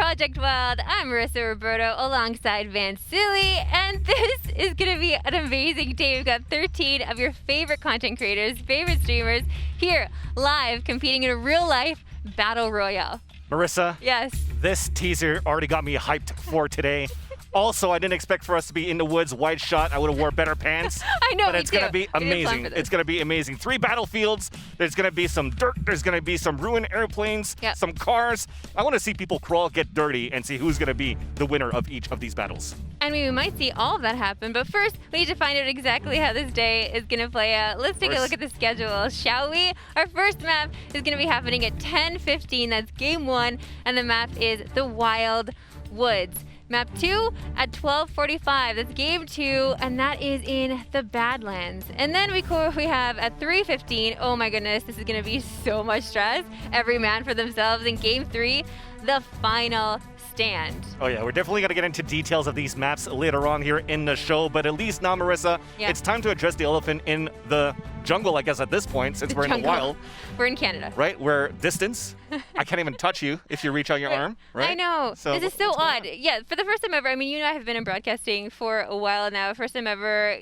Project Wild. I'm Marissa Roberto alongside Vansilli, and this is going to be an amazing day. We've got 13 of your favorite content creators, favorite streamers here live competing in a real life battle royale. Marissa, yes, this teaser already got me hyped for today. Also, I didn't expect for us to be in the woods, wide shot. I would have wore better pants. I know, but it's going to be amazing. It's going to be amazing. 3 battlefields. There's going to be some dirt. There's going to be some ruined airplanes, some cars. I want to see people crawl, get dirty, and see who's going to be the winner of each of these battles. I mean, we might see all of that happen, but first, we need to find out exactly how this day is going to play out. Let's take a look at the schedule, shall we? Our first map is going to be happening at 10:15. That's game 1, and the map is the Wild Woods. Map 2 at 12:45. That's game 2, and that is in the Badlands. And then we have at 3:15. Oh my goodness, this is going to be so much stress. Every man for themselves in game 3, the final stand. Oh yeah, we're definitely going to get into details of these maps later on here in the show, but at least now, Marissa, it's time to address the elephant in the jungle, I guess, at this point, since we're in the wild. We're in Canada. Right? We're distance. I can't even touch you if you reach out your arm, right? I know. So this is so odd. Yeah, for the first time ever, I mean, you and I have been in broadcasting for a while now. First time ever,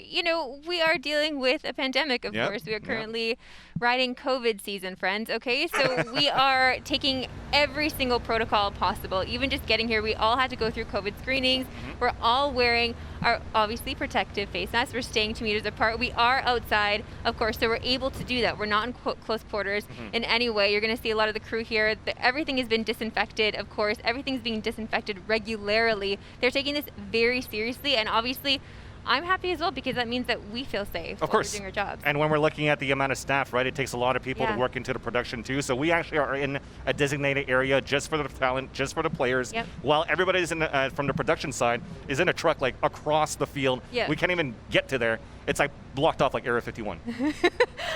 we are dealing with a pandemic, of course. We are currently riding COVID season, friends, okay? So we are taking every single protocol possible. Even just getting here, we all had to go through COVID screenings. We're all wearing our obviously protective face masks. We're staying 2 meters apart. We are outside, of course, so we're able to do that. We're not in close quarters in any way. You're going to see a lot of the crew here. Everything has been disinfected, of course. Everything's being disinfected regularly. They're taking this very seriously, and obviously, I'm happy as well because that means that we feel safe while we're doing our jobs. And when we're looking at the amount of staff, right, it takes a lot of people to work into the production too. So we actually are in a designated area just for the talent, just for the players. While everybody's in from the production side is in a truck like across the field. We can't even get to there. It's like blocked off like Area 51.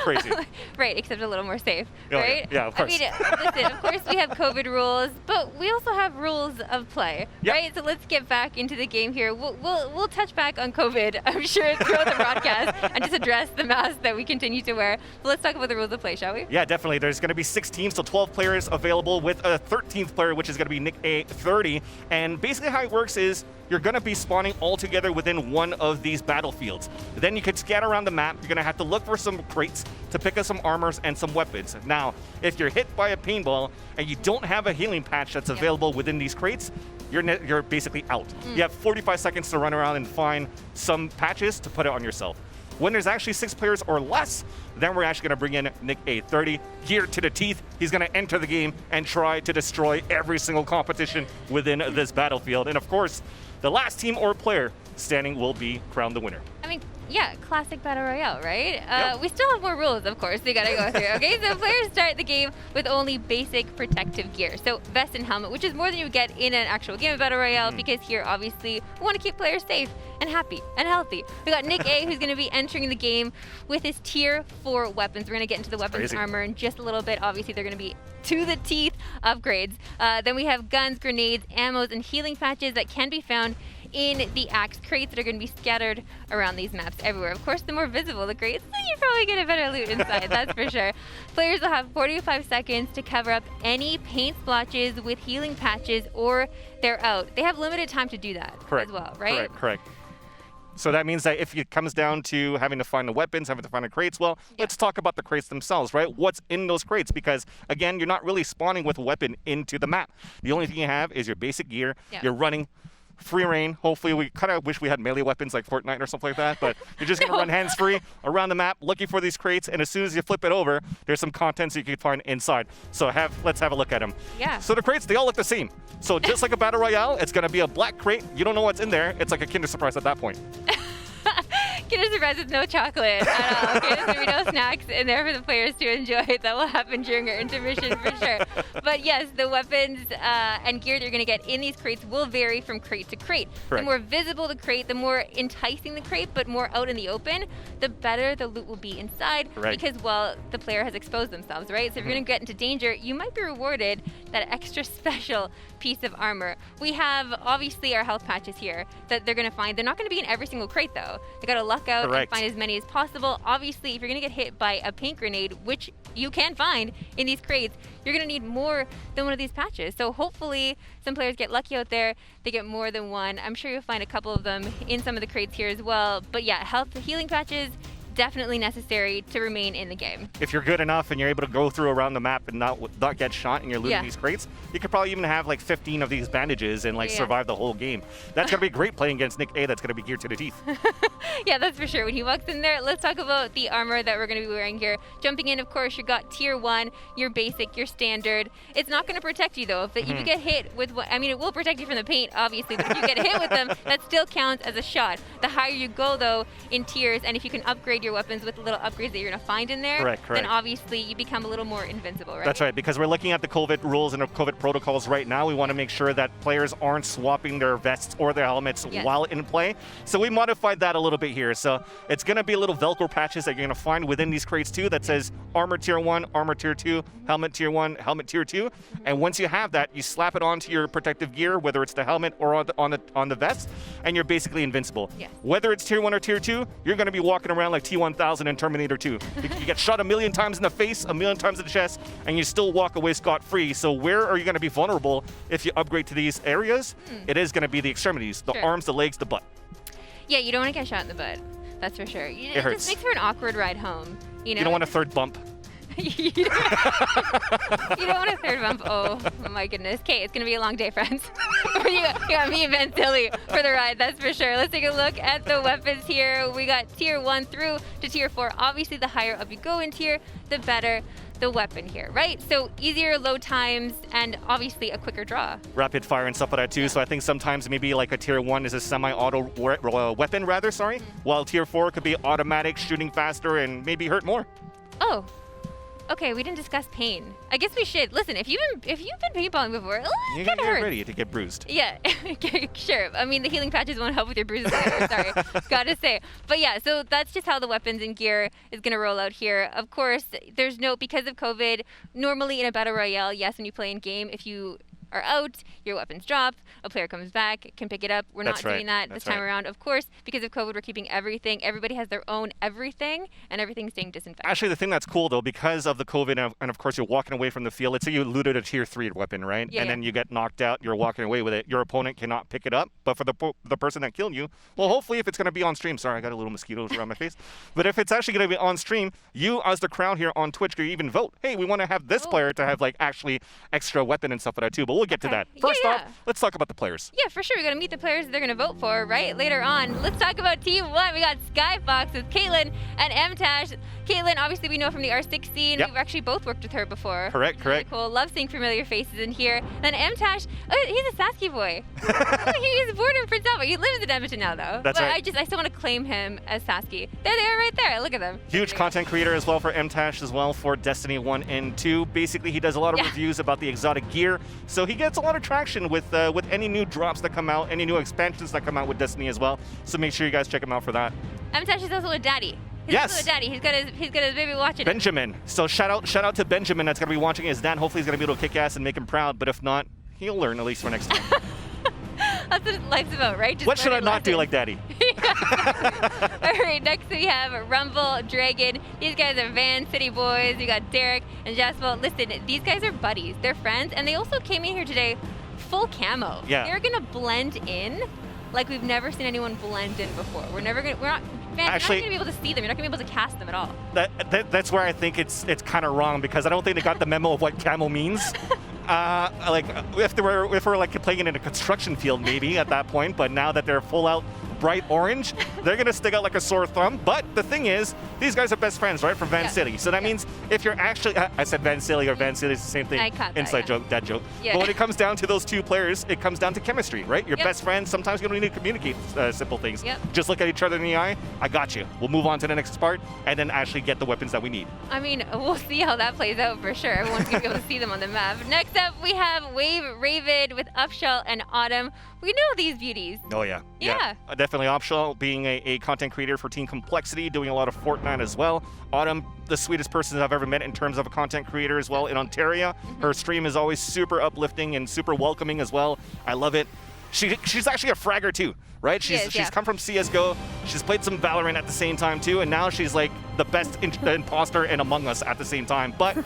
Crazy. Right, except a little more safe, right? Yeah, of course. I mean, listen, of course we have COVID rules, but we also have rules of play, right? So let's get back into the game here. We'll touch back on COVID, I'm sure, throughout the broadcast and just address the mask that we continue to wear. But let's talk about the rules of play, shall we? Yeah, definitely. There's going to be 6 teams, so 12 players available with a 13th player, which is going to be Nick A 30. And basically how it works is you're going to be spawning all together within one of these battlefields. Then you could scatter around the map. You're going to have to look for some crates to pick up some armors and some weapons. Now, if you're hit by a paintball and you don't have a healing patch that's available within these crates, you're basically out. You have 45 seconds to run around and find some patches to put it on yourself. When there's actually 6 players or less, then we're actually going to bring in Nick A30, geared to the teeth. He's going to enter the game and try to destroy every single competition within this battlefield. And of course, the last team or player standing will be crowned the winner. I mean, yeah, classic battle royale, right? We still have more rules, of course, we gotta go through, okay? So players start the game with only basic protective gear. So vest and helmet, which is more than you would get in an actual game of battle royale, because here, obviously, we want to keep players safe and happy and healthy. We got Nick A, who's gonna be entering the game with his tier 4 weapons. We're gonna get into the weapons armor in just a little bit. Obviously, they're gonna be to the teeth upgrades. Then we have guns, grenades, ammos, and healing patches that can be found in the axe crates that are going to be scattered around these maps everywhere. Of course, the more visible the crates, you probably get a better loot inside, that's for sure. Players will have 45 seconds to cover up any paint splotches with healing patches or they're out. They have limited time to do that as well, right? Correct. So that means that if it comes down to having to find the weapons, having to find the crates, well, let's talk about the crates themselves, right? What's in those crates? Because, again, you're not really spawning with a weapon into the map. The only thing you have is your basic gear. You're running free reign. Hopefully, we kind of wish we had melee weapons like Fortnite or something like that, but you're just going to run hands-free around the map looking for these crates, and as soon as you flip it over, there's some contents you can find inside. So let's have a look at them. So the crates, they all look the same. So just like a battle royale, it's going to be a black crate. You don't know what's in there. It's like a Kinder Surprise at that point. Kinder Surprise with no chocolate at all. Okay, there's going to be no snacks in there for the players to enjoy. That will happen during our intermission for sure. But yes, the weapons and gear that you're going to get in these crates will vary from crate to crate. The more visible the crate, the more enticing the crate, but more out in the open, the better the loot will be inside because, well, the player has exposed themselves, right? So if you're going to get into danger, you might be rewarded that extra special piece of armor. We have, obviously, our health patches here that they're going to find. They're not going to be in every single crate, though. They got a lot luck out Correct. and find as many as possible. Obviously, if you're going to get hit by a paint grenade, which you can find in these crates, you're going to need more than one of these patches. So hopefully some players get lucky out there. They get more than one. I'm sure you'll find a couple of them in some of the crates here as well. But yeah, health healing patches, definitely necessary to remain in the game. If you're good enough and you're able to go through around the map and not get shot and you're looting these crates, you could probably even have like 15 of these bandages and like survive the whole game. That's going to be great playing against Nick A. That's going to be geared to the teeth. Yeah, that's for sure. When he walks in there, let's talk about the armor that we're going to be wearing here. Jumping in, of course, you got tier 1, your basic, your standard. It's not going to protect you though. If you get hit with I mean, it will protect you from the paint, obviously, but if you get hit with them, that still counts as a shot. The higher you go though in tiers, and if you can upgrade your weapons with the little upgrades that you're going to find in there, correct. then obviously you become a little more invincible, right? That's right, because we're looking at the COVID rules and the COVID protocols right now. We want to make sure that players aren't swapping their vests or their helmets while in play. So we modified that a little bit here. So it's going to be little Velcro patches that you're going to find within these crates too that says armor tier 1, armor tier 2, helmet tier 1, helmet tier 2. And once you have that, you slap it onto your protective gear, whether it's the helmet or on the vest, and you're basically invincible. Yeah. Whether it's tier 1 or tier 2, you're going to be walking around like T-1000 and Terminator 2. You get shot a million times in the face, a million times in the chest, and you still walk away scot-free. So where are you going to be vulnerable if you upgrade to these areas? It is going to be the extremities, the arms, the legs, the butt. Yeah, you don't want to get shot in the butt. That's for sure. It hurts. just makes for an awkward ride home. You know? You don't want a third bump. You don't want a third bump. Oh my goodness. Okay, it's going to be a long day, friends. you got me and Vansilli for the ride, that's for sure. Let's take a look at the weapons here. We got tier 1 through to tier 4. Obviously, the higher up you go in tier, the better the weapon here, right? So easier load times and obviously a quicker draw. Rapid fire and stuff like that too. So I think sometimes maybe like a tier 1 is a semi-auto weapon rather, while tier 4 could be automatic, shooting faster and maybe hurt more. Oh. Okay, we didn't discuss pain. I guess we should. Listen, if you've been paintballing before, you gotta get ready to get bruised. Yeah, sure. I mean, the healing patches won't help with your bruises either, sorry. Gotta say. But yeah, so that's just how the weapons and gear is gonna roll out here. Of course, because of COVID, normally in a battle royale, yes, when you play in game, if you are out, your weapons drop, a player comes back, can pick it up. We're not doing that this time around. Of course, because of COVID, we're keeping everything. Everybody has their own everything, and everything's staying disinfected. Actually, the thing that's cool, though, because of the COVID, and of course, you're walking away from the field. Let's say you looted a tier 3 weapon, right? Yeah, then you get knocked out, you're walking away with it. Your opponent cannot pick it up, but for the person that killed you, well, hopefully, if it's going to be on stream, sorry, I got a little mosquitoes around my face, but if it's actually going to be on stream, you, as the crowd here on Twitch, can even vote. Hey, we want to have this player to have, like, actually extra weapon and stuff like that, too, but we'll get to that. First off, let's talk about the players. Yeah, for sure. We're going to meet the players they're going to vote for, right? Later on. Let's talk about Team 1. We got Skyfox with Kaitlyn and MTashed. Kaitlyn, obviously, we know from the R6 scene. We've actually both worked with her before. Correct. Really cool. Love seeing familiar faces in here. Then MTashed, he's a Sasky boy. He was born in Prince Albert. He lives in Edmonton now, though. That's right. I still want to claim him as Sasky. There they are right there. Look at them. Huge content creator as well for MTashed as well for Destiny 1 and 2. Basically, he does a lot of reviews about the exotic gear. So he gets a lot of traction with any new drops that come out, any new expansions that come out with Destiny as well. So make sure you guys check him out for that. MTashed is also a daddy. He's also a daddy. He's got his baby watching. Benjamin. So shout out to Benjamin that's gonna be watching his dad. Hopefully he's gonna be able to kick ass and make him proud. But if not, he'll learn at least for next time. That's what life's about, right? Just what should I not do like daddy? All right, next we have Rumble, Dragon. These guys are Vansilli boys. We got Derek and Jaspal. Listen, these guys are buddies. They're friends, and they also came in here today full camo. Yeah. They're gonna blend in like we've never seen anyone blend in before. You're not gonna be able to see them. You're not gonna be able to cast them at all. That's where I think it's kind of wrong, because I don't think they got the memo of what camo means. Like if we're like playing in a construction field maybe at that point, but now that they're full out bright orange, they're gonna stick out like a sore thumb. But the thing is, these guys are best friends, right, from Vansilli. So that means if you're actually, I said Vansilli or Vansilli is the same thing. I caught that, Inside joke, dad joke. Yeah. But when it comes down to those two players, it comes down to chemistry, right? You're best friends. Sometimes you don't need to communicate simple things. Just look at each other in the eye. I got you. We'll move on to the next part and then actually get the weapons that we need. I mean, we'll see how that plays out for sure. Everyone's gonna be able to see them on the map. Next up, we have Wave Raven with Upshall and Autumn. We know these beauties. Oh, yeah. Definitely Upshall being a content creator for Team Complexity, doing a lot of Fortnite as well. Autumn, the sweetest person I've ever met in terms of a content creator as well in Ontario. Her stream is always super uplifting and super welcoming as well. I love it. she's actually a fragger too, right? She's come from CS:GO. She's played some Valorant at the same time too, and now she's like the best imposter in Among Us at the same time. But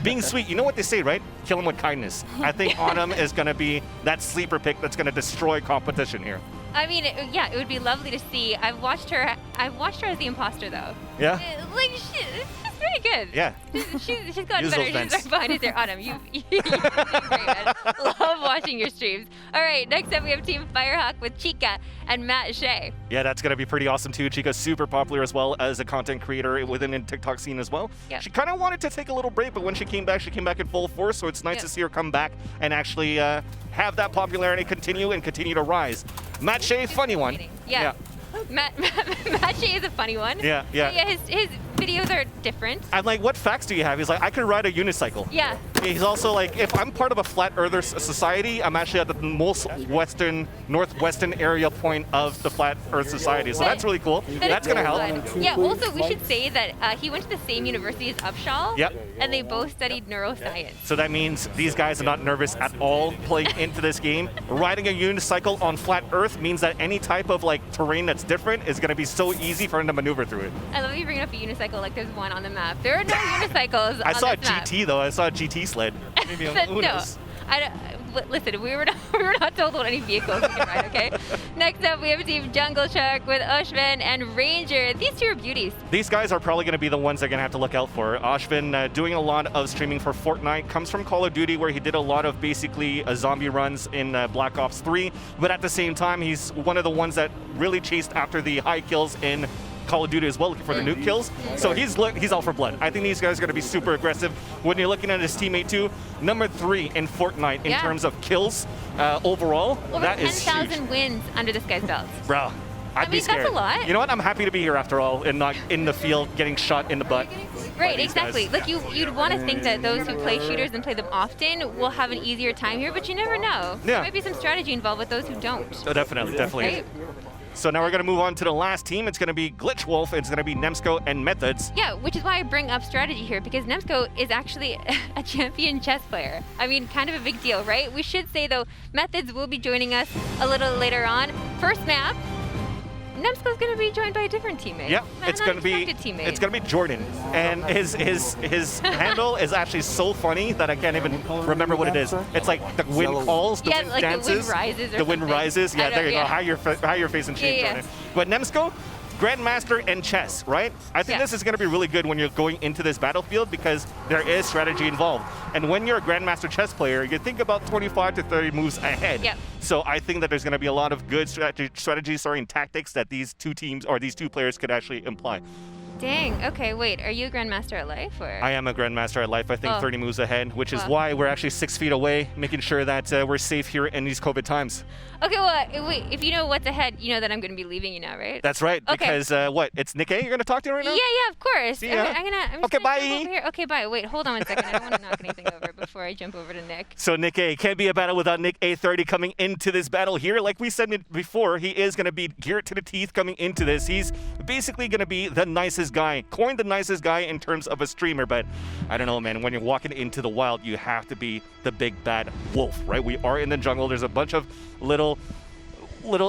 being sweet, you know what they say, right? Kill him with kindness. I think Autumn is going to be that sleeper pick that's going to destroy competition here. I mean, yeah, it would be lovely to see. I've watched her as the imposter, though. Yeah? Like, she's pretty good. Yeah. She's got Use better. those vents. She's right behind us there. Autumn, you're doing great, man. Love watching your streams. All right, next up we have Team Firehawk with Chica and Shea. Yeah, that's going to be pretty awesome too. Chica's super popular as well as a content creator within the TikTok scene as well. Yep. She kind of wanted to take a little break, but when she came back in full force, so it's nice to see her come back and actually have that popularity continue to rise. Shea, funny one. Yeah. Shea is a funny one. Yeah. Yeah, his videos are different. I'm like, what facts do you have? He's like, I could ride a unicycle. Yeah. He's also like, if I'm part of a flat earther society, I'm actually at the most northwestern area point of the flat earth society. So that's really cool. That's going to help. Yeah, also we should say that he went to the same university as Upshall. Yep. And they both studied neuroscience. So that means these guys are not nervous at all playing into this game. Riding a unicycle on flat earth means that any type of like terrain that's different is going to be so easy for him to maneuver through it. I love you bringing up a unicycle like there's one on the map. There are no unicycles I on saw a this map. GT though. I saw a GT sled. Maybe who knows? Listen, we were not told what any vehicles we can ride, okay? Next up, we have Team Jungle Shark with Oshven and Ranger. These two are beauties. These guys are probably going to be the ones they're going to have to look out for. Oshven doing a lot of streaming for Fortnite, comes from Call of Duty where he did a lot of basically zombie runs in Black Ops 3, but at the same time, he's one of the ones that really chased after the high kills in Call of Duty as well, looking for the nuke kills. So he's out for blood. I think these guys are going to be super aggressive. When you're looking at his teammate too, number 3 in Fortnite in terms of kills overall. Over that is 10,000 wins under this guy's belt. Bro, I'd be scared. That's a lot. You know what? I'm happy to be here after all and not in the field getting shot in the butt. Right, exactly. Like you'd want to think that those who play shooters and play them often will have an easier time here, but you never know. Yeah. There might be some strategy involved with those who don't. Oh, definitely. Right? So now we're going to move on to the last team. It's going to be Glitch Wolf. It's going to be Nemsko and Methodz. Yeah, which is why I bring up strategy here, because Nemsko is actually a champion chess player. I mean, kind of a big deal, right? We should say, though, Methodz will be joining us a little later on. First map, Nemsko's going to be joined by a different teammate. Yeah, it's going to be Jordan, and his handle is actually so funny that I can't even remember what it is. It's like the wind calls, the wind dances, the wind rises. The wind rises. Yeah, there you go. How you're facing change, Jordan. But Nemsko, Grandmaster and chess, right? I think this is going to be really good when you're going into this battlefield because there is strategy involved. And when you're a Grandmaster chess player, you think about 25 to 30 moves ahead. Yep. So I think that there's going to be a lot of good strategies and tactics that these two teams or these two players could actually imply. Dang. Okay, wait. Are you a Grandmaster at life? Or? I am a Grandmaster at life. I think 30 moves ahead, which is why we're actually 6 feet away, making sure that we're safe here in these COVID times. Okay, well, wait. If you know what's ahead, you know that I'm going to be leaving you now, right? That's right. Okay. Because what? It's Nick A. You're going to talk to right now? Yeah, of course. See ya. I'm okay, bye. Over here. Okay, bye. Wait, hold on 1 second. I don't want to knock anything over before I jump over to Nick. So Nick A. Can't be a battle without Nick A30 coming into this battle here. Like we said before, he is going to be geared to the teeth coming into this. He's basically going to be the nicest guy. Coined the nicest guy in terms of a streamer, but I don't know, man. When you're walking into the wild, you have to be the big bad wolf, right? We are in the jungle. There's a bunch of little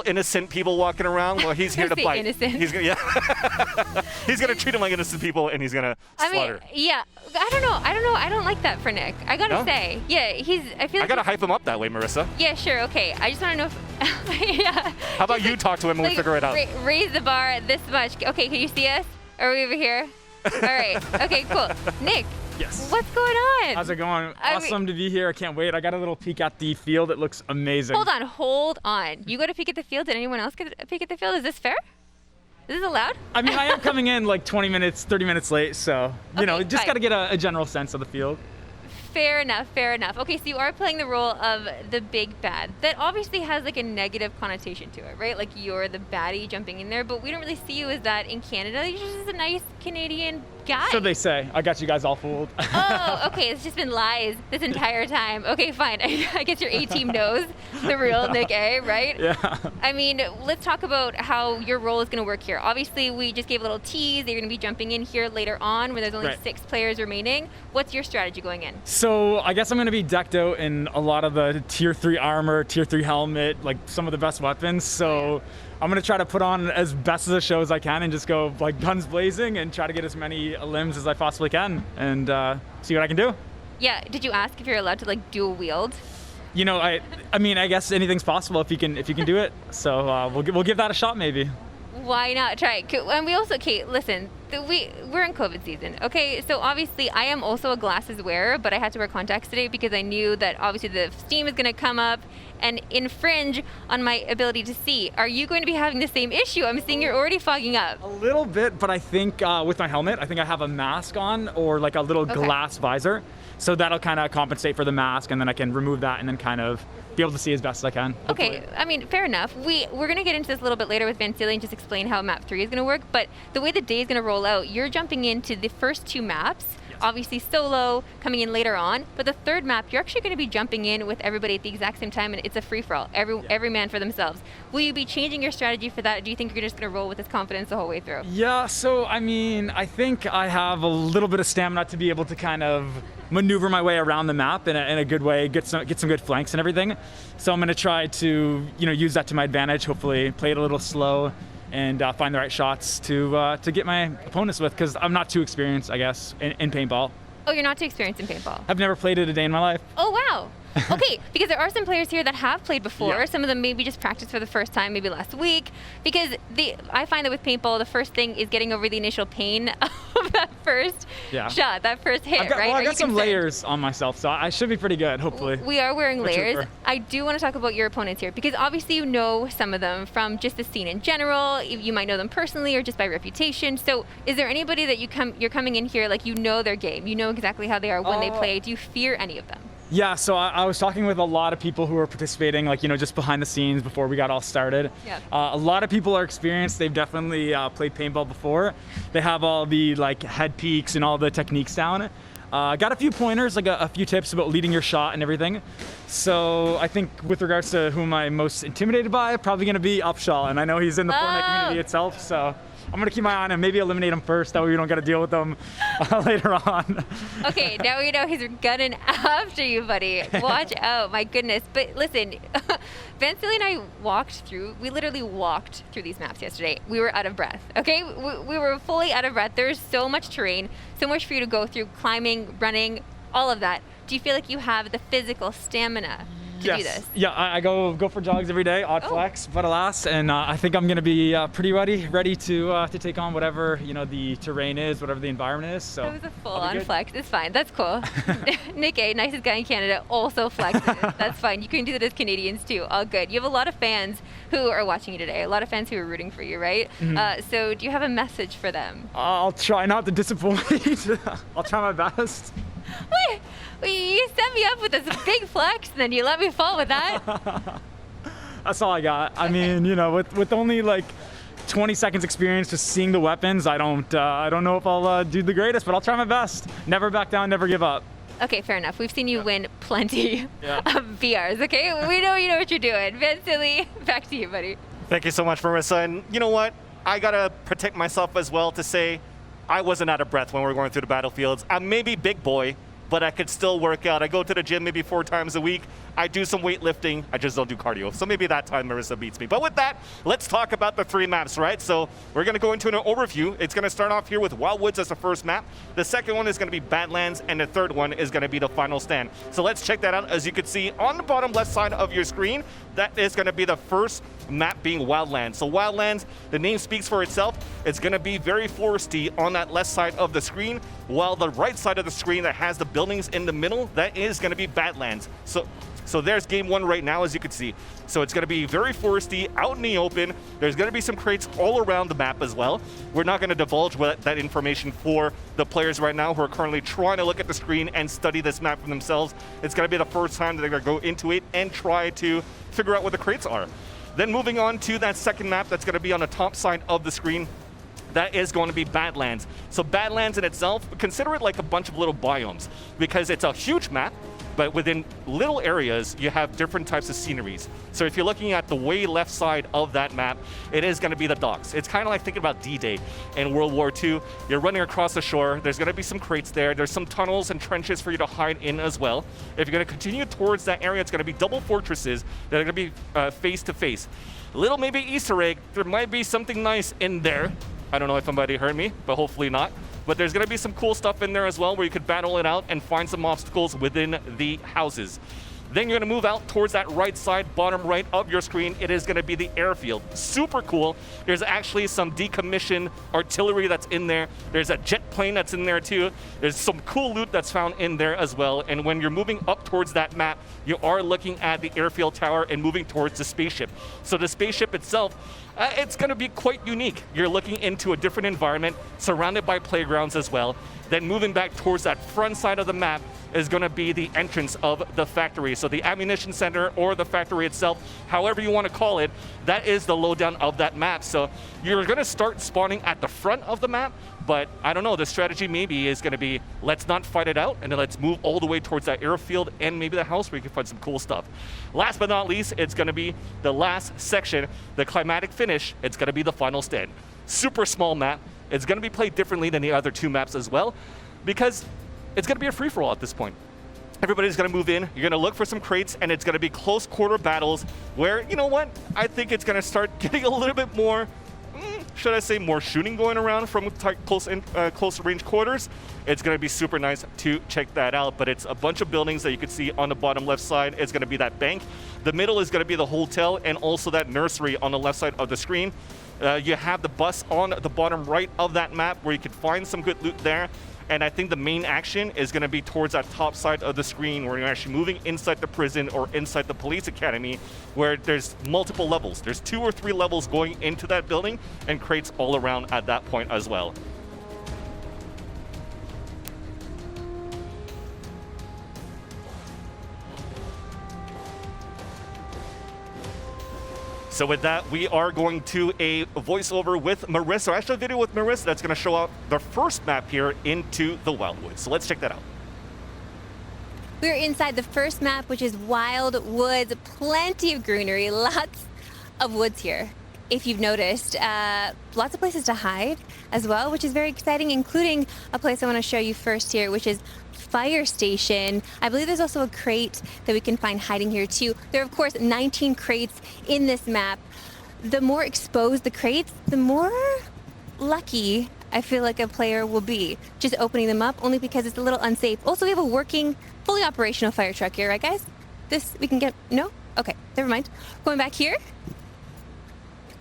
innocent people walking around. Well, he's here to bite. Innocent. He's gonna, he's gonna treat them like innocent people, and he's gonna slaughter. I mean, yeah. I don't know. I don't like that for Nick. I gotta say, yeah. I feel. I gotta hype him up that way, Marissa. Yeah, sure. Okay. I just want to know if. Yeah. How about you talk to him and we figure it out? Raise the bar this much. Okay. Can you see us? Are we over here? All right. Okay, cool. Nick. Yes. What's going on? How's it going? Awesome to be here. I can't wait. I got a little peek at the field. It looks amazing. Hold on. You got a peek at the field. Did anyone else get a peek at the field? Is this fair? Is this allowed? I mean, I am coming in like 20 minutes, 30 minutes late, so, you know, just got to get a general sense of the field. Fair enough. Okay, so you are playing the role of the big bad. That obviously has like a negative connotation to it, right? Like you're the baddie jumping in there, but we don't really see you as that in Canada. You're just a nice Canadian guy. So they say. I got you guys all fooled. Oh, okay. It's just been lies this entire time. Okay, fine. I guess your A-team knows the real Nick A, right? Yeah. I mean, let's talk about how your role is going to work here. Obviously, we just gave a little tease that you're going to be jumping in here later on when there's only 6 players remaining. What's your strategy going in? So I guess I'm going to be decked out in a lot of the tier 3 armor, tier 3 helmet, like some of the best weapons. So I'm going to try to put on as best of a show as I can and just go like guns blazing and try to get as many limbs as I possibly can and see what I can do. Yeah, did you ask if you're allowed to like dual wield? You know, I mean, I guess anything's possible if you can do it. So we'll give that a shot maybe. Why not try it? And we also, okay, listen, we're in COVID season, okay? So obviously I am also a glasses wearer, but I had to wear contacts today because I knew that obviously the steam is going to come up and infringe on my ability to see. Are you going to be having the same issue? I'm seeing you're already fogging up. A little bit, but I think with my helmet, I think I have a mask on or like a little glass visor. So that'll kind of compensate for the mask, and then I can remove that and then kind of be able to see as best as I can. Okay, I mean, fair enough. We're going to get into this a little bit later with Vansilli and just explain how map 3 is going to work, but the way the day is going to roll out, you're jumping into the first 2 maps, obviously solo, coming in later on, but the third map, you're actually going to be jumping in with everybody at the exact same time, and it's a free-for-all, every man for themselves. Will you be changing your strategy for that? Or do you think you're just going to roll with this confidence the whole way through? Yeah, so I mean, I think I have a little bit of stamina to be able to kind of maneuver my way around the map in a good way, get some good flanks and everything. So I'm going to try to use that to my advantage, hopefully play it a little slow and find the right shots to get my opponents with, because I'm not too experienced, I guess, in paintball. Oh, you're not too experienced in paintball? I've never played it a day in my life. Oh, wow. Okay, because there are some players here that have played before. Yeah. Some of them maybe just practiced for the first time, maybe last week. Because I find that with paintball, the first thing is getting over the initial pain of that first shot, that first hit, right? Well, I got some layers on myself, so I should be pretty good, hopefully. We are wearing layers. I do want to talk about your opponents here, because obviously you know some of them from just the scene in general. You might know them personally or just by reputation. So is there anybody that you're coming in here, like you know their game, you know exactly how they are when they play? Do you fear any of them? Yeah, so I was talking with a lot of people who were participating, like, just behind the scenes before we got all started. Yeah. A lot of people are experienced. They've definitely played paintball before. They have all the head peaks and all the techniques down. Got a few pointers, like a few tips about leading your shot and everything. So I think with regards to who am I most intimidated by, probably going to be Upshall, and I know he's in the Fortnite community itself, so I'm going to keep my eye on him, maybe eliminate him first, that way we don't got to deal with them later on. Okay, now we know he's gunning after you, buddy. Watch out, my goodness. But listen, Vansilli and I we literally walked through these maps yesterday. We were out of breath, okay? We were fully out of breath. There's so much terrain, so much for you to go through, climbing, running, all of that. Do you feel like you have the physical stamina to do this? Yeah, I go for jogs every day, odd flex, but alas, and I think I'm going to be pretty ready to take on whatever the terrain is, whatever the environment is. So that was a full-on flex. It's fine. That's cool. Nick A, nicest guy in Canada, also flexes. That's fine. You can do that as Canadians too. All good. You have a lot of fans who are watching you today. A lot of fans who are rooting for you, right? Mm-hmm. So do you have a message for them? I'll try not to disappoint. I'll try my best. Wait, you set me up with this big flex, and then you let me fall with that? That's all I got. I mean, with only 20 seconds experience just seeing the weapons, I don't know if I'll do the greatest, but I'll try my best. Never back down, never give up. Okay, fair enough. We've seen you win plenty of VRs, okay? We know you know what you're doing. Vansilli, back to you, buddy. Thank you so much, Marissa. And you know what? I got to protect myself as well to say I wasn't out of breath when we were going through the battlefields. I'm maybe big boy, but I could still work out. I go to the gym maybe 4 times a week. I do some weightlifting. I just don't do cardio. So maybe that time Marissa beats me. But with that, let's talk about the 3 maps, right? So we're going to go into an overview. It's going to start off here with Wildwoods as the first map. The second one is going to be Badlands, and the third one is going to be the final stand. So let's check that out. As you can see on the bottom left side of your screen, that is going to be the first map being Wildlands. So Wildlands, the name speaks for itself. It's going to be very foresty on that left side of the screen, while the right side of the screen that has the buildings in the middle, that is going to be Badlands. So there's game 1 right now, as you can see. So it's going to be very foresty, out in the open. There's going to be some crates all around the map as well. We're not going to divulge that information for the players right now who are currently trying to look at the screen and study this map for themselves. It's going to be the first time that they're going to go into it and try to figure out what the crates are. Then moving on to that second map that's going to be on the top side of the screen. that is going to be Badlands. So Badlands in itself, consider it like a bunch of little biomes because it's a huge map, but within little areas, you have different types of sceneries. So if you're looking at the way left side of that map, it is going to be the docks. It's kind of like thinking about D-Day in World War II. You're running across the shore. There's going to be some crates there. There's some tunnels and trenches for you to hide in as well. If you're going to continue towards that area, it's going to be double fortresses that are going to be face to face. Little maybe Easter egg, there might be something nice in there. I don't know if somebody heard me, but hopefully not. But there's going to be some cool stuff in there as well where you could battle it out and find some obstacles within the houses. Then you're going to move out towards that right side, bottom right of your screen. It is going to be the airfield. Super cool. There's actually some decommissioned artillery that's in there. There's a jet plane that's in there too. There's some cool loot that's found in there as well. And when you're moving up towards that map, you are looking at the airfield tower and moving towards the spaceship. So the spaceship itself, it's going to be quite unique. You're looking into a different environment, surrounded by playgrounds as well. Then moving back towards that front side of the map is going to be the entrance of the factory. So the ammunition center or the factory itself, however you want to call it, that is the lowdown of that map. So you're going to start spawning at the front of the map, but I don't know, the strategy maybe is going to be, let's not fight it out, and then let's move all the way towards that airfield and maybe the house where you can find some cool stuff. Last but not least, it's going to be the last section, the climatic finish. It's going to be the final stand. Super small map. It's going to be played differently than the other two maps as well, because it's going to be a free-for-all at this point. Everybody's going to move in, you're going to look for some crates, and it's going to be close quarter battles where, you know what, I think it's going to start getting a little bit more, should I say, more shooting going around from close range quarters. It's going to be super nice to check that out, but it's a bunch of buildings that you can see on the bottom left side. It's going to be that bank. The middle is going to be the hotel and also that nursery on the left side of the screen. You have the bus on the bottom right of that map where you can find some good loot there. And I think the main action is going to be towards that top side of the screen where you're actually moving inside the prison or inside the police academy where there's multiple levels. There's 2 or 3 levels going into that building and crates all around at that point as well. So with that, we are going to a voiceover with Marissa, or actually a video with Marissa that's going to show out the first map here into the Wildwoods. So let's check that out. We're inside the first map, which is Wild Woods. Plenty of greenery, lots of woods here. If you've noticed, lots of places to hide as well, which is very exciting, including a place I want to show you first here, which is Fire Station. I believe there's also a crate that we can find hiding here too. There are, of course, 19 crates in this map. The more exposed the crates, the more lucky I feel like a player will be just opening them up, only because it's a little unsafe. Also, we have a working, fully operational fire truck here, right guys? This we can get, no? Okay, never mind. Going back here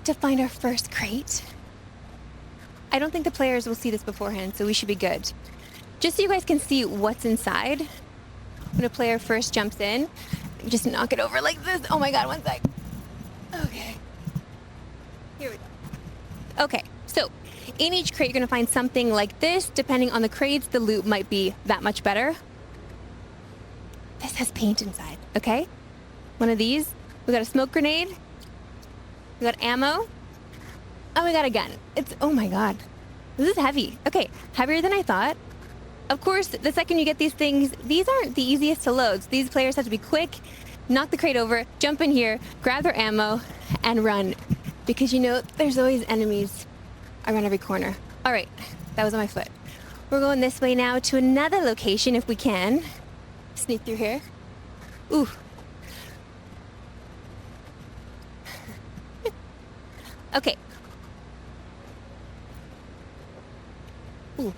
to find our first crate. I don't think the players will see this beforehand, so we should be good. Just so you guys can see what's inside, when a player first jumps in, just knock it over like this. Oh my God, one sec. Okay. Here we go. Okay, so in each crate, you're gonna find something like this. Depending on the crates, the loot might be that much better. This has paint inside, okay? One of these. We got a smoke grenade. We got ammo. Oh, we got a gun. It's, oh my God. This is heavy. Okay, heavier than I thought. Of course, the second you get these things, these aren't the easiest to load. So these players have to be quick, knock the crate over, jump in here, grab their ammo, and run. Because you know, there's always enemies around every corner. All right, that was on my foot. We're going this way now to another location if we can. Sneak through here. Ooh. Okay. Ooh.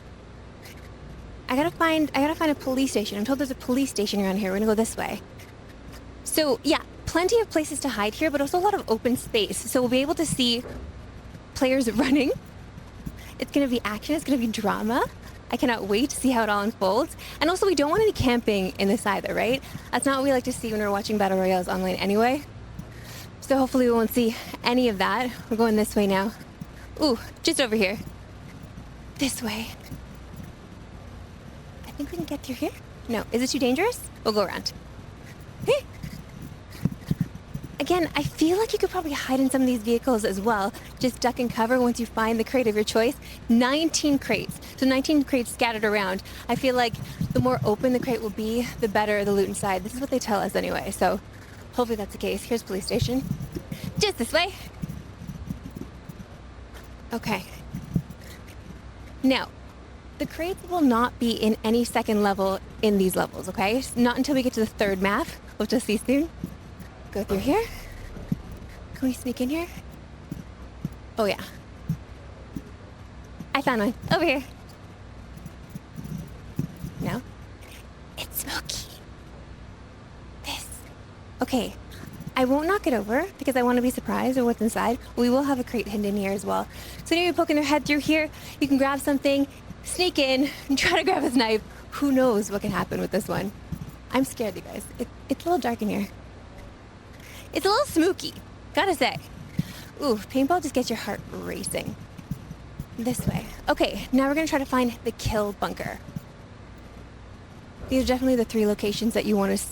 I gotta find a police station. I'm told there's a police station around here. We're gonna go this way. So yeah, plenty of places to hide here, but also a lot of open space. So we'll be able to see players running. It's gonna be action, it's gonna be drama. I cannot wait to see how it all unfolds. And also we don't want any camping in this either, right? That's not what we like to see when we're watching Battle Royales online anyway. So hopefully we won't see any of that. We're going this way now. Ooh, just over here. This way. I think we can get through here. No, is it too dangerous? We'll go around. Hey. Again, I feel like you could probably hide in some of these vehicles as well, just duck and cover once you find the crate of your choice. 19 crates, so 19 crates scattered around. I feel like the more open the crate will be, the better the loot inside. This is what they tell us anyway, so hopefully that's the case. Here's police station. Just this way. Okay. Now, the crates will not be in any second level in these levels, okay? Not until we get to the third map, which we'll see soon. Go through here. Can we sneak in here? Oh yeah. I found one. Over here. No? It's smoky. This. Okay. I won't knock it over because I want to be surprised with what's inside. We will have a crate hidden in here as well. So anybody poking their head through here, you can grab something, sneak in, and try to grab his knife. Who knows what can happen with this one. I'm scared, you guys. It's a little dark in here. It's a little spooky, gotta say. Ooh, paintball just gets your heart racing. This way. Okay, now we're gonna try to find the kill bunker. These are definitely the 3 locations that you want to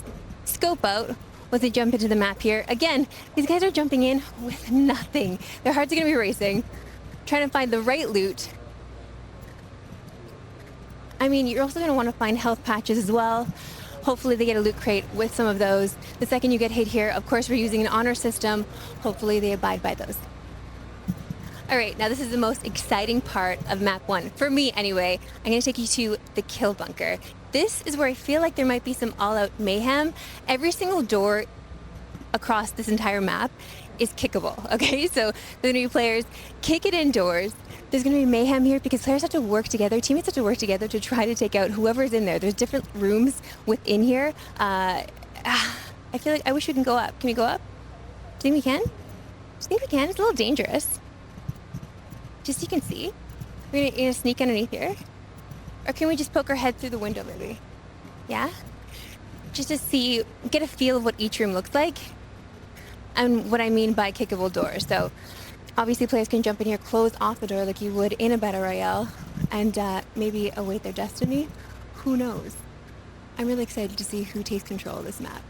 scope out once you jump into the map here. Again, these guys are jumping in with nothing. Their hearts are gonna be racing, trying to find the right loot. I mean, you're also gonna wanna find health patches as well. Hopefully they get a loot crate with some of those. The second you get hit here, of course, we're using an honor system. Hopefully they abide by those. All right, now this is the most exciting part of map 1. For me, anyway. I'm gonna take you to the kill bunker. This is where I feel like there might be some all-out mayhem. Every single door across this entire map is kickable, okay? So there's gonna be players kick it indoors. There's gonna be mayhem here because players have to work together, teammates have to work together to try to take out whoever's in there. There's different rooms within here. I feel like I wish we can go up. Can we go up? Do you think we can? Do you think we can? It's a little dangerous. Just so you can see. We're gonna sneak underneath here. Or can we just poke our head through the window maybe? Yeah? Just to see, get a feel of what each room looks like and what I mean by kickable doors. So obviously players can jump in here, close off the door like you would in a battle royale, and maybe await their destiny. Who knows? I'm really excited to see who takes control of this map.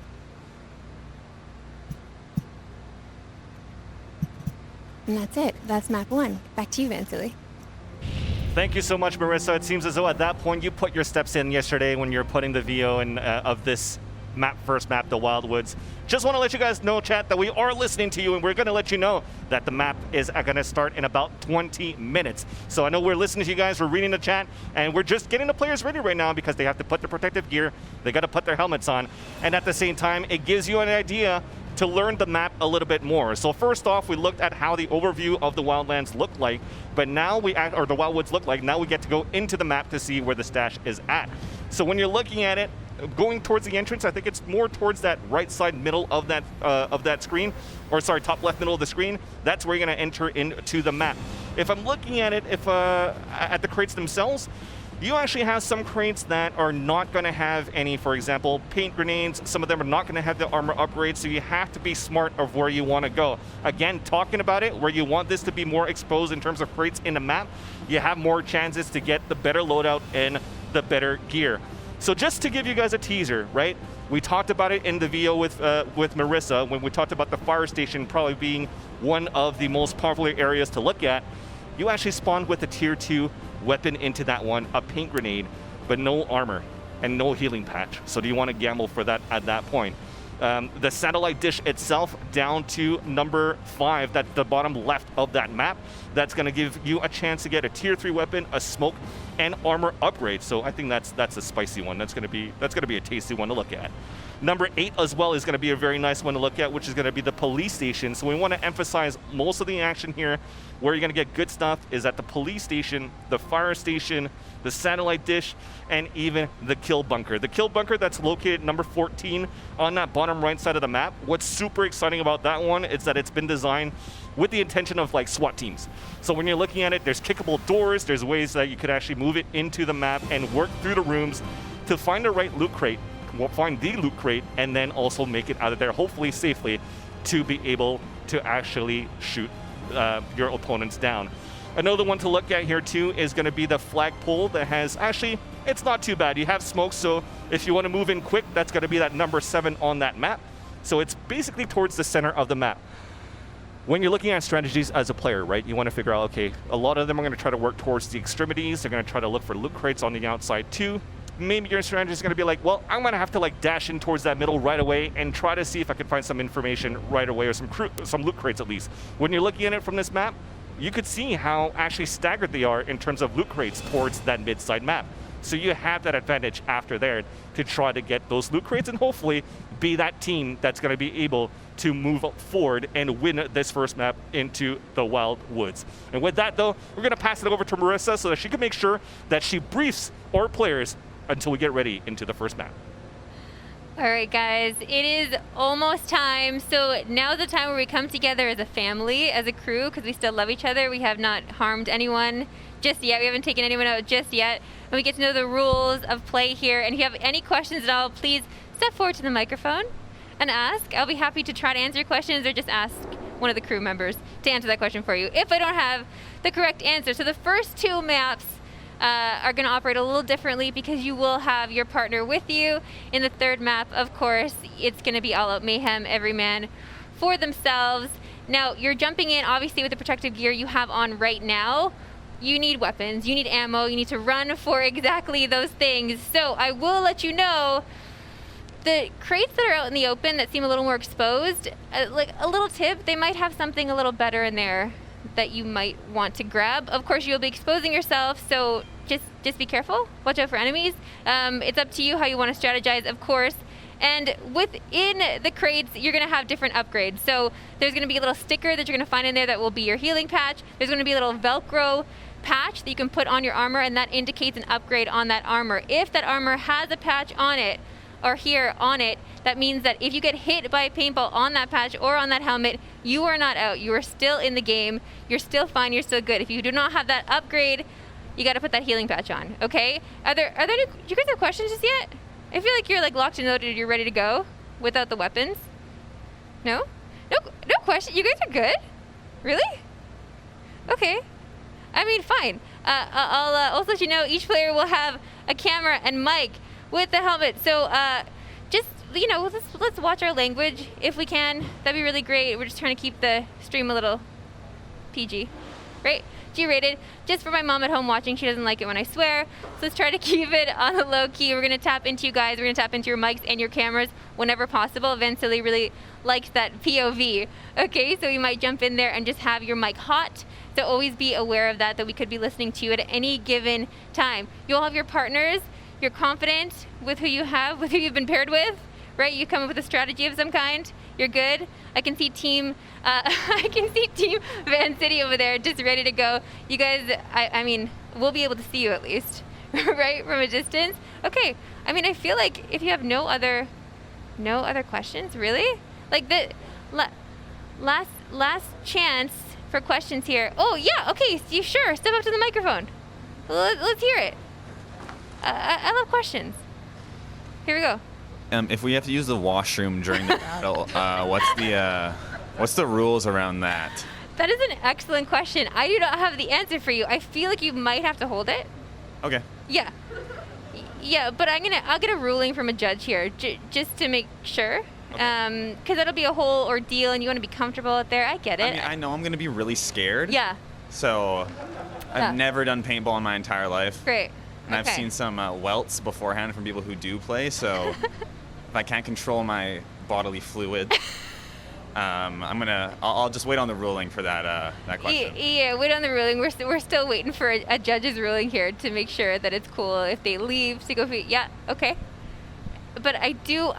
And that's it. That's map 1. Back to you, Vansilli. Thank you so much, Marissa. It seems as though at that point you put your steps in yesterday when you were putting the VO in, of this first map, the Wildwoods. Just want to let you guys know, chat, that we are listening to you, and we're going to let you know that the map is going to start in about 20 minutes. So I know we're listening to you guys, we're reading the chat, and we're just getting the players ready right now because they have to put their protective gear, they got to put their helmets on, and at the same time, it gives you an idea to learn the map a little bit more. So first off, we looked at how the overview of the Wildlands looked like, but now the Wildwoods look like. Now we get to go into the map to see where the stash is at. So when you're looking at it, going towards the entrance, I think it's more towards that right side middle of that screen, or sorry, top left middle of the screen. That's where you're going to enter into the map. If I'm looking at it, at the crates themselves, you actually have some crates that are not going to have any, for example, paint grenades. Some of them are not going to have the armor upgrades, so you have to be smart of where you want to go. Again, talking about it, where you want this to be more exposed in terms of crates in the map, you have more chances to get the better loadout and the better gear. So just to give you guys a teaser, right? We talked about it in the VO with Marissa when we talked about the fire station probably being one of the most popular areas to look at. You actually spawned with a tier 2 weapon into that one, a paint grenade, but no armor and no healing patch. So do you want to gamble for that at that point? The satellite dish itself down to number 5, that's the bottom left of that map. That's going to give you a chance to get a tier 3 weapon, a smoke, and armor upgrade. So I think that's a spicy one. That's going to be a tasty one to look at. Number 8 as well is going to be a very nice one to look at, which is going to be the police station. So we want to emphasize most of the action here. Where you're going to get good stuff is at the police station, the fire station, the satellite dish, and even the kill bunker. The kill bunker that's located number 14 on that bottom right side of the map. What's super exciting about that one is that it's been designed with the intention of like SWAT teams. So when you're looking at it, there's kickable doors, there's ways that you could actually move it into the map and work through the rooms to find the right loot crate. We'll find the loot crate and then also make it out of there, hopefully safely, to be able to actually shoot your opponents down. Another one to look at here too is going to be the flagpole that has, actually, it's not too bad. You have smoke, so if you want to move in quick, that's going to be that number 7 on that map. So it's basically towards the center of the map. when you're looking at strategies as a player, right, you want to figure out, okay, a lot of them are going to try to work towards the extremities. They're going to try to look for loot crates on the outside too. Maybe your strategy is going to be like, well, I'm going to have to like dash in towards that middle right away and try to see if I can find some information right away, or some loot crates at least. When you're looking at it from this map, you could see how actually staggered they are in terms of loot crates towards that mid-side map. So you have that advantage after there to try to get those loot crates and hopefully be that team that's going to be able to move forward and win this first map into the Wild Woods. And with that, though, we're going to pass it over to Marissa so that she can make sure that she briefs our players until we get ready into the first map. All right, guys, it is almost time. So now's the time where we come together as a family, as a crew, because we still love each other. We have not harmed anyone just yet. We haven't taken anyone out just yet. And we get to know the rules of play here. And if you have any questions at all, please step forward to the microphone and ask. I'll be happy to try to answer your questions, or just ask one of the crew members to answer that question for you if I don't have the correct answer. So the first 2 maps are going to operate a little differently because you will have your partner with you. In the 3rd map, of course, it's going to be all out mayhem, every man for themselves. Now, you're jumping in, obviously, with the protective gear you have on right now. You need weapons, you need ammo, you need to run for exactly those things. So I will let you know, the crates that are out in the open that seem a little more exposed, like a little tip, they might have something a little better in there that you might want to grab. Of course, you'll be exposing yourself, so just be careful. Watch out for enemies. It's up to you how you want to strategize, of course. And within the crates, you're going to have different upgrades. So there's going to be a little sticker that you're going to find in there that will be your healing patch. There's going to be a little Velcro patch that you can put on your armor, and that indicates an upgrade on that armor. If that armor has a patch on it, or here on it, that means that if you get hit by a paintball on that patch or on that helmet, you are not out. You are still in the game. You're still fine. You're still good. If you do not have that upgrade, you got to put that healing patch on. Okay? Do you guys have questions just yet? I feel like you're like locked and loaded. You're ready to go without the weapons. No question. You guys are good. Really? Okay. I mean, fine. I'll also let you know each player will have a camera and mic with the helmet. So just, let's watch our language if we can. That'd be really great. We're just trying to keep the stream a little PG, right? G-rated. Just for my mom at home watching, she doesn't like it when I swear. So let's try to keep it on the low key. We're going to tap into you guys. We're going to tap into your mics and your cameras whenever possible. Vansilli really likes that POV. Okay, so you might jump in there and just have your mic hot. So always be aware of that we could be listening to you at any given time. You'll have your partners. You're confident with who you have, with who you've been paired with, right? You come up with a strategy of some kind. You're good. I can see team Vansilli over there, just ready to go. You guys, I mean, we'll be able to see you at least, right, from a distance. Okay. I mean, I feel like if you have no other questions, really, like the last chance for questions here. Oh yeah. Okay. You sure? Step up to the microphone. Let's hear it. I love questions. Here we go. If we have to use the washroom during the battle, what's the rules around that? That is an excellent question. I do not have the answer for you. I feel like you might have to hold it. Okay. Yeah. Yeah, but I'll get a ruling from a judge here, just to make sure. Okay. Because that'll be a whole ordeal, and you want to be comfortable out there. I get it. I mean, I know I'm going to be really scared. Yeah. So I've never done paintball in my entire life. Great. And I've seen some welts beforehand from people who do play, so if I can't control my bodily fluid, I'll just wait on the ruling for that question. Yeah, wait on the ruling. We're still waiting for a judge's ruling here to make sure that it's cool if they leave to go. Yeah, okay. But I do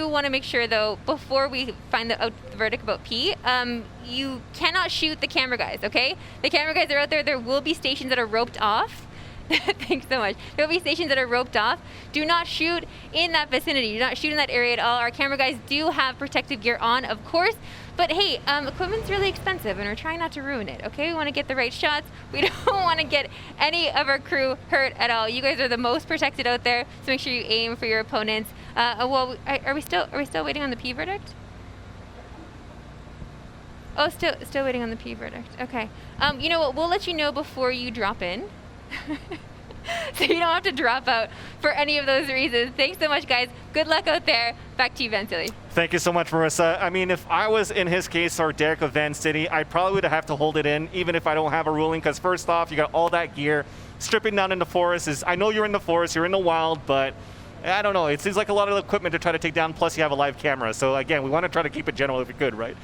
want to make sure though, before we find the verdict about P, you cannot shoot the camera guys. Okay, the camera guys are out there. There will be stations that are roped off. Thanks so much. There will be stations that are roped off. Do not shoot in that vicinity. Do not shoot in that area at all. Our camera guys do have protective gear on, of course. But hey, equipment's really expensive, and we're trying not to ruin it, okay? We want to get the right shots. We don't want to get any of our crew hurt at all. You guys are the most protected out there, so make sure you aim for your opponents. Well, are we still waiting on the P verdict? Oh, still waiting on the P verdict. Okay. You know what? We'll let you know before you drop in. So you don't have to drop out for any of those reasons. Thanks so much, guys. Good luck out there. Back to you, Vansilli. Thank you so much, Marissa. I mean, if I was in his case or Derek of Vansilli, I probably would have to hold it in, even if I don't have a ruling, because first off, you got all that gear. Stripping down in the forest is, I know you're in the forest, you're in the wild, but I don't know. It seems like a lot of equipment to try to take down, plus you have a live camera. So again, we want to try to keep it general if we could, right?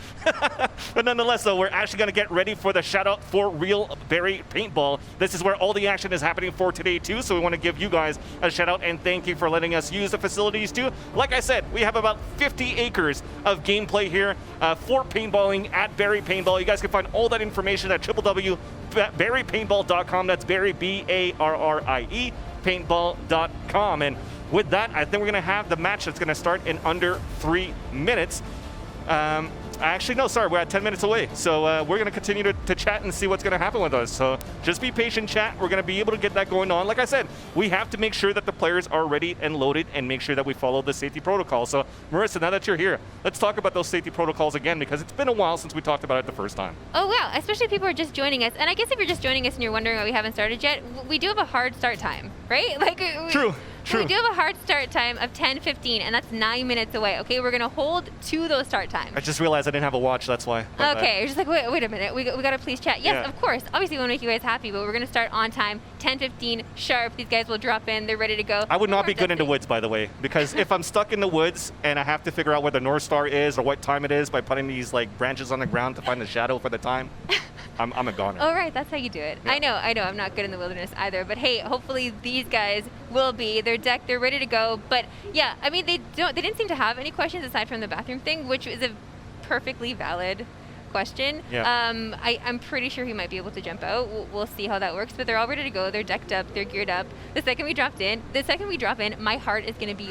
But nonetheless, though, we're actually going to get ready for the shout out for Real Berry Paintball. This is where all the action is happening for today, too. So we want to give you guys a shout out and thank you for letting us use the facilities, too. Like I said, we have about 50 acres of gameplay here for paintballing at Berry Paintball. You guys can find all that information at www.berrypaintball.com. That's Berry, B-A-R-R-I-E, paintball.com. And with that, I think we're going to have the match that's going to start in under 3 minutes. Actually, no, sorry, we're at 10 minutes away. So we're going to continue to chat and see what's going to happen with us. So just be patient, chat. We're going to be able to get that going on. Like I said, we have to make sure that the players are ready and loaded and make sure that we follow the safety protocol. So Marissa, now that you're here, let's talk about those safety protocols again, because it's been a while since we talked about it the first time. Oh, wow. Especially if people are just joining us. And I guess if you're just joining us and you're wondering why we haven't started yet, we do have a hard start time, right? Like True. We do have a hard start time of 10:15, and that's 9 minutes away. Okay, we're gonna hold to those start times. I just realized I didn't have a watch, that's why. Okay, you're just like, wait a minute, we gotta please chat. Yes, Yeah. of course. Obviously, we want to make you guys happy, but we're gonna start on time, 10:15 sharp. These guys will drop in. They're ready to go. I would not be good in the woods, by the way, because if I'm stuck in the woods and I have to figure out where the North Star is or what time it is by putting these like branches on the ground to find the shadow for the time, I'm a goner. Oh, right, that's how you do it. Yeah. I know. I'm not good in the wilderness either, but hey, hopefully these guys will be. They're decked. They're ready to go. But yeah, I mean, they didn't seem to have any questions aside from the bathroom thing, which is a perfectly valid question. Yeah. I'm pretty sure he might be able to jump out. We'll see how that works, but they're all ready to go. They're decked up. They're geared up. The second we drop in, my heart is going to be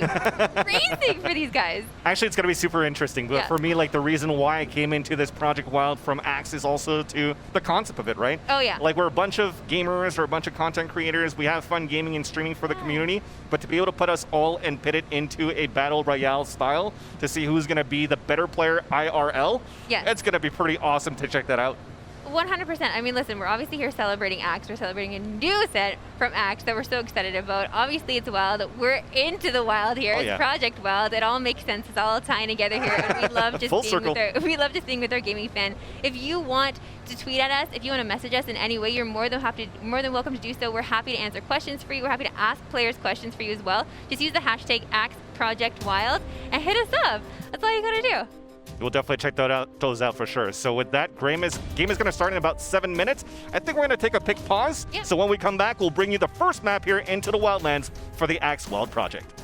racing for these guys. Actually, it's going to be super interesting. But Yeah. for me, like the reason why I came into this Project Wild from Axe is also to the concept of it, right? Oh, yeah. Like we're a bunch of gamers or a bunch of content creators. We have fun gaming and streaming for the community. But to be able to put us all and pit it into a battle royale style to see who's going to be the better player IRL, Yes. it's going to be pretty awesome to check that out. 100%. I mean, listen, we're obviously here celebrating Axe. We're celebrating a new set from Axe that we're so excited about. Obviously, it's wild. We're into the wild here. Oh, It's yeah. Project Wild. It all makes sense. It's all tying together here. And we love just Full being circle. with our gaming fan. If you want to tweet at us, if you want to message us in any way, you're more than welcome to do so. We're happy to answer questions for you. We're happy to ask players questions for you as well. Just use the hashtag #AxeProjectWild and hit us up. That's all you gotta do. We'll definitely check those out for sure. So with that, game is going to start in about 7 minutes. I think we're going to take a quick pause. Yep. So when we come back, we'll bring you the first map here into the Wildlands for the Axe Wild Project.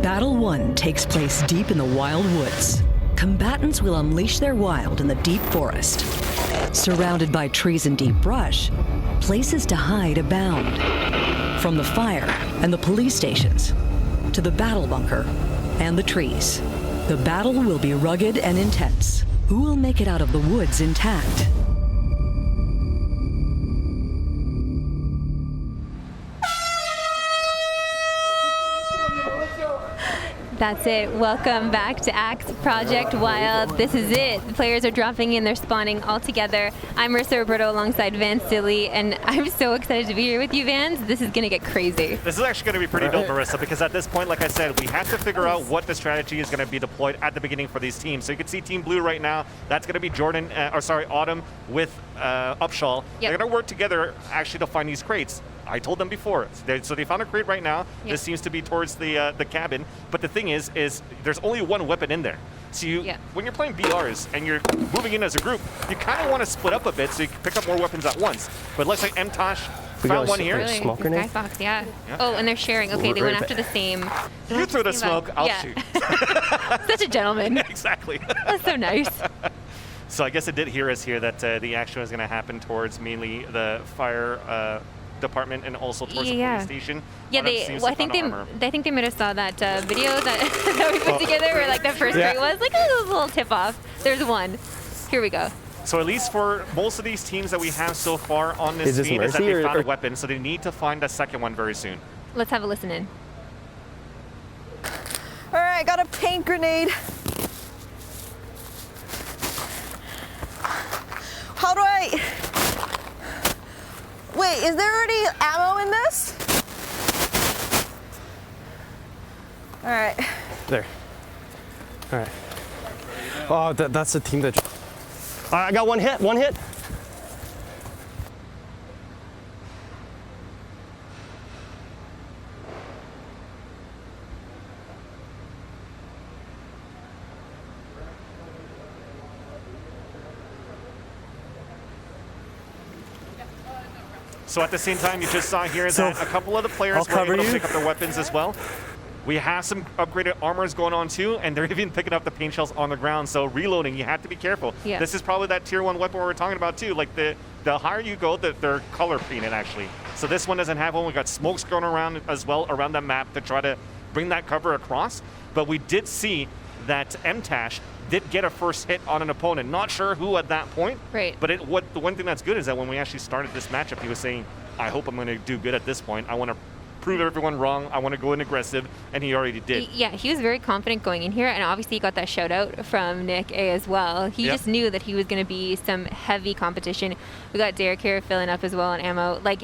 Battle 1 takes place deep in the wild woods. Combatants will unleash their wild in the deep forest. Surrounded by trees and deep brush, places to hide abound. From the fire and the police stations to the battle bunker and the trees, the battle will be rugged and intense. Who will make it out of the woods intact? That's it. Welcome back to Axe Project Wild. This is it. The players are dropping in. They're spawning all together. I'm Marissa Roberto alongside Vansilli, and I'm so excited to be here with you, Vans. This is going to get crazy. This is actually going to be pretty dope, Marissa, because at this point, like I said, we have to figure out what the strategy is going to be deployed at the beginning for these teams. So you can see Team Blue right now. That's going to be Autumn with Upshall. Yep. They're going to work together actually to find these crates. I told them before. So they found a crate right now. Yep. This seems to be towards the cabin. But the thing is there's only one weapon in there. So when you're playing BRs and you're moving in as a group, you kind of want to split up a bit so you can pick up more weapons at once. But it looks like MTashed found one here. Really? Smoke grenade? Skyfox, yeah. Oh, and they're sharing. Okay, they went after the same. You throw the smoke, I'll shoot. Such a gentleman. Exactly. That's so nice. So I guess it did hear us here that the action was going to happen towards mainly the fire department and also towards the police station. Yeah, I think they might have saw that video that we put together where like the first crate was like a little tip off. There's one. Here we go. So at least for most of these teams that we have so far on this feed is that they found a weapon, so they need to find a second one very soon. Let's have a listen in. All right, got a paint grenade. How do I... Wait, is there already ammo in this? All right. There. All right. Oh, that's the team that... All right, I got one hit. So at the same time, you just saw here that a couple of the players were able to pick up their weapons as well. We have some upgraded armors going on too, and they're even picking up the paint shells on the ground. So reloading, you have to be careful. Yeah. This is probably that tier 1 weapon we were talking about too. Like the higher you go, they're color painted actually. So this one doesn't have one. We got smokes going around as well around the map to try to bring that cover across. But we did see that MTashed did get a first hit on an opponent. Not sure who at that point. Right. But the one thing that's good is that when we actually started this matchup, he was saying, I hope I'm going to do good at this point. I want to prove everyone wrong. I want to go in aggressive, and he already did. He was very confident going in here, and obviously he got that shout out from Nick A as well. He just knew that he was going to be some heavy competition. We got Derek here filling up as well on ammo. Like,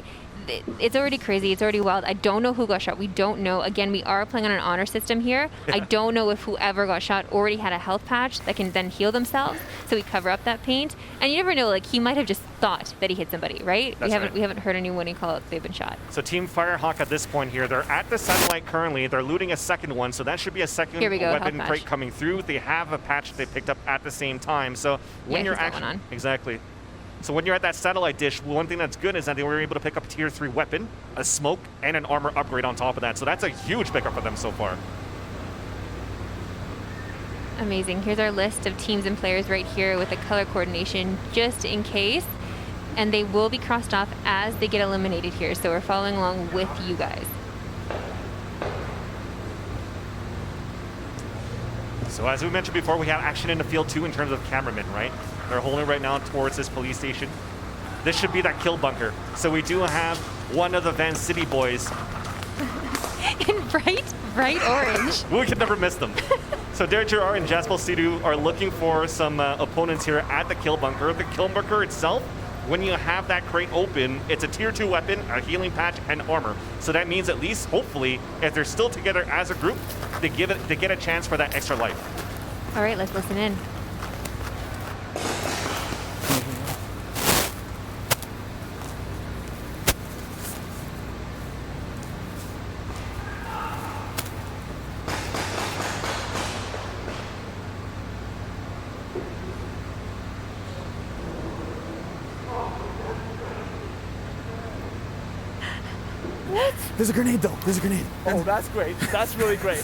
it's already crazy. It's already wild. I don't know who got shot. We don't know. Again, we are playing on an honor system here. I don't know if whoever got shot already had a health patch that can then heal themselves, so we cover up that paint. And you never know. Like, he might have just thought that he hit somebody, right? We haven't heard anyone call out they've been shot. So Team Firehawk at this point here, they're at the satellite currently. They're looting a second one, so that should be a second weapon crate coming through. They have a patch they picked up at the same time. So when you're actually exactly. So when you're at that satellite dish, one thing that's good is that they were able to pick up a tier 3 weapon, a smoke, and an armor upgrade on top of that. So that's a huge pickup for them so far. Amazing. Here's our list of teams and players right here with the color coordination just in case. And they will be crossed off as they get eliminated here. So we're following along with you guys. So as we mentioned before, we have action in the field too in terms of cameramen, right? They're holding right now towards this police station. This should be that kill bunker. So we do have one of the Vansilli boys. In bright orange. We could never miss them. So Gerard and Jaspal Sidhu are looking for some opponents here at the kill bunker. The kill bunker itself, when you have that crate open, it's a tier 2 weapon, a healing patch, and armor. So that means at least, hopefully, if they're still together as a group, they get a chance for that extra life. All right, let's listen in. There's a grenade though. There's a grenade. Oh, that's great. That's really great.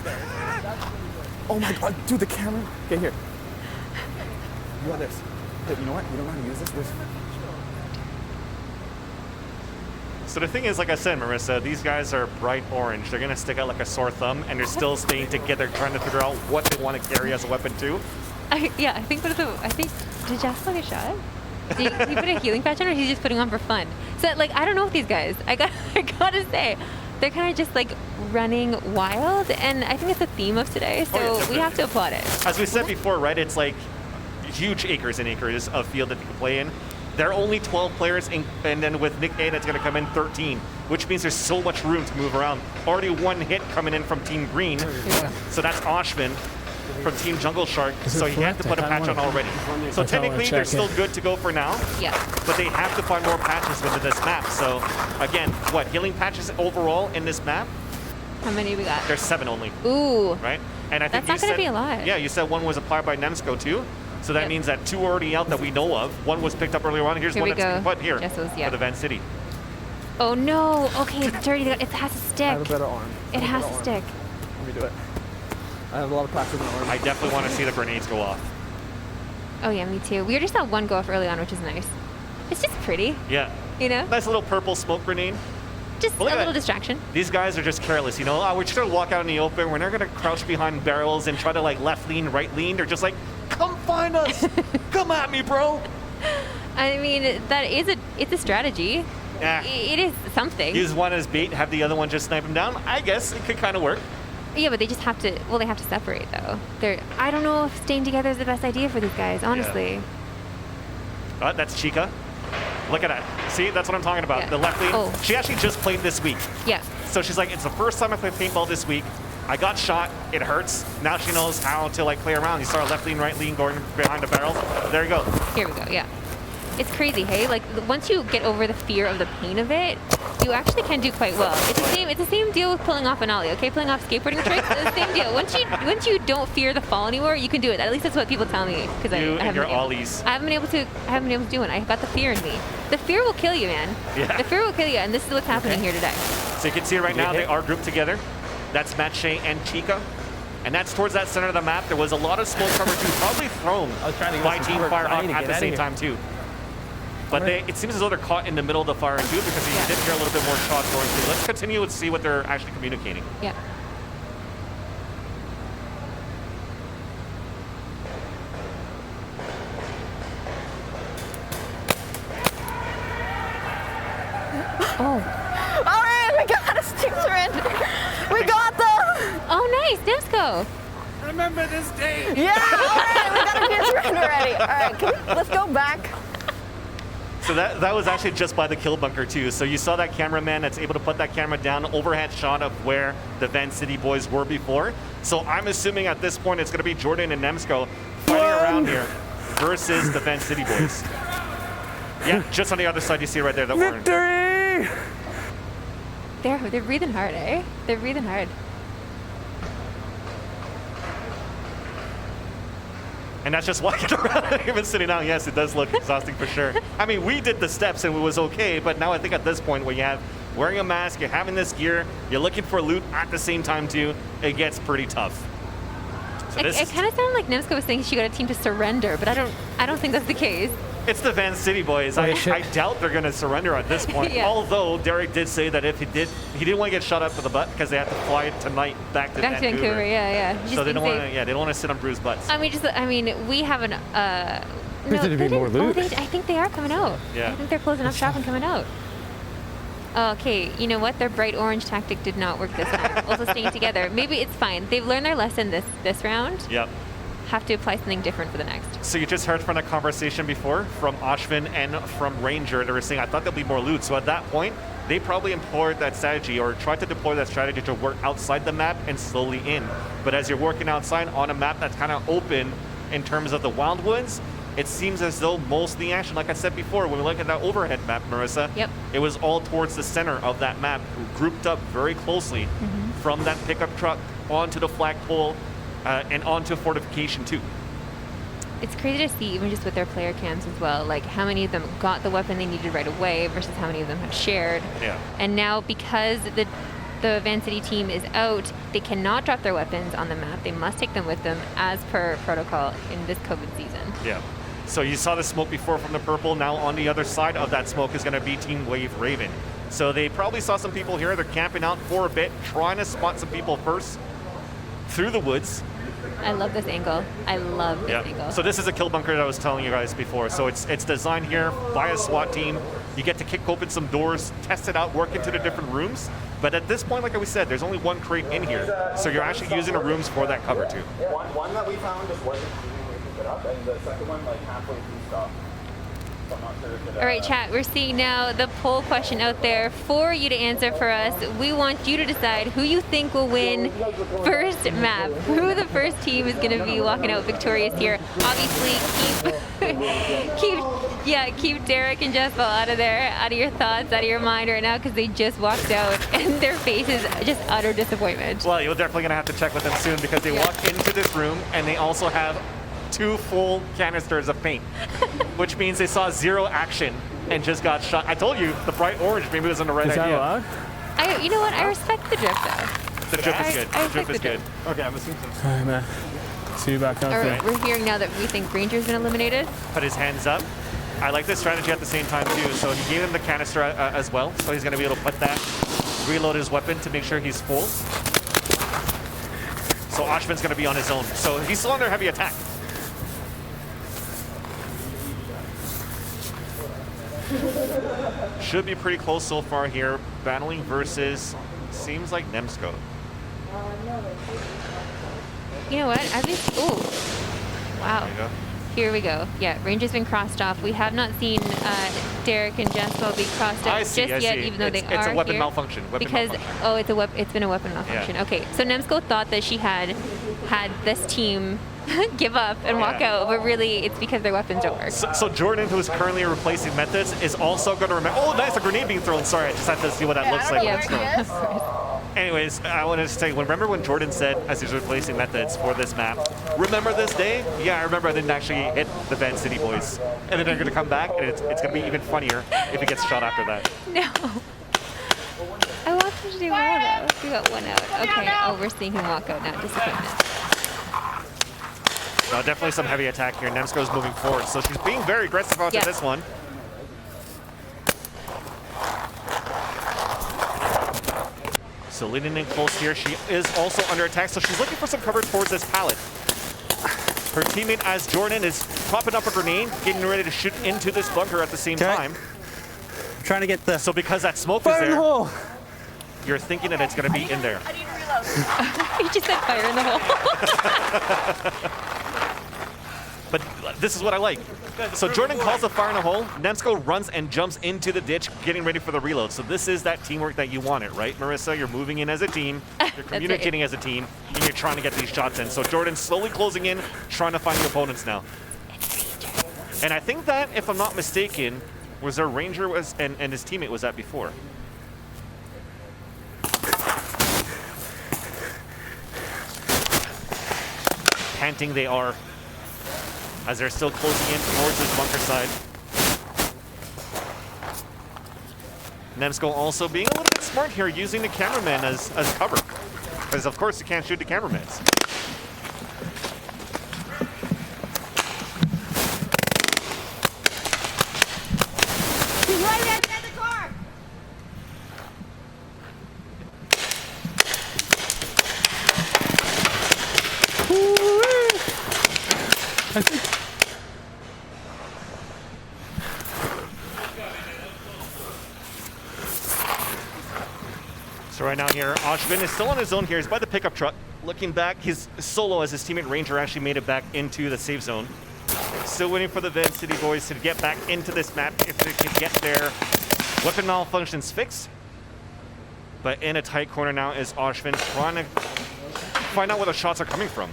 Oh my god, dude, the camera. Okay, here. You got this. Hey, you know what? You don't know how to use this? So the thing is, like I said, Marissa, these guys are bright orange. They're going to stick out like a sore thumb, and they're still staying together, trying to figure out what they want to carry as a weapon too. I think did Jaspal get shot? Did he put a healing patch on, or he's just putting on for fun? So like, I don't know with these guys. I gotta say, they're kind of just like running wild, and I think it's the theme of today. So we have to applaud it. As we said before, right? It's like huge acres and acres of field that they can play in. There are only 12 players, and then with Nick A, that's going to come in 13, which means there's so much room to move around. Already one hit coming in from Team Green, so that's Oshven from Team Jungle Shark, so he had to put a patch on already. So technically, they're still good to go for now, but they have to find more patches within this map. So again, what, healing patches overall in this map? How many we got? There's 7 only. Ooh. Right? And I think that's not going to be a lot. Yeah, you said one was applied by Nemsko too. So that means that 2 are already out that we know of. One was picked up earlier on. Here's one that's being put here for the Vansilli. Oh no! Okay, it's dirty. It has to stick. I have a better arm. It has to stick. Let me do it. I have a lot of plastic in my arm. I definitely want to see the grenades go off. Oh yeah, me too. We already saw one go off early on, which is nice. It's just pretty. Yeah. You know? Nice little purple smoke grenade. Just a little distraction. These guys are just careless, you know? We're just going to walk out in the open. We're not going to crouch behind barrels and try to like left lean, right lean. They're just like, come find us. Come at me, bro. I mean, it's a strategy. Yeah. It is something. Use one as bait, have the other one just snipe him down. I guess it could kind of work. Yeah, but they just have to, they have to separate though. I don't know if staying together is the best idea for these guys, honestly. Yeah. That's Chica. Look at that. See, that's what I'm talking about. Yeah. The left lean. Oh. She actually just played this week. Yeah. So she's like, it's the first time I played paintball this week. I got shot. It hurts. Now she knows how to like play around. You saw her left lean, right lean, going behind the barrel. There you go. Here we go. Yeah. It's crazy, hey? Like once you get over the fear of the pain of it, you actually can do quite well. It's the same deal with pulling off an ollie, okay? Pulling off skateboarding tricks, it's the same deal. Once you don't fear the fall anymore, you can do it. At least that's what people tell me. Because I haven't your ollies. I haven't been able to do it. I've got the fear in me. The fear will kill you, man. Yeah. The fear will kill you, and this is what's happening here today. So you can see right now they are grouped together. That's Matt, Shea, and Chica. And that's towards that center of the map. There was a lot of smoke cover too, probably thrown by Team Firehawk at the same time too. But it seems as though they're caught in the middle of the fire too, because you did hear a little bit more shots going through. Let's continue and see what they're actually communicating. Yeah. Oh. All right, we got us. Team surrender. We got them. Oh, nice, Nemsko. Remember this day. Yeah. All right, we got a team surrender ready. All right, let's go back. So that was actually just by the kill bunker too. So you saw that cameraman that's able to put that camera down, overhead shot of where the Vansilli boys were before. So I'm assuming at this point it's going to be Jordan and Nemsko fighting around here versus the Vansilli boys. Yeah, just on the other side you see right there, the orange. Victory! They're breathing hard, eh? They're breathing hard. And that's just walking around, even sitting down. Yes, it does look exhausting for sure. I mean, we did the steps and it was okay, but now I think at this point where you have wearing a mask, you're having this gear, you're looking for loot at the same time too, it gets pretty tough. So it kind of sounded like Nemsko was saying she got a team to surrender, but I don't think that's the case. It's the Vansilli boys. I doubt they're going to surrender at this point. Yeah. Although Derek did say that if he didn't want to get shot up for the butt because they have to fly tonight back to Vancouver. Yeah. So they don't want to. Yeah, they don't want to sit on bruised butts. I mean, we have an. There's going to be more loot. I think they are coming out. Yeah. I think they're closing up shop and coming out. Okay, you know what? Their bright orange tactic did not work this time. Also staying together. Maybe it's fine. They've learned their lesson this round. Yep. Have to apply something different for the next. So you just heard from the conversation before from Oshven and from Ranger. They were saying, I thought there'd be more loot. So at that point, they probably employed that strategy or tried to deploy that strategy to work outside the map and slowly in. But as you're working outside on a map that's kind of open in terms of the Wildwoods, it seems as though most of the action, like I said before, when we look at that overhead map, Marissa, it was all towards the center of that map, grouped up very closely from that pickup truck onto the flagpole and onto fortification too. It's crazy to see, even just with their player cams as well, like how many of them got the weapon they needed right away versus how many of them have shared. Yeah. And now because the Vansilli team is out, they cannot drop their weapons on the map. They must take them with them as per protocol in this COVID season. Yeah. So you saw the smoke before from the purple. Now on the other side of that smoke is going to be Team Wave Raven. So they probably saw some people here. They're camping out for a bit, trying to spot some people first through the woods. I love this angle. I love this angle. So this is a kill bunker that I was telling you guys before. So it's designed here by a SWAT team. You get to kick open some doors, test it out, work into the different rooms. But at this point, like we said, there's only one crate in here. So you're actually using the rooms for that cover too. One that we found just wasn't pick it up, and the second one like halfway through stopped. So I'm not sure if it, All right, chat, we're seeing now the poll question out there for you to answer for us. We want you to decide who you think will win first map. Who the first team is going to be walking out victorious here. Obviously, keep Derek and Jaspal out of there, out of your thoughts, out of your mind right now, because they just walked out and their face is just utter disappointment. Well, you're definitely going to have to check with them soon because they walk into this room and they also have 2 full canisters of paint, which means they saw 0 action and just got shot. I told you, the bright orange maybe wasn't the right idea. Is that allowed? You know what? I respect the drift though. The drift is good. The drift is good. Okay, I'm assuming so. All right, man. See you back out All there. right, we're hearing now that we think Granger's been eliminated. Put his hands up. I like this strategy at the same time too. So he gave him the canister as well. So he's going to be able to put that, reload his weapon to make sure he's full. So Oshven's going to be on his own. So he's still under heavy attack. Should be pretty close so far here. Battling versus, seems like Nemsko. You know what? Wow. There you go. Here we go. Yeah, range has been crossed off. We have not seen Derek and Jaspal be crossed off just yet, even though they are It's a weapon here. malfunction. It's been a weapon malfunction. Yeah. Okay, so Nemsko thought that she had this team give up and walk out, but really it's because their weapons don't work. So Jordan, who is currently replacing Methodz, is also going to remember. Oh, nice, a grenade being thrown. Sorry, I just had to see what that looks like. Yeah, Anyways, I wanted to say, remember when Jordan said, as he's replacing Methodz for this map, remember this day? Yeah, I remember I didn't actually hit the Vansilli boys. And then they're going to come back, and it's going to be even funnier if he gets shot after that. No. I want him to do well, though. We got one out. Okay, oh, we're seeing him walk out now. Disappointment. No, definitely some heavy attack here. Nemsko's moving forward, so she's being very aggressive after this one. So leading in close here, she is also under attack, so she's looking for some cover towards this pallet. Her teammate, as Jordan, is popping up a grenade, getting ready to shoot into this bunker at the same time. I'm trying to get the... So because that smoke is Fire in there, the hole! you're thinking that it's going to be in there. I need to reload. He just said fire in the hole. But this is what I like. So Jordan calls the fire in the hole. Nemsko runs and jumps into the ditch, getting ready for the reload. So this is that teamwork that you wanted, right, Marissa? You're moving in as a team, you're communicating as a team, and you're trying to get these shots in. So Jordan's slowly closing in, trying to find the opponents now. And I think that, if I'm not mistaken, was their ranger and his teammate was that before. Panting they are, as they're still closing in towards this bunker side. Nemsko also being a little bit smart here, using the cameraman as cover. Because of course you can't shoot the cameramans. He's right outside the car. I think So right now here, Oshven is still on his own here. He's by the pickup truck. Looking back, he's solo as his teammate Ranger actually made it back into the safe zone. Still waiting for the Vansilli boys to get back into this map if they can get their weapon malfunctions fixed. But in a tight corner now is Oshven, trying to find out where the shots are coming from.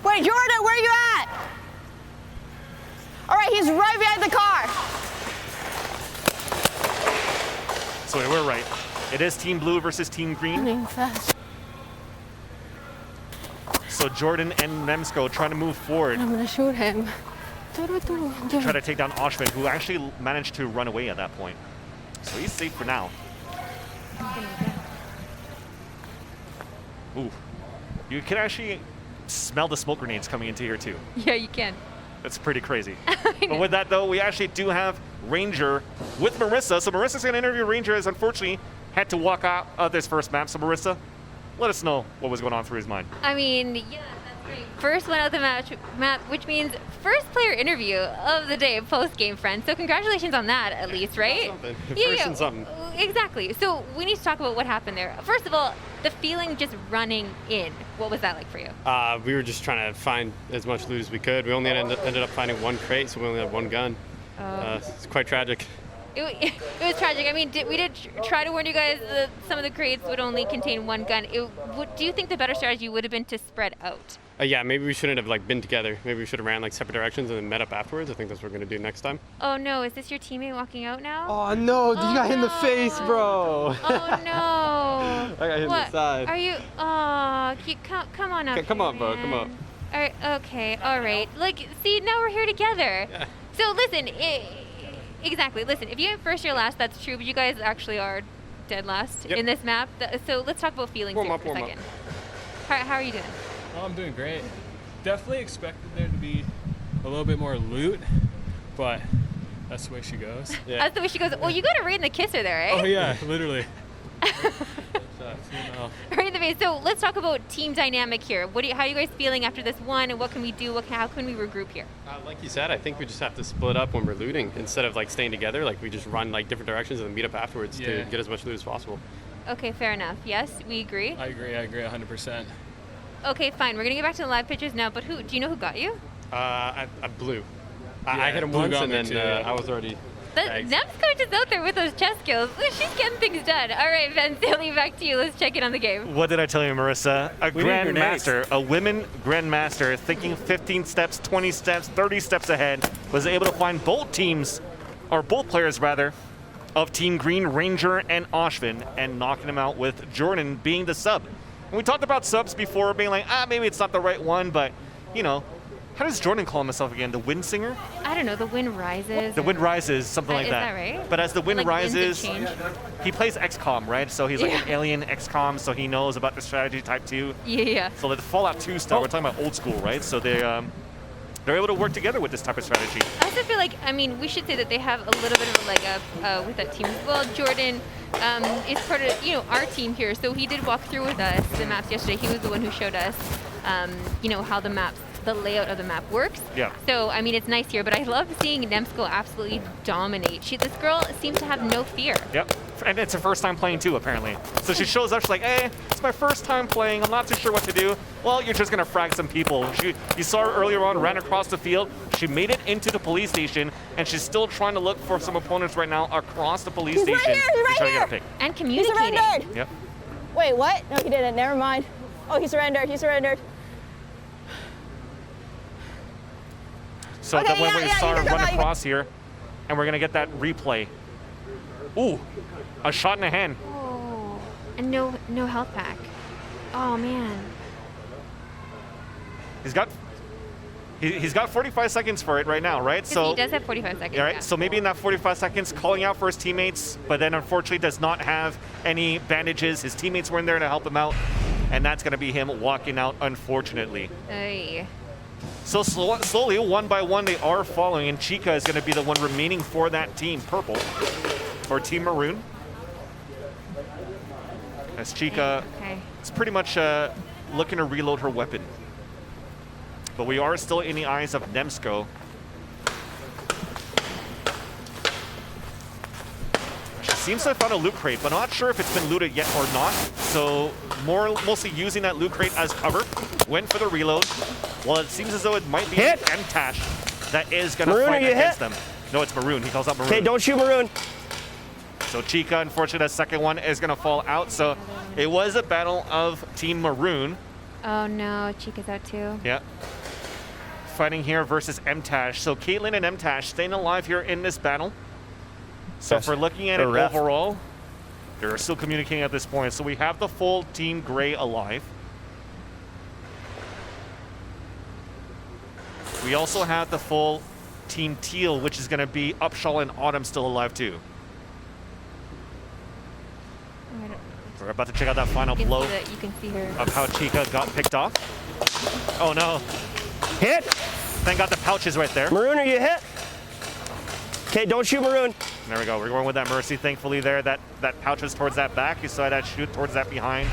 Wait, Jordan, where are you at? All right, he's right behind the car. So we're right. It is Team Blue versus Team Green. So Jordan and Nemsko trying to move forward. I'm gonna shoot him. Try to take down Oshven, who actually managed to run away at that point. So he's safe for now. Ooh. You can actually smell the smoke grenades coming into here too. Yeah, you can. That's pretty crazy. But with that though, we actually do have Ranger with Marissa. So Marissa's gonna interview Ranger, as unfortunately had to walk out of this first map. So Marissa, let us know what was going on through his mind. I mean, yeah, that's great. First one out the map, which means first player interview of the day, post-game, friend. So congratulations on that, at least, right? Something. Yeah, First yeah, and something. Exactly. So we need to talk about what happened there. First of all, the feeling just running in. What was that like for you? We were just trying to find as much loot as we could. We only ended up finding one crate, so we only had one gun. It's quite tragic. It was tragic. I mean, we did try to warn you guys that some of the crates would only contain one gun. Do you think the better strategy would have been to spread out? Yeah, maybe we shouldn't have been together. Maybe we should have ran separate directions and then met up afterwards. I think that's what we're gonna do next time. Oh no, is this your teammate walking out now? Oh no, you got hit in the face, bro. Oh no. I got hit in the side. Are you? Oh, come on up. Come on, bro. man. Come on. All right. Okay. All right. Like, see, now we're here together. Yeah. So listen. Exactly. Listen, if you ain't first, you're last. That's true. But you guys actually are dead last in this map. So let's talk about feelings here for a second. How are you doing? Oh, I'm doing great. Definitely expected there to be a little bit more loot, but that's the way she goes. Yeah. That's the way she goes. Well, you got a raid in the kisser there, eh? Oh yeah, literally. Right in the face. So let's talk about team dynamic here. How are you guys feeling after this one, and what can we do? How can we regroup here? Like you said, I think we just have to split up when we're looting instead of staying together. We just run different directions and then meet up afterwards to get as much loot as possible. Okay, fair enough. Yes, we agree. I agree 100%. Okay, fine. We're gonna get back to the live pictures now. But do you know who got you? I blew. I hit him once, and then I was already. Nemsko just out there with those chess skills. She's getting things done. All right, Vansilli, back to you. Let's check in on the game. What did I tell you, Marissa? A grandmaster, a women grandmaster, thinking 15 steps, 20 steps, 30 steps ahead, was able to find both teams, or both players rather, of Team Green, Ranger and Oshven, and knocking them out with Jordan being the sub. And we talked about subs before, being like, maybe it's not the right one, but, how does Jordan call himself again? The Wind Singer? I don't know. The Wind Rises. The Wind Rises, something like that. Is that right? But as the Wind Rises, he plays XCOM, right? So he's like an alien XCOM, so he knows about the strategy type 2. Yeah. So the Fallout 2 stuff, we're talking about old school, right? So they're able to work together with this type of strategy. I also feel like, we should say that they have a little bit of a leg up with that team as well. Jordan is part of, our team here, so he did walk through with us the maps yesterday. He was the one who showed us, how the layout of the map works. Yeah. So, it's nice here, but I love seeing Nemsko absolutely dominate. This girl seems to have no fear. Yep. And it's her first time playing too, apparently. So she shows up, she's like, hey, it's my first time playing. I'm not too sure what to do. Well, you're just going to frag some people. You saw her earlier on, ran across the field. She made it into the police station, and she's still trying to look for some opponents right now across the police station. Right here, he's right here. Pick. And communicating. He surrendered. Yep. Wait, what? No, he didn't. Never mind. Oh, he surrendered. He surrendered. So okay, that when we saw her run across here, and we're going to get that replay. Ooh, a shot in the hand. Oh, and no health pack. Oh, man. He's got 45 seconds for it right now, right? So he does have 45 seconds. All right, so maybe in that 45 seconds, calling out for his teammates, but then unfortunately does not have any bandages. His teammates were in there to help him out, and that's going to be him walking out, unfortunately. Ay. So slowly, one by one, they are following, and Chica is going to be the one remaining for that team, purple, or Team Maroon. As Chica is pretty much looking to reload her weapon. But we are still in the eyes of Nemsko. She seems to have found a loot crate, but I'm not sure if it's been looted yet or not. So mostly using that loot crate as cover. Went for the reload. Well, it seems as though it might be MTashed that is going to fight against them. No, it's Maroon. He calls out Maroon. Okay, don't shoot Maroon. So Chica, unfortunately, that second one is going to fall out. So it was a battle of Team Maroon. Oh, no. Chica's out, too. Yeah. Fighting here versus MTashed. So Kaitlyn and MTashed staying alive here in this battle. So if we're looking at it overall, they're still communicating at this point. So we have the full Team Gray alive. We also have the full Team Teal, which is going to be Upshall and Autumn still alive too. We're about to check out that final blow You can see her. of how Chica got picked off. Oh no. Hit! Then got the pouches right there. Maroon, are you hit? Okay, don't shoot Maroon. There we go. We're going with that Mercy. Thankfully there, that pouch was towards that back. You saw that shoot towards that behind.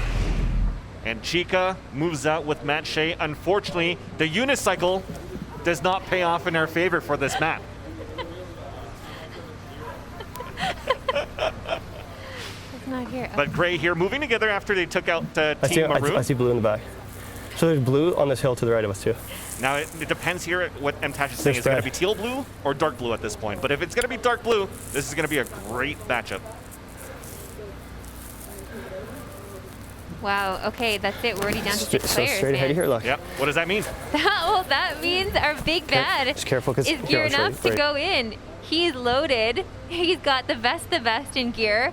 And Chica moves out with Matt Shea. Unfortunately, the unicycle does not pay off in our favor for this map. It's not here. But Gray here moving together after they took out Team Maroon. I see blue in the back. So there's blue on this hill to the right of us too. Now it depends here what MTashed is saying. Is it going to be teal blue or dark blue at this point? But if it's going to be dark blue, this is going to be a great matchup. Wow, okay, that's it. We're already down to 6 So players, straight ahead of here, look. Yep. What does that mean? Well, that means our big bad Just careful, 'cause is gearing up to right. go in. He's loaded. He's got the best in gear.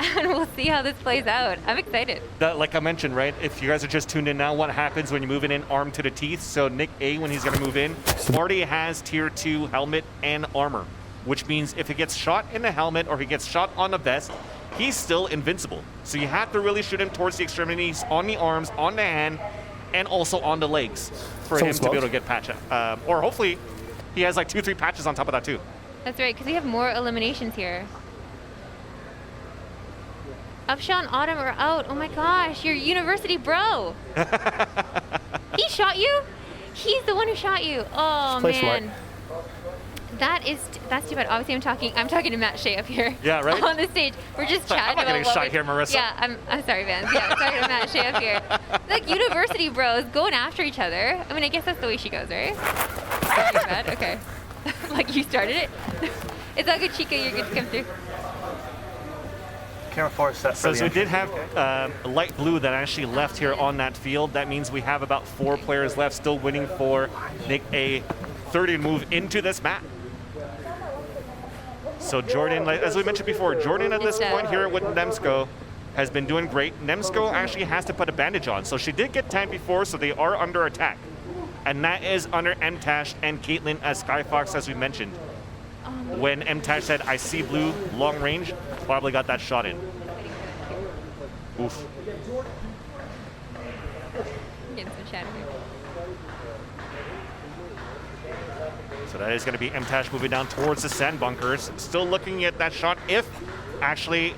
And we'll see how this plays out. I'm excited. Like I mentioned, right? If you guys are just tuned in now, what happens when you move in armed to the teeth? So Nick A, when he's going to move in, already has tier 2 helmet and armor, which means if he gets shot in the helmet or he gets shot on the vest, he's still invincible. So you have to really shoot him towards the extremities, on the arms, on the hand, and also on the legs for him to be able to get patch. Or hopefully he has like 2-3 patches on top of that too. That's right, because we have more eliminations here. Upshall and Autumn are out. Oh my gosh, your university bro. He shot you? He's the one who shot you. Oh Play man. smart. That's too bad. Obviously, I'm talking to Matt Shea up here. Yeah, right? On the stage. We're just chatting I'm not about getting what shot here, Marissa. Yeah, I'm sorry, Vans. Yeah, I'm talking to Matt Shea up here. Like university bros going after each other. I mean, I guess that's the way she goes, right? Not too bad. Okay. Like you started it. It's all good, Chica. You're good to come through. Camera 4 set for So we did have light blue that actually left here on that field. That means we have about 4 players left, still waiting for Nick A 30 to move into this map. So Jordan, as we mentioned before, Jordan at this point here with Nemsko has been doing great. Nemsko actually has to put a bandage on. So she did get tagged before, so they are under attack. And that is under MTashed and Kaitlyn as Skyfox, as we mentioned. When MTashed said, I see blue, long range, probably got that shot in. Oof. Getting some chatter here. So that is going to be MTashed moving down towards the sand bunkers. Still looking at that shot if actually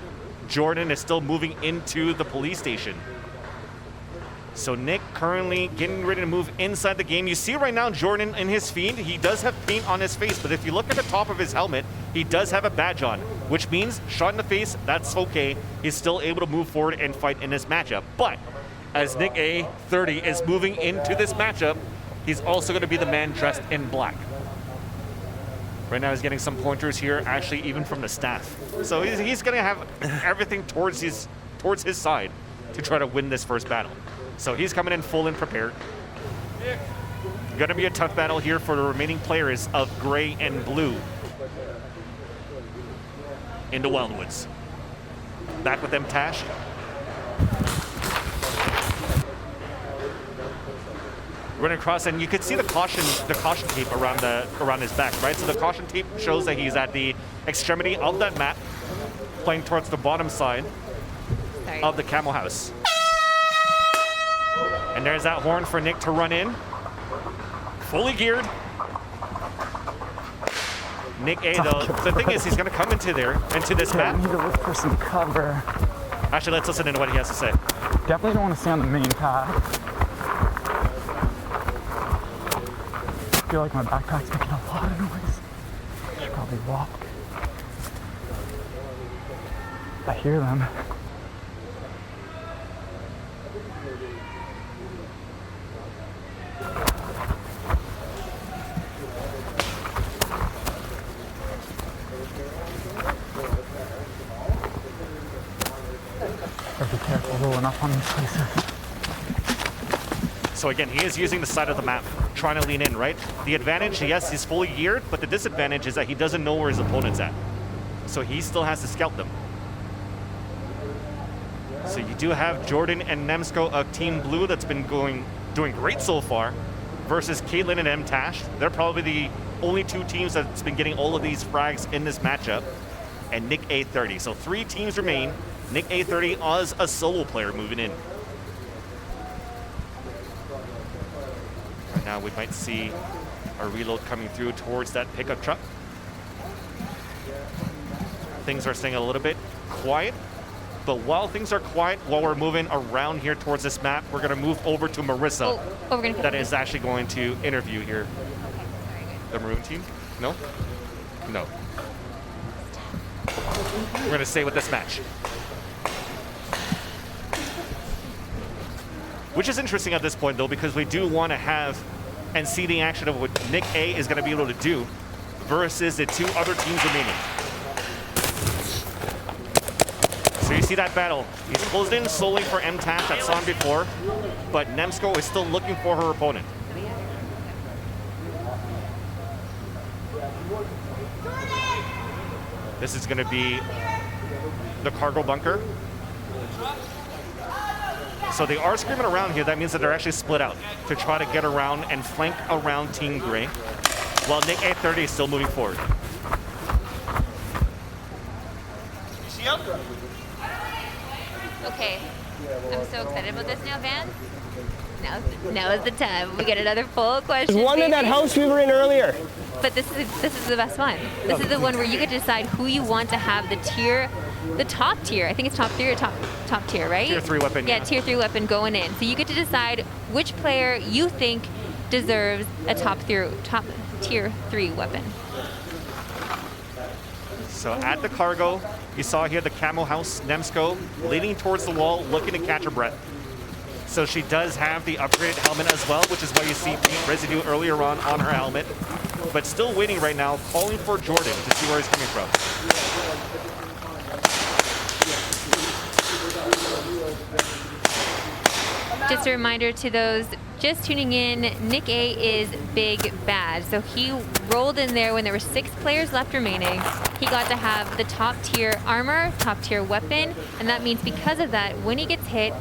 Jordan is still moving into the police station. So Nick currently getting ready to move inside the game. You see right now Jordan in his feed, he does have paint on his face, but if you look at the top of his helmet, he does have a badge on, which means shot in the face, that's okay. He's still able to move forward and fight in this matchup. But as Nick A 30 is moving into this matchup, he's also going to be the man dressed in black. Right now he's getting some pointers here, actually even from the staff. So he's going to have everything towards his side to try to win this first battle. So he's coming in full and prepared. Going to be a tough battle here for the remaining players of gray and blue in the Wildwoods. Back with MTashed. Running across, and you could see the caution tape around his back, right? So the caution tape shows that he's at the extremity of that map, playing towards the bottom side of the camel house. And there's that horn for Nick to run in. Fully geared. Nick A, though, the thing is he's going to come into this map. I need to look for some cover. Actually, let's listen to what he has to say. Definitely don't want to stay on the main path. I feel like my backpack's making a lot of noise. I should probably walk. I hear them. Be careful rolling up on these places. So again, he is using the side of the map, trying to lean in, right? The advantage, yes, he's fully geared, but the disadvantage is that he doesn't know where his opponent's at. So he still has to scout them. So you do have Jordan and Nemsko of Team Blue that's been doing great so far, versus Kaitlyn and MTashed. They're probably the only 2 teams that's been getting all of these frags in this matchup. And Nick A 30. So 3 teams remain Nick A30 as a solo player moving in. Right now we might see a reload coming through towards that pickup truck. Things are staying a little bit quiet, but while things are quiet, while we're moving around here towards this map, we're gonna move over to Marissa. That is actually going to interview here. The maroon team? No? No. We're gonna stay with this match. Which is interesting at this point though, because we do want to have and see the action of what Nick A is gonna be able to do versus the two other teams remaining. So you see that battle. He's closed in slowly for MTashed that saw him before, but Nemsko is still looking for her opponent. This is going to be the cargo bunker. So they are screaming around here. That means that they're actually split out to try to get around and flank around Team Gray, while Nick A30 is still moving forward. Okay, I'm so excited about this now, Van. Now is the time. We get another poll question. There's one in that house we were in earlier. But this is the best one. This is the one where you get to decide who you want to have the top tier. I think it's top 3 or top tier, right? Tier 3 weapon. Yeah, tier 3 weapon going in. So you get to decide which player you think deserves a top tier 3 weapon. So at the cargo, you saw here the camo house, Nemsko, leaning towards the wall, looking to catch her breath. So she does have the upgraded helmet as well, which is why you see paint residue earlier on her helmet. But still waiting right now, calling for Jordan to see where he's coming from. Just a reminder to those just tuning in, Nick A is big bad. So he rolled in there when there were 6 players left remaining. He got to have the top tier armor, top tier weapon, and that means because of that, when he gets hit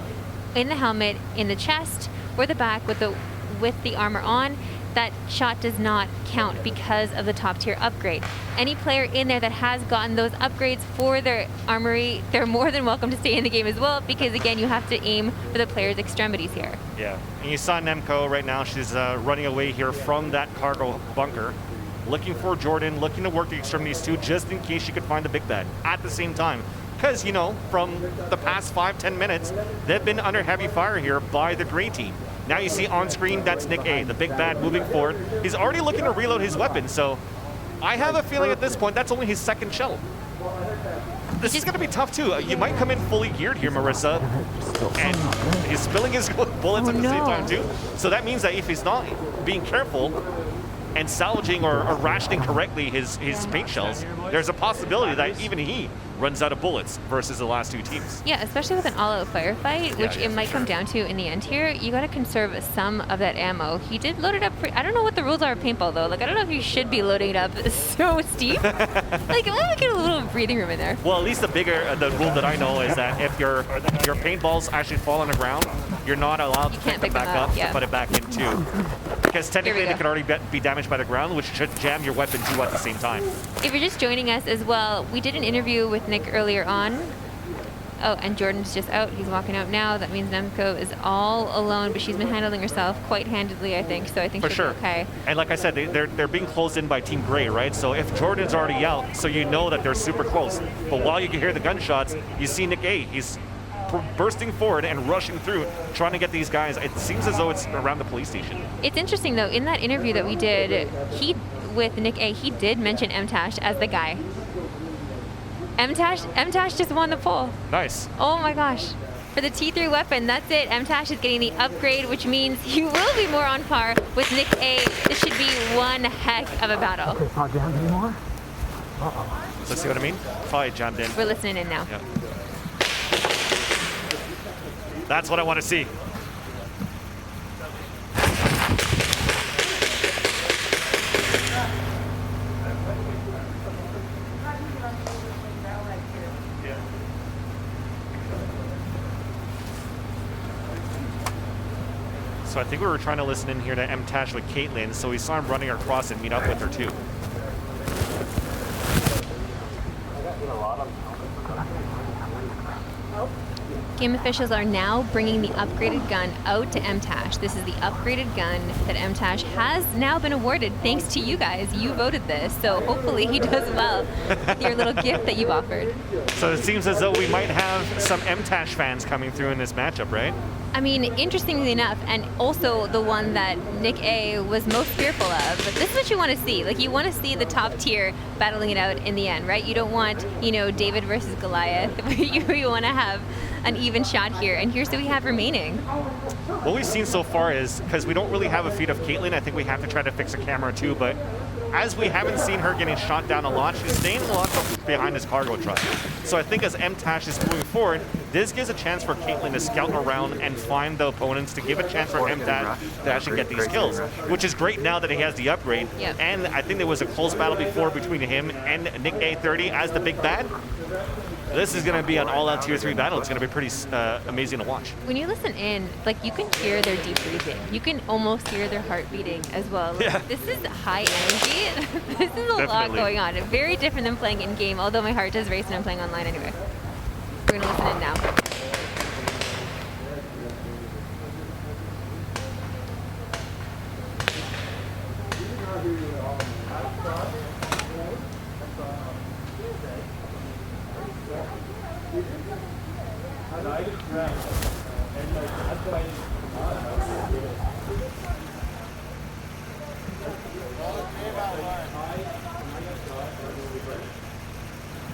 in the helmet, in the chest, or the back with the armor on, that shot does not count because of the top tier upgrade. Any player in there that has gotten those upgrades for their armory, they're more than welcome to stay in the game as well, because again, you have to aim for the player's extremities here. Yeah, and you saw Nemko right now, she's running away here from that cargo bunker, looking for Jordan, looking to work the extremities too, just in case she could find the big bad at the same time. Because, you know, from the past 5-10 minutes, they've been under heavy fire here by the gray team. Now you see on screen, that's Nick A, the big bad moving forward. He's already looking to reload his weapon, so I have a feeling at this point that's only his second shell. This is going to be tough too. You might come in fully geared here, Marissa, and he's spilling his bullets at the same time too. So that means that if he's not being careful and salvaging or rationing correctly his paint shells, there's a possibility that even he runs out of bullets versus the last 2 teams. Yeah, especially with an all-out firefight, which it might come down to in the end here. You got to conserve some of that ammo. He did load it up. I don't know what the rules are of paintball though. Like, I don't know if you should be loading it up so steep. Like, let me get a little breathing room in there. Well, at least the rule that I know is that if your paintballs actually fall on the ground, you're not allowed to pick them back up to put it back in too. Because technically they could already be damaged by the ground, which should jam your weapon too at the same time. If you're just joining us as well, we did an interview with Nick earlier on. Oh, and Jordan's just out. He's walking out now. That means Nemsko is all alone, but she's been handling herself quite handedly, I think. So I think she'll be okay. And like I said, they're being closed in by Team Gray, right? So if Jordan's already out, so you know that they're super close. But while you can hear the gunshots, you see Nick A. He's bursting forward and rushing through, trying to get these guys. It seems as though it's around the police station. It's interesting though, in that interview that we did, with Nick A, he did mention MTashed as the guy. MTashed just won the poll. Nice. Oh my gosh. For the T3 weapon, that's it. MTashed is getting the upgrade, which means he will be more on par with Nick A. This should be one heck of a battle. It's not jammed anymore? Let's see what I mean? Probably jammed in. We're listening in now. Yeah. That's what I want to see. So I think we were trying to listen in here to MTashed with Kaitlyn, so we saw him running across and meet up with her too. Game officials are now bringing the upgraded gun out to MTashed. This is the upgraded gun that MTashed has now been awarded thanks to you guys. You voted this, so hopefully he does well with your little gift that you've offered. So it seems as though we might have some MTashed fans coming through in this matchup, right? I mean, interestingly enough, and also the one that Nick A was most fearful of, but this is what you want to see. Like, you want to see the top tier battling it out in the end, right? You don't want, you know, David versus Goliath. You want to have an even shot here, and here's who we have remaining. What we've seen so far is, because we don't really have a feed of Kaitlyn, I think we have to try to fix a camera too, but as we haven't seen her getting shot down a lot, she's staying a lot behind this cargo truck. So I think as MTashed is moving forward, this gives a chance for Kaitlyn to scout around and find the opponents to give a chance for MTashed to actually get these kills, which is great now that he has the upgrade. Yep. And I think there was a close battle before between him and Nick A30 as the big bad. This is going to be an all-out Tier 3 battle. It's going to be pretty amazing to watch. When you listen in, like, you can hear their deep breathing. You can almost hear their heart beating as well. Like, yeah. This is high energy. This is a lot going on. Very different than playing in-game, although my heart does race when I'm playing online anyway. We're going to listen in now.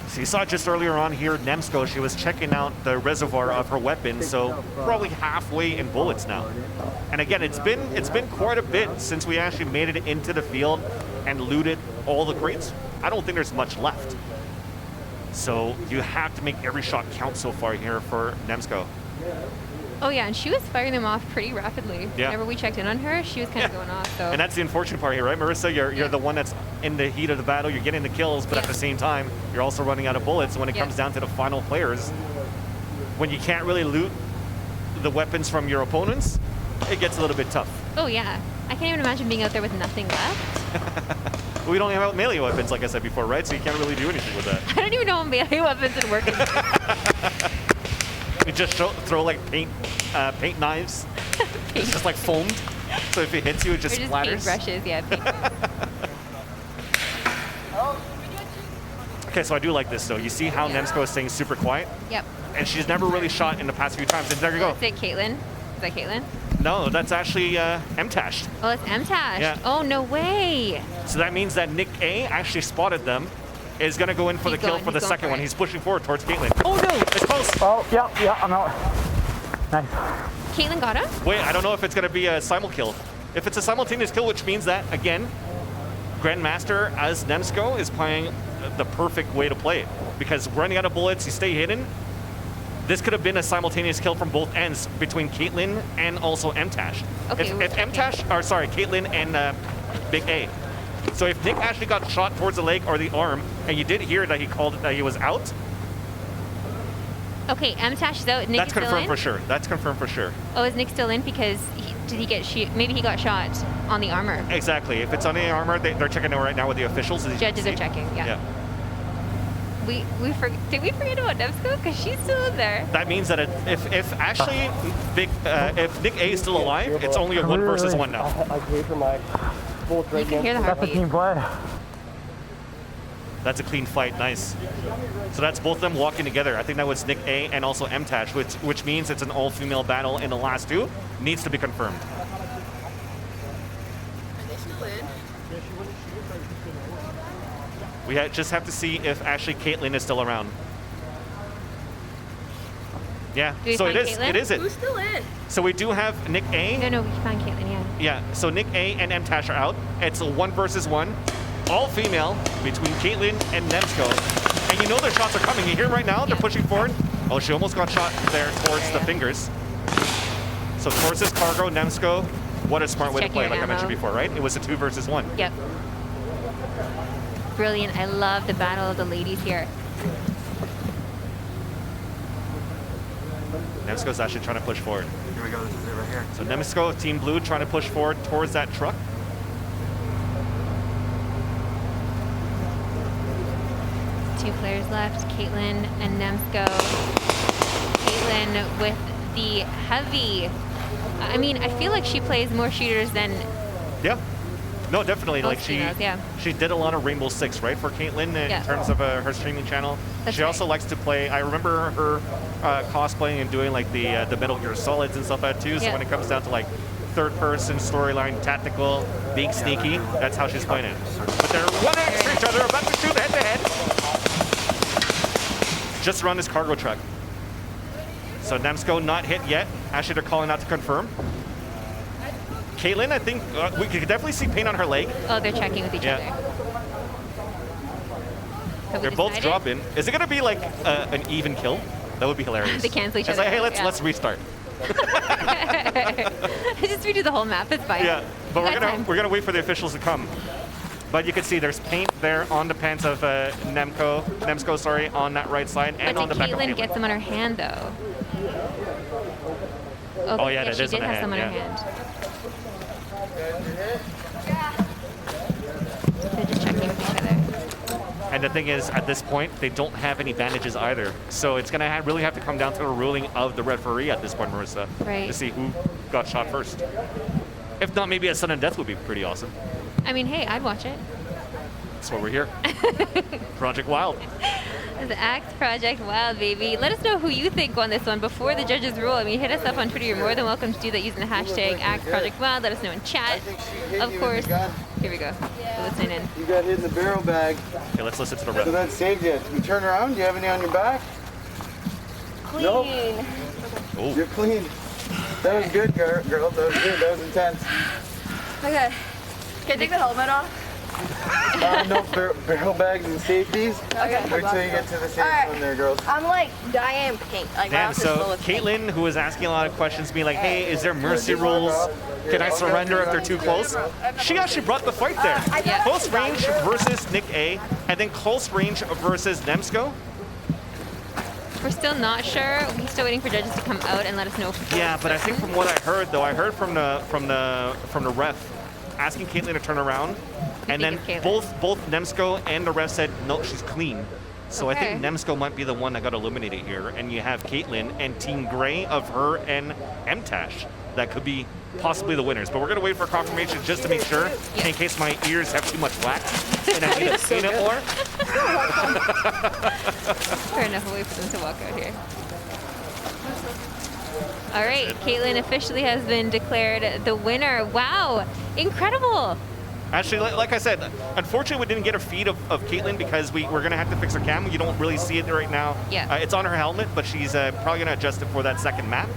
So you saw just earlier on here, Nemsko, she was checking out the reservoir of her weapon, so probably halfway in bullets now. And again, it's been quite a bit since we actually made it into the field and looted all the crates. I don't think there's much left. So you have to make every shot count so far here for Nemsko. Oh yeah, and she was firing them off pretty rapidly. Yeah. Whenever we checked in on her, she was kind of going off. So. And that's the unfortunate part here, right, Marissa? You're the one that's in the heat of the battle. You're getting the kills, but at the same time, you're also running out of bullets. When it comes down to the final players, when you can't really loot the weapons from your opponents, it gets a little bit tough. Oh yeah, I can't even imagine being out there with nothing left. We don't even have melee weapons, like I said before, right? So you can't really do anything with that. I don't even know how melee weapons would work. You just throw like paint knives. It's just like foamed. So if it hits you, it just splatters. Paint brushes, yeah. Paint. Okay, so I do like this though. You see how Nemsko is staying super quiet? Yep. And she's never really shot in the past few times. And there you go. Is it Kaitlyn? Is that Kaitlyn? No, that's actually MTashed. Oh, it's MTashed. Yeah. Oh, no way. So that means that Nick A actually spotted them. Is going to go in for the kill for the second one. He's pushing forward towards Kaitlyn. Oh no! It's close. Oh, yeah, I'm out. Nice. Kaitlyn got him? Wait, I don't know if it's going to be a simul kill. If it's a simultaneous kill, which means that, again, Grandmaster as Nemsko is playing the perfect way to play it. Because running out of bullets, you stay hidden. This could have been a simultaneous kill from both ends between Kaitlyn and also MTashed. Okay, if MTashed, or sorry, Kaitlyn and Big A. So if Nick actually got shot towards the leg or the arm, and you did hear that he called it that he was out. Okay, MTashed is out. Nick That's is still confirmed in? for sure. That's confirmed for sure. Oh, is Nick still in because did he get maybe he got shot on the armor? Exactly. If it's on the armor, they're checking it right now with the officials. Judges are checking. Yeah. Did we forget about Nemsko? Because she's still in there. That means that if actually if Nick A is still alive, it's only a 1 versus 1 now. I gave her my full You can hear the That's a heartbeat. team play. That's a clean fight. Nice. So that's both of them walking together. I think that was Nick A and also MTashed, which means it's an all-female battle in the last two. Needs to be confirmed. We just have to see if actually Kaitlyn is still around. Yeah, so it is. Kaitlyn? It is it. Who's still in? So we do have Nick A. No, we found Kaitlyn, yeah. Yeah, so Nick A and MTashed are out. It's a 1 versus 1. All female between Kaitlyn and Nemsko. And you know their shots are coming. You hear right now, they're pushing forward. Oh, she almost got shot there towards the fingers. So towards this cargo, Nemsko, what a smart way to play, like I mentioned before, right? It was a 2 versus 1. Yep. Brilliant. I love the battle of the ladies here. Nemsko's actually trying to push forward. Here we go, this is it right here. So Nemsko, Team Blue, trying to push forward towards that truck. Two players left, Kaitlyn and Nemsko. Kaitlyn with the heavy. I mean, I feel like she plays more shooters than. Yeah. No, definitely. Most Like females, yeah. she did a lot of Rainbow Six, right, for Kaitlyn in terms of her streaming channel. That's she also likes to play. I remember her cosplaying and doing like the Metal Gear Solids and stuff like that too. So when it comes down to like third-person storyline, tactical, being sneaky, that's how she's playing it. But they're one next to each other, about to shoot head-to-head. Just around this cargo truck. So Nemsko not hit yet. Actually, they're calling out to confirm. Kaitlyn, I think we could definitely see paint on her leg. Oh, they're checking with each other. They're both dropping. Is it going to be like an even kill? That would be hilarious. They cancel each it's other. Like, hey, let's restart. Just redo the whole map. It's fine. Yeah, but we're gonna wait for the officials to come. But you can see there's paint there on the pants of Nemsko, sorry, on that right side and on the back of Kaitlyn gets them on her hand though. Oh yeah, that she is did on the have some on hand. her hand. They're just checking with each other. And the thing is, at this point, they don't have any bandages either. So it's going to really have to come down to a ruling of the referee at this point, Marissa, to see who got shot first. If not, maybe a sudden death would be pretty awesome. I mean, hey, I'd watch it. That's why we're here. Project Wild. The Axe Project Wild, baby. Let us know who you think won this one before the judges rule. I mean, hit us up on Twitter. You're more than welcome to do that using the hashtag Axe Project Wild. Let us know in chat. Of course. Here we go. We're listening in. You got hit in the barrel bag. Okay, let's listen to the ref. So that saved you. You turn around. Do you have any on your back? Clean. Nope. Oh. You're clean. That was good, girl. That was good. That was intense. Okay. Can I take the helmet off? No barrel bags and safeties. Okay. Wait till you get to the safe one there, girls. I'm like Diane Pink. Like Damn, so Kaitlyn, who was asking a lot of questions, being like, hey, is there mercy rules? Can I surrender if they're too close? She actually brought the fight there. Close range versus Nick A, and then close range versus Nemsko. We're still not sure. We're still waiting for judges to come out and let us know. Yeah, but I think from what I heard, though, I heard from the ref asking Kaitlyn to turn around, and then both Nemsko and the ref said no, she's clean. So I think Nemsko might be the one that got eliminated here, and you have Kaitlyn and Team Gray of her and MTashed that could be possibly the winners. But we're gonna wait for confirmation just to make sure, in case my ears have too much wax and I need to clean it more. Fair enough. We'll wait for them to walk out here. All right, Kaitlyn officially has been declared the winner. Wow, incredible. Actually, like I said, unfortunately, we didn't get a feed of Kaitlyn because we're going to have to fix her cam. You don't really see it right now. Yeah. It's on her helmet, but she's probably going to adjust it for that second map.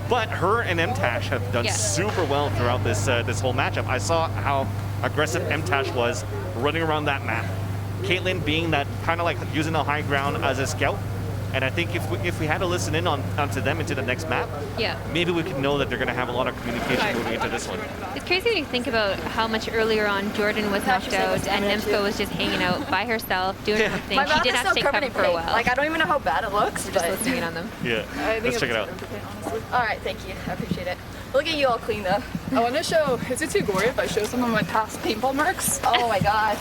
But her and MTashed have done super well throughout this whole matchup. I saw how aggressive MTashed was running around that map. Kaitlyn being that kind of like using the high ground as a scout. And I think if we had to listen in onto them into the next map, maybe we could know that they're going to have a lot of communication moving into this one. It's crazy when you think about how much earlier on Jordan was knocked out and Nemsko was just hanging out by herself, doing her thing. My She did have to take cover for a while. Like, I don't even know how bad it looks. We're just listening in on them. Yeah, let's check it out. All right, thank you. I appreciate it. Look at you all clean though. I want to show, is it too gory if I show some of my past paintball marks? Oh my god.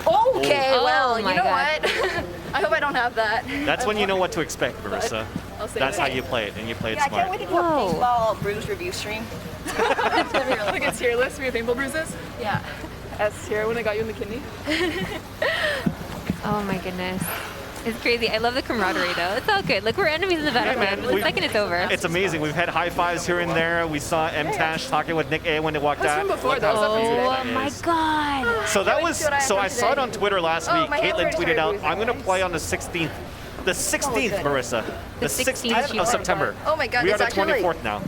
Well, you know what? I hope I don't have that. That's when you know what to expect, Marissa. That's how you play it, and you play it I smart. can't wait to do a paintball bruise review stream. Like a tier list for your paintball bruises? Yeah. S tier when I got you in the kidney. Oh my goodness. It's crazy. I love the camaraderie though. It's all good. Look, we're enemies in the battlefield. The second it's over. It's amazing. We've had high fives here and there. We saw MTashed talking with Nick A when they walked That's out. from before. That was Oh my god. So that was. So I saw it on Twitter last week. my Kaitlyn hand tweeted out, hurts. "I'm going to play on the 16th." The 16th, Marissa. The 16th of September. Oh my god, We are it's the actually 24th now.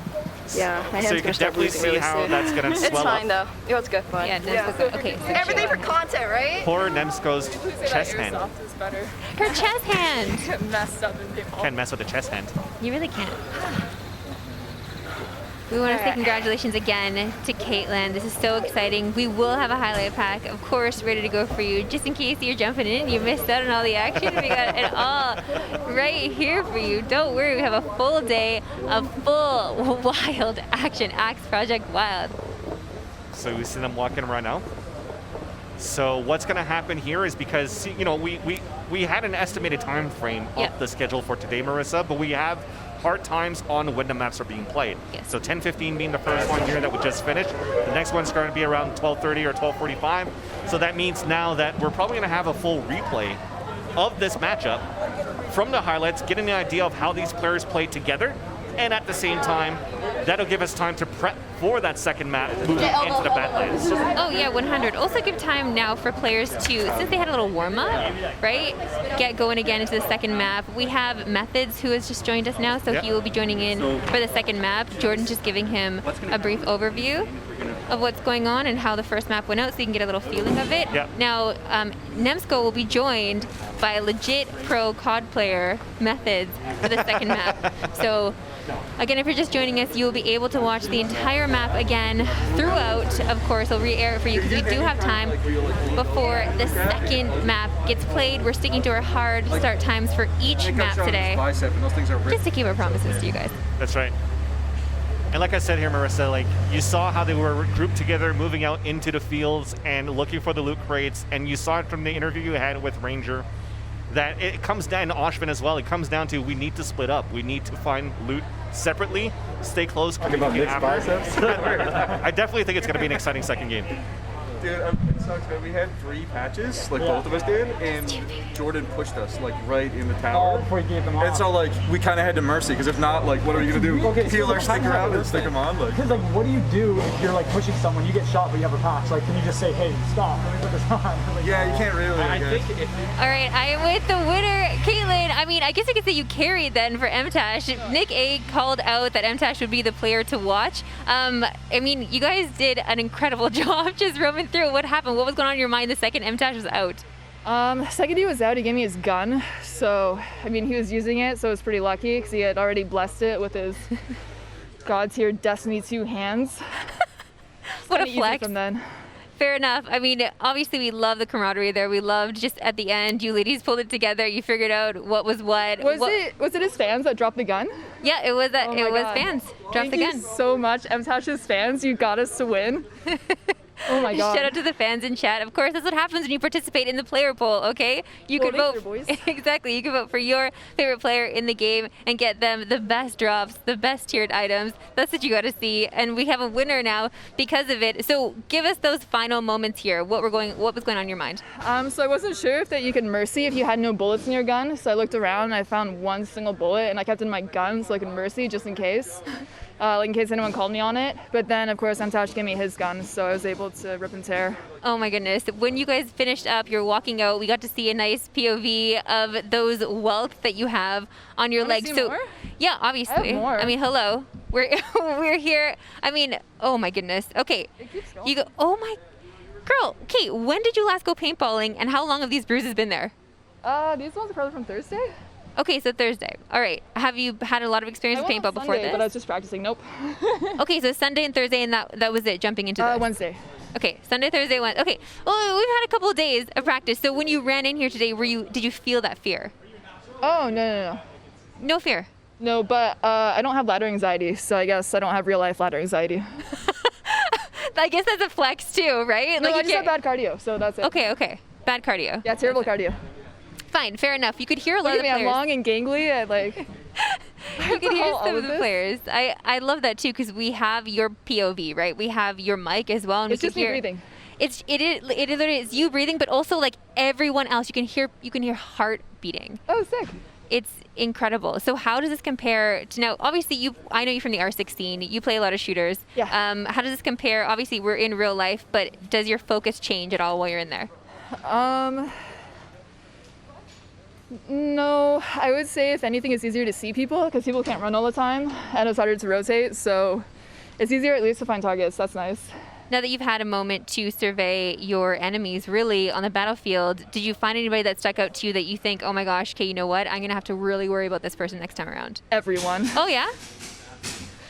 Yeah, my hands So you can definitely see how that's going to swell It's fine up. though. It's good fun. Yeah, okay. So Everything for content, right? Poor Nemsko's chest hand. Airsoft is better. her chest hand. Get messed up in paintball. Can't mess with the chest hand. You really can't. We want to say congratulations again to Kaitlyn. This is so exciting. We will have a highlight pack, of course, ready to go for you. Just in case you're jumping in, you missed out on all the action. We got it all right here for you. Don't worry, we have a full day of full wild action. Axe Project Wild. So we see them walking around now. So what's going to happen here is because, you know, we had an estimated time frame of the schedule for today, Marissa, but we have hard times on when the maps are being played. Yes. So 10:15 being the first one here that we just finished. The next one's going to be around 12:30 or 12:45. So that means now that we're probably going to have a full replay of this matchup from the highlights, getting an idea of how these players play together, and at the same time, that'll give us time to prep for that second map moving into the Badlands. Oh yeah, 100. Also give time now for players to, since they had a little warm-up, right, get going again into the second map. We have Methodz, who has just joined us now, so he will be joining in for the second map. Jordan's just giving him a brief overview of what's going on and how the first map went out, so you can get a little feeling of it. Now, Nemsko will be joined by a legit pro COD player, Methodz, for the second map. So again, if you're just joining us, you'll be able to watch the entire map again throughout. Of course, I'll re-air it for you because we do have time before the second map gets played. We're sticking to our hard start times for each map today, just to keep our promises to you guys. That's right. And like I said here, Marissa, like you saw how they were grouped together, moving out into the fields and looking for the loot crates, and you saw it from the interview you had with Ranger, that it comes down to Oshven as well. It comes down to we need to split up. We need to find loot separately, stay close. Talking about mixed biceps. I definitely think it's going to be an exciting second game. Dude, it sucks, man. We had 3 patches, like both of us did, and Jordan pushed us like right in the tower. Before you gave them off. And so like we kind of had to mercy, because if not, like what are we gonna do? Heal our stick around and stick them on? Because like, what do you do if you're like pushing someone, you get shot, but you have a patch? Like, can you just say, hey, stop? Let me put this on. Like, yeah, you can't really. I think if all right, I am with the winner, Kaitlyn. I mean, I guess I could say you carried then for MTashed. Nick A called out that MTashed would be the player to watch. I mean, you guys did an incredible job just roaming through. What happened? What was going on in your mind the second MTashed was out? Second he was out, he gave me his gun. So, I mean, he was using it, so it was pretty lucky because he had already blessed it with his God tier Destiny 2 hands. What a flex. From then. Fair enough. I mean, obviously we love the camaraderie there. We loved just at the end, you ladies pulled it together. You figured out what was what. Was it his fans that dropped the gun? Yeah, it was. It was fans. Dropped the gun. Thank you so much, MTash's fans. You got us to win. Oh my God. Shout out to the fans in chat. Of course, that's what happens when you participate in the player poll, okay? You can vote. Exactly. You can vote for your favorite player in the game and get them the best drops, the best tiered items. That's what you got to see. And we have a winner now because of it. So give us those final moments here. What was going on in your mind? So I wasn't sure if that you could mercy if you had no bullets in your gun. So I looked around and I found one single bullet and I kept it in my gun so I could mercy just in case. Like in case anyone called me on it. But then, of course, MTashed gave me his gun, so I was able to rip and tear. Oh my goodness. When you guys finished up, you're walking out, we got to see a nice POV of those welts that you have on your legs. So more? Yeah, obviously. I have more. I mean, hello. We're here. I mean, oh my goodness. Okay. It keeps going. You go, oh my girl. Okay, when did you last go paintballing and how long have these bruises been there? These ones are probably from Thursday. Okay, so Thursday. All right. Have you had a lot of experience with paintball before this? But I was just practicing. Nope. Okay, so Sunday and Thursday, and that was it, jumping into this? Wednesday. Okay, Sunday, Thursday, Wednesday. Okay, well, we've had a couple of days of practice. So when you ran in here today, did you feel that fear? Oh, no. No fear? No, but I don't have ladder anxiety, so I guess I don't have real life ladder anxiety. I guess that's a flex too, right? No, I just have bad cardio, so that's it. Okay. Bad cardio. Yeah, terrible cardio. Fine, fair enough. You could hear a lot of the players. I'm long and gangly and like... You could hear some of the players. I love that too because we have your POV, right? We have your mic as well. And it's just me breathing. It literally is you breathing, but also like everyone else, you can hear heart beating. Oh, sick. It's incredible. So how does this compare to now? Obviously, I know you from the R16. You play a lot of shooters. Yeah. How does this compare? Obviously, we're in real life, but does your focus change at all while you're in there? No, I would say if anything, it's easier to see people because people can't run all the time, and it's harder to rotate. So it's easier at least to find targets. That's nice. Now that you've had a moment to survey your enemies really on the battlefield, did you find anybody that stuck out to you that you think, oh my gosh, okay, you know what? I'm going to have to really worry about this person next time around? Everyone. Oh, yeah?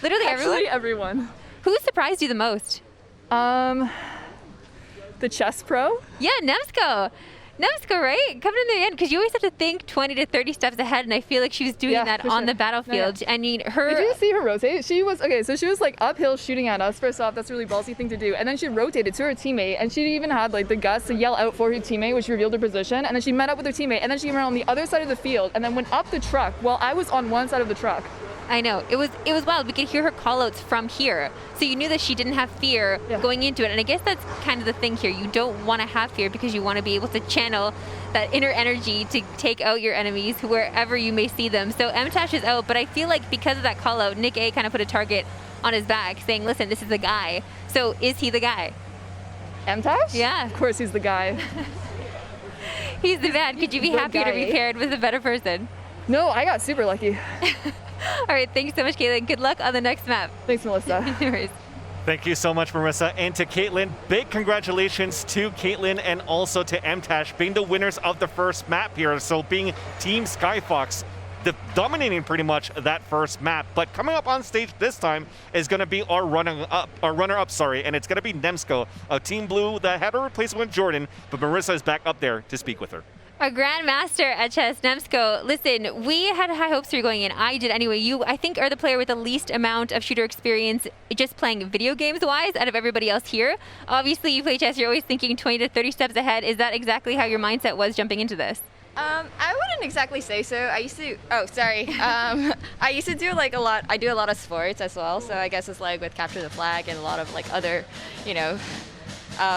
Literally Actually, everyone. Who surprised you the most? The chess pro. Yeah, Nemsko. Nemsko, right? Coming in the end, because you always have to think 20 to 30 steps ahead, and I feel like she was doing that on the battlefield. No. I mean, her... Did you see her rotate? She was like uphill shooting at us. First off, that's a really ballsy thing to do. And then she rotated to her teammate, and she even had like the guts to yell out for her teammate, which revealed her position. And then she met up with her teammate, and then she ran on the other side of the field, and then went up the truck while I was on one side of the truck. I know. It was wild. We could hear her call-outs from here. So you knew that she didn't have fear going into it. And I guess that's kind of the thing here. You don't want to have fear because you want to be able to channel that inner energy to take out your enemies wherever you may see them. So MTashed is out, but I feel like because of that call-out, Nick A kind of put a target on his back saying, listen, this is the guy. So is he the guy? MTashed? Yeah. Of course he's the guy. He's the man. Could you be happy to be paired with a better person? No, I got super lucky. All right, thanks so much, Kaitlyn. Good luck on the next map. Thanks, Melissa. No worries. Thank you so much, Marissa. And to Kaitlyn, big congratulations to Kaitlyn and also to MTashed being the winners of the first map here. So being Team Skyfox, dominating pretty much that first map. But coming up on stage this time is going to be our runner-up, and it's going to be Nemsko of Team Blue that had a replacement with Jordan, but Marissa is back up there to speak with her. Our Grandmaster at chess, Nemsko. Listen, we had high hopes for you going in. I did anyway. You, I think, are the player with the least amount of shooter experience just playing video games-wise out of everybody else here. Obviously, you play chess, you're always thinking 20 to 30 steps ahead. Is that exactly how your mindset was jumping into this? I wouldn't exactly say so. I used to, I used to do like a lot, I do a lot of sports as well. So I guess it's like with Capture the Flag and a lot of like other, you know,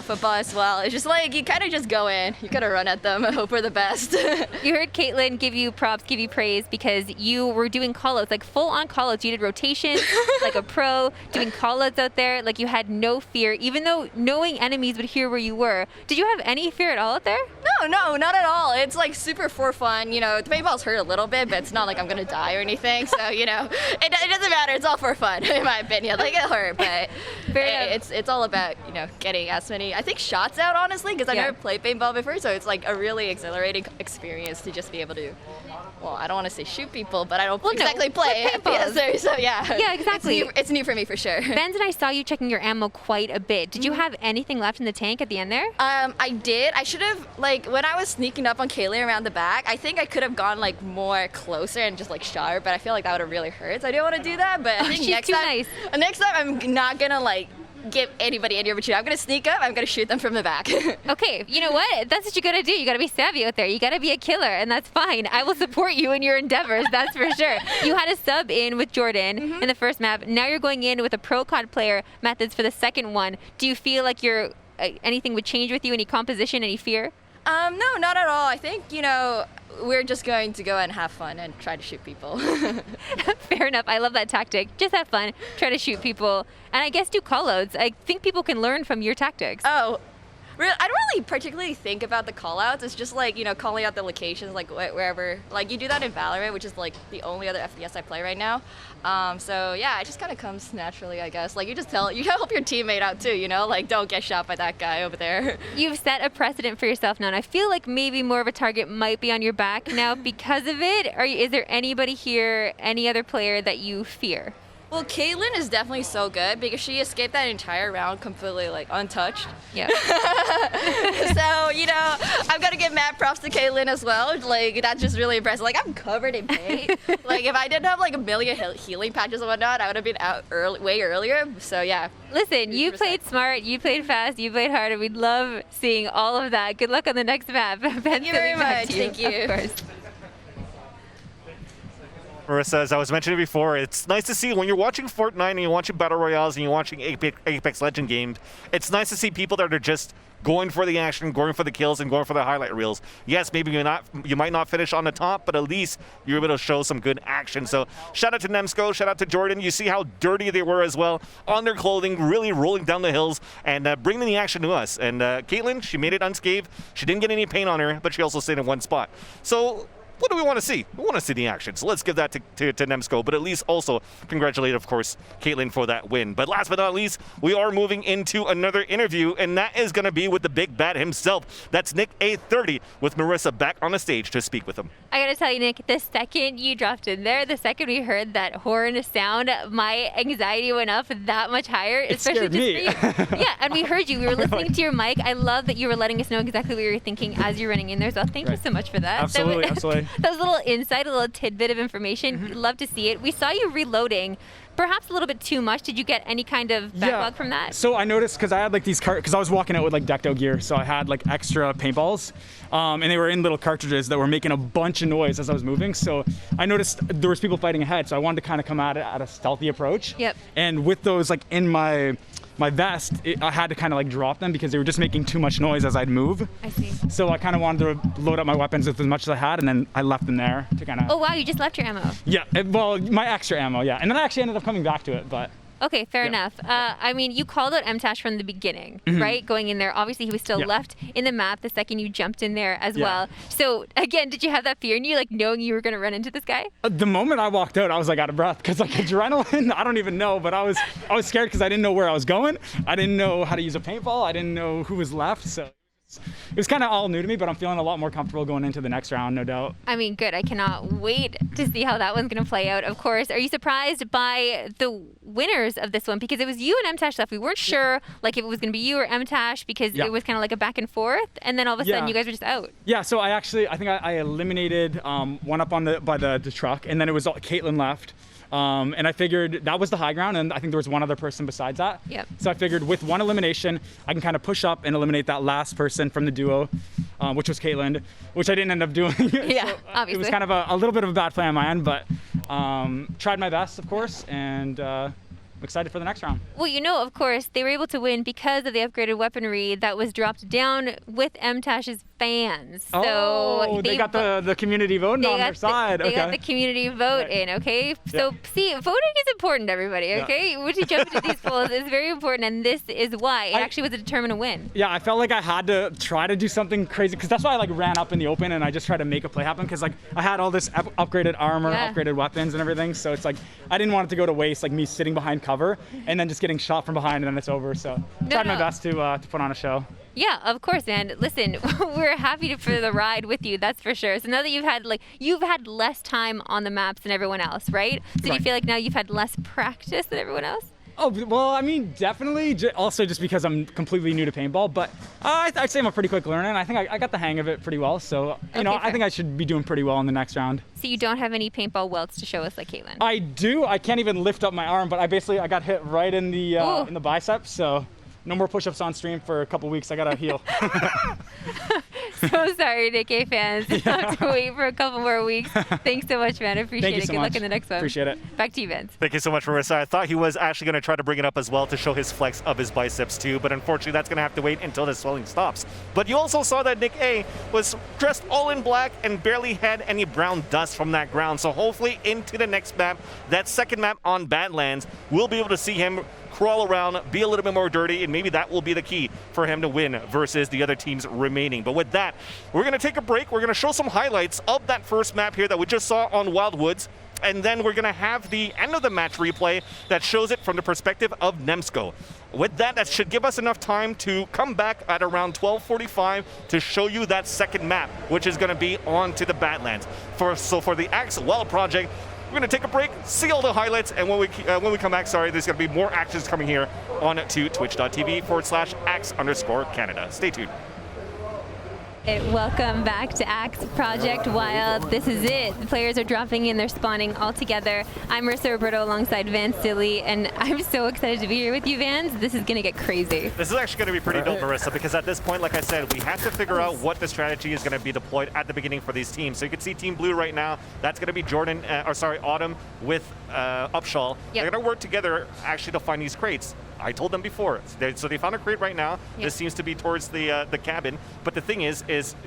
football as well. It's just like you kind of just go in, you gotta run at them and hope for the best. You heard Kaitlyn give you props, give you praise because you were doing call-outs, like full-on call-outs. You did rotations like a pro, doing call-outs out there, like you had no fear, even though knowing enemies would hear where you were. Did you have any fear at all out there? No, not at all. It's like super for fun. You know, the paintballs hurt a little bit, but it's not like I'm gonna die or anything. So, you know, it doesn't matter. It's all for fun, in my opinion. Like, it hurt, but it's all about, you know, getting as many, I think, shots out, honestly, because I've never played paintball before, so it's like a really exhilarating experience to just be able to, well, I don't want to say shoot people, but I don't exactly play paintball, so yeah. Yeah, exactly. It's new for me for sure. Benz and I saw you checking your ammo quite a bit. Did you have anything left in the tank at the end there? I did. I should have, like, when I was sneaking up on Kaitlyn around the back, I think I could have gone like more closer and just like shot her, but I feel like that would have really hurt, so I didn't want to do that. But I think next time I'm not gonna like give anybody any opportunity. I'm gonna sneak up, I'm gonna shoot them from the back. Okay, you know what? That's what you gotta do. You gotta be savvy out there. You gotta be a killer, and that's fine. I will support you in your endeavors, that's for sure. You had a sub in with Jordan in the first map. Now you're going in with a pro COD player, Methodz, for the second one. Do you feel like you're anything would change with you? Any composition, any fear? No, not at all. I think, you know, we're just going to go and have fun and try to shoot people. Fair enough. I love that tactic. Just have fun, try to shoot people, and I guess do call-outs. I think people can learn from your tactics. Oh, really? I don't really particularly think about the call-outs. It's just like, you know, calling out the locations, like wherever. Like, you do that in Valorant, which is like the only other FPS I play right now. So yeah, it just kind of comes naturally, I guess. Like, you gotta help your teammate out too, you know? Like, don't get shot by that guy over there. You've set a precedent for yourself now, and I feel like maybe more of a target might be on your back now because of it. Is there anybody here, any other player that you fear? Well, Kaitlyn is definitely so good because she escaped that entire round completely, like, untouched. Yeah. So, you know, I've got to give mad props to Kaitlyn as well. Like, that's just really impressive. Like, I'm covered in paint. Like, if I didn't have, like, a million healing patches and whatnot, I would have been out way earlier. So, yeah. Listen, you played smart, you played fast, you played hard, and we'd love seeing all of that. Good luck on the next map. Thank you very much. Thank you. Of course. Marissa, as I was mentioning before, it's nice to see when you're watching Fortnite and you're watching Battle Royales and you're watching Apex Legend games, it's nice to see people that are just going for the action, going for the kills, and going for the highlight reels. Yes, maybe you might not finish on the top, but at least you're able to show some good action. So shout out to Nemsko, shout out to Jordan. You see how dirty they were as well on their clothing, really rolling down the hills and bringing the action to us. And Kaitlyn, she made it unscathed. She didn't get any paint on her, but she also stayed in one spot. So what do we want to see? We want to see the action. So let's give that to Nemsko, but at least also congratulate, of course, Kaitlyn for that win. But last but not least, we are moving into another interview, and that is going to be with the big bad himself. That's Nick A30 with Marissa back on the stage to speak with him. I got to tell you, Nick, the second you dropped in there, the second we heard that horn sound, my anxiety went up that much higher. It scared me. Yeah, and we heard you. We were listening to your mic. I love that you were letting us know exactly what you were thinking as you're running in there. So thank you so much for that. Absolutely. That was a little insight, a little tidbit of information. Love to see it. We saw you reloading perhaps a little bit too much. Did you get any kind of backlog from that? So I noticed, because I had like these because I was walking out with like decked out gear, so I had like extra paintballs, and they were in little cartridges that were making a bunch of noise as I was moving. So I noticed there was people fighting ahead, so I wanted to kind of come at it at a stealthy approach. Yep. And with those like in my vest, I had to kind of like drop them because they were just making too much noise as I'd move. I see. So I kind of wanted to load up my weapons with as much as I had, and then I left them there to kind of. Oh wow, you just left your ammo. Yeah, well, my extra ammo, yeah. And then I actually ended up coming back to it, but. Okay, fair enough. I mean, you called out MTashed from the beginning, right? Going in there. Obviously, he was still left in the map the second you jumped in there as well. So, again, did you have that fear in you, like knowing you were going to run into this guy? The moment I walked out, I was like out of breath because like adrenaline, I don't even know, but I was scared because I didn't know where I was going. I didn't know how to use a paintball. I didn't know who was left, so. It was kind of all new to me, but I'm feeling a lot more comfortable going into the next round, no doubt. I mean, good. I cannot wait to see how that one's going to play out, of course. Are you surprised by the winners of this one? Because it was you and MTashed left. We weren't sure like if it was going to be you or MTashed because it was kind of like a back and forth, and then all of a sudden you guys were just out. Yeah, so I think I eliminated one up by the truck, and then it was Kaitlyn left. And I figured that was the high ground, and I think there was one other person besides that. Yep. So I figured with one elimination, I can kind of push up and eliminate that last person from the duo, which was Kaitlyn, which I didn't end up doing. Yeah, so, obviously. It was kind of a little bit of a bad play on my end, but tried my best, of course, and I'm excited for the next round. Well, you know, of course, they were able to win because of the upgraded weaponry that was dropped down with MTash's fans. So they got the community voting on their side. They got the community vote in, okay? So, see, voting is important, everybody, okay? When you jump into these polls, it's very important, and this is why. It actually was a determined win. Yeah, I felt like I had to try to do something crazy, because that's why I like ran up in the open and I just tried to make a play happen, because like I had all this upgraded armor, upgraded weapons and everything, so it's like I didn't want it to go to waste, like me sitting behind cover and then just getting shot from behind and then it's over. So tried my best to put on a show. Yeah, of course, man. Listen, we're happy for the ride with you, that's for sure. So now that you've had less time on the maps than everyone else, right? So do you feel like now you've had less practice than everyone else? Oh, well, I mean, definitely. Also, just because I'm completely new to paintball, but I'd say I'm a pretty quick learner, and I think I got the hang of it pretty well. So, you know, I think I should be doing pretty well in the next round. So you don't have any paintball welts to show us like Kaitlyn? I do. I can't even lift up my arm, but I got hit right in the bicep, so no more push-ups on stream for a couple weeks. I gotta heal. So sorry, Nick A fans. You have to wait for a couple more weeks. Thanks so much, man. I appreciate it. Good luck in the next one. Appreciate it. Back to you, Vince. Thank you so much, Marissa. I thought he was actually going to try to bring it up as well to show his flex of his biceps too, but unfortunately that's going to have to wait until the swelling stops. But you also saw that Nick A was dressed all in black and barely had any brown dust from that ground. So hopefully into the next map, that second map on Badlands, we'll be able to see him crawl around, be a little bit more dirty, and maybe that will be the key for him to win versus the other teams remaining. But with that, we're going to take a break. We're going to show some highlights of that first map here that we just saw on Wildwoods, and then we're going to have the end of the match replay that shows it from the perspective of Nemsko. With that, that should give us enough time to come back at around 12:45 to show you that second map, which is going to be on to the Badlands. So for the Axe Well project, we're going to take a break, see all the highlights, and when we come back, there's going to be more actions coming here on to twitch.tv/Axe_Canada. Stay tuned. Welcome back to Axe Project Wild. This is it. The players are dropping in, they're spawning all together. I'm Marissa Roberto alongside Vansilli, and I'm so excited to be here with you, Vans. This is going to get crazy. This is actually going to be pretty dope, Marissa, because at this point, like I said, we have to figure out what the strategy is going to be deployed at the beginning for these teams. So you can see Team Blue right now. That's going to be Autumn with Upshall. They're going to work together actually to find these crates. I told them before. So they found a crate right now. Yep. This seems to be towards the cabin. But the thing is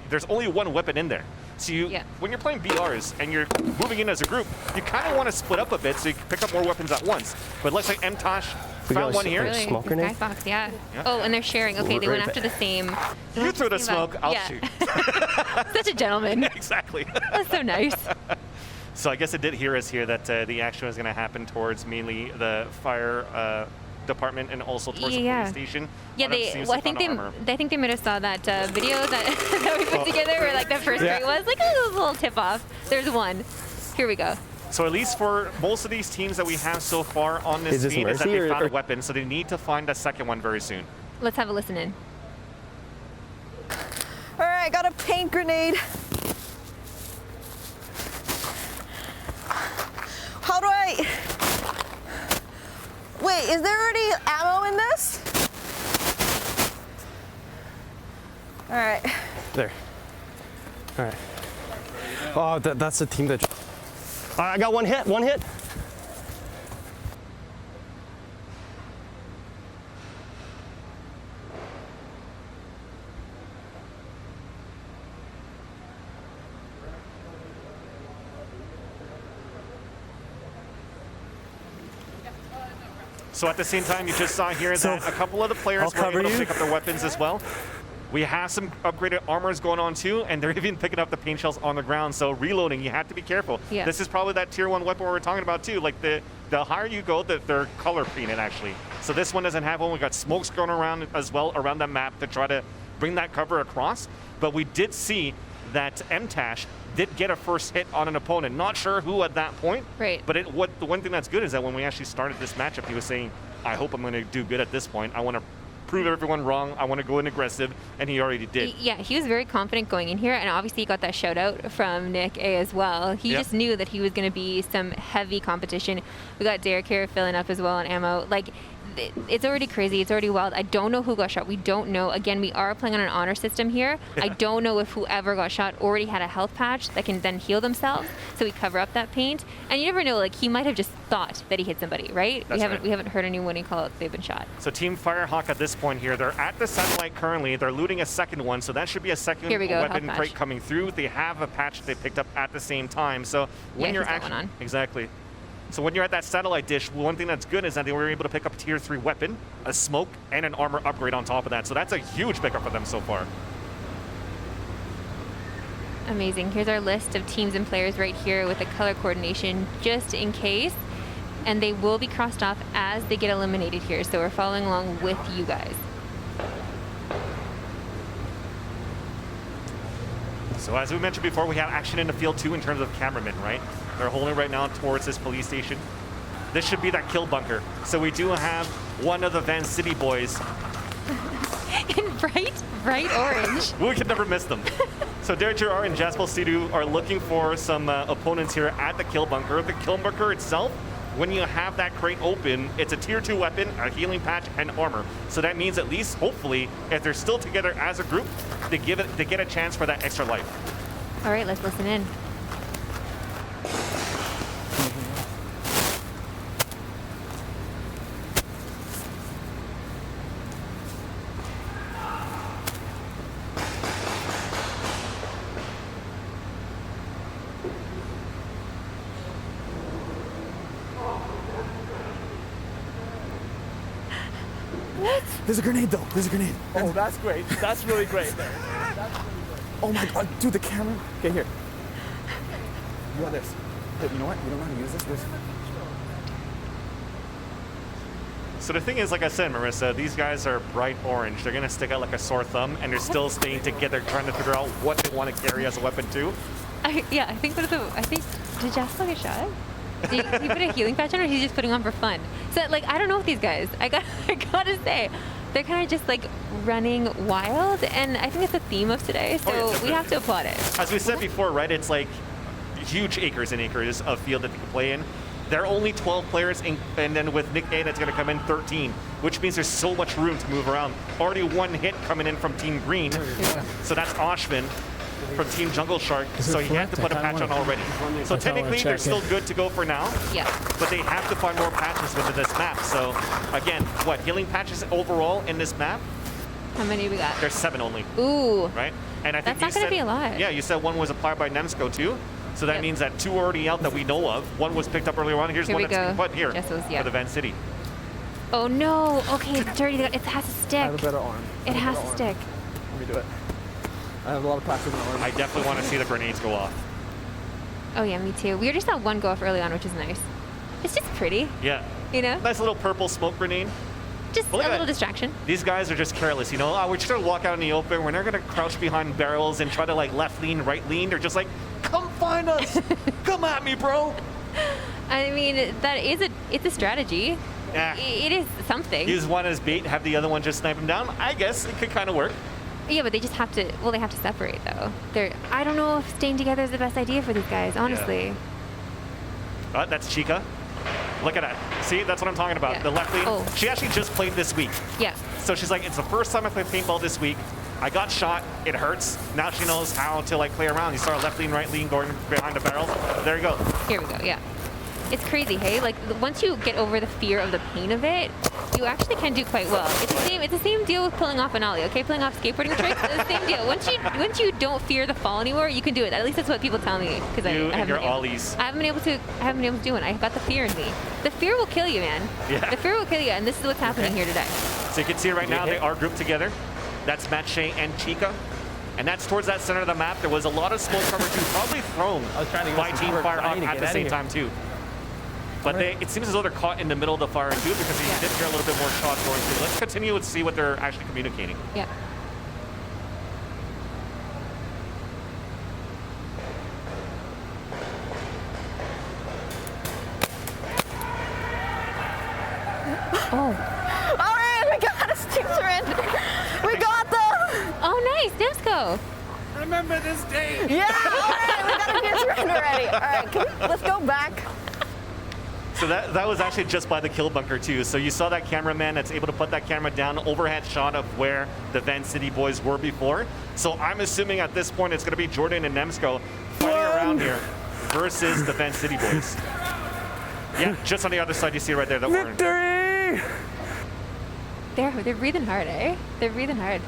there's only one weapon in there. So when you're playing BRs and you're moving in as a group, you kind of want to split up a bit so you can pick up more weapons at once. But it looks like MTashed found one here. Really? Smoke grenade? Skybox, yeah. Oh, and they're sharing. Okay, they went after the same. You throw the smoke, I'll shoot. Such a gentleman. Exactly. That's so nice. So I guess it did hear us here that the action was going to happen towards mainly the fire department and also towards the police station. Yeah, I think they might have saw that video that we put together where like the first crate was like a little tip off. There's one. Here we go. So at least for most of these teams that we have so far on this team is that they found a weapon, so they need to find a second one very soon. Let's have a listen in. All right, got a paint grenade. How do I Wait, is there already ammo in this? All right. There. All right. Oh, that's the team that. I got one hit. One hit. So at the same time, you just saw here that a couple of the players were able to pick up their weapons as well. We have some upgraded armors going on too, and they're even picking up the paint shells on the ground. So reloading, you have to be careful. Yeah. This is probably that tier 1 weapon we were talking about too. Like the higher you go, they're color painted actually. So this one doesn't have one. We got smokes going around as well around the map to try to bring that cover across. But we did see that MTashed did get a first hit on an opponent. Not sure who at that point. Right. But the one thing that's good is that when we actually started this matchup, he was saying, I hope I'm going to do good at this point. I want to prove everyone wrong. I want to go in aggressive, and he already did. Yeah, he was very confident going in here, and obviously he got that shout out from Nick A as well. He just knew that he was going to be some heavy competition. We got Derek here filling up as well on ammo. Like, it's already crazy. It's already wild. I don't know who got shot. We don't know. Again, we are playing on an honor system here. I don't know if whoever got shot already had a health patch that can then heal themselves, so we cover up that paint. And you never know. Like, he might have just thought that he hit somebody, right? We haven't heard anyone call out they've been shot. So Team Firehawk at this point here, they're at the satellite currently. They're looting a second one, so that should be a second weapon crate coming through. They have a patch they picked up at the same time. So when you're actually exactly. So when you're at that satellite dish, one thing that's good is that they were able to pick up a tier 3 weapon, a smoke, and an armor upgrade on top of that. So that's a huge pickup for them so far. Amazing. Here's our list of teams and players right here with the color coordination just in case. And they will be crossed off as they get eliminated here. So we're following along with you guys. So as we mentioned before, we have action in the field too in terms of cameramen, right? They're holding right now towards this police station. This should be that kill bunker. So we do have one of the Vansilli boys. In bright orange. We could never miss them. So Gerard and Jaspal Sidhu are looking for some opponents here at the kill bunker. The kill bunker itself, when you have that crate open, it's a tier 2 weapon, a healing patch, and armor. So that means at least, hopefully, if they're still together as a group, they get a chance for that extra life. All right, let's listen in. There's a grenade though. There's a grenade. Oh, that's great. That's really great. Oh my god, dude, the camera. Okay, here. You got this. Hey, you know what? You don't know how to use this? So the thing is, like I said, Marissa, these guys are bright orange. They're going to stick out like a sore thumb, and they're still staying together, trying to figure out what they want to carry as a weapon too. I think did Jaspal get shot? Did he put a healing patch on, or he's just putting on for fun? So, like, I don't know with these guys. I gotta say, they're kind of just like running wild, and I think it's the theme of today. So we have to applaud it. As we said before, right? It's like huge acres and acres of field that they can play in. There are only 12 players, and then with Nick A, that's going to come in 13, which means there's so much room to move around. Already one hit coming in from Team Green, so that's Oshven from Team Jungle Shark, so he had to put a patch on already. So technically, they're still good to go for now, but they have to find more patches within this map. So again, what, healing patches overall in this map? How many we got? There's 7 only. Ooh. Right? And I think that's not going to be a lot. Yeah, you said one was applied by Nemsko too. So that means that 2 are already out that we know of. One was picked up earlier on. Here's one that's being put here for the Vansilli. Oh no! Okay, it's dirty. It has to stick. I have a better arm. It has to stick. Let me do it. I have a lot of practice in my arm. I definitely want to see the grenades go off. Oh yeah, me too. We just saw one go off early on, which is nice. It's just pretty. Yeah. You know? Nice little purple smoke grenade. Just a little distraction. These guys are just careless, you know? We're just going to walk out in the open. We're not going to crouch behind barrels and try to like left lean, right lean. They're just like, come find us. Come at me, bro. I mean, it's a strategy. Yeah. It is something. Use one as bait, have the other one just snipe him down. I guess it could kind of work. Yeah, but they just have to, they have to separate though. I don't know if staying together is the best idea for these guys, honestly. Yeah. That's Chica. Look at that. See, that's what I'm talking about. Yeah. The left lean. Oh. She actually just played this week. Yeah. So she's like, it's the first time I played paintball this week. I got shot. It hurts. Now she knows how to like play around. You saw her left lean, right lean, going behind the barrel. There you go. Here we go. Yeah. It's crazy, hey? Like once you get over the fear of the pain of it, you actually can do quite well. It's the same deal with pulling off an ollie, okay? Pulling off skateboarding tricks, it's the same deal. Once you don't fear the fall anymore, you can do it. At least that's what people tell me because I haven't your been able, ollies. I haven't been able to do it. I got the fear in me. The fear will kill you, man. Yeah. The fear will kill you, and this is what's happening here today. So you can see right now they are grouped together. That's Matt, Shea, and Chica. And that's towards that center of the map. There was a lot of smoke cover too, probably thrown by Team Fire at the same time too. But it seems as though they're caught in the middle of the fire too because you did hear a little bit more shots going through. Let's continue and see what they're actually communicating. Yeah. Oh. All right, we got a team surrender. We got them. Oh, nice, Nemsko. Remember this day. Yeah, all right, we got a team surrender ready. All right, let's go back. So that was actually just by the kill bunker too. So you saw that cameraman that's able to put that camera down, overhead shot of where the Vansilli boys were before. So I'm assuming at this point it's going to be Jordan and Nemsko fighting around here versus the Vansilli boys. Yeah, just on the other side you see right there that Victory! They're breathing hard, eh? They're breathing hard.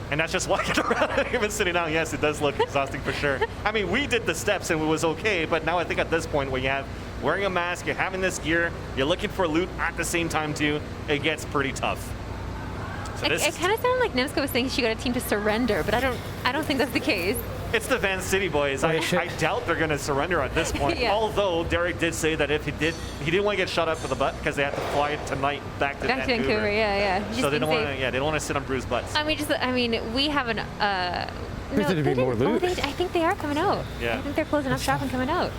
And that's just walking around, even sitting down. Yes, it does look exhausting for sure. I mean, we did the steps and it was okay, but now I think at this point where you have wearing a mask, you're having this gear, you're looking for loot at the same time too, it gets pretty tough. So It kind of sounded like Nemsko was saying she got a team to surrender, but I don't think that's the case. It's the Vansilli boys. I doubt they're going to surrender at this point. Yeah. Although Derek did say that if he didn't want to get shot up for the butt because they had to fly tonight back to Vancouver. Yeah. So they don't want to. Yeah, they don't want to sit on bruised butts. I mean, we have an. There's going to be more loot. I think they are coming out. Yeah. I think they're closing up shop and coming out.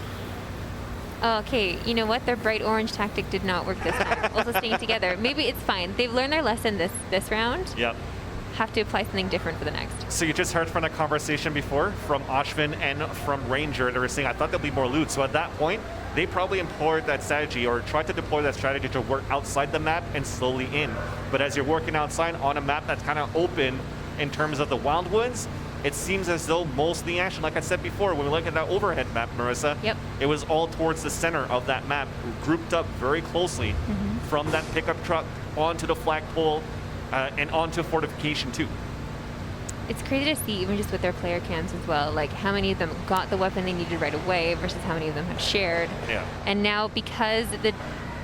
Okay, you know what? Their bright orange tactic did not work this time. Also staying together. Maybe it's fine. They've learned their lesson this round. Yep. Have to apply something different for the next. So you just heard from a conversation before from Oshven and from Ranger. They were saying, I thought there'd be more loot. So at that point, they probably employed that strategy or tried to deploy that strategy to work outside the map and slowly in. But as you're working outside on a map that's kind of open in terms of the Wildwoods, it seems as though most of the action, like I said before, when we look at that overhead map, Marissa, it was all towards the center of that map, grouped up very closely from that pickup truck onto the flagpole and onto fortification too. It's crazy to see, even just with their player cams as well, like how many of them got the weapon they needed right away versus how many of them had shared. Yeah. And now because the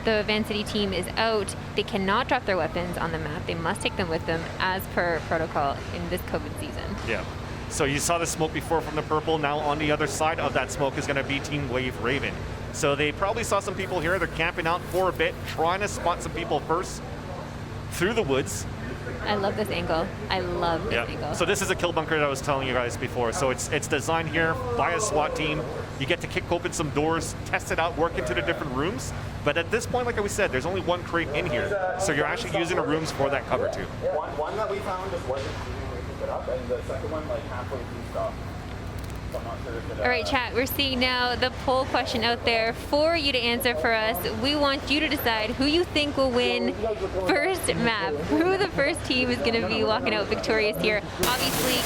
Vansilli team is out, they cannot drop their weapons on the map. They must take them with them as per protocol in this COVID season. Yeah. So you saw the smoke before from the purple. Now on the other side of that smoke is going to be Team Wave Raven. So they probably saw some people here. They're camping out for a bit, trying to spot some people first through the woods. I love this angle. I love this angle. So this is a kill bunker that I was telling you guys before. So it's designed here by a SWAT team. You get to kick open some doors, test it out, work into the different rooms. But at this point, like we said, there's only one crate in here. So you're actually using the rooms for that cover too. One that we found just wasn't pick it up, and the second one like halfway through stopped. So I'm not sure if it, All right, chat, we're seeing now the poll question out there for you to answer for us. We want you to decide who you think will win first map. Who the first team is going to be walking out victorious here. Obviously,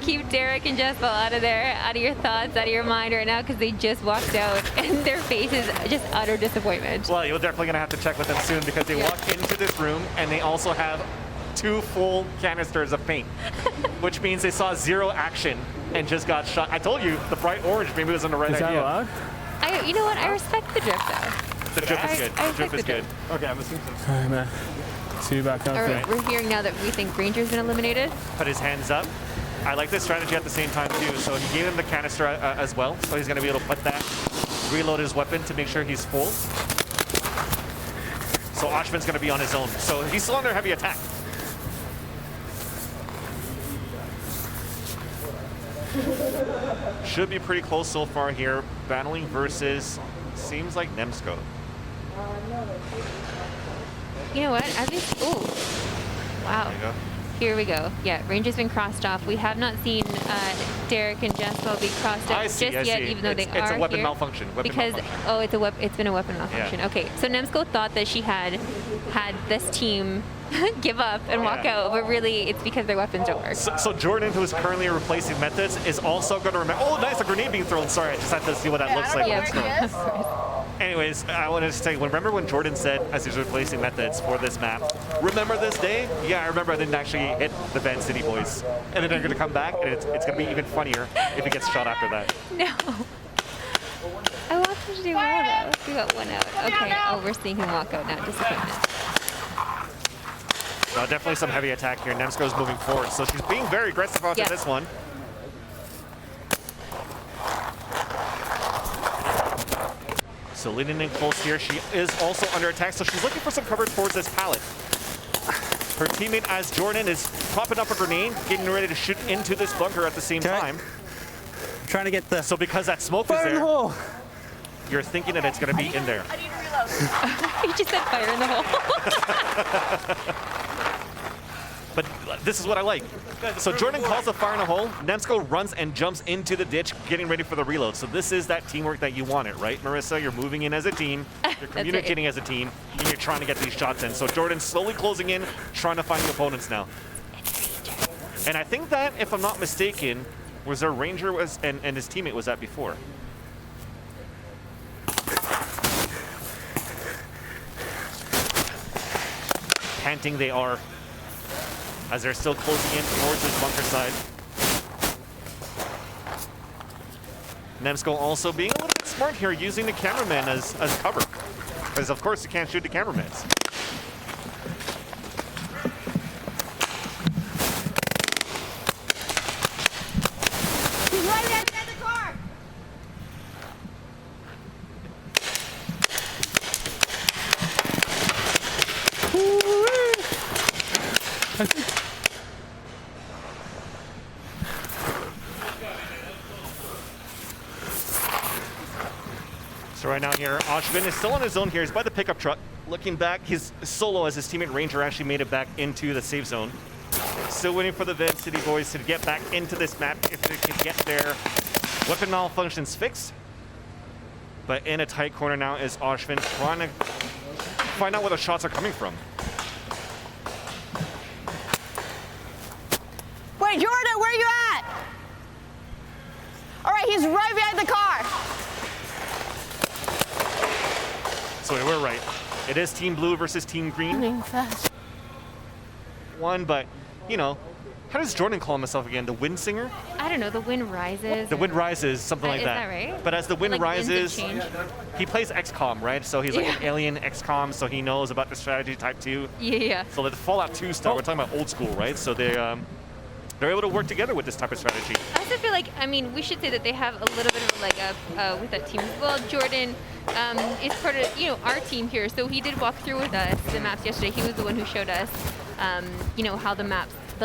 keep Derek and Jaspal out of there, out of your thoughts, out of your mind right now, because they just walked out and their face is just utter disappointment. Well, you're definitely going to have to check with them soon because they walk into this room and they also have 2 full canisters of paint, which means they saw 0 action and just got shot. I told you, the bright orange maybe wasn't the right idea. You know what? I respect the drift though. The drift is good. The drift is good. Okay, I'm assuming so. All right, man. See you back out All there. right, we're hearing now that we think Ranger's been eliminated. Put his hands up. I like this strategy at the same time too. So he gave him the canister as well. So he's going to be able to put that, reload his weapon to make sure he's full. So Oshven's going to be on his own. So he's still under heavy attack. Should be pretty close so far here. Battling versus, seems like Nemsko. You know what? Ooh. Wow. There you go. Here we go. Yeah, range has been crossed off. We have not seen Derek and Jaspal be crossed off just yet, even though they are It's a weapon here. malfunction. It's been a weapon malfunction. Yeah. Okay, so Nemsko thought that she had this team give up and walk out, but really it's because their weapons don't work. So Jordan, who is currently replacing Methodz, is also going to remember. Oh, nice, a grenade being thrown. Sorry, I just had to see what that looks like. Anyways, I wanted to say, remember when Jordan said, as he's replacing Methodz for this map, remember this day? Yeah, I remember I didn't actually hit the Vansilli boys. And then they're going to come back, and it's going to be even funnier if he gets shot after that. No. I want him to do well, though. We got one out. Okay, oh, we're seeing him walk out now. Disappointment. Definitely some heavy attack here. Nemsko's moving forward, so she's being very aggressive onto this one. So leaning in close here. She is also under attack, so she's looking for some cover towards this pallet. Her teammate, as Jordan, is popping up a grenade, getting ready to shoot into this bunker at the same time. Trying to get the... So because that smoke is there, you're thinking that it's going to be in there. I need to reload. You just said fire in the hole. But this is what I like. So Jordan calls the fire in a hole. Nemsko runs and jumps into the ditch, getting ready for the reload. So this is that teamwork that you wanted, right, Marissa? You're moving in as a team. You're communicating as a team, and you're trying to get these shots in. So Jordan's slowly closing in, trying to find the opponents now. And I think that, if I'm not mistaken, was their ranger and his teammate was that before. Panting they are, as they're still closing in towards this bunker side. Nemsko also being a little bit smart here, using the cameraman as cover. Because of course you can't shoot the cameramans. He's right outside the car. So right now here, Oshven is still on his own here. He's by the pickup truck. Looking back, he's solo as his teammate Ranger actually made it back into the safe zone. Still waiting for the Vansilli boys to get back into this map if they can get their weapon malfunctions fixed. But in a tight corner now is Oshven, trying to find out where the shots are coming from. Wait, Jordan, where are you at? All right, he's right behind the car. So we're right. It is Team Blue versus Team Green. One, but, you know, how does Jordan call himself again? The Wind Singer? I don't know. The wind rises. The Wind Rises, something like that. Is that right? But as the wind Like rises, winds he plays XCOM, right? So he's like an alien XCOM, so he knows about the strategy type 2. Yeah. So the Fallout 2 stuff, we're talking about old school, right? So they're able to work together with this type of strategy. I also feel like, I mean, we should say that they have a little bit of a leg up with that team as well. Jordan is part of, you know, our team here, so he did walk through with us the maps yesterday. He was the one who showed us, you know, how the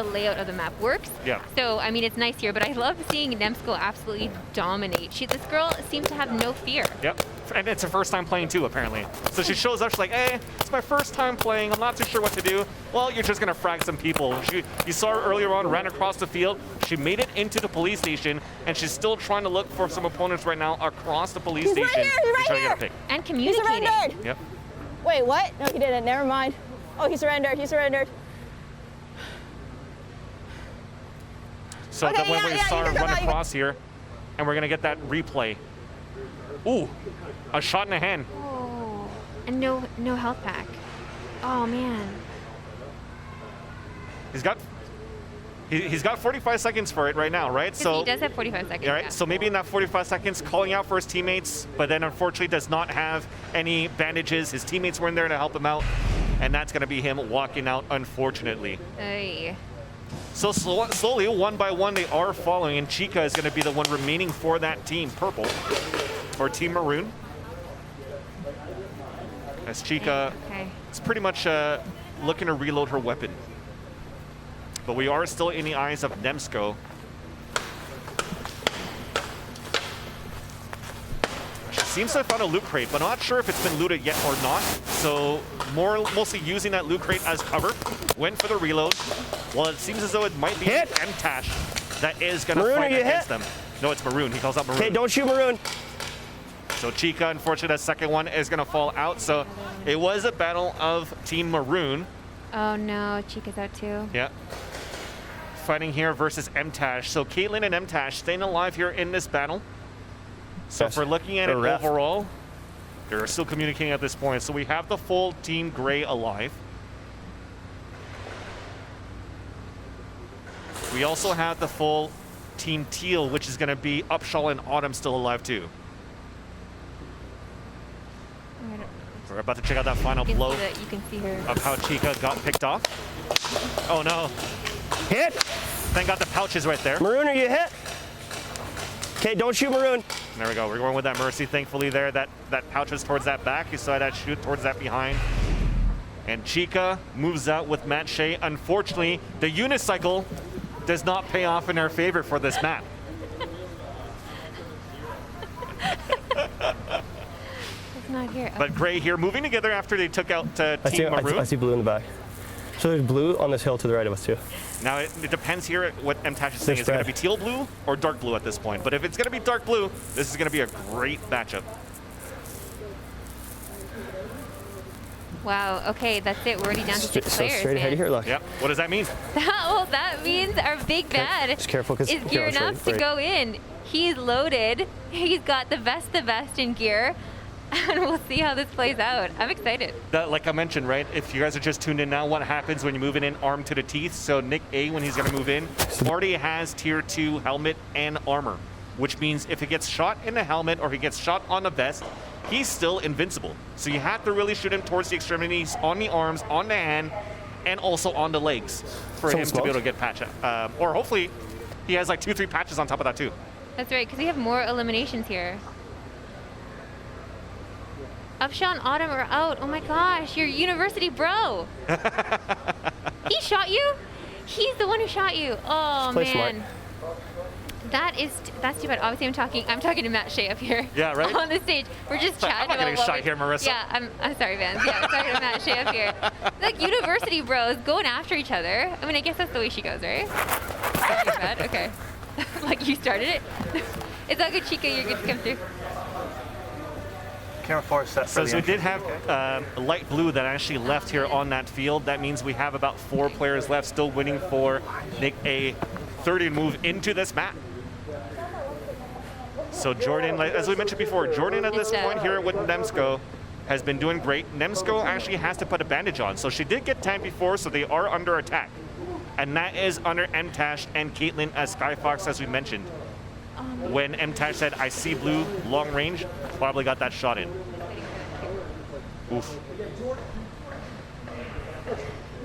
layout of the map works. Yeah. So, I mean, it's nice here, but I love seeing Nemsko absolutely dominate. This girl seems to have no fear. Yep. And it's her first time playing too, apparently. So she shows up, she's like, hey, it's my first time playing. I'm not too sure what to do. Well, you're just going to frag some people. You saw her earlier on, ran across the field. She made it into the police station, and she's still trying to look for some opponents right now across the police station. Right here, he's right here. To pick. And He communicating. surrendered. Yep. Wait, what? No, he didn't. Never mind. Oh, he surrendered. He surrendered. So Okay, then when we saw her you can run go, across here, and we're going to get that replay. Ooh, a shot in the hand. Oh, and no health pack. Oh, man. He's got 45 seconds for it right now, right? So he does have 45 seconds. All right, yeah. so maybe in that 45 seconds, calling out for his teammates, but then unfortunately does not have any bandages. His teammates weren't there to help him out, and that's going to be him walking out, unfortunately. Ay. So slowly, one by one, they are following, and Chica is going to be the one remaining for that team purple, or Team Maroon. As Chica is pretty much looking to reload her weapon. But we are still in the eyes of Nemsko. She seems to have found a loot crate, but I'm not sure if it's been looted yet or not. So mostly using that loot crate as cover. Went for the reload. Well, it seems as though it might be MTashed that is going to Maroon, fight are you against hit? them. No, it's Maroon. He calls out Maroon. Okay, don't shoot Maroon. So Chica, unfortunately, that second one is going to fall out. So it was a battle of Team Maroon. Oh no, Chica's out too. Yeah. Fighting here versus MTashed. So Kaitlyn and MTashed staying alive here in this battle. So if we're looking at it overall, they're still communicating at this point. So we have the full Team Gray alive. We also have the full Team Teal, which is going to be Upshall and Autumn still alive too. We're about to check out that final blow you can see her. of how Chica got picked off. Oh no. Hit! Thank God the pouch is right there. Maroon, are you hit? Okay, don't shoot Maroon. There we go. We're going with that Mercy, thankfully there. That pouch was towards that back. You saw that shoot towards that behind. And Chica moves out with Matt Shea. Unfortunately, the unicycle does not pay off in her favor for this map. It's not here. But Gray here moving together after they took out Team Maroon. I see blue in the back. So there's blue on this hill to the right of us too. Now it depends here what MTashed is saying. Is it going to be teal blue or dark blue at this point? But if it's going to be dark blue, this is going to be a great matchup. Wow, okay, that's it. We're already down to 6 So players. straight ahead man. here, look. Yep. What does that mean? Well, that means our big bad Just careful, 'cause is gearing up to go in. He's loaded. He's got the best in gear. And we'll see how this plays out. I'm excited. Like I mentioned, right? If you guys are just tuned in now, what happens when you're moving in armed to the teeth? So Nick A, when he's going to move in, already has tier 2 helmet and armor, which means if he gets shot in the helmet or he gets shot on the vest, he's still invincible. So you have to really shoot him towards the extremities, on the arms, on the hand, and also on the legs for him to be able to get patch. Or hopefully he has like 2-3 patches on top of that too. That's right, because we have more eliminations here. Upshall and Autumn are out. Oh my gosh, your university bro. He shot you? He's the one who shot you. Oh Play man. That's too bad. Obviously I'm talking to Matt Shea up here. Yeah, right? On the stage. We're just chatting I'm not about getting shot here, Marissa. Yeah, I'm sorry, Vans. Yeah, I'm talking to Matt Shea up here. Like university bros going after each other. I mean, I guess that's the way she goes, right? Not too bad. Okay. Like you started it. It's all good, Chica. You're good to come through. So we did have light blue that actually left here on that field. That means we have about 4 players left, still waiting for Nick A 30 to move into this map. So Jordan, as we mentioned before, Jordan at this point here with Nemsko has been doing great. Nemsko actually has to put a bandage on. So she did get tagged before, so they are under attack. And that is under MTashed and Kaitlyn as Skyfox, as we mentioned. When MTashed said, I see blue, long range, probably got that shot in. Oof.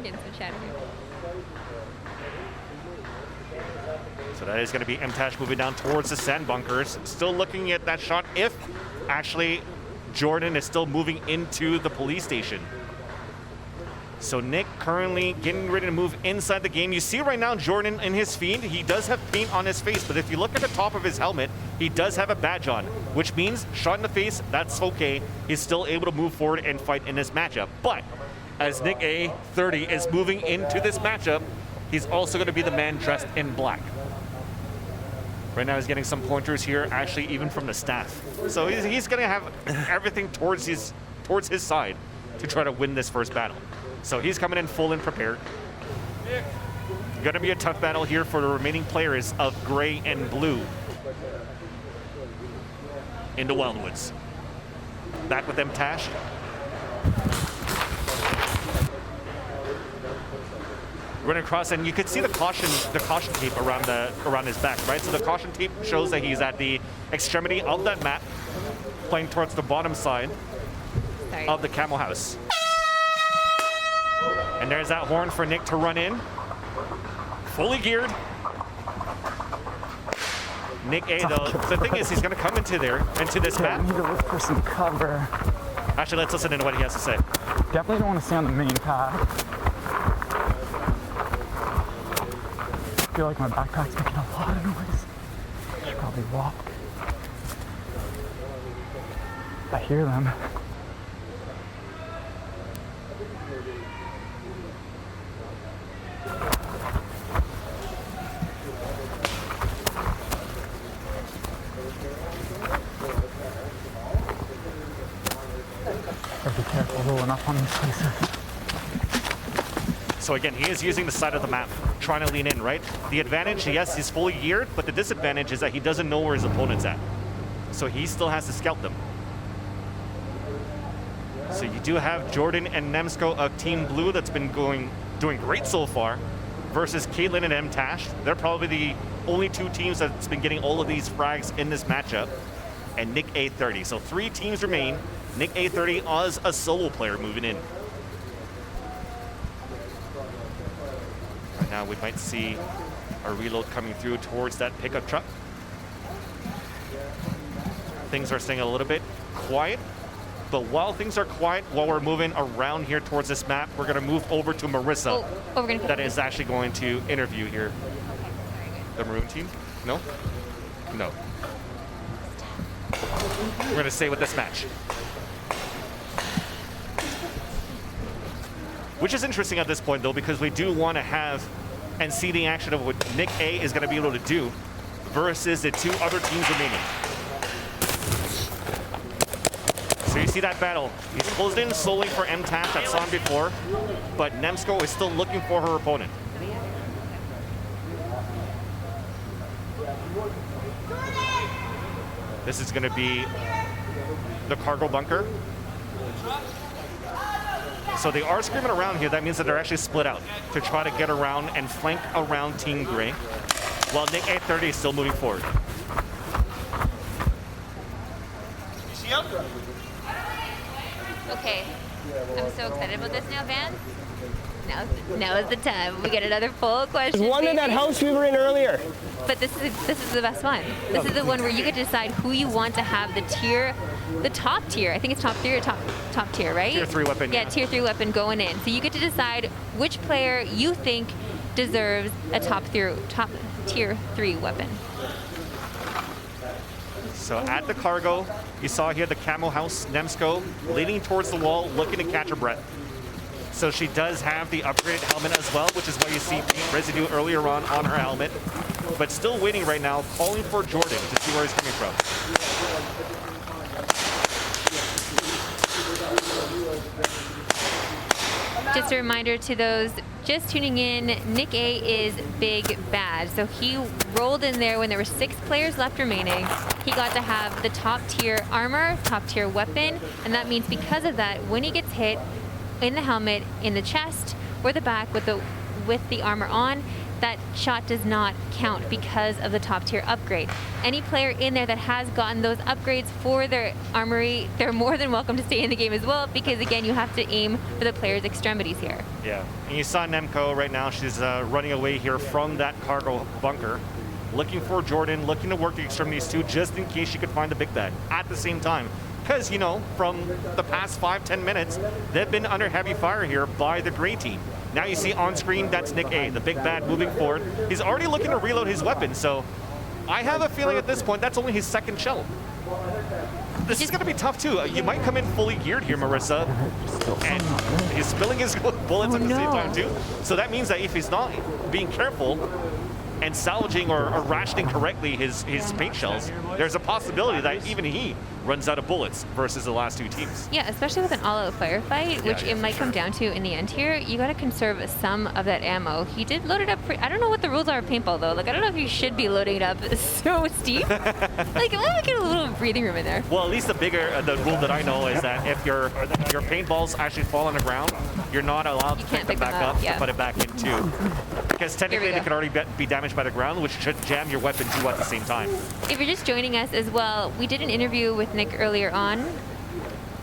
Getting some chatter here. So that is going to be MTashed moving down towards the sand bunkers. Still looking at that shot if actually Jordan is still moving into the police station. So Nick currently getting ready to move inside the game. You see right now Jordan in his feed, he does have paint on his face, but if you look at the top of his helmet, he does have a badge on, which means shot in the face, that's okay. He's still able to move forward and fight in this matchup. But as Nick A 30 is moving into this matchup, he's also going to be the man dressed in black. Right now he's getting some pointers here, actually even from the staff. So he's going to have everything towards his side to try to win this first battle. So he's coming in full and prepared. Going to be a tough battle here for the remaining players of gray and blue into Wildwoods. Back with MTashed. Running across, and you can see the caution tape around his back, right? So the caution tape shows that he's at the extremity of that map, playing towards the bottom side of the camel house. And there's that horn for Nick to run in. Fully geared. Nick A, though, the thing is he's going to come into this map. I need to look for some cover. Actually, let's listen to what he has to say. Definitely don't want to stay on the main path. I feel like my backpack's making a lot of noise. I should probably walk. I hear them. blowing up on these places. So again, he is using the side of the map, trying to lean in, right? The advantage, yes, he's fully geared, but the disadvantage is that he doesn't know where his opponent's at. So he still has to scout them. So you do have Jordan and Nemsko of Team Blue that's been doing great so far, versus Kaitlyn and MTashed. They're probably the only two teams that's been getting all of these frags in this matchup. And Nick A30. So 3 teams remain. Nick A30 as a solo player moving in. Right now we might see a reload coming through towards that pickup truck. Things are staying a little bit quiet. But while things are quiet, while we're moving around here towards this map, we're going to move over to Marissa. That is actually going to interview here. The Maroon team? No? No. We're going to stay with this match. Which is interesting at this point, though, because we do want to have and see the action of what Nick A is going to be able to do versus the 2 other teams remaining. So you see that battle. He's closed in solely for MTashed. I've saw him before, but Nemsko is still looking for her opponent. This is going to be the cargo bunker. So they are screaming around here. That means that they're actually split out to try to get around and flank around Team Gray, while Nick A30 is still moving forward. You see him? Okay, I'm so excited about this now, Van. Now is the time. We get another poll question. There's one in that house we were in earlier. But this is the best one. This is the one where you get to decide who you want to have the top tier. I think it's top 3 or top tier, right? Tier 3 weapon. Yeah, tier 3 weapon going in. So you get to decide which player you think deserves a top tier 3 weapon. So at the cargo, you saw here the camo house, Nemsko, leaning towards the wall, looking to catch her breath. So she does have the upgraded helmet as well, which is why you see paint residue earlier on her helmet. But still waiting right now, calling for Jordan to see where he's coming from. Just a reminder to those just tuning in, Nick A is big bad. So he rolled in there when there were 6 players left remaining. He got to have the top tier armor, top tier weapon, and that means because of that, when he gets hit in the helmet, in the chest, or the back with the armor on, that shot does not count because of the top tier upgrade. Any player in there that has gotten those upgrades for their armory, they're more than welcome to stay in the game as well, because again, you have to aim for the player's extremities here. Yeah, and you saw Nemko right now. She's running away here from that cargo bunker, looking for Jordan, looking to work the extremities too, just in case she could find the big bad at the same time. Because, you know, from the past 5-10 minutes, they've been under heavy fire here by the gray team. Now you see on screen, that's Nick A, the big bad moving forward. He's already looking to reload his weapon, so I have a feeling at this point that's only his 2nd shell. This is going to be tough too. You might come in fully geared here, Marissa, and he's spilling his bullets at the same time too. So that means that if he's not being careful and salvaging or rationing correctly his paint shells, there's a possibility that even he runs out of bullets versus the last 2 teams. Yeah, especially with an all-out firefight, which it might come down to in the end here. You got to conserve some of that ammo. He did load it up. I don't know what the rules are of paintball though. Like, I don't know if you should be loading it up so steep. Like, let me get a little breathing room in there. Well, at least the rule that I know is that if your paintballs actually fall on the ground, you're not allowed to pick them back up to put it back in too. Because technically they could already be damaged by the ground, which should jam your weapon too at the same time. If you're just joining us as well, we did an interview with Nick earlier on.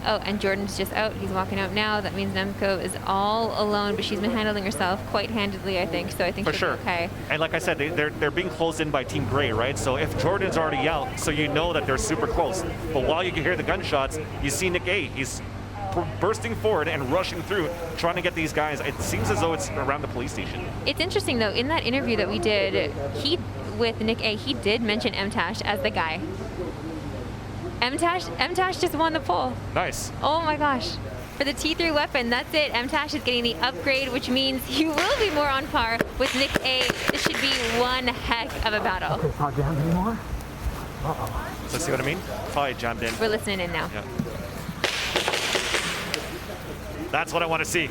Oh, and Jordan's just out. He's walking out now. That means Nemsko is all alone, but she's been handling herself quite handedly, I think. So I think she'll be okay. And like I said, they're being closed in by Team Gray, right? So if Jordan's already out, so you know that they're super close. But while you can hear the gunshots, you see Nick A. He's bursting forward and rushing through, trying to get these guys. It seems as though it's around the police station. It's interesting though, in that interview that we did, with Nick A, he did mention MTashed as the guy. MTashed just won the poll. Nice. Oh my gosh. For the T3 weapon, that's it. MTashed is getting the upgrade, which means he will be more on par with Nick A. This should be one heck of a battle. It's not jammed anymore? So see what I mean? Probably jammed in. We're listening in now. Yeah. That's what I want to see.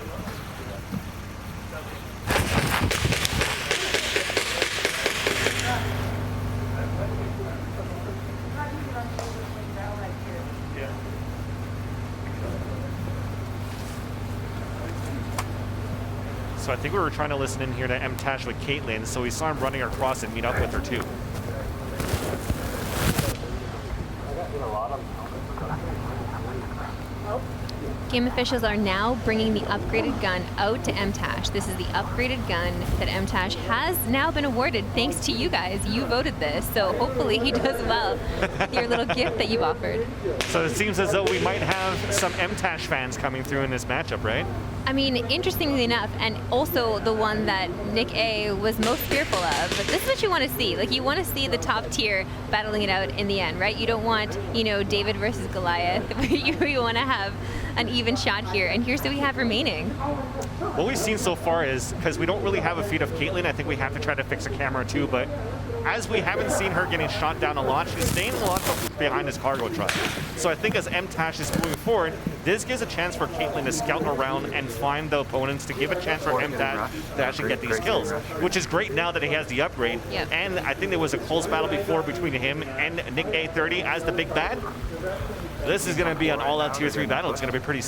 So I think we were trying to listen in here to MTashed with Kaitlyn, so we saw him running across and meet up with her too. Game officials are now bringing the upgraded gun out to MTashed. This is the upgraded gun that MTashed has now been awarded thanks to you guys. You voted this, so hopefully he does well with your little gift that you've offered. So it seems as though we might have some MTashed fans coming through in this matchup, right? I mean, interestingly enough, and also the one that Nick A was most fearful of, but this is what you want to see. Like, you want to see the top tier battling it out in the end, right? You don't want, you know, David versus Goliath. You want to have an even shot here, and here's what we have remaining. What we've seen so far is, because we don't really have a feed of Kaitlyn, I think we have to try to fix a camera too, but as we haven't seen her getting shot down a lot, she's staying locked up behind this cargo truck. So I think as MTashed is moving forward, this gives a chance for Kaitlyn to scout around and find the opponents to give a chance for MTashed to actually get these kills, which is great now that he has the upgrade. Yep. And I think there was a close battle before between him and Nick A30 as the big bad. This is going to be an all-out tier 3 battle. It's going to be pretty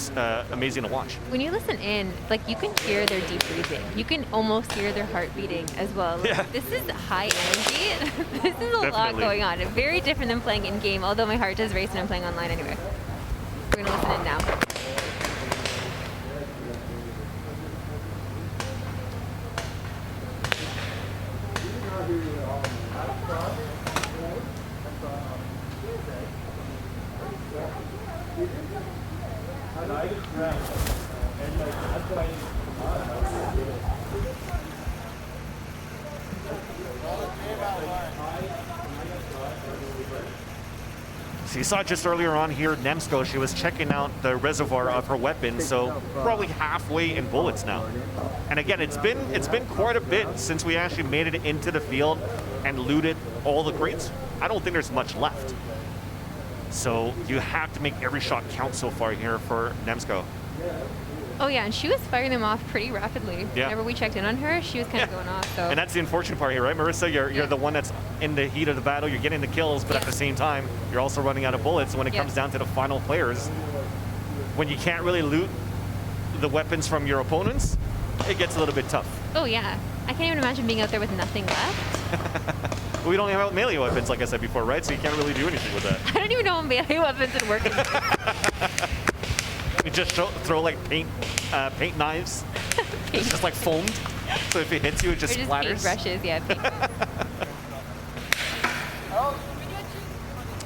amazing to watch. When you listen in, like, you can hear their deep breathing. You can almost hear their heart beating as well. Like, yeah. This is high energy. This is a lot going on. Very different than playing in-game, although my heart does race when I'm playing online anyway. We're going to listen in now. So you saw just earlier on here, Nemsko, she was checking out the reservoir of her weapon, so probably halfway in bullets now. And again, it's been quite a bit since we actually made it into the field and looted all the crates. I don't think there's much left. So you have to make every shot count so far here for Nemsko. Oh yeah, and she was firing them off pretty rapidly. Yeah. Whenever we checked in on her, she was kind of going off. So. And that's the unfortunate part here, right, Marissa? You're the one that's in the heat of the battle. You're getting the kills, but at the same time, you're also running out of bullets. When it comes down to the final players, when you can't really loot the weapons from your opponents, it gets a little bit tough. Oh yeah, I can't even imagine being out there with nothing left. We don't have melee weapons, like I said before, right? So you can't really do anything with that. I don't even know if melee weapons would work. You just throw like paint knives. It's just like foamed. So if it hits you, it just splatters. Paint brushes, yeah. Paint.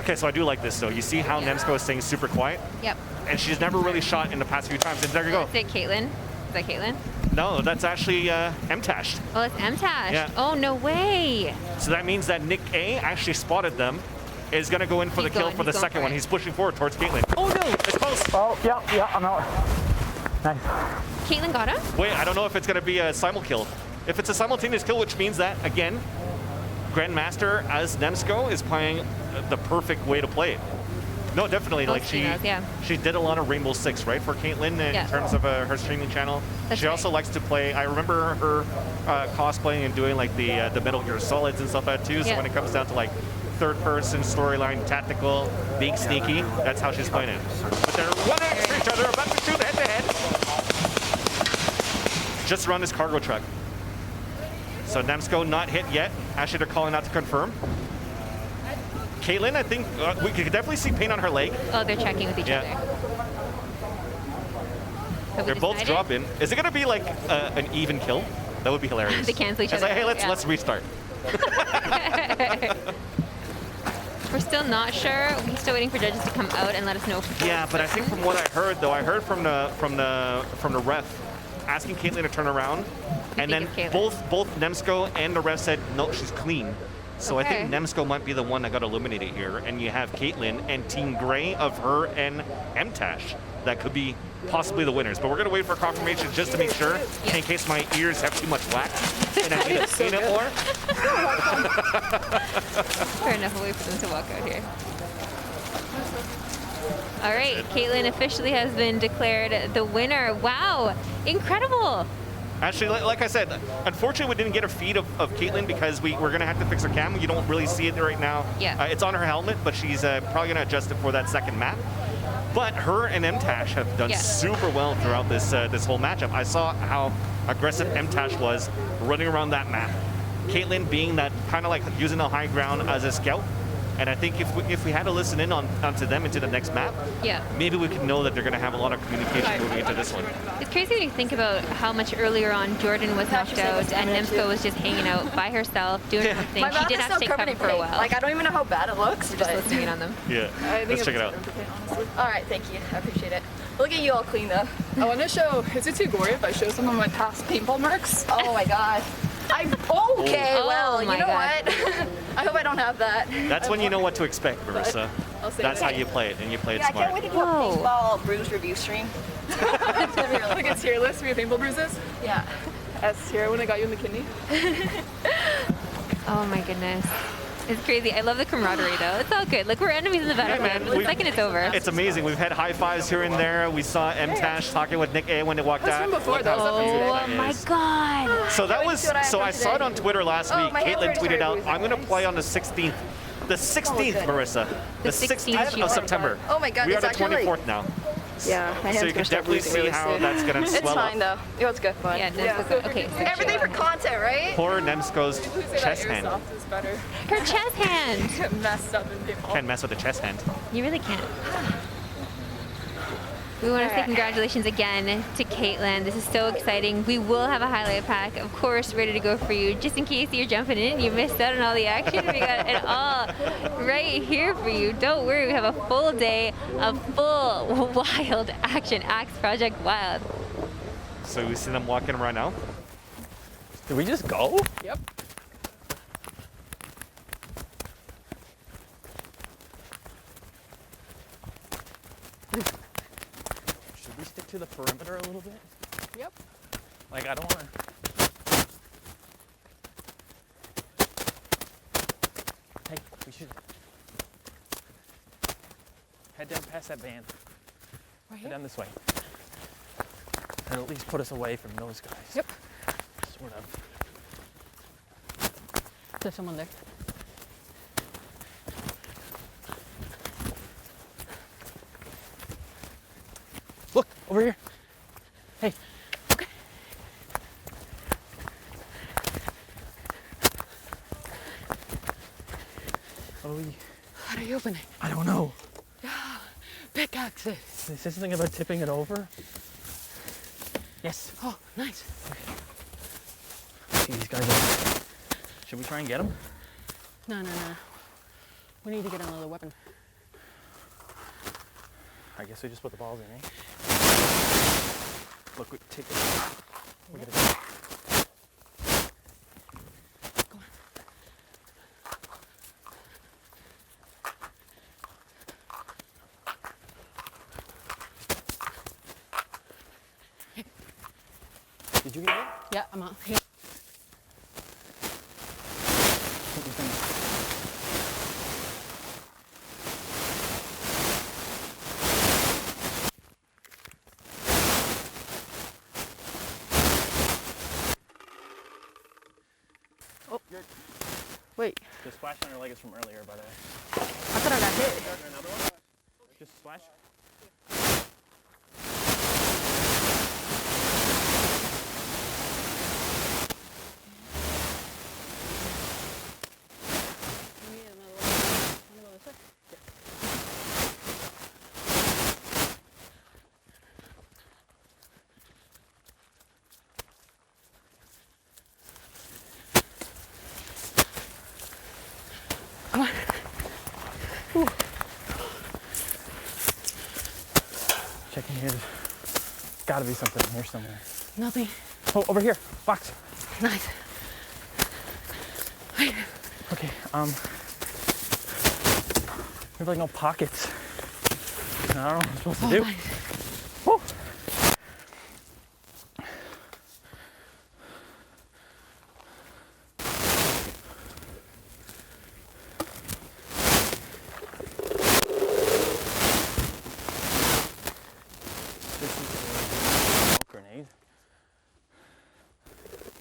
Okay, so I do like this though. You see how Nemsko is staying super quiet? Yep. And she's never really shot in the past few times. And there you go. Is it Kaitlyn? Is that Kaitlyn? No, that's actually MTashed. Oh, it's MTashed. Yeah. Oh, no way. So that means that Nick A actually spotted them, is going to go in for the kill for the second one. He's pushing forward towards Kaitlyn. Oh no, it's close. Oh, yeah, I'm out. Nice. Kaitlyn got him? Wait, I don't know if it's going to be a simul kill. If it's a simultaneous kill, which means that, again, Grandmaster as Nemsko is playing the perfect way to play it. No, definitely. Like she did a lot of Rainbow Six, right, for Kaitlyn in terms of her streaming channel. She also likes to play. I remember her cosplaying and doing like the Metal Gear Solids and stuff like that too. So when it comes down to like third-person storyline, tactical, being sneaky, that's how she's playing it. But they're running after each other, about to shoot head-to-head. Just around this cargo truck. So Nemsko not hit yet. Actually, they're calling out to confirm. Kaitlyn, I think we could definitely see paint on her leg. Oh, they're checking with each other. They're both dropping. Is it going to be like an even kill? That would be hilarious. They cancel each other. Like, hey, let's restart. We're still not sure. We're still waiting for judges to come out and let us know. Yeah, but I think from what I heard, though, I heard from the ref asking Kaitlyn to turn around, and then both Nemsko and the ref said no, she's clean. So I think Nemsko might be the one that got eliminated here, and you have Kaitlyn and Team Gray of her and MTashed that could be possibly the winners. But we're gonna wait for confirmation just to make sure, in case my ears have too much wax and I need to seen it more. Fair enough. We'll wait for them to walk out here. All right, Kaitlyn officially has been declared the winner. Wow, incredible. Actually, like I said, unfortunately, we didn't get a feed of Kaitlyn because we're going to have to fix her cam. You don't really see it right now. Yeah. It's on her helmet, but she's probably going to adjust it for that second map. But her and MTashed have done super well throughout this whole matchup. I saw how aggressive MTashed was running around that map. Kaitlyn being that kind of like using the high ground as a scout. And I think if we had to listen in onto them into the next map, maybe we could know that they're going to have a lot of communication moving into this one. It's crazy when you think about how much earlier on Jordan was knocked out and Nemsko was just hanging out by herself, doing her thing. She did have to take cover for a while. Like, I don't even know how bad it looks. We're just listening in on them. Yeah, let's check it out. All right, thank you. I appreciate it. Look at you all clean, though. I want to show, is it too gory if I show some of my past paintball marks? Oh my god. Okay, well, you know what? I hope I don't have that. That's when you know what to expect, Marissa. That's how you play it, and you play it I smart. can't wait to do a paintball bruise review stream. Like it's tier list for your paintball bruises? Yeah. S tier when I got you in the kidney. Oh my goodness. It's crazy. I love the camaraderie, though. It's all good. Look, we're enemies in the battlefield. The second it's over. It's amazing. We've had high fives here and there. We saw MTashed talking with Nick A when they walked out. From before, that was oh my god. So that was. So I saw it on Twitter last week. Kaitlyn tweeted out, "I'm going to play on the 16th." The 16th, Marissa. The 16th of September. Oh my god. We are the actually 24th now. Yeah, my hands so you can definitely see how that's going to swell It's fine, up. though. It was good fun. Yeah, okay. So everything for content, right? Poor Nemsko's chest hand. Her chest hand. Get messed up in paintball. Can't mess with the chest hand. You really can't. We want to say congratulations again to Kaitlyn. This is so exciting. We will have a highlight pack, of course, ready to go for you. Just in case you're jumping in, you missed out on all the action. We got it all right here for you. Don't worry, we have a full day of full wild action. Axe Project Wild. So we see them walking around now. Did we just go? Yep. Should we stick to the perimeter a little bit? Yep. Like, I don't want to... Hey, we should... Head down past that van. Right Head down this way. And at least put us away from those guys. Yep. Sort of. There's someone there. Look, over here. Hey. Okay. How do you open it? I don't know. Pickaxes. Is this something about tipping it over? Yes. Oh, nice. See these guys over. Should we try and get them? No. We need to get another weapon. I guess we just put the balls in, eh? Look, we take it. We gotta go. Come on. Did you get it? Yeah, I'm out. Here. Oh, wait. The splash on your leg is from earlier, by the way. I thought I got hit. Another one? Just splash. Checking here. There's gotta be something here somewhere. Nothing. Oh, over here. Box. Nice. Okay, we have like no pockets. I don't know what I'm supposed to do. Nice. Woo. grenade.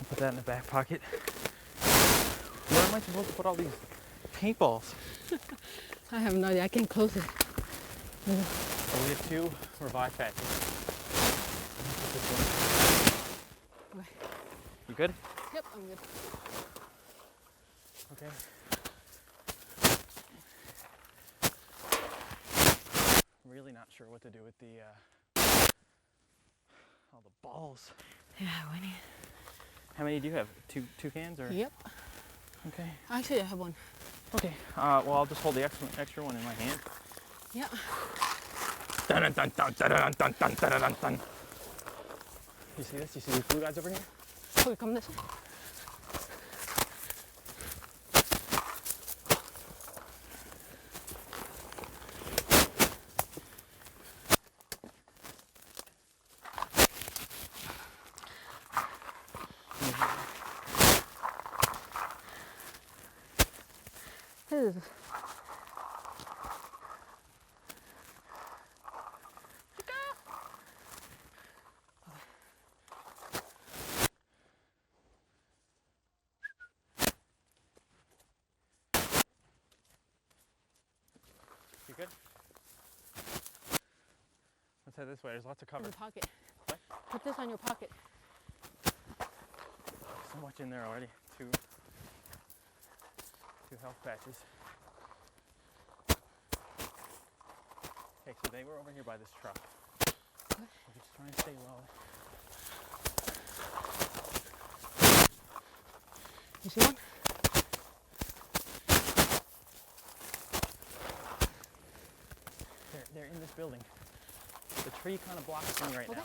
Put that in the back pocket. Where am I supposed to put all these paintballs? I have no idea. I can't close it. No. So we have 2 revive patches. Okay. You good? Yep, I'm good. Okay. Really not sure what to do with the all the balls. Yeah, Winnie. How many do you have? Two cans or? Yep. Okay. Actually, I have one. Okay. Well, I'll just hold the extra one in my hand. Yeah. Dun, dun, dun, dun, dun, dun, dun, dun, dun, dun. You see this? You see these blue guys over here? Okay, come this way. Chica. You good? Let's head this way. There's lots of cover. In your pocket. What? Put this on your pocket. So much in there already. Two health patches. Okay, so they were over here by this truck. Okay. We're just trying to stay low. You see one? They're in this building. The tree kind of blocks me right now.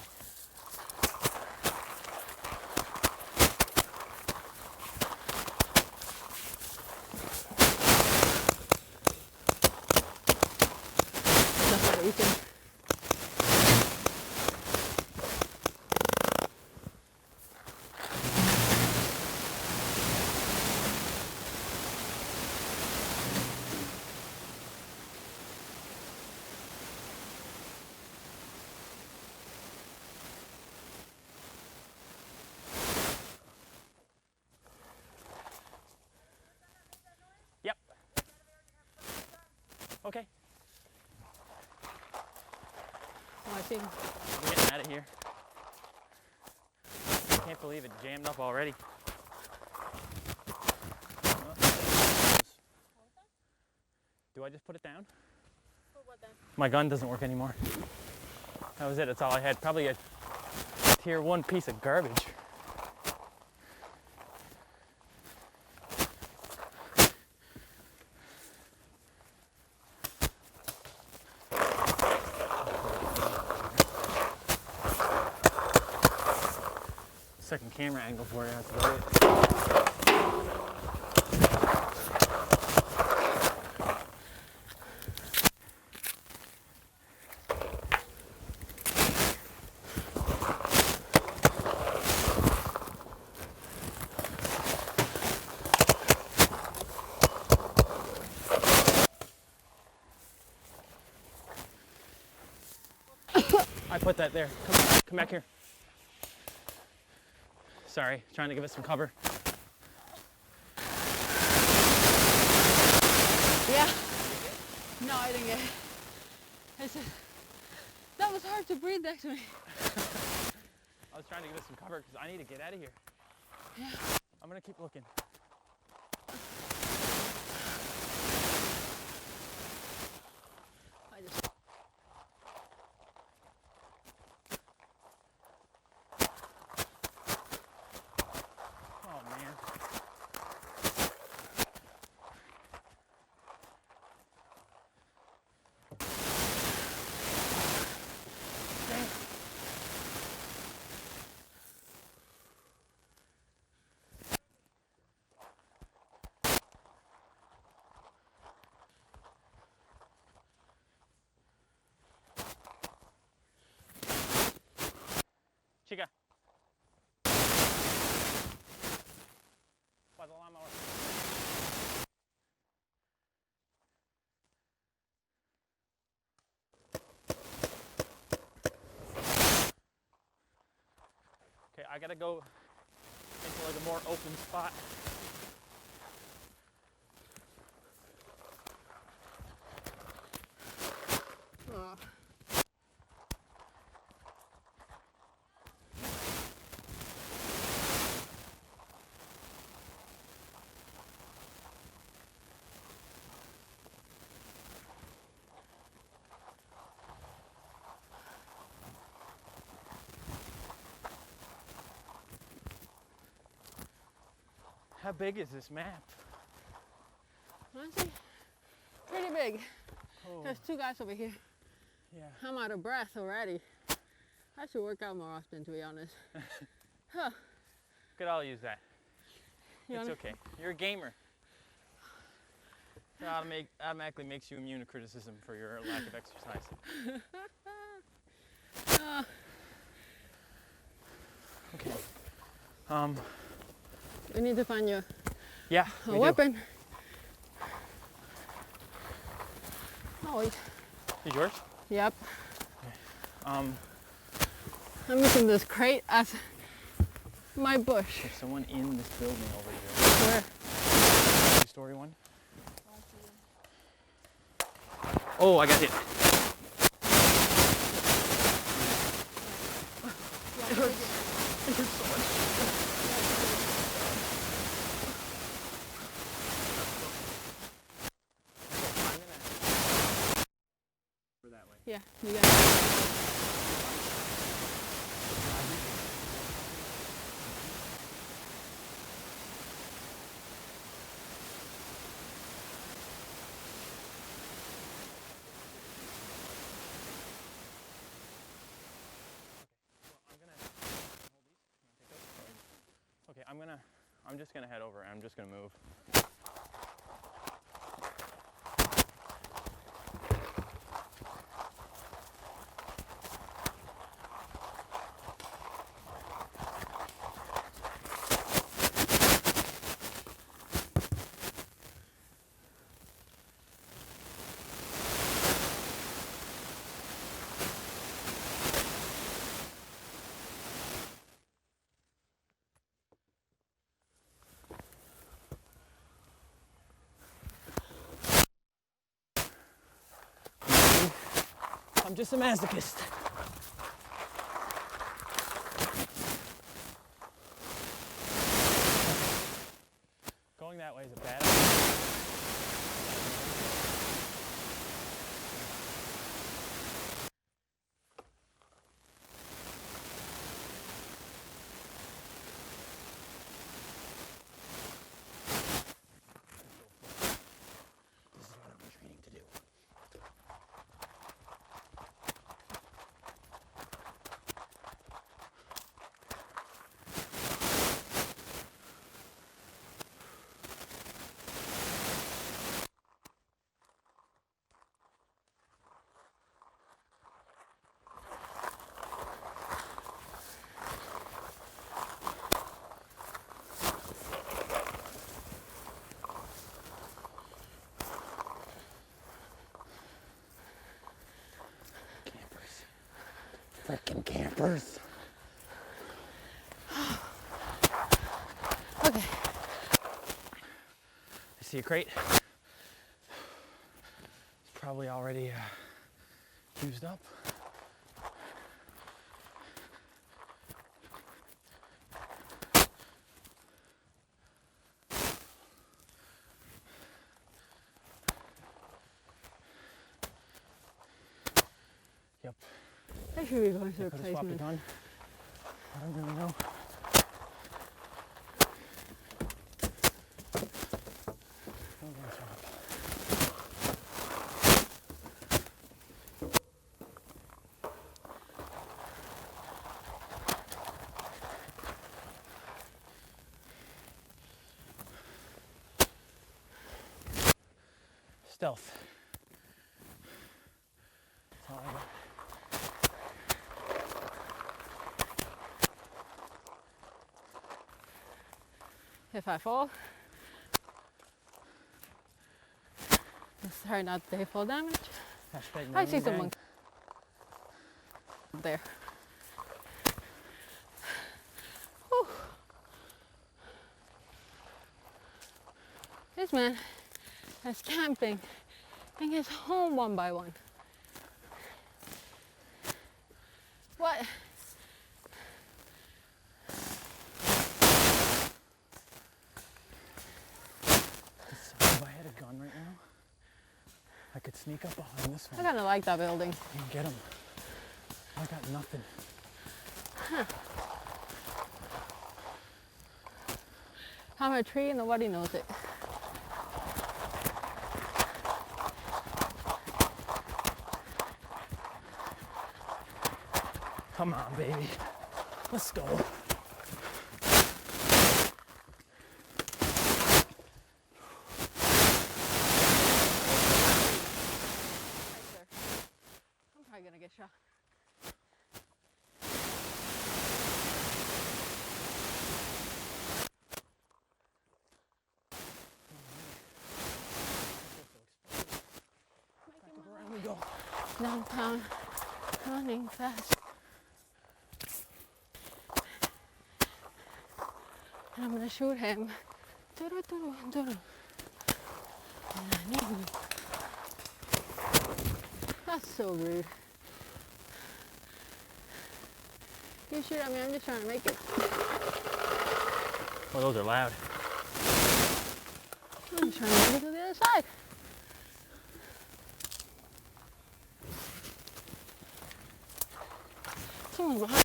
Yep. Okay. Oh, I see him. We're getting out of here. I can't believe it jammed up already. Do I just put it down? Put what then? My gun doesn't work anymore. That was it. That's all I had. Probably a tier 1 piece of garbage. Second camera angle for you. That's about it. I put that there. Come back here. Sorry, trying to give us some cover. Yeah. No, I didn't get it. That was hard to breathe next to me. I was trying to give us some cover because I need to get out of here. Yeah. I'm gonna keep looking. Oh man. Chica. By the lawnmower. Okay, I gotta go into like a more open spot. How big is this map? Honestly, pretty big. Oh. There's 2 guys over here. Yeah. I'm out of breath already. I should work out more often, to be honest. Huh. Could all use that. You It's wanna- okay. You're a gamer. It automatically makes you immune to criticism for your lack of exercise. Okay. We need to find you Yeah. a we do. weapon. Oh wait. Is yours? Yep. Um, I'm using this crate as my bush. There's someone in this building over here. Where? 2-story one. Oh, I got hit. It hurts. It hurts so much. That way. Yeah, you got it. Okay, I'm just gonna head over and I'm just gonna move. I'm just a masochist. Going that way is a bad idea. This is what I've been training to do. Frickin' campers. Okay. I see a crate. It's probably already used up. Yep. I should be going to Could have swapped a replacement. gun. I don't really know. Stealth. That's all I got. If I fall, just try not to take fall damage. Hashtag I see Marine someone gang. there. this man that's camping and gets home one by one. What? If I had a gun right now, I could sneak up behind this one. I kind of like that building. And get him. I got nothing. Huh. I'm a tree and nobody knows it. Come on, baby. Let's go. I'm probably gonna get shot. Around we go. Downtown, running fast. And I'm gonna shoot him. That's so rude. You shoot at me, I'm just trying to make it. Oh, those are loud. I'm trying to make it to the other side. Someone behind.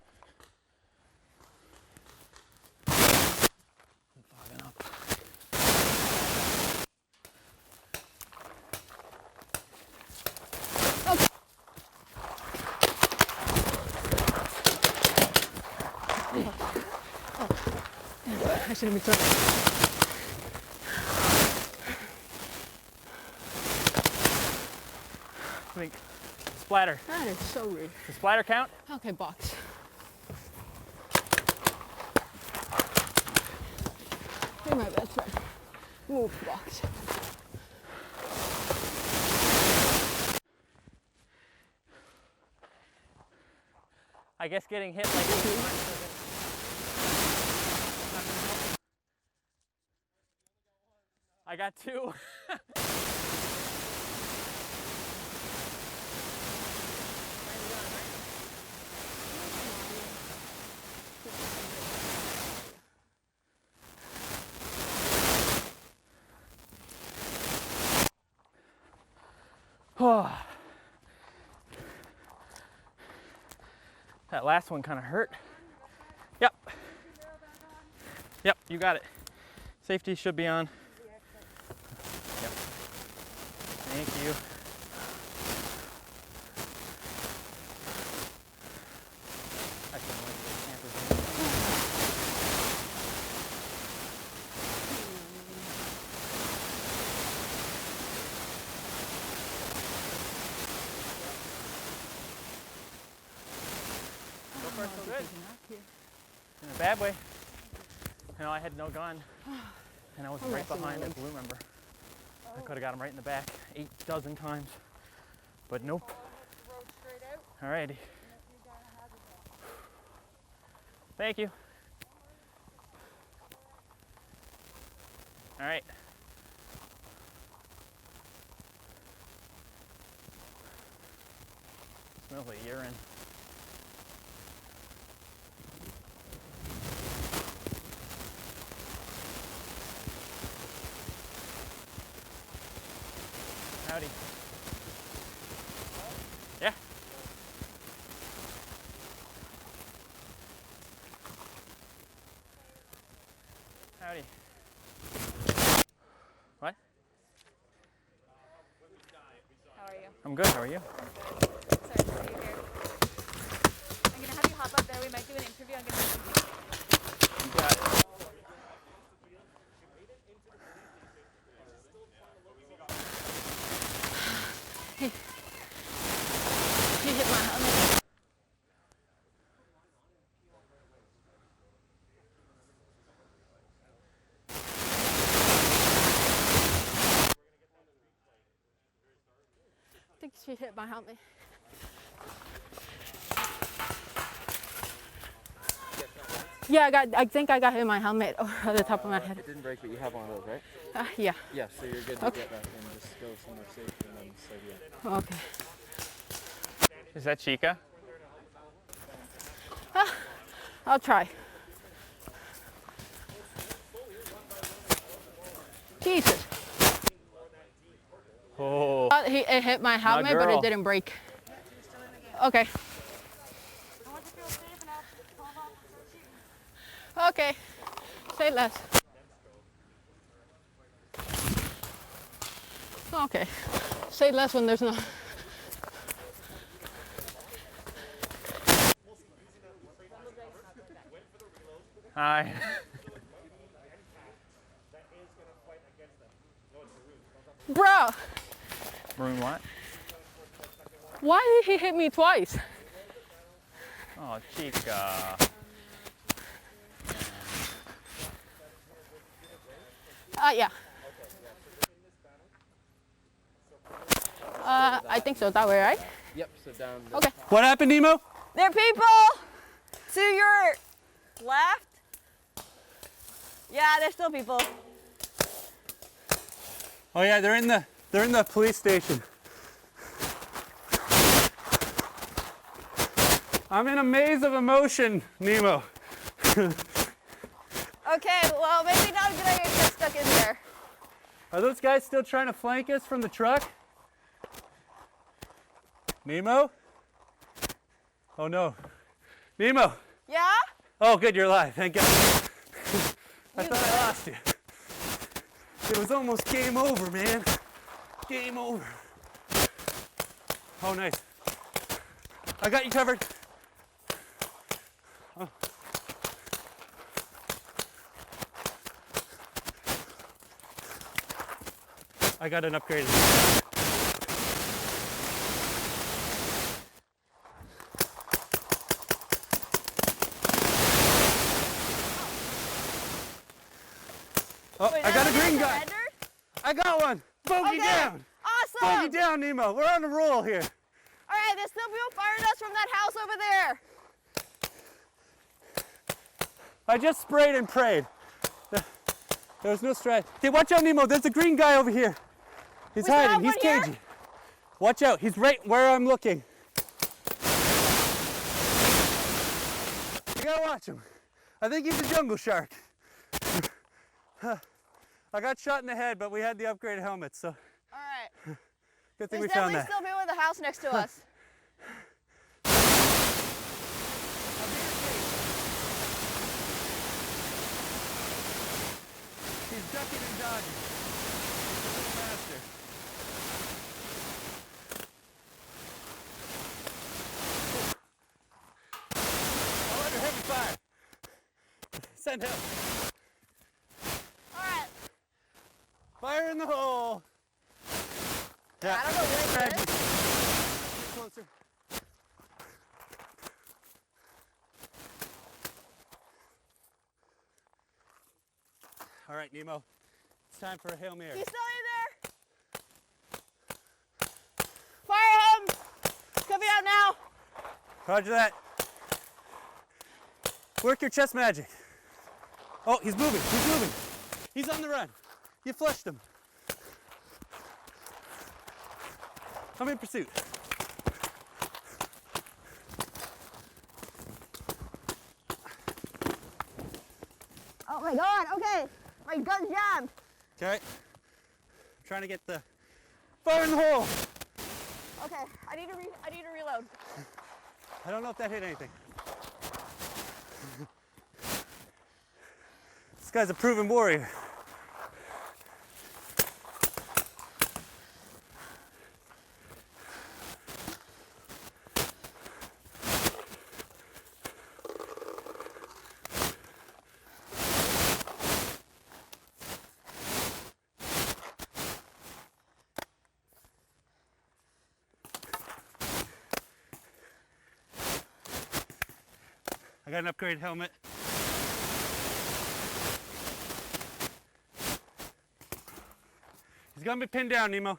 I shouldn't be throwing. I think splatter. That is so rude. The splatter count? Okay, box. You're my best friend. Move, box. I guess getting hit like this. I got 2. That last one kind of hurt. Yep. Yep, you got it. Safety should be on. Yep. Thank you. In a bad way. You know, I had no gun, and I was right behind a blue member. I could have got him right in the back 8 dozen times, but nope. Alrighty. Thank you. All right. Smells like urine. Howdy. Yeah. Howdy. What? How are you? I'm good. How are you? Sorry to see you here. I'm gonna have you hop up there. We might do an interview. I'm gonna. You got it. Hey. You hit my helmet. I think she hit my helmet. Yeah, I think I got hit in my helmet over the top of my head. It didn't break, but you have one of those, right? Yeah. Yeah, so you're good to Okay. get that and just go somewhere safe and then slide you Okay. Is that Chica? I'll try. Jesus. Oh. It hit my helmet, but girl. it didn't break. Okay. Okay. Say less. Okay. Say less when there's no. Hi. Bro, Maroon what? why did he hit me twice? Oh, Chica. Yeah. I think so. That way, right? Yep, so down. Okay. What happened, Nemo? There are people to your left. Yeah, there's still people. Oh yeah, they're in the police station. I'm in a maze of emotion, Nemo. Okay, well, maybe not a good idea to get stuck in there. Are those guys still trying to flank us from the truck? Nemo? Oh no. Nemo! Yeah? Oh good, you're alive, thank God. I thought I lost you. It was almost game over, man. Game over. Oh nice. I got you covered. Oh. I got an upgrade. Oh, Wait, I got a that was green your guy. surrender? I got one. Bogey Okay, down. Awesome. Bogey down, Nemo. We're on a roll here. All right, there's still people firing us from that house over there. I just sprayed and prayed. There was no strike. Okay, watch out, Nemo. There's a green guy over here. He's hiding. He's cagey. Watch out. He's right where I'm looking. You gotta watch him. I think he's a jungle shark. I got shot in the head, but we had the upgraded helmets, so. All right. Good thing There's we found definitely that. still people in the house next to us. He's ducking and dodging. He's a little faster. Oh, under heavy fire. Send help. All right. Fire in the hole. Yeah. I don't know where it is. Get closer. All right, Nemo. It's time for a Hail Mary. He's still in there. Fire him. He's coming out now. Roger that. Work your chest magic. Oh, he's moving. He's moving. He's on the run. You flushed him. I'm in pursuit. Oh my God. Okay. My gun's jammed. Okay. Trying to get the fire in the hole. Okay. I need to reload. I don't know if that hit anything. This guy's a proven warrior. I got an upgraded helmet. He's gonna be pinned down, Nemo.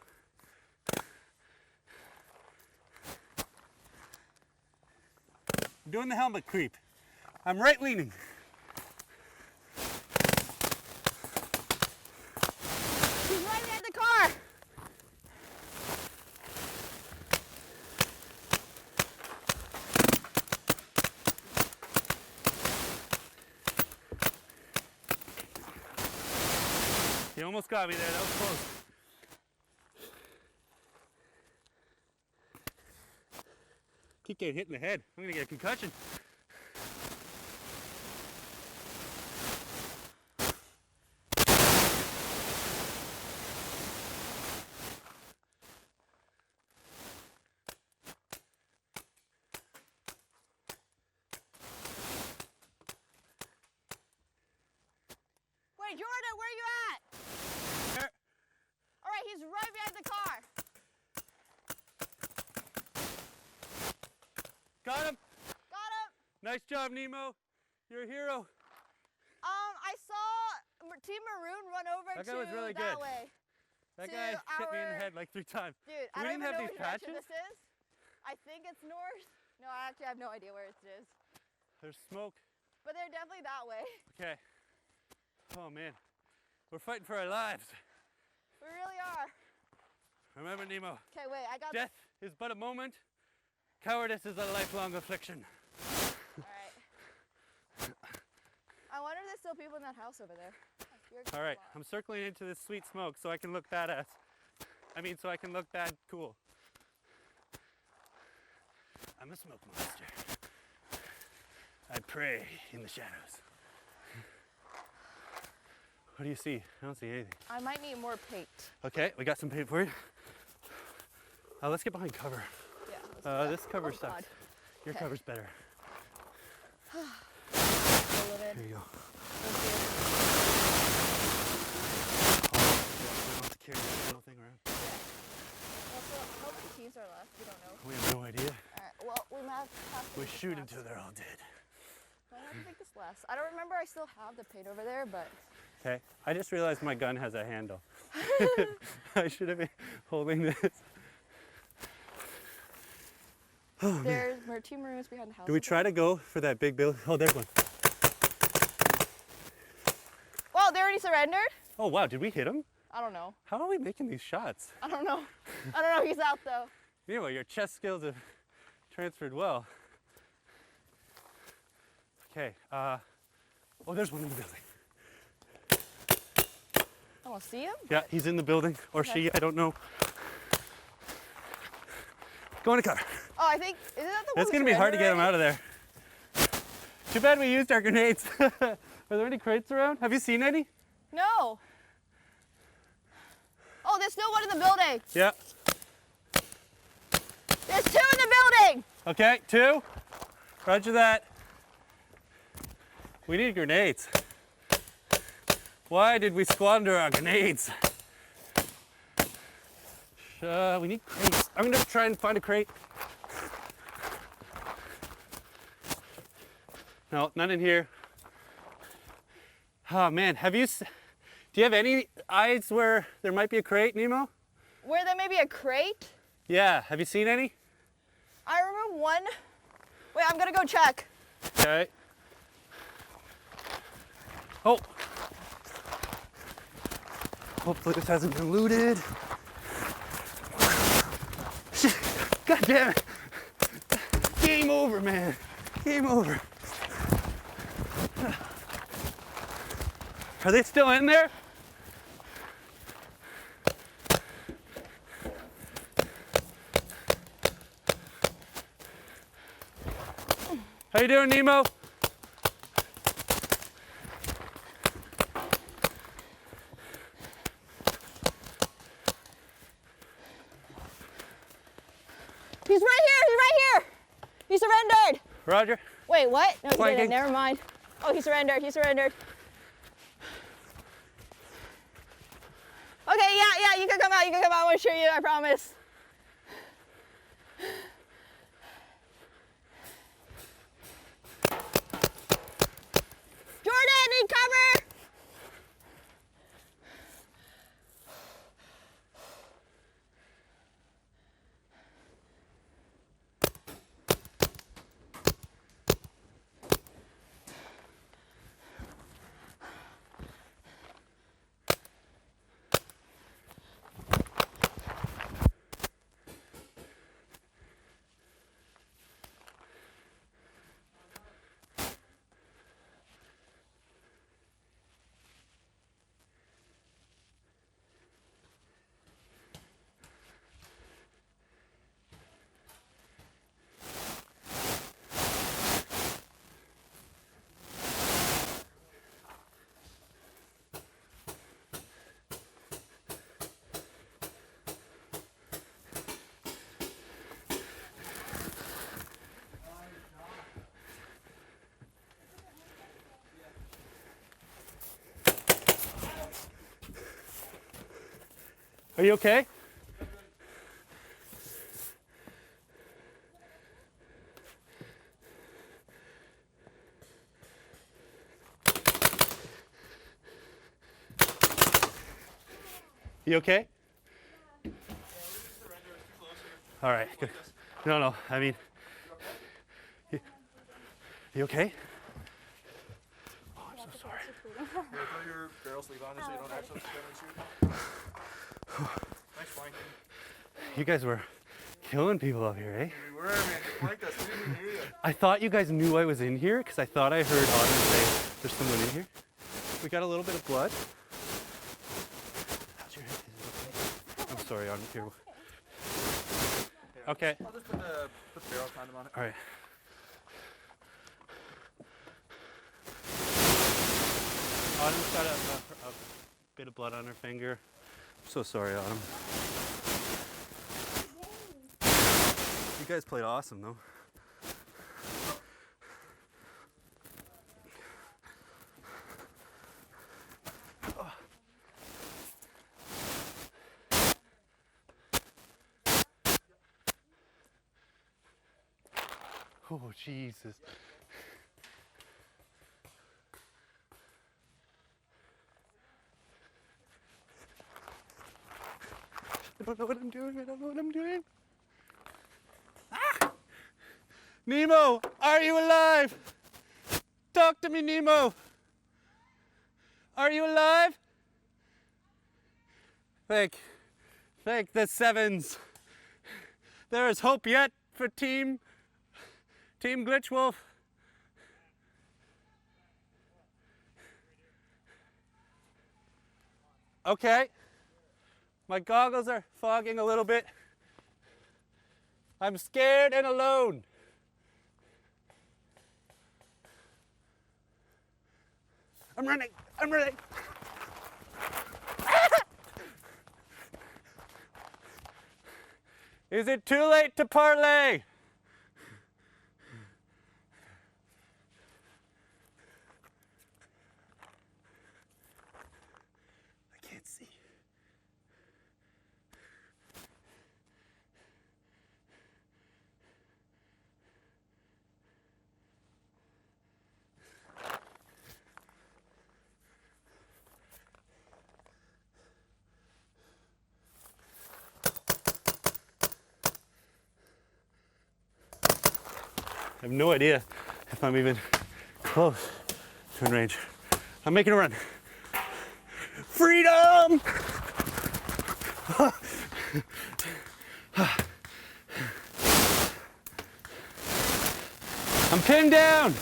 I'm doing the helmet creep. I'm right leaning. You almost got me there. That was close. Keep getting hit in the head. I'm gonna get a concussion. Wait, Jordan, where are you at? Here. All right, he's right behind the car. Got him. Got him. Nice job, Nemo. You're a hero. I saw Team Maroon run over That to guy was really that good. way. That to guy hit me in the head like 3 times. Dude, Do I we don't even even have know these which direction patches? this is. I think it's north. No, I actually have no idea where it is. There's smoke. But they're definitely that way. Okay. Oh man, we're fighting for our lives. We really are. Remember, Nemo. Okay, wait, I got Death is but a moment. Cowardice is a lifelong affliction. Alright. I wonder if there's still people in that house over there. All right, I'm circling into this sweet smoke so I can look badass. So I can look bad cool. I'm a smoke monster. I prey in the shadows. What do you see? I don't see anything. I might need more paint. Okay, we got some paint for you. Let's get behind cover. Yeah. This cover sucks. God. Your Okay. cover's better. There you go. Carry this little thing around. Also, how many teams are left? We don't know. We have no idea. Alright, well, we might have to We take this shoot last. until they're all dead. Might have to take this last. I don't remember I still have the paint over there, but... Okay, I just realized my gun has a handle. I should have been holding this. Oh, There's Team Maroon's behind the house. do we try to go for that big building? Oh, there's one. Well, they already surrendered? Oh, wow, did we hit him? I don't know. How are we making these shots? I don't know. I don't know. He's out, though. Anyway, your chess skills have transferred well. Okay, oh, there's one in the building. I don't see him? Yeah, he's in the building, or Okay. she, I don't know. Go in the car. Oh, I think, isn't that the one It's gonna be hard to get him out of there. Too bad we used our grenades. Are there any crates around? Have you seen any? No. Oh, there's still one in the building. Yeah. There's 2 in the building. Okay, 2. Roger that. We need grenades. Why did we squander our grenades? We need crates. I'm gonna try and find a crate. No, none in here. Oh man, do you have any eyes where there might be a crate, Nemo? Where there may be a crate? Yeah, have you seen any? I remember one. Wait, I'm gonna go check. Okay. Oh. Hopefully this hasn't been looted. Shit. God damn it. Game over, man. Game over. Are they still in there? How you doing, Nemo? He's right here. He surrendered. Roger. Wait, what? No, he Flanking. didn't. Never mind. Oh, he surrendered. Okay, yeah, you can come out. I want to show you, I promise. Jordan, need cover! Are you okay? You okay? All right, good. No, I mean, you okay? Oh, I'm so sorry. Throw your barrel sleeve on so you don't actually shoot. Nice flanking. You guys were killing people up here, eh? We were, man. You flanked us. We didn't even hear you. I thought you guys knew I was in here because I thought I heard Autumn say there's someone in here. We got a little bit of blood. How's your head? Is it okay? I'm sorry, Autumn. Here. Okay. I'll just put the barrel condom on it. All right. Autumn's got a bit of blood on her finger. I'm so sorry, Autumn. You guys played awesome, though. Oh, Jesus. I don't know what I'm doing. I don't know what I'm doing. Ah! Nemo, are you alive? Talk to me, Nemo. Are you alive? Thank the sevens. There is hope yet for Team Glitchwolf. Okay. My goggles are fogging a little bit. I'm scared and alone. I'm running. Is it too late to parlay? I can't see. I have no idea if I'm even close to range. I'm making a run. Freedom! I'm pinned down.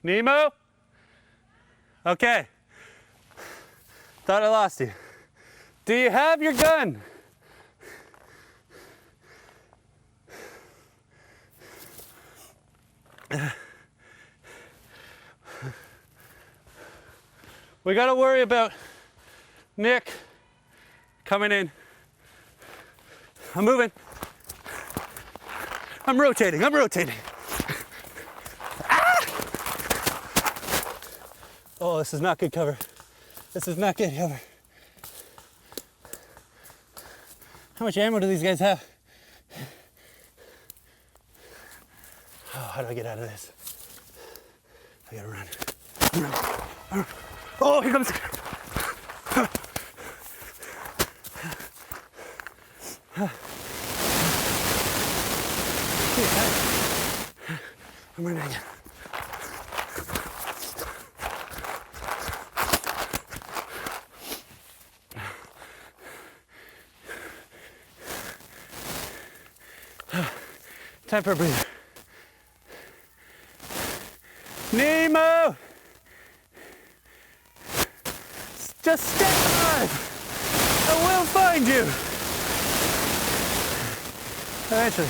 Nemo? Okay. Thought I lost you. Do you have your gun? We gotta worry about Nick coming in. I'm moving. I'm rotating. Oh, this is not good cover. How much ammo do these guys have? Oh, how do I get out of this? I gotta run. Oh, here comes. I'm running again. Time for a breather. Nemo! Just stay alive! I will find you! Eventually.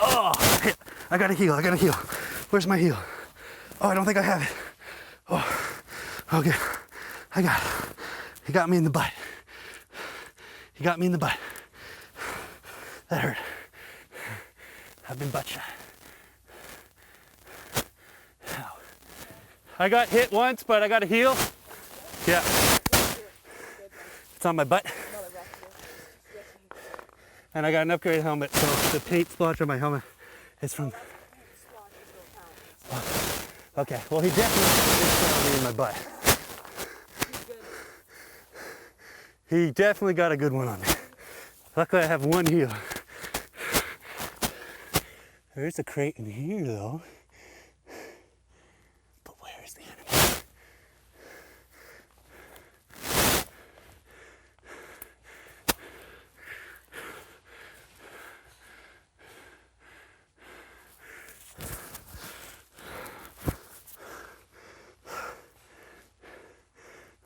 Oh! I gotta heal. Where's my heal? Oh, I don't think I have it. Oh, okay. He got me in the butt. He got me in the butt. That hurt. I've been butt shot. Ow. I got hit once, but I got a heal. Yeah. It's on my butt. And I got an upgraded helmet, so the paint splotch on my helmet is from... Okay, well he definitely shot me in my butt. He definitely got a good one on me. Luckily I have one heal. There's a crate in here though. But where is the enemy?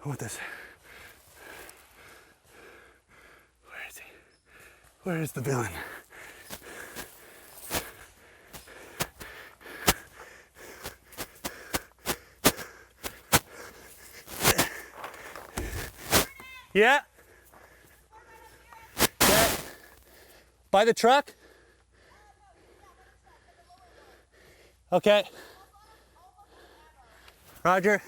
I want this. Where is he? Where is the villain? Yeah? Yeah. By the truck? Okay. Roger.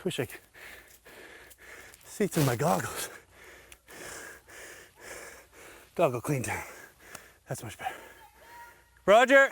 Wish I could see through my goggles. Goggle clean down. That's much better. Roger.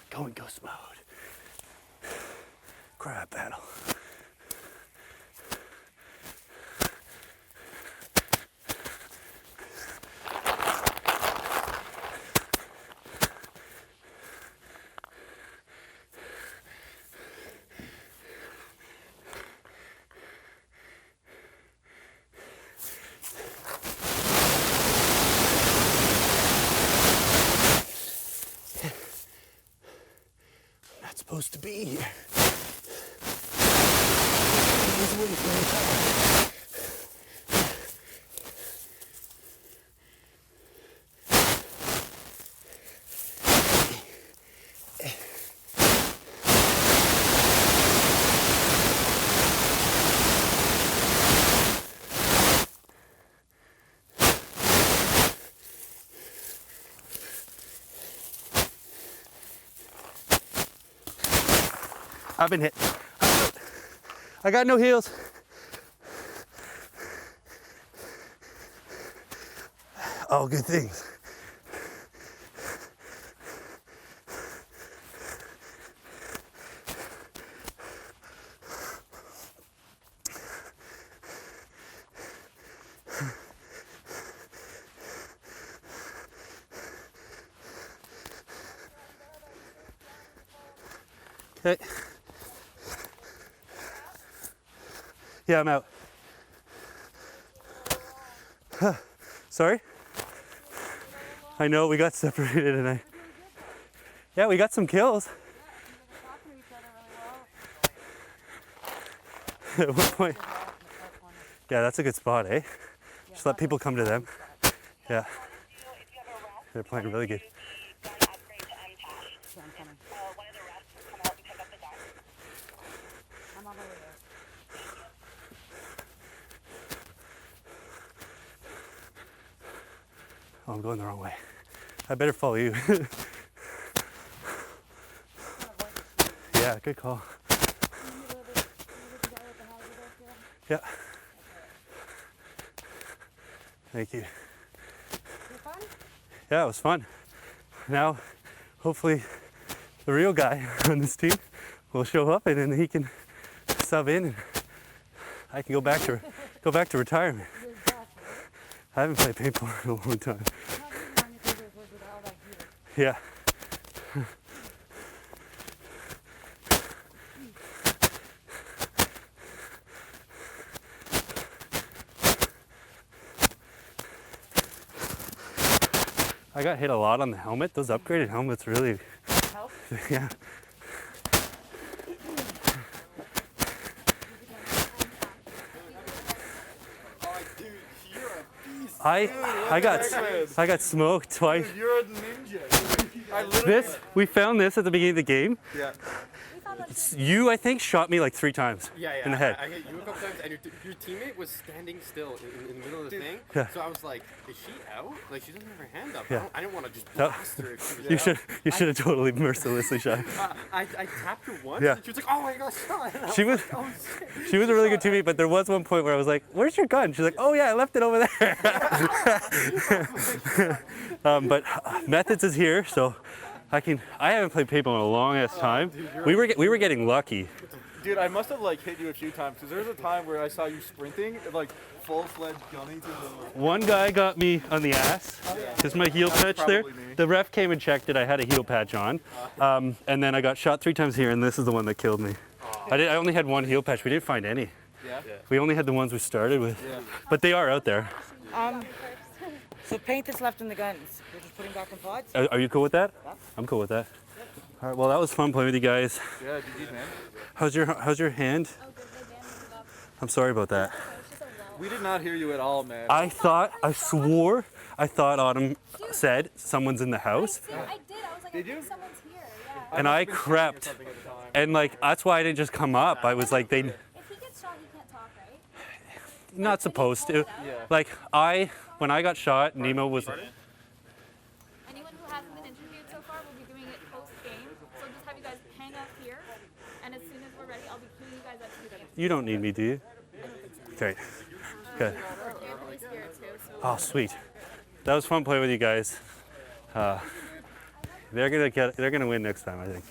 Go in ghost mode. Crab battle. Supposed to be here. I've been hit. I got no heals. All good things. Okay. Yeah, I'm out. Sorry? I know we got separated and yeah, we got some kills. At one point. Yeah, that's a good spot, eh? Just let people come to them. Yeah. They're playing really good. Oh, I'm going the wrong way. I better follow you. Yeah, good call. Yeah. Thank you. Yeah, it was fun. Now, hopefully, the real guy on this team will show up and then he can sub in and I can go back to retirement. I haven't played paintball in a long time. Yeah. I got hit a lot on the helmet. Those upgraded helmets really help. Yeah. I got smoked twice. Dude, you're a ninja. We found this at the beginning of the game. Yeah. You, I think, shot me like 3 times in the head. I hit you a couple times, and your teammate was standing still in the middle of the thing. Yeah. So I was like, is she out? Like, she doesn't have her hand up. Yeah. I didn't want to just blast her. If she was You should have totally mercilessly shot. I tapped her once, Yeah. and she was like, oh my gosh. She was a really good teammate, but there was one point where I was like, where's your gun? She's like, oh yeah, I left it over there. But Methodz is here, so I haven't played paintball in a long ass time. Dude, we were getting lucky. Dude, I must have like hit you a few times because there was a time where I saw you sprinting, like full-fledged gunning to the. One guy got me on the ass. Just my heel patch there. The ref came and checked it. I had a heel patch on, and then I got shot 3 times here, and this is the one that killed me. I only had 1 heel patch. We didn't find any. Yeah. We only had the ones we started with, Yeah. but they are out there. So paint that's left in the guns. We're just putting back in pods? Are you cool with that? I'm cool with that. All right. Well, that was fun playing with you guys. Yeah, GG, man. How's your hand? I'm sorry about that. We did not hear you at all, man. I swore Autumn said someone's in the house. I did. I was like, Did you? Someone's here. Yeah. And I crept. And like that's why I didn't just come up. I was like they. If he gets shot, he can't talk, right? Not supposed to. Like when I got shot, Nemo was. Anyone who hasn't been interviewed so far will be doing it post-game. So just have you guys hang out here, and as soon as we're ready, I'll be queuing you guys up to the game. You don't need me, do you? Okay. Good. Oh, sweet. That was fun playing with you guys. They're gonna win next time, I think.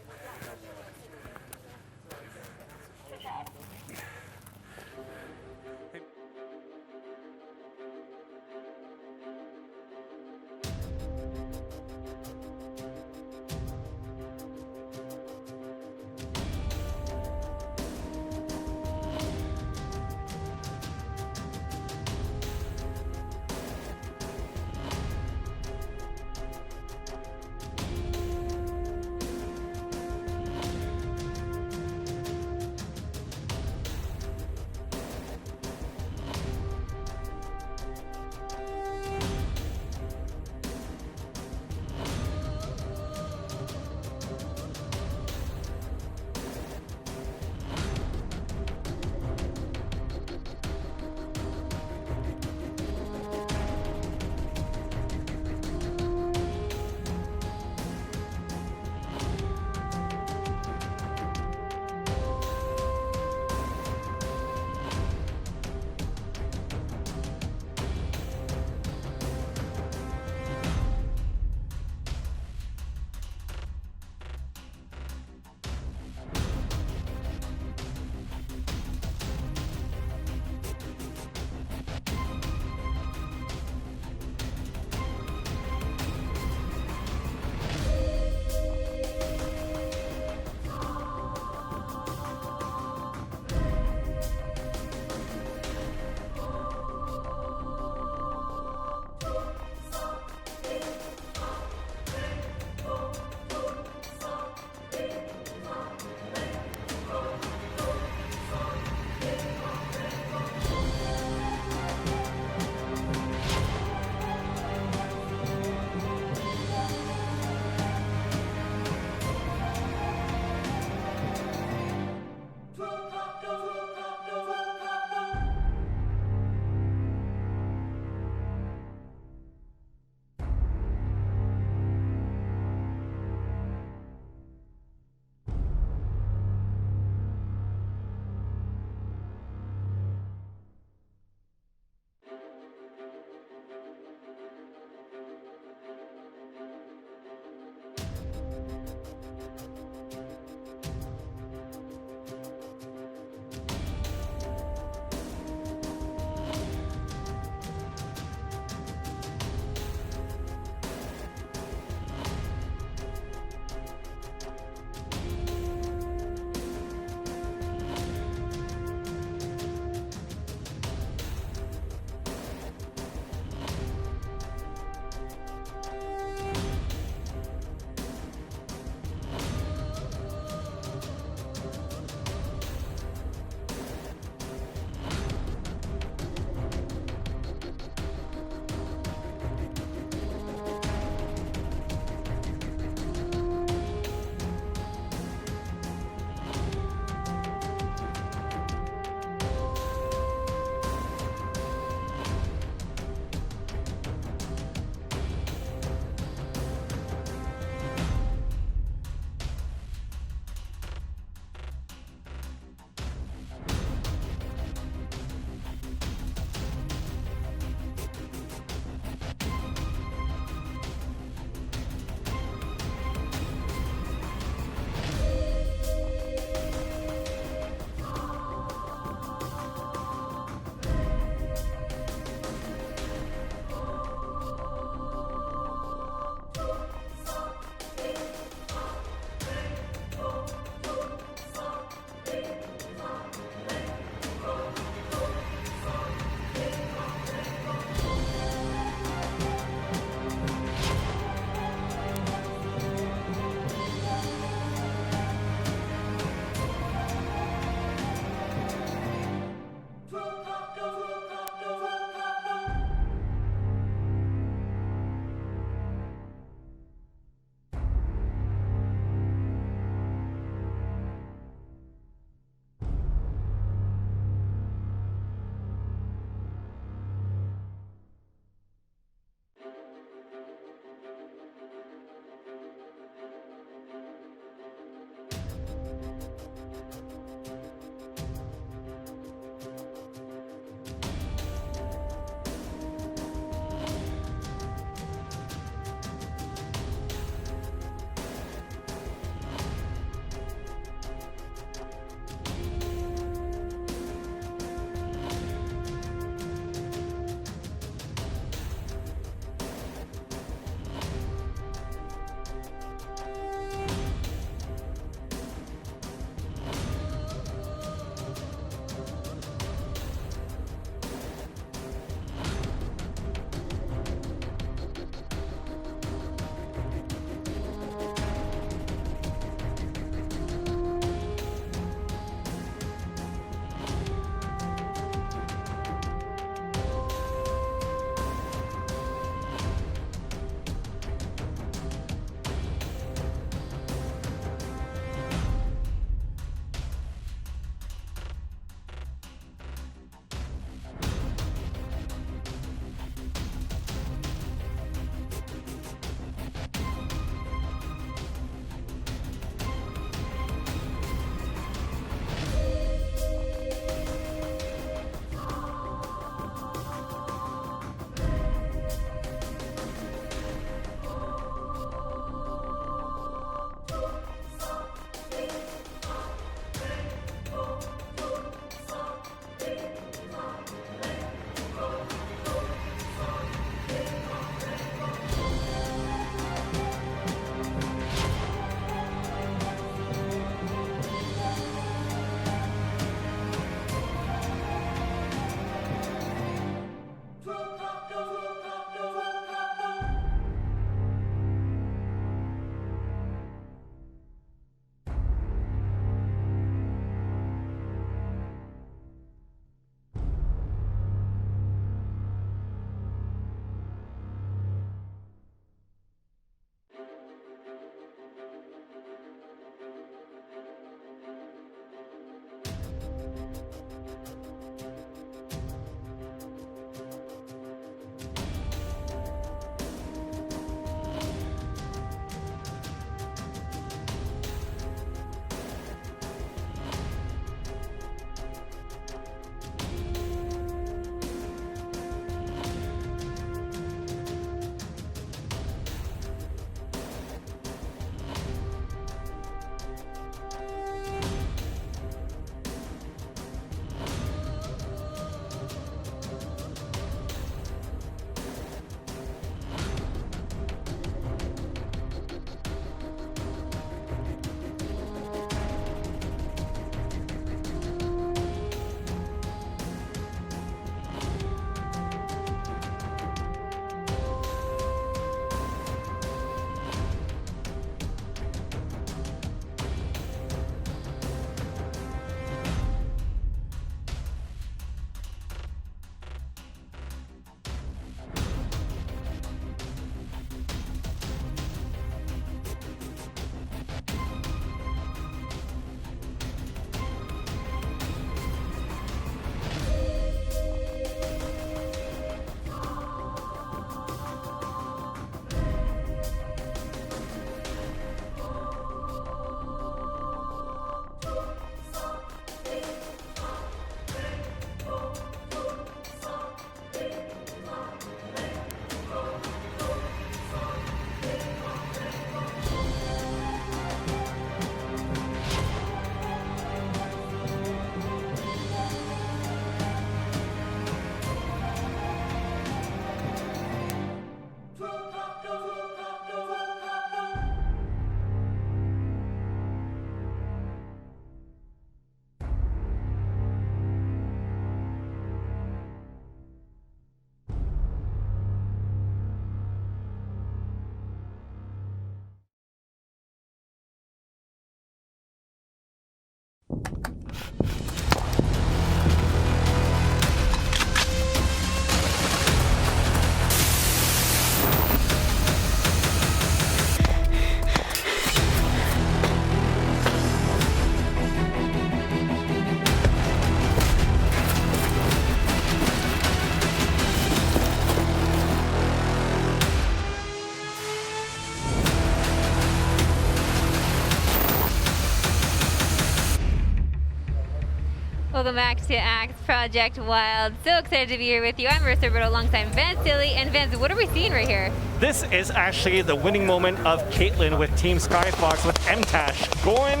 Welcome back to Axe Project Wild. So excited to be here with you. I'm Marissa Roberto alongside Vansilli. And Vans, what are we seeing right here? This is actually the winning moment of Kaitlyn with Team Skyfox with MTashed going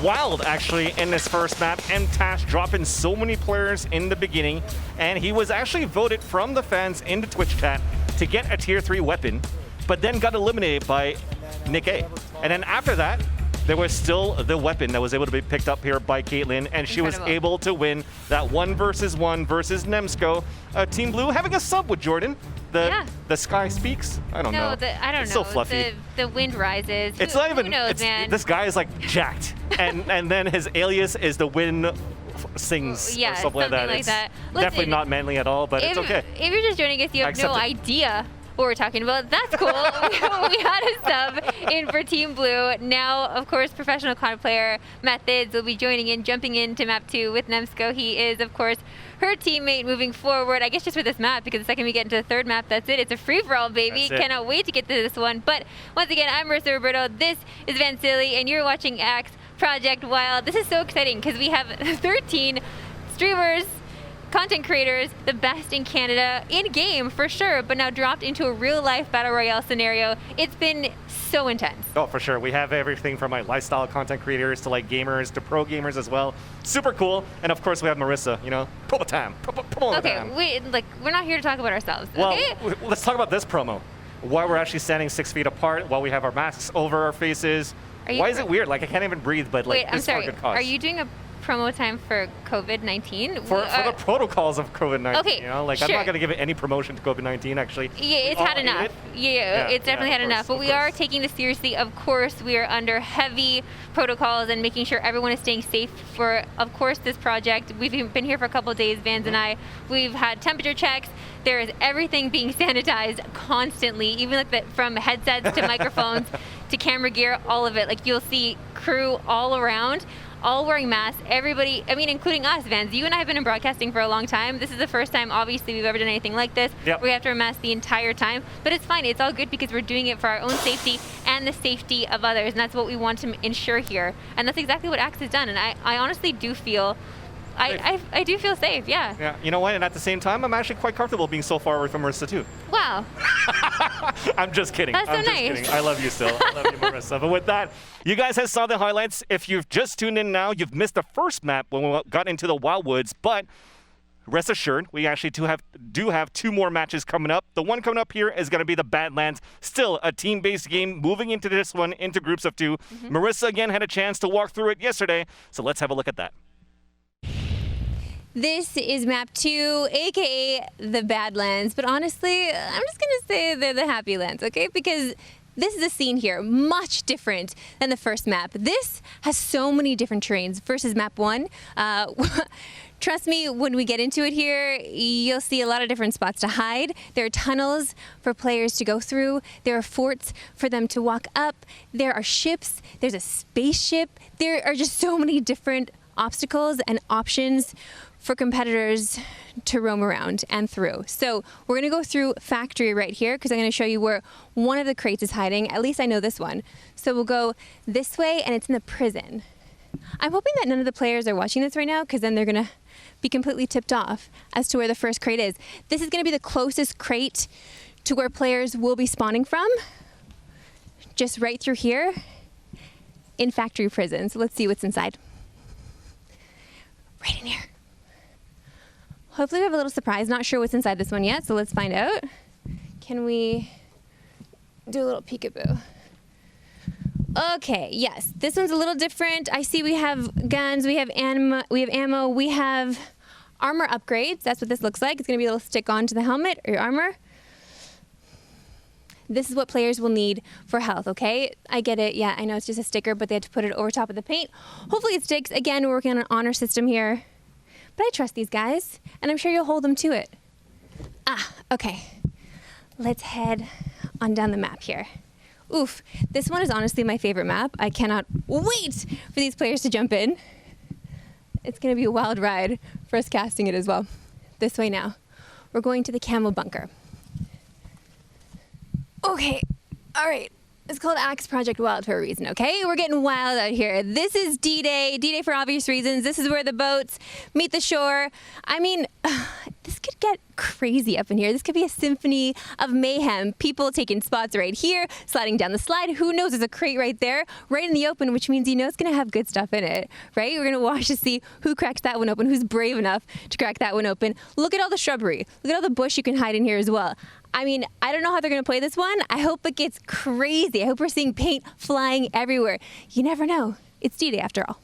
wild actually in this first map. MTashed dropping so many players in the beginning, and he was actually voted from the fans in the Twitch chat to get a tier 3 weapon, but then got eliminated by Nick A. And then after that, there was still the weapon that was able to be picked up here by Kaitlyn, and she was able to win that 1 versus 1 versus Nemsko. Team Blue having a sub with Jordan. The sky speaks. I don't know. I don't know. It's so fluffy. The wind rises. It's not even. Who knows, man? This guy is like jacked, and then his alias is the wind sings or something like that. It's definitely not manly at all, but it's okay. If you're just joining us, you have no idea what we're talking about. That's cool. We had a sub in for Team Blue. Now, of course, professional COD player Methodz will be joining in, jumping into map 2 with Nemsko. He is, of course, her teammate moving forward. I guess just for this map, because the second we get into the third map, that's it. It's a free-for-all, baby. Cannot wait to get to this one. But once again, I'm Marissa Roberto. This is Vansilli, and you're watching Axe Project Wild. This is so exciting because we have 13 streamers, content creators, the best in Canada, in game for sure, but now dropped into a real life battle royale scenario. It's been so intense. Oh, for sure. We have everything from like lifestyle content creators to like gamers to pro gamers as well. Super cool. And of course we have Marissa, you know, promo time. Promo time. We're not here to talk about ourselves, okay? Well, let's talk about this promo. Why we're actually standing 6 feet apart, while we have our masks over our faces. Why is it weird? Like I can't even breathe, but like I'm sorry. Are you doing a promo time for COVID-19? For the protocols of COVID-19, okay, you know, like sure. I'm not going to give it any promotion to COVID-19 actually. Yeah, it's had enough. It's definitely had enough. But we are taking this seriously. Of course, we are under heavy protocols and making sure everyone is staying safe for, of course, this project. We've been here for a couple of days, Vans and I. We've had temperature checks. There is everything being sanitized constantly, even like from headsets to microphones to camera gear, all of it. Like you'll see crew all around, all wearing masks. Everybody, I mean, including us, Vans. You and I have been in broadcasting for a long time. This is the first time, obviously, we've ever done anything like this. Yep. We have to wear masks the entire time, but it's fine. It's all good because we're doing it for our own safety and the safety of others, and that's what we want to ensure here. And that's exactly what Axe has done. And I honestly do feel, I do feel safe, yeah. Yeah, you know what? And at the same time, I'm actually quite comfortable being so far away from Marissa too. Wow. I'm just kidding. That's so I'm just nice. kidding. I love you still. I love you, Marissa. But with that, you guys have saw the highlights. If you've just tuned in now, you've missed the first map when we got into the Wild Woods. But rest assured, we actually do have 2 more matches coming up. The one coming up here is going to be the Badlands. Still a team-based game, moving into this one into groups of 2. Marissa again had a chance to walk through it yesterday, so let's have a look at that. This is map 2, aka the Badlands, but honestly, I'm just gonna say they're the Happy Lands, okay? Because this is a scene here, much different than the first map. This has so many different terrains versus map 1. Trust me, when we get into it here, you'll see a lot of different spots to hide. There are tunnels for players to go through. There are forts for them to walk up. There are ships. There's a spaceship. There are just so many different obstacles and options for competitors to roam around and through. So we're gonna go through factory right here because I'm gonna show you where one of the crates is hiding. At least I know this one. So we'll go this way and it's in the prison. I'm hoping that none of the players are watching this right now because then they're gonna be completely tipped off as to where the first crate is. This is gonna be the closest crate to where players will be spawning from. Just right through here in factory prison. So let's see what's inside. Right in here. Hopefully we have a little surprise. Not sure what's inside this one yet, so let's find out. Can we do a little peekaboo? Okay, yes, this one's a little different. I see we have guns, we have ammo, we have armor upgrades. That's what this looks like. It's gonna be a little stick on to the helmet or your armor. This is what players will need for health, okay? I get it, yeah, I know it's just a sticker, but they have to put it over top of the paint. Hopefully it sticks. Again, we're working on an honor system here. But I trust these guys, and I'm sure you'll hold them to it. Okay. Let's head on down the map here. Oof, this one is honestly my favorite map. I cannot wait for these players to jump in. It's gonna be a wild ride for us casting it as well. This way now. We're going to the camel bunker. Okay, all right. It's called Axe Project Wild for a reason, okay? We're getting wild out here. This is D-Day. D-Day for obvious reasons. This is where the boats meet the shore. I mean, this could get crazy up in here. This could be a symphony of mayhem. People taking spots right here, sliding down the slide. Who knows? There's a crate right there, right in the open, which means you know it's going to have good stuff in it, right? We're going to watch to see who cracks that one open, who's brave enough to crack that one open. Look at all the shrubbery. Look at all the bush you can hide in here as well. I mean, I don't know how they're going to play this one. I hope it gets crazy. I hope we're seeing paint flying everywhere. You never know. It's D-Day after all.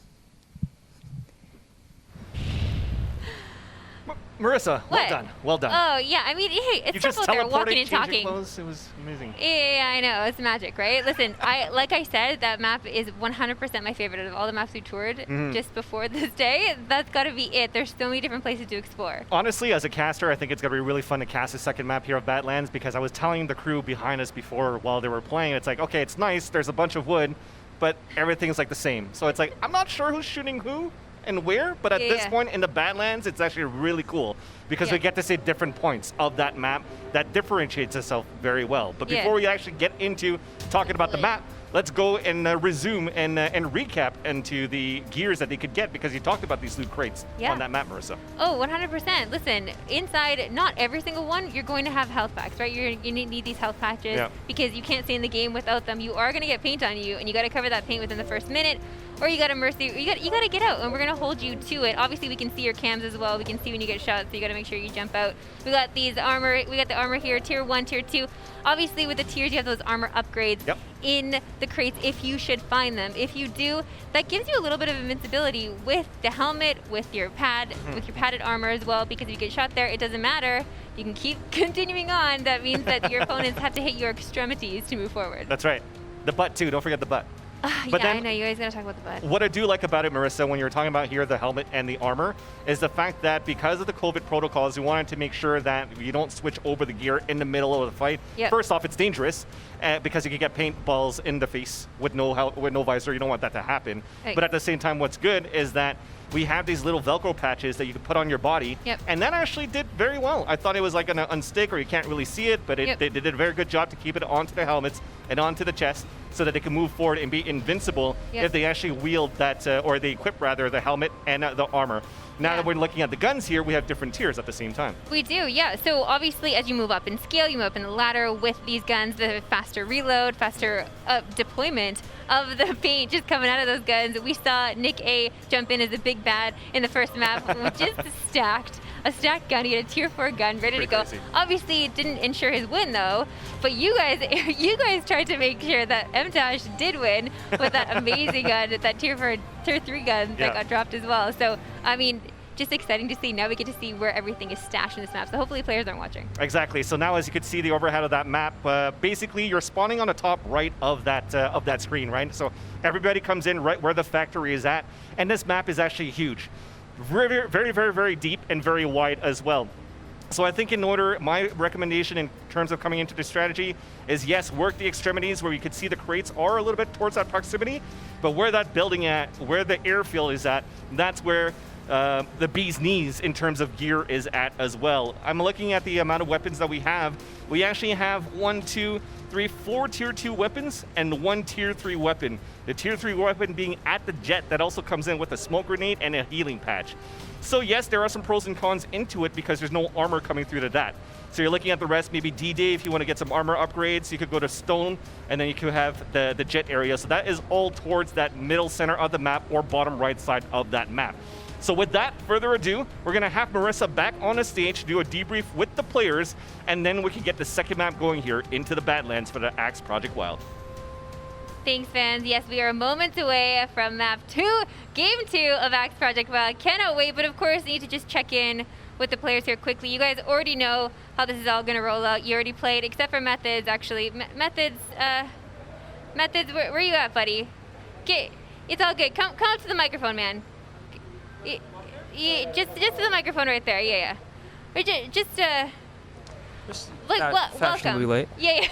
Marissa, well done. Well done. Oh, yeah. I mean, hey, it's simple. They're walking and talking. Clothes. It was amazing. Yeah, I know. It's magic, right? Listen, like I said, that map is 100% my favorite of all the maps we toured just before this day. That's got to be it. There's so many different places to explore. Honestly, as a caster, I think it's going to be really fun to cast a second map here of Badlands because I was telling the crew behind us before while they were playing, it's like, okay, it's nice. There's a bunch of wood, but everything's like the same. So it's like, I'm not sure who's shooting who and where, but at this point in the Badlands, it's actually really cool because we get to see different points of that map that differentiates itself very well. But before we actually get into talking about the map, let's go and resume and recap into the gears that they could get because you talked about these loot crates on that map, Marissa. Oh, 100%. Listen, inside, not every single one, you're going to have health packs, right? You're going to need these health patches because you can't stay in the game without them. You are going to get paint on you, and you got to cover that paint within the first minute. Or you got to mercy, you got to get out, and we're gonna hold you to it. Obviously, we can see your cams as well. We can see when you get shot, so you got to make sure you jump out. We got these armor. We got the armor here, tier 1, tier 2. Obviously, with the tiers, you have those armor upgrades in the crates if you should find them. If you do, that gives you a little bit of invincibility with the helmet, with your pad, with your padded armor as well. Because if you get shot there, it doesn't matter. You can keep continuing on. That means that your opponents have to hit your extremities to move forward. That's right. The butt too. Don't forget the butt. But I know you guys gotta talk about the butt. What I do like about it, Marissa, when you're talking about here the helmet and the armor, is the fact that because of the COVID protocols, we wanted to make sure that you don't switch over the gear in the middle of the fight. First off, it's dangerous because you can get paintballs in the face with no visor. You don't want that to happen. But at the same time, what's good is that we have these little Velcro patches that you can put on your body, and that actually did very well. I thought it was like going to unstick or you can't really see it, but they did a very good job to keep it onto the helmets and onto the chest so that they can move forward and be invincible if they actually wield that, or they equip rather, the helmet and the armor. Now that we're looking at the guns here, we have different tiers at the same time. We do, yeah. So obviously, as you move up in scale, you move up in the ladder with these guns, the faster reload, faster deployment of the paint just coming out of those guns. We saw Nick A jump in as a big bad in the first map, just a stacked gun. He had a tier 4 gun ready to go. Crazy. Obviously, it didn't ensure his win though. But you guys tried to make sure that MTashed did win with that amazing gun, that tier 3 gun that got dropped as well. So I mean, just exciting to see. Now we get to see where everything is stashed in this map. So hopefully players aren't watching. Exactly. So now, as you can see, the overhead of that map, basically you're spawning on the top right of that screen, right? So everybody comes in right where the factory is at, and this map is actually huge, very, very, very, very deep and very wide as well. So I think in order, my recommendation in terms of coming into the strategy is yes, work the extremities where you can see the crates are a little bit towards that proximity, but where that building at, where the airfield is at, that's where the bee's knees in terms of gear is at as well. I'm looking at the amount of weapons that we have. We actually have 4 tier 2 weapons and 1 tier 3 weapon. The tier 3 weapon being at the jet that also comes in with a smoke grenade and a healing patch. So yes, there are some pros and cons into it because there's no armor coming through to that. So you're looking at the rest, maybe D-Day if you want to get some armor upgrades. You could go to Stone, and then you could have the jet area. So that is all towards that middle center of the map or bottom right side of that map. So with that, further ado, we're going to have Marissa back on the stage to do a debrief with the players, and then we can get the second map going here into the Badlands for the Axe Project Wild. Thanks, fans. Yes, we are moments away from map 2, game 2 of Axe Project Wild. Cannot wait, but of course, need to just check in with the players here quickly. You guys already know how this is all going to roll out. You already played, except for Methodz, actually. Methodz, where are you at, buddy? It's all good. Come up to the microphone, man. Just to the microphone right there. Yeah. Welcome. Late. Yeah.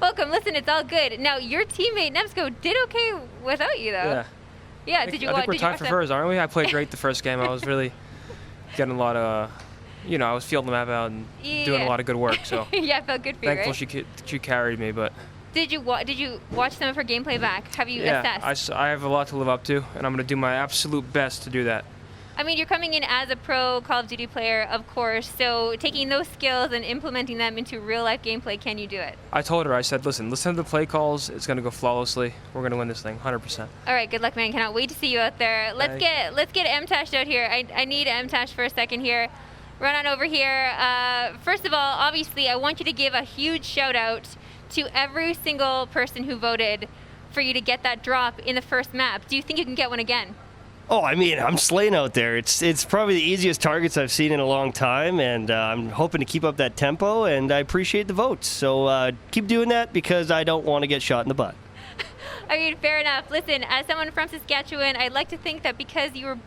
Welcome. Listen, it's all good. Now, your teammate Nemsko did okay without you, though. Yeah. Did you watch? I think we're tied for first, aren't we? I played great the first game. I was really getting a lot of, I was feeling the map out and doing a lot of good work. So yeah, I felt good for you. Thankful she carried me, but Did you watch some of her gameplay back? Have you assessed? I have a lot to live up to, and I'm going to do my absolute best to do that. I mean, you're coming in as a pro Call of Duty player, of course, so taking those skills and implementing them into real-life gameplay, can you do it? I told her, I said, listen to the play calls. It's going to go flawlessly. We're going to win this thing, 100%. All right, good luck, man. Cannot wait to see you out there. Let's get MTashed out here. I need MTashed for a second here. Run on over here. First of all, obviously, I want you to give a huge shout-out to every single person who voted for you to get that drop in the first map. Do you think you can get one again? Oh, I mean, I'm slaying out there. It's probably the easiest targets I've seen in a long time, and I'm hoping to keep up that tempo, and I appreciate the votes. So keep doing that because I don't want to get shot in the butt. I mean, fair enough. Listen, as someone from Saskatchewan, I'd like to think that because you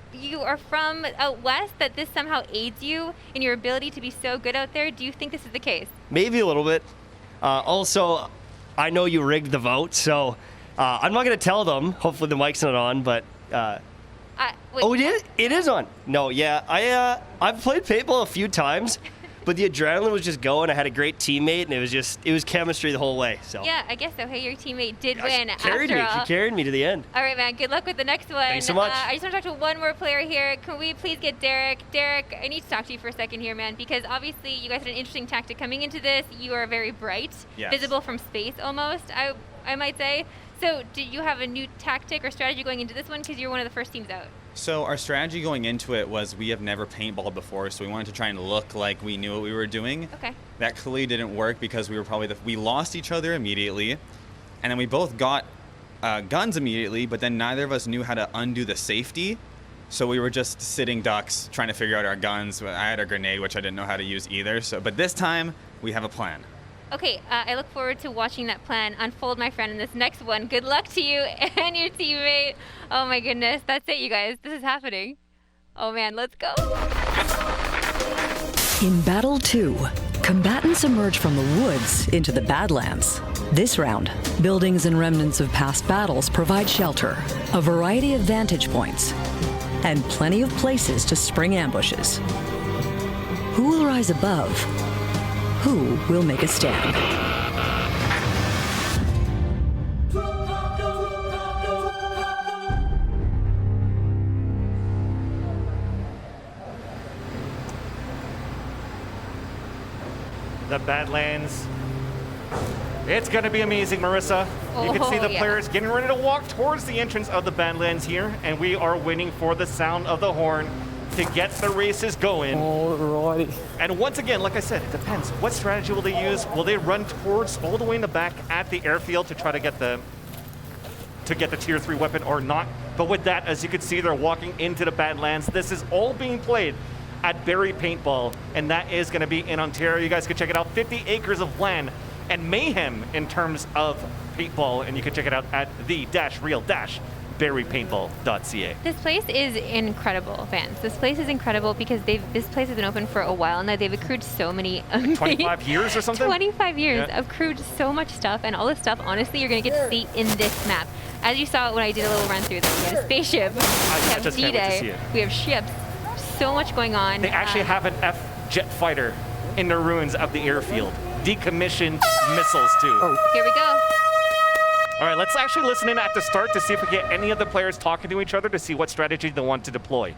are from out west, that this somehow aids you in your ability to be so good out there. Do you think this is the case? Maybe a little bit. Also, I know you rigged the vote, so I'm not going to tell them. Hopefully the mic's not on, but... it is on. No, yeah, I've played paintball a few times, but the adrenaline was just going. I had a great teammate, and it was chemistry the whole way. So yeah, I guess so. Hey, your teammate did win. She carried me to the end. All right, man. Good luck with the next one. Thanks so much. I just want to talk to one more player here. Can we please get Derek? Derek, I need to talk to you for a second here, man, because obviously you guys had an interesting tactic coming into this. You are very bright, visible from space almost, I might say. So did you have a new tactic or strategy going into this one because you're one of the first teams out? So our strategy going into it was we have never paintballed before, so we wanted to try and look like we knew what we were doing. Okay. That clearly didn't work because we were probably we lost each other immediately, and then we both got guns immediately, but then neither of us knew how to undo the safety, so we were just sitting ducks trying to figure out our guns. I had a grenade, which I didn't know how to use either. But this time we have a plan. Okay, I look forward to watching that plan unfold, my friend, in this next one. Good luck to you and your teammate. Oh my goodness, that's it, you guys. This is happening. Oh man, let's go. In Battle 2, combatants emerge from the woods into the Badlands. This round, buildings and remnants of past battles provide shelter, a variety of vantage points, and plenty of places to spring ambushes. Who will rise above? Who will make a stand? The Badlands. It's going to be amazing, Marissa. You can see the players getting ready to walk towards the entrance of the Badlands here, and we are waiting for the sound of the horn to get the races going. Alrighty. And once again, like I said, it depends. What strategy will they use? Will they run towards all the way in the back at the airfield to try to get the tier 3 weapon or not? But with that, as you can see, they're walking into the Badlands. This is all being played at Barrie Paintball, and that is going to be in Ontario. You guys can check it out. 50 acres of land and mayhem in terms of paintball, and you can check it out at the-real-barriepaintball.ca. This place is incredible, fans. This place is incredible because this place has been open for a while now. They've accrued so many 25 years or something? 25 years, accrued so much stuff, and all this stuff, honestly, you're going to get to see in this map. As you saw when I did a little run through this, we have a spaceship, we have D-Day, we have ships, so much going on. They actually have an F-jet fighter in the ruins of the airfield. Decommissioned missiles too. Here we go. All right, let's actually listen in at the start to see if we get any of the players talking to each other to see what strategy they want to deploy.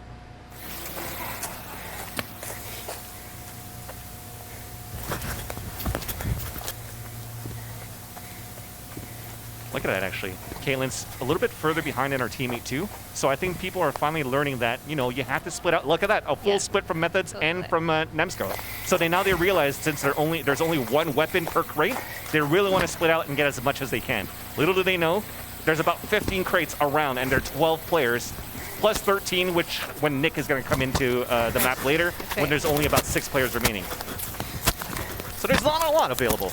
Look at that, actually. Kaitlyn's a little bit further behind than our teammate, too. So I think people are finally learning that, you know, you have to split out. Look at that, a full split from Methodz and from Nemsko. So now they realize since there's only one weapon per crate, they really want to split out and get as much as they can. Little do they know, there's about 15 crates around, and there are 12 players, plus 13, which when Nick is going to come into the map later, when there's only about 6 players remaining. So there's not a lot available.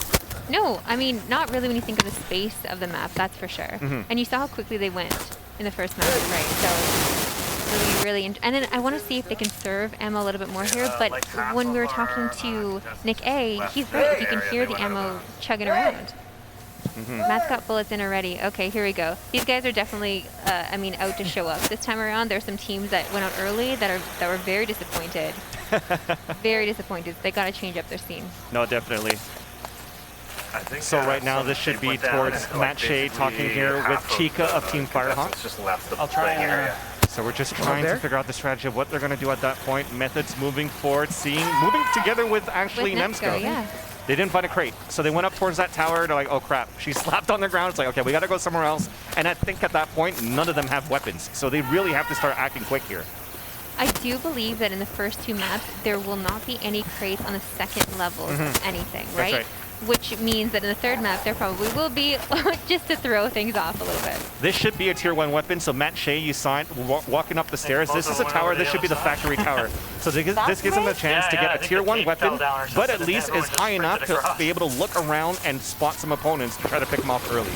No, I mean, not really when you think of the space of the map, that's for sure. And you saw how quickly they went in the first map, right? So really, and then I want to see if they can serve ammo a little bit more here, but when we were talking to Nick A, he's right, if you can hear the ammo chugging around. Matt's got bullets in already. Okay, here we go. These guys are definitely, out to show up. This time around, there's some teams that went out early that were very disappointed. Very disappointed. They got to change up their scene. No, definitely. So right now this should be towards Matt Shea talking here with Chica of Team Firehawk. I'll try and So we're just trying to figure out the strategy of what they're going to do at that point. Methodz moving forward, moving together with actually Nemsko. Yeah. They didn't find a crate, so they went up towards that tower. They're like, oh crap. She slapped on the ground. It's like, okay, we got to go somewhere else. And I think at that point, none of them have weapons. So they really have to start acting quick here. I do believe that in the first 2 maps, there will not be any crates on the second level of anything, right? That's right. Which means that in the third map, there probably will be, just to throw things off a little bit. This should be a tier 1 weapon. So Matt Shea, you saw it walking up the stairs. This is a tower. This should be the factory tower. So this gives them a chance to get a tier 1 weapon, but at least is high enough to be able to look around and spot some opponents to try to pick them off early.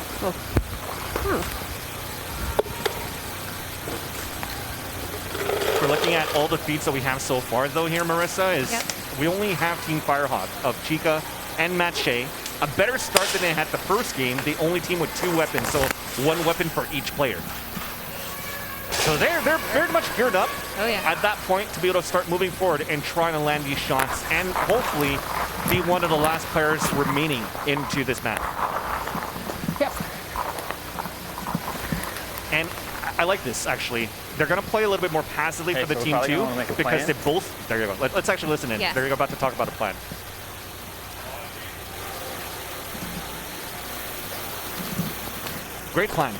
We're looking at all the feats that we have so far, though, here, Marissa, is we only have Team Firehawk of Chica and Matt Shea. A better start than they had the first game. The only team with 2 weapons, so 1 weapon for each player. So they're very much geared up at that point to be able to start moving forward and trying to land these shots and hopefully be one of the last players remaining into this map. Yep. And I like this, actually. They're going to play a little bit more passively for the team, too, because they both... There you go. Let's actually listen in. They're about to talk about a plan. Great plan.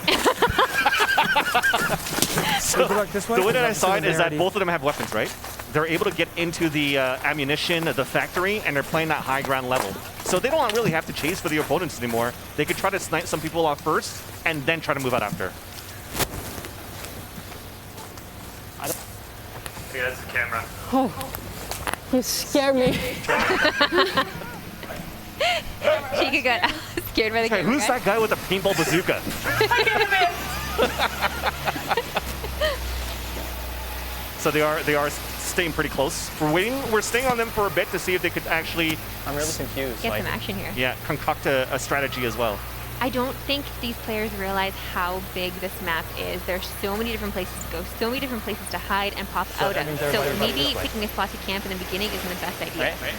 So, the way that I saw it is that both of them have weapons, right? They're able to get into the ammunition, the factory, and they're playing that high ground level. So they don't really have to chase for the opponents anymore. They could try to snipe some people off first, and then try to move out after. Yeah, that's the camera. Oh, you scared me. Chica got scared by the camera. Who's that guy with a paintball bazooka? So they are staying pretty close. We're staying on them for a bit to see if they could actually... I'm really confused. Get some action here. Yeah, concoct a strategy as well. I don't think these players realize how big this map is. There's so many different places to go, so many different places to hide and pop out of. So maybe picking a spot to camp in the beginning isn't the best idea. Right.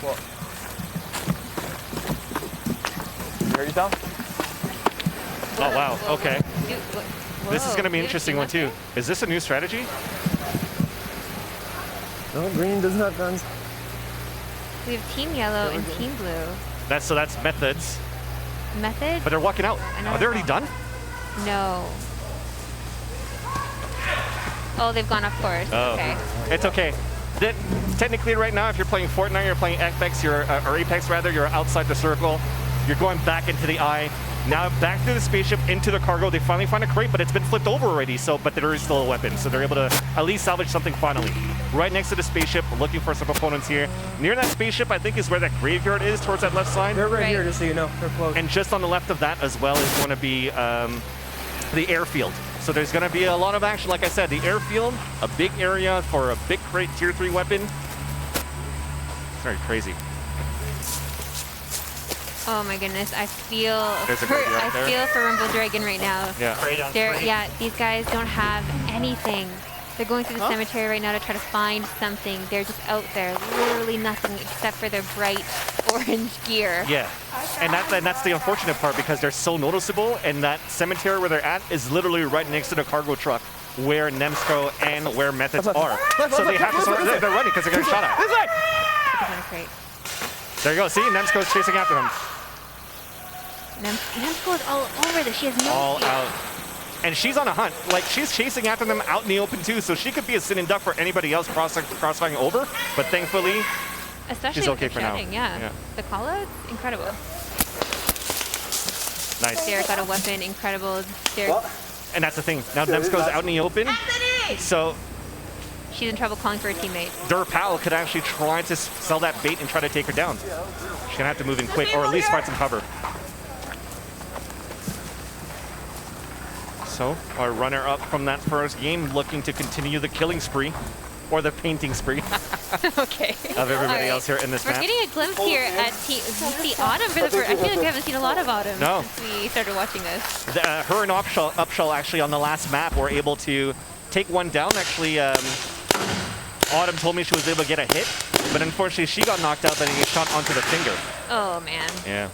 Well, you heard yourself? Oh, wow. Okay. Dude, This is going to be an interesting one, too. Is this a new strategy? No, green doesn't have guns. We have Team Yellow and Team Blue. So that's Methodz. Methodz? But they're walking out. Are they already done? No. Oh, they've gone off course. Oh. Okay. It's okay. Technically, right now, if you're playing Fortnite, you're playing Apex, or Apex rather, you're outside the circle. You're going back into the eye. Now back through the spaceship into the cargo. They finally find a crate, but it's been flipped over already. But there is still a weapon, so they're able to at least salvage something finally. Right next to the spaceship, looking for some opponents here. Near that spaceship, I think, is where that graveyard is, towards that left side. They're right here, just so you know. They're close. And just on the left of that as well is going to be the airfield. So there's going to be a lot of action. Like I said, the airfield, a big area for a big crate tier 3 weapon. It's very crazy. Oh my goodness, I feel There's a for, graveyard I there. feel for Rumble Dragon right now. Yeah. These guys don't have anything. They're going through the cemetery right now to try to find something. They're just out there, literally nothing except for their bright orange gear. Yeah, and that's the unfortunate part, because they're so noticeable, and that cemetery where they're at is literally right next to the cargo truck where Nemsko and where Methodz are. So they have to start, they're running because they're getting shot at. There you go, see, Nemsko's chasing after them. Nemsko is all over this. She has no All fear. out. And she's on a hunt. Like, she's chasing after them out in the open, too, so she could be a sitting duck for anybody else crossfiring over, but thankfully, Especially she's with okay the for now. shouting, yeah. The call-out's incredible. Nice. Derek got a weapon, incredible. Derek, And that's the thing. Now Nemsko's out in the open, so she's in trouble calling for a teammate. Derpal could actually try to sell that bait and try to take her down. She's going to have to move in quick, or at least find some cover. So, our runner-up from that first game, looking to continue the killing spree, or the painting spree Okay. of everybody else here in this We're map. getting a glimpse here at we see Autumn for the first. I feel like we haven't seen a lot of Autumn No. since we started watching this. Her and Upshall actually on the last map were able to take one down. Actually, Autumn told me she was able to get a hit, But unfortunately, she got knocked out, then he shot onto the finger. Oh, man. Yeah.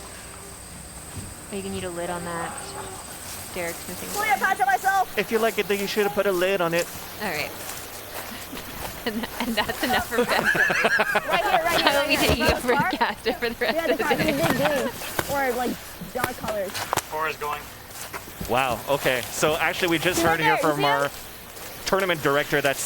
Are you going to need a lid on that? Derek's missing. Pull your patch on myself. If you like it, then you should have put a lid on it. All right. And that's enough for Beth. Right here. I will be taking over the caster for the rest of the day. Big game. Or like dark colors. 4 is going. Wow. Okay. So actually, we just heard here from our tournament director that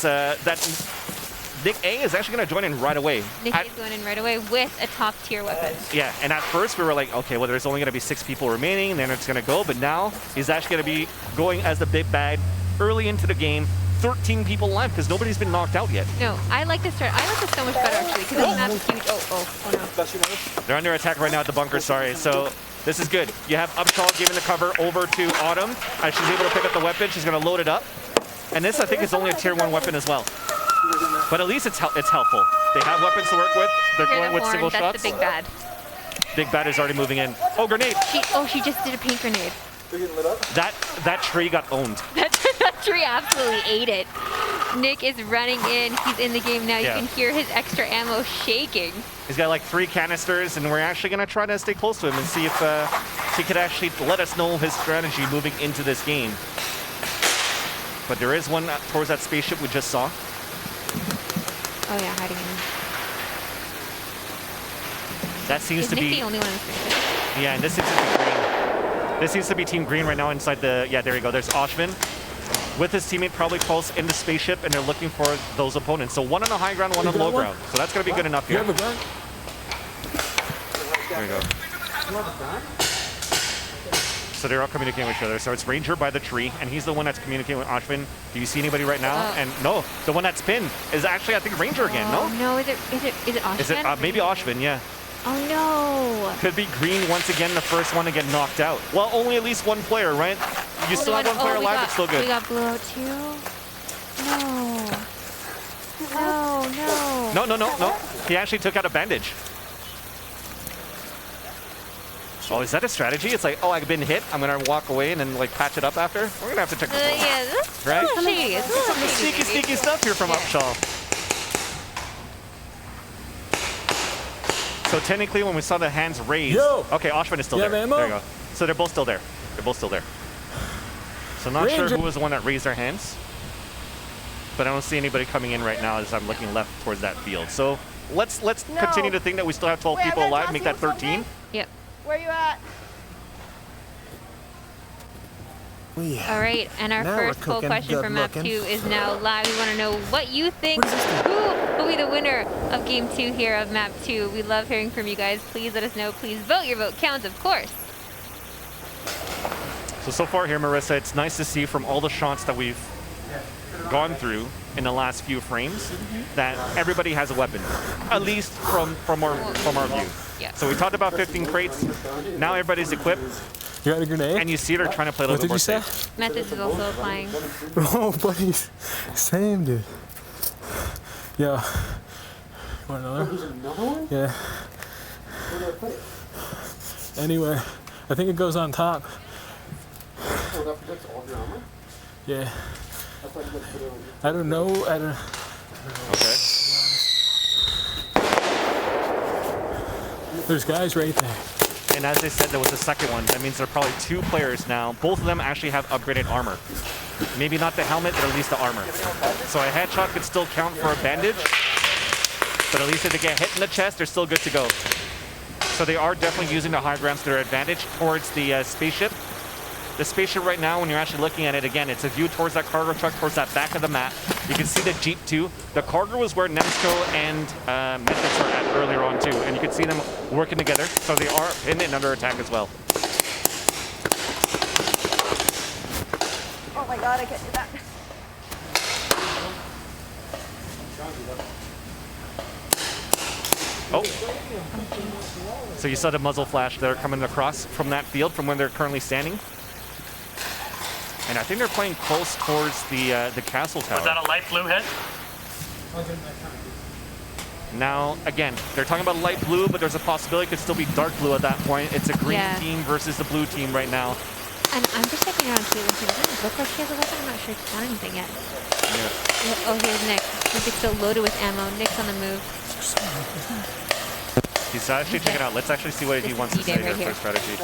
Nick A is actually going to join in right away. Nick A is going in right away with a top tier weapon. Yeah. And at first we were like, okay, well, there's only going to be 6 people remaining, and then it's going to go. But now he's actually going to be going as the big bad early into the game. 13 people left because nobody's been knocked out yet. No, I like this start. I like this so much better actually because the map's huge. Oh no. They're under attack right now at the bunker, sorry. So this is good. You have Upshall giving the cover over to Autumn. As she's able to pick up the weapon, she's going to load it up. And this, I think, is only a tier 1 weapon as well. But at least it's helpful. They have weapons to work with. They're going with single shots. That's the big bad. Big bad is already moving in. Oh, grenade! She just did a paint grenade. That tree got owned. That tree absolutely ate it. Nick is running in. He's in the game now. Yeah. You can hear his extra ammo shaking. He's got like 3 canisters, and we're actually going to try to stay close to him and see if he could actually let us know his strategy moving into this game. But there is one towards that spaceship we just saw. Oh yeah, hiding in. That seems to Nick be the only one in the spaceship? Yeah, and this seems to be green. This seems to be Team Green right now inside the... Yeah, there you go. There's Oshven with his teammate probably close in the spaceship, and they're looking for those opponents. So one on the high ground, one on the low ground. So that's going to be good enough here. You have a gun? There you go. So they're all communicating with each other. So it's Ranger by the tree, and he's the one that's communicating with Oshven. Do you see anybody right now? And no, the one that's pinned is actually, I think, Ranger again, no? No, is it Oshven? Is it maybe Oshven, yeah. Oh no. Could be Green once again, the first one to get knocked out. Well, only at least one player, right? You still have one player alive, it's still good. We got blew out too? No. No. He actually took out a bandage. Oh, is that a strategy? It's like, oh, I've been hit. I'm going to walk away and then like patch it up after. We're going to have to check this out. Yeah, this right? is shady. It's Sneaky stuff here from Upshall. So technically, when we saw the hands raised, okay, Oshven is still there. There you go. So they're both still there. So not sure who was the one that raised their hands, but I don't see anybody coming in right now as I'm looking left towards that field. So let's continue to think that we still have 12 people alive, make that 13. Yep. Where you at? All right, and our first poll question for map 2 is now live. We want to know what you think. Who will be the winner of game 2 here of map 2? We love hearing from you guys. Please let us know. Please vote. Your vote counts, of course. So far here, Marissa, it's nice to see from all the shots that we've gone through in the last few frames that everybody has a weapon, at least from our view. Yeah. So we talked about 15 crates. Now everybody's equipped. You got a grenade? And you see they're trying to play a little bit more safe. Methodz is also applying. Oh, buddy. Same, dude. Yeah. Want another? There's another one? Yeah. Where do I put it? Anywhere. I think it goes on top. Oh, that protects all of your armor? Yeah. I thought you could put it over here. I don't know. Okay. There's guys right there. And as they said, there was a second one. That means there are probably 2 players now. Both of them actually have upgraded armor. Maybe not the helmet, but at least the armor. So a headshot could still count for a bandage. But at least if they get hit in the chest, they're still good to go. So they are definitely using the high grounds to their advantage towards the spaceship. The spaceship right now, when you're actually looking at it, again, it's a view towards that cargo truck, towards that back of the map. You can see the Jeep too. The cargo was where Nemsko and Methodz were at earlier on too. And you can see them working together. So they are pinned and under attack as well. Oh my god, I can't do that. Oh. So you saw the muzzle flash there coming across from that field, from where they're currently standing. And I think they're playing close towards the castle tower. Was that a light blue hit? Now, again, they're talking about light blue, but there's a possibility it could still be dark blue at that point. It's a green team versus the blue team right now. And I'm just checking around Kaitlyn. She doesn't look like she has a weapon. I'm not sure she's done anything yet. Yeah. Oh, here's Nick. Nick is still loaded with ammo. Nick's on the move. He's actually checking out. Let's actually see what he wants to say here for strategy.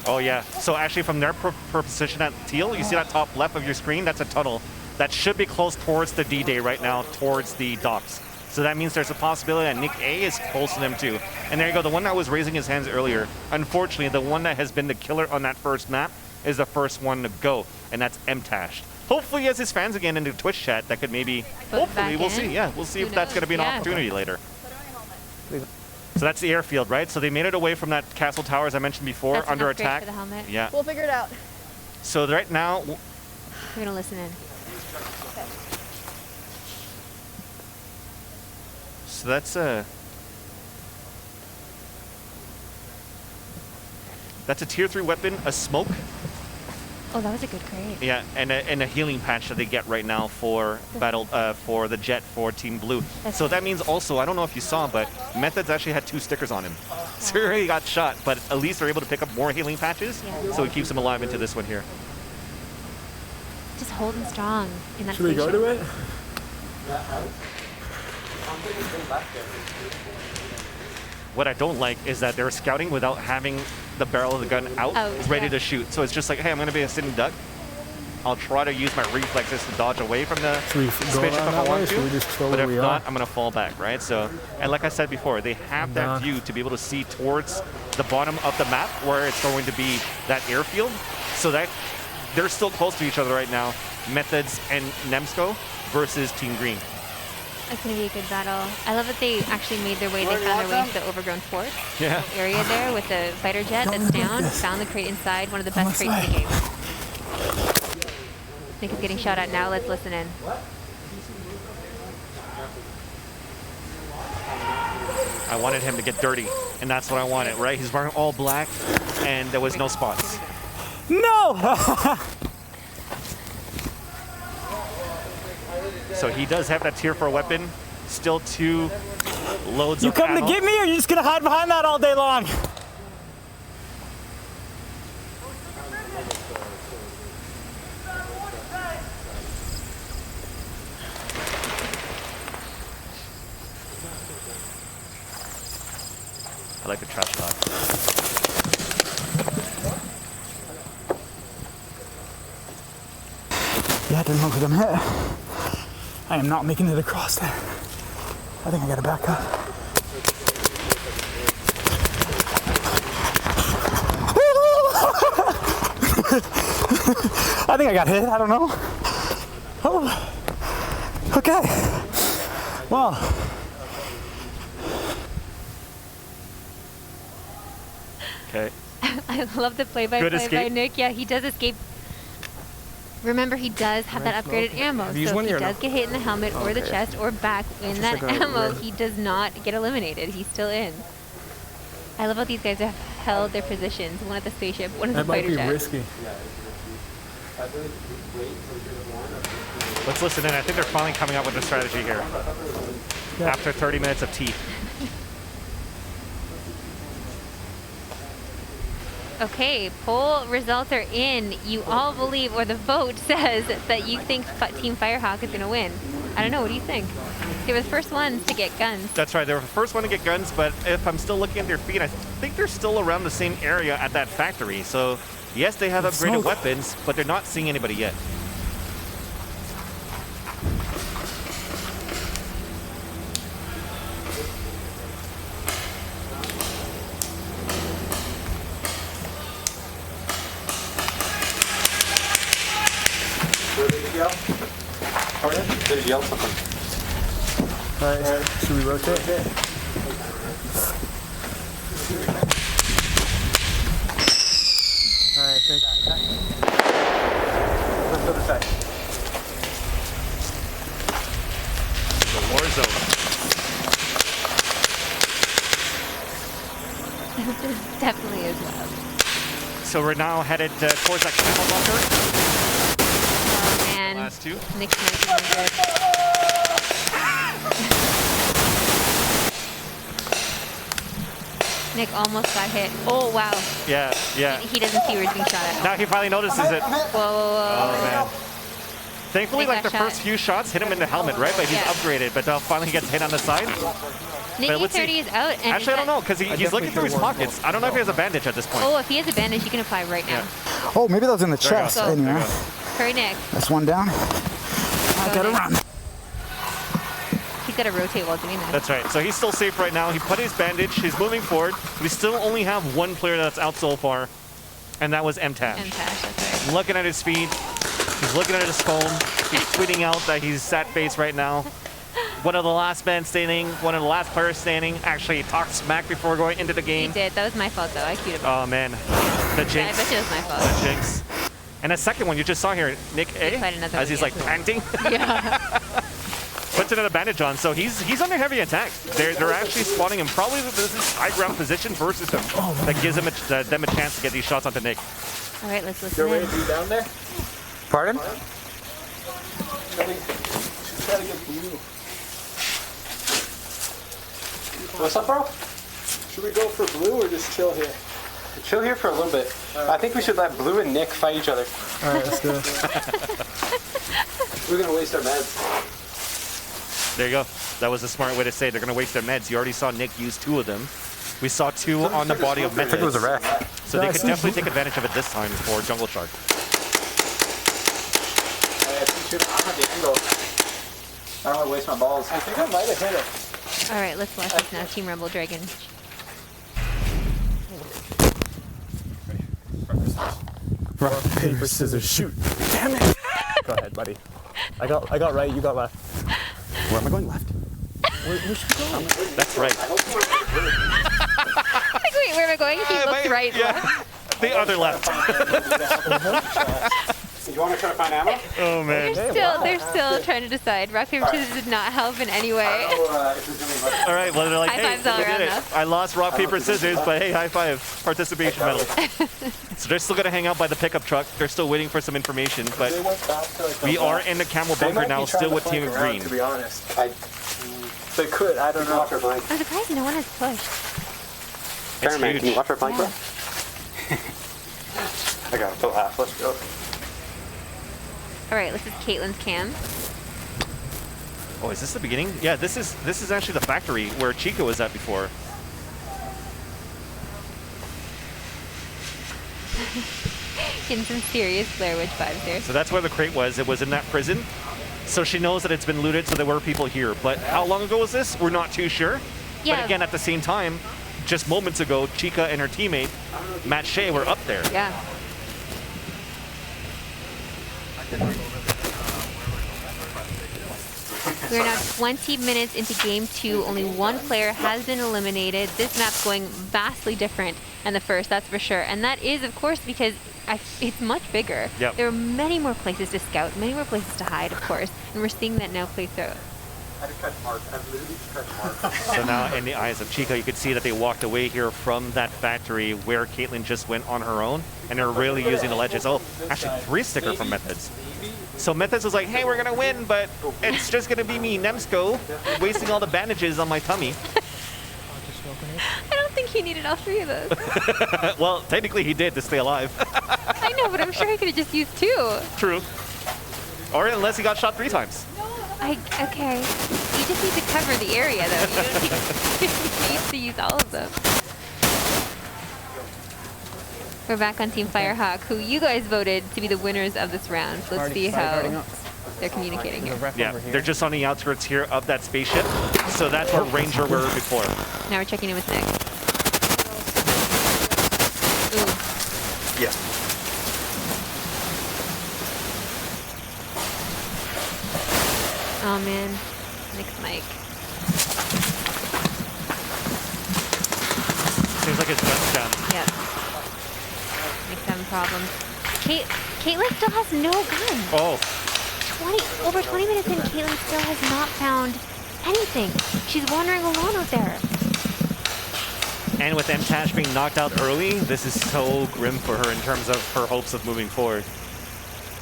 Oh yeah, so actually from their position at teal, you see that top left of your screen, that's a tunnel. That should be close towards the D-Day right now, towards the docks. So that means there's a possibility that Nick A is close to them too. And there you go, the one that was raising his hands earlier. Unfortunately, the one that has been the killer on that first map is the first one to go, and that's MTashed. Hopefully he has his fans again in the Twitch chat that could maybe, hopefully, we'll see. Yeah, we'll see if that's going to be an opportunity later. So that's the airfield, right? So they made it away from that castle tower, as I mentioned before, That's under an upgrade attack. for the helmet. Yeah. We'll figure it out. So right now, we're going to listen in. so that's a tier 3 weapon, a smoke. Oh, that was a good grade. Yeah, and a healing patch that they get right now for for the jet for Team Blue. So that means also, I don't know if you saw, but Methodz actually had 2 stickers on him. So he already got shot, but at least they're able to pick up more healing patches. Yeah. So it keeps him alive into this one here. Just holding strong in that Should we go to it? What I don't like is that they're scouting without having the barrel of the gun out, ready to shoot. So it's just like, hey, I'm going to be a sitting duck. I'll try to use my reflexes to dodge away from the spaceship if I want to, but if not, I'm going to fall back, right? So, and like I said before, they have that view to be able to see towards the bottom of the map where it's going to be that airfield. So that they're still close to each other right now, Methodz and Nemsko versus Team Green. It's going to be a good battle. I love that they actually made their way, they found their way into the overgrown fort area there with the fighter jet that's down, found the crate inside, one of the best crates in the game. Nick is getting shot at now, let's listen in. I wanted him to get dirty, and that's what I wanted, right? He's wearing all black, and there was no spots. No! So he does have that tier for a weapon. Still 2 loads You of come ammo. to get me, or are you just gonna hide behind that all day long? I like the trash talk. Yeah, it didn't look like I'm hit. I am not making it across there. I think I gotta back up. I think I got hit, I don't know. Oh, okay. Well. Okay. I love the play-by-play by Nick. Yeah, he does escape. Remember, he does have that upgraded ammo, so if he does get hit in the helmet or the chest or back in that ammo, he does not get eliminated. He's still in. I love how these guys have held their positions. One at the spaceship, one at the fighter jet. That might be risky. Let's listen in. I think they're finally coming up with a strategy here. After 30 minutes of tea. Okay, poll results are in. You all believe, or the vote says that you think Team Firehawk is going to win. I don't know, what do you think? They were the first ones to get guns. That's right, they were the first one to get guns, but if I'm still looking at their feet, I think they're still around the same area at that factory. So, yes, they have upgraded weapons, but they're not seeing anybody yet. Just yell something. Alright, should we rotate? Alright, thanks. Let's go this side. The war zone. This definitely is loud. So we're now headed towards that camel bunker. Oh man. Last 2. Nick's making it. Nick almost got hit. Oh wow. Yeah, yeah. He doesn't see where he's being shot at. Now he finally notices it. Whoa, whoa, whoa. Oh man. Thankfully, like the first few shots hit him in the helmet, right? But he's upgraded. But finally he gets hit on the side. Nick E30 is out. And actually, I don't know because he's looking through his pockets. I don't know if he has a bandage at this point. Oh, if he has a bandage, he can apply right now. Oh, maybe that was in the There you chest. go. Anyway. Hurry, Nick. That's one down. I gotta run. He's got to rotate while doing that. That's right. So he's still safe right now. He put his bandage. He's moving forward. We still only have one player that's out so far, and that was MTashed. MTashed, that's right. Looking at his feet. He's looking at his phone. He's tweeting out that he's sad face right now. One of the last men standing, one of the last players standing. Actually, he talked smack before going into the game. He did. That was my fault, though. I queued him. Oh, man. The jinx. Yeah, I bet you it was my fault. The jinx. And a second one you just saw here, Nick A, as he's like panting. Yeah. Puts another bandage on, so he's under heavy attack. They're actually spotting him. Probably this is high ground position versus him that gives him them a chance to get these shots onto Nick. All right, let's listen You're in. ready to be down there? Pardon? She's trying to get blue. What's up, bro? Should we go for blue or just chill here? Chill here for a little bit. I think we should let Blue and Nick fight each other. All right, let's do it. We're gonna waste our meds. There you go. That was a smart way to say they're going to waste their meds. You already saw Nick use 2 of them. We saw 2 on the body of Methodz. I think it was a wreck. So they could definitely take advantage of it this time for Jungle Shark. I'm at the angle. I don't want to waste my balls. I think I might have hit it. All right, let's watch this now. Team Rumble Dragon. Rock, paper, scissors, shoot. Damn it. Go ahead, buddy. I got right, you got left. Where am I going? Left? Where should we go? That's right. Like, wait, where am I going? He looks right. Yeah. The other left. You want to try to find ammo? Oh, man. They're still trying to decide. Rock, paper, scissors did not help in any way. All right, well, they're like, High hey, fives all we did around it. us. I lost rock, paper, scissors, but hey, high five. Participation medal. So they're still going to hang out by the pickup truck. They're still waiting for some information, but we are in the camel bunker now, still with Team Green. To be honest, they could. I don't know. I'm surprised no one has pushed. Cameraman, can you watch our flank, bro? I got it till half. Let's go. All right, this is Kaitlyn's cam. Oh, is this the beginning? Yeah, this is actually the factory where Chica was at before. Getting some serious Blair Witch vibes here. So that's where the crate was. It was in that prison. So she knows that it's been looted, so there were people here. But how long ago was this? We're not too sure. Yeah. But again, at the same time, just moments ago, Chica and her teammate, Matt Shea, were up there. Yeah. We're now 20 minutes into game 2. Only one player has been eliminated. This map's going vastly different than the first, that's for sure. And that is, of course, because it's much bigger. Yep. There are many more places to scout, many more places to hide, of course. And we're seeing that now play through. I had to catch Mark. I literally just catch Mark. So now in the eyes of Chica, you could see that they walked away here from that factory where Kaitlyn just went on her own, and they're really using the ledges. Oh, actually 3 sticker from Methodz. So Methodz was like, hey, we're going to win, but it's just going to be me, Nemsko, wasting all the bandages on my tummy. I don't think he needed all 3 of those. Well, technically he did to stay alive. I know, but I'm sure he could have just used 2. True. Or unless he got shot 3 times. Okay. You just need to cover the area, though. You don't need to use all of them. We're back on Team Firehawk, who you guys voted to be the winners of this round. Let's see how they're communicating here. Yeah, they're just on the outskirts here of that spaceship. So that's where Ranger were before. Now we're checking in with Nick. Ooh. Yeah. Oh man, Nick's mic. Seems like his gun's down. Yep. Nick's having problems. Kaitlyn still has no gun. Oh. Over 20 minutes in, Kaitlyn still has not found anything. She's wandering alone out there. And with MTashed being knocked out early, this is so grim for her in terms of her hopes of moving forward.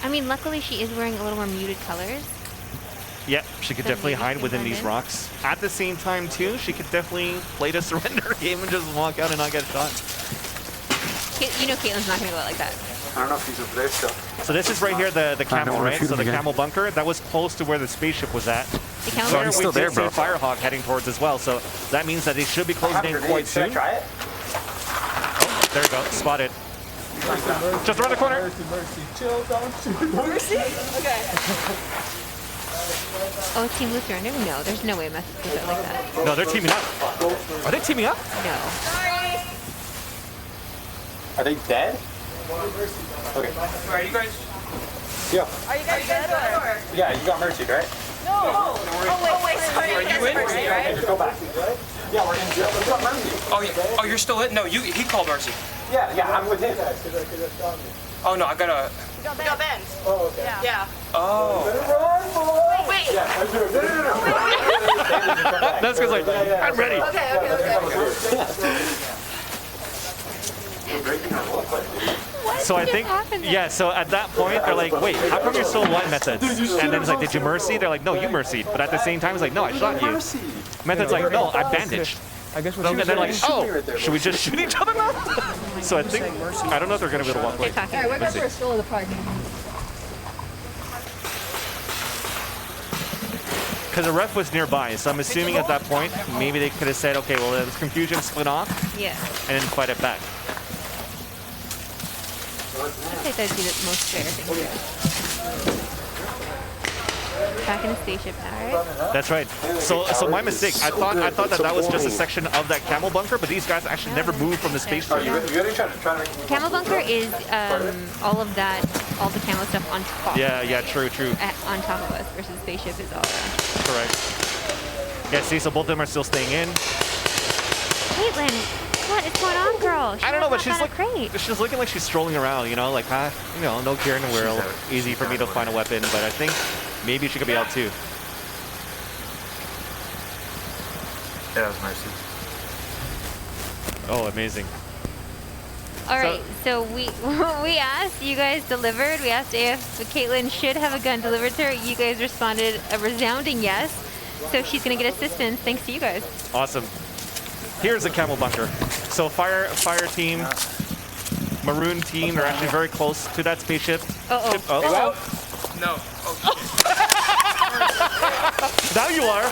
I mean, luckily she is wearing a little more muted colors. Yep, she could definitely hide within these rocks. At the same time, too, she could definitely play the surrender game and just walk out and not get shot. You know Kaitlyn's not going to go out like that. I don't know if he's over there still. So this is right here, the camel, wanna right? shoot So him the again. camel bunker, that was close to where the spaceship was at. The camel So bunker? we still did there, see bro. Firehawk heading towards as well. So that means that they should be closing in quite soon. Should I try it? Oh, there you go. Spotted. Just around the corner. Mercy. Chill, don't shoot. Mercy? Okay. Oh, Team Lutheran. No, there's no way Methodz does it like that. No, they're teaming up. Are they teaming up? No. Sorry. Are they dead? Okay. Alright, you guys. Yeah. Are you guys good or? Yeah, you got mercy, right? No. Oh wait, sorry. Are you in? Mercy, right? Go back. Yeah, we're in jail. We got mercy. Oh, you're still in? No, he called Mercy. Yeah, I'm with him. Oh no, I gotta. We got banned. Oh, okay. Yeah. Oh. Wait. Yeah, I'm doing it. That's because like, I'm ready. So I think, yeah, so at that point, they're like, wait, how come you're still alive, Methodz? And then it's like, did you mercy? They're like, no, you mercied. But at the same time, it's like, no, I shot you. Method's like, no, I bandaged. I guess And they're like, oh, should we just shoot each other now? So I think, I don't know if they're going to be able to walk away. Alright, we're going for a stroll of the park. Because the ref was nearby, so I'm assuming at that point, maybe they could have said, okay, well, there's confusion, split off, Yeah. and then fight it back. I think that'd be the most fair thing to do. Back in the spaceship now, right? That's right. So my mistake. I thought that was just a section of that camel bunker, but these guys actually never moved from the spaceship. Camel bunker is all of that, all the camel stuff on top. Yeah, true. On top of us versus spaceship is all around. Correct. Yeah, see, so both of them are still staying in. Kaitlyn, what is going on, girl? I don't know, but she's looking like she's strolling around, you know, like, no care in the world. Easy for me to find a weapon, but I think maybe she could be out too. Yeah, that was mercy. Oh, amazing. All right, so we asked, you guys delivered. We asked if Kaitlyn should have a gun delivered to her. You guys responded a resounding yes. So she's gonna get assistance thanks to you guys. Awesome. Here's the camel bunker. So fire team, maroon team, they're actually very close to that spaceship. No. Oh, now you are.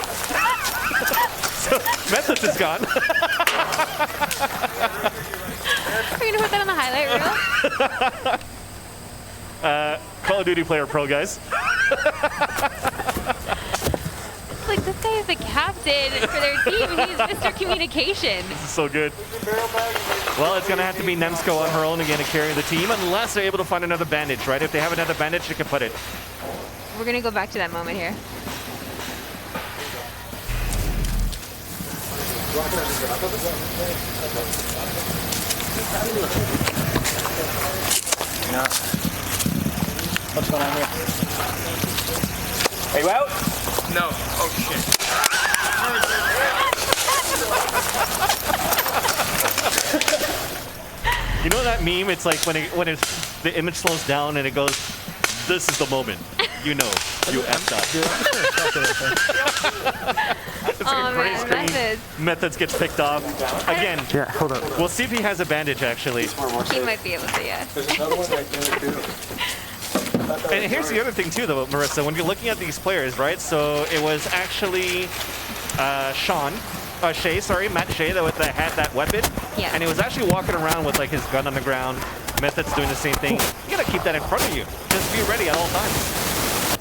So Methodz is gone. We're gonna put that on the highlight reel. Call of Duty player pro, guys. Like, this guy is the captain for their team. He's Mr. Communication. This is so good. Well, it's going to have to be Nemsko on her own again to carry the team, unless they're able to find another bandage, right? If they have another bandage, they can put it. We're going to go back to that moment here. What's going on here? Are you out? No. Oh shit. You know that meme? It's like when the image slows down and it goes, "This is the moment." You know, you effed up. It's like a gray screen. Methodz gets picked off again. Yeah, hold on. We'll see if he has a bandage actually. He might be able to, yeah. There's another one right there too. And here's the other thing too, though, Marissa. When you're looking at these players, right? So it was actually Shea, sorry, Matt Shea, that had that weapon. Yeah. And he was actually walking around with like his gun on the ground. Methodz doing the same thing. You gotta keep that in front of you. Just be ready at all times.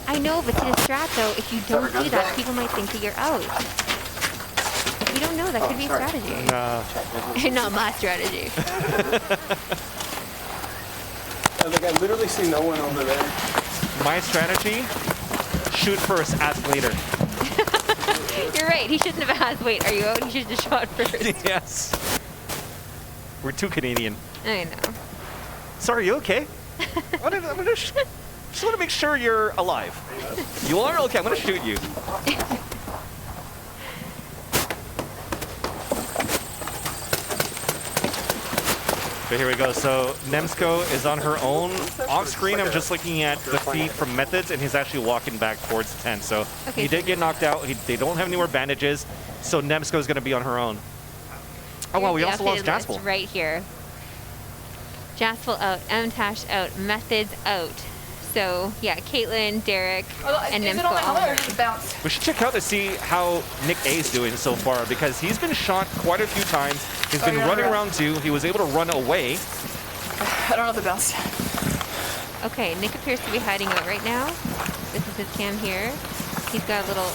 I know, but to distract though, if you don't do that, people might think that you're out. You don't know, that could be a strategy. No. Not my strategy. Like, I literally see no one over there. My strategy, shoot first, ask later. You're right, he shouldn't have asked, wait, are you out? He should have just shot first. Yes. We're too Canadian. I know. Sorry, you okay? I just want to make sure you're alive. You are? Okay, I'm going to shoot you. So here we go. So Nemsko is on her own. Off screen, I'm just looking at the feed from Methodz, and he's actually walking back towards the tent. So okay, he did get knocked out. They don't have any more bandages, so Nemsko is going to be on her own. Oh wow, we also lost Jaspal. Right here. Jaspal out, MTashed out, Methodz out. So yeah, Kaitlyn, Derek, and Nemsko all out. We should check out to see how Nick A is doing so far, because he's been shot quite a few times. He's been running around too. He was able to run away. I don't know the bounce. Okay, Nick appears to be hiding out right now. This is his cam here. He's got a little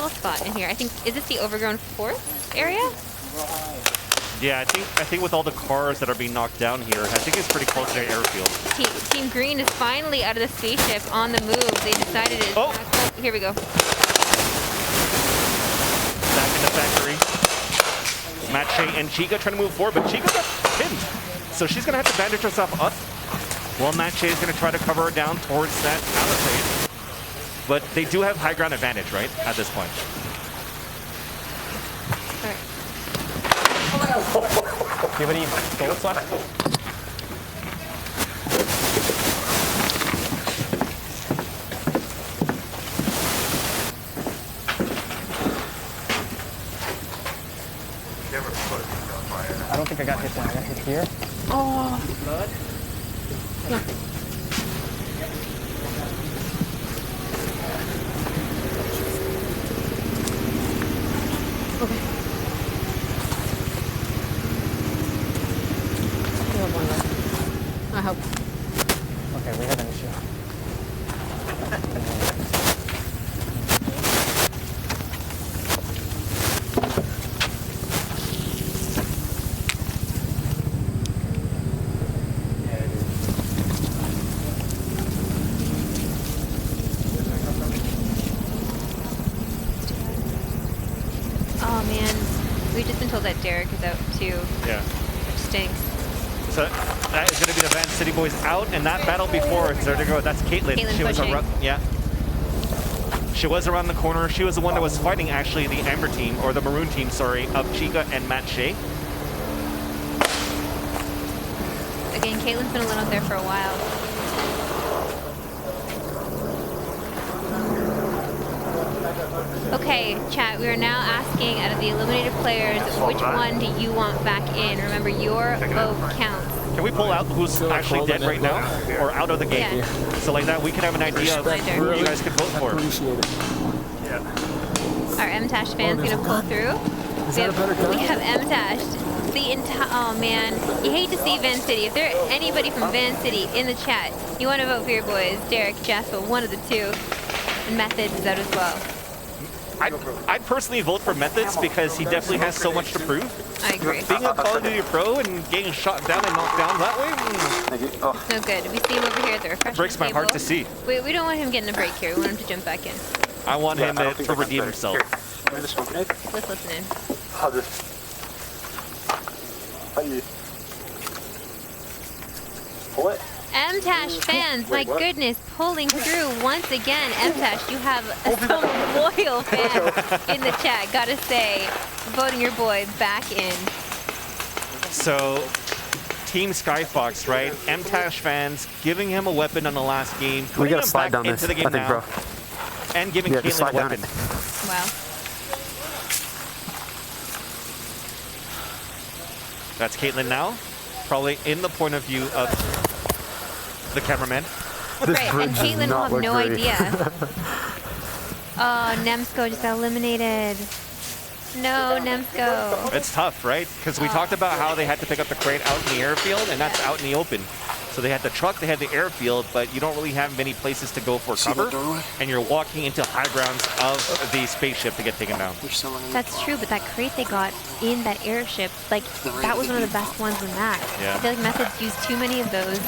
spot in here. I think, is this the overgrown forest area? Yeah, I think with all the cars that are being knocked down here, I think it's pretty close to the airfield. Team Green is finally out of the spaceship on the move. They decided it's oh, here we go. Back in the factory. Matt, Shea, and Chica trying to move forward, but Chica got pinned. So she's going to have to bandage herself up. Well, Matt Shea is going to try to cover her down towards that palisade. But they do have high ground advantage, right, at this point. Do you have any bullets left? I don't think I got hit there. I got hit here. Oh. Blood? Yeah. Okay. We have one left. I hope. Okay, we have an issue. Oh man, we've just been told that Derek is out too. Yeah. Which stinks. So that is going to be the Vansilli boys out, and that battle before, so there you go, that's Kaitlyn. Kaitlyn She was pushing. yeah. She was around the corner. She was the one that was fighting actually the Amber team, or the Maroon team, sorry, of Chica and Matt Shea. Again, Kaitlyn's been alone out there for a while. Okay, chat, we are now asking out of the eliminated players, which one do you want back in? Remember, your vote counts. Can we pull out who's actually dead right now, or out of the game? Yeah. So like that, we can have an idea of who you guys could vote for. Yeah. Our MTashed fans gonna pull through. We have MTashed. Oh man, you hate to see Vansilli. If there's anybody from Vansilli in the chat, you want to vote for your boys, Derek, Jaspal, one of the two, and Methodz is out as well. I'd personally vote for Methodz because he definitely has so much to prove. I agree. Being a Call of Duty pro and getting shot down and knocked down that way, It's no good. We see him over here at the refreshment breaks my heart table. to see. We don't want him getting a break here. We want him to jump back in. I want him to redeem himself. Let's listen in. I'll just... Pull it. MTashed fans, my goodness, pulling through once again. MTashed, you have some loyal fans in the chat. Gotta say, voting your boy back in. So, Team Skyfox, right? MTashed fans giving him a weapon on the last game, We putting gotta him slide back down into this, the game I think, now, bro. and giving Yeah, just Kaitlyn a slide down weapon. Wow. That's Kaitlyn now, probably in the point of view of the cameraman. Right, and Kaitlyn will have no idea. Oh, Nemsko just got eliminated. No, Nemsko. It's tough, right? Because we talked about how they had to pick up the crate out in the airfield, and that's out in the open. So they had the truck, they had the airfield, but you don't really have many places to go for cover, and you're walking into high grounds of the spaceship to get taken down. That's true, but that crate they got in that airship, like, that was one of the best ones in that. Yeah. I feel like Methodz used too many of those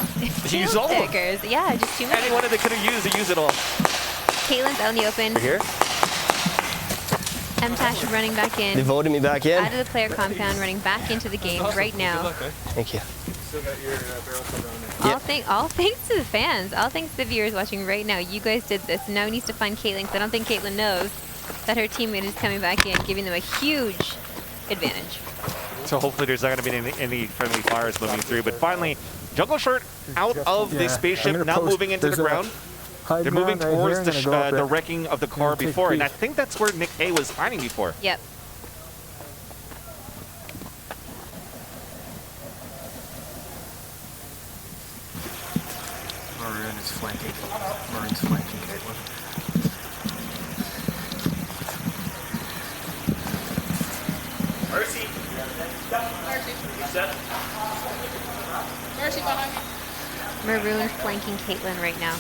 Use all of them. stickers. Yeah, just too many. Anyone that they could have used, they use it all. Kaitlyn's out in the open. Here? MTashed running back in. They voted me back in? Out of the player compound, running back into the game right now. Thank you. Still got your barrel cover on there. All thanks to the fans. All thanks to the viewers watching right now. You guys did this. Now he needs to find Kaitlyn, because I don't think Kaitlyn knows that her teammate is coming back in, giving them a huge advantage. So hopefully there's not going to be any friendly fires moving through. But finally, Jungle Shirt out of the spaceship, now moving into the ground. They're moving towards the wrecking of the car before, and I think that's where Nick A was hiding before. Yep. flanking. Maroon's flanking Kaitlyn. Mercy. Mercy behind me. Maroon flanking Kaitlyn right now.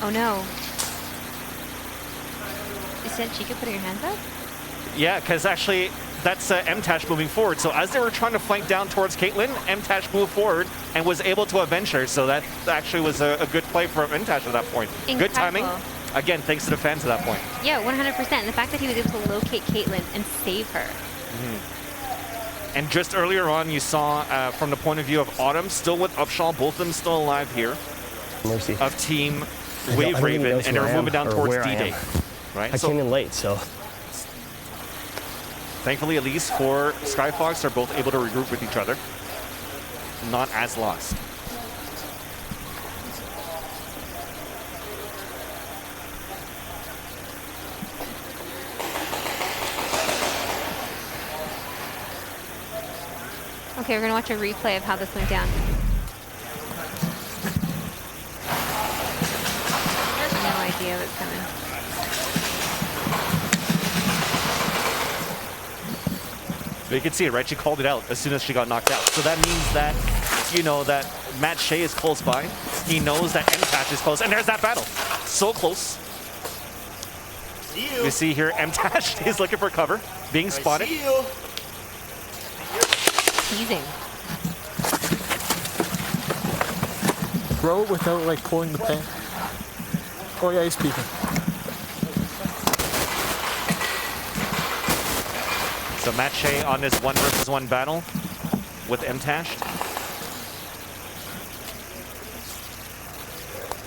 Oh no. Is that Chica putting her hands up? Yeah, because actually that's MTashed moving forward. So as they were trying to flank down towards Kaitlyn, MTashed moved forward and was able to avenge her. So that actually was a good play for MTashed at that point. Incredible. Good timing. Again, thanks to the fans at that point. Yeah, 100%. And the fact that he was able to locate Kaitlyn and save her. And just earlier on, you saw from the point of view of Autumn, still with Upshall, both of them still alive here. Mercy. Of Team Wave Raven, and they're moving down towards D-Day. Right? I came in late, so. Thankfully, at least for Skyfox, they're both able to regroup with each other. Not as lost. Okay, we're gonna watch a replay of how this went down. No idea what's coming. But you can see it, right? She called it out as soon as she got knocked out. So that means that, you know, that Matt Shea is close by. He knows that MTashed is close. And there's that battle. So close. You see here, MTashed is looking for cover, being spotted. Teasing. Throw it without like pulling the pin. Oh yeah, he's peeking. So Matt Shea on this 1-versus-1 battle with MTashed.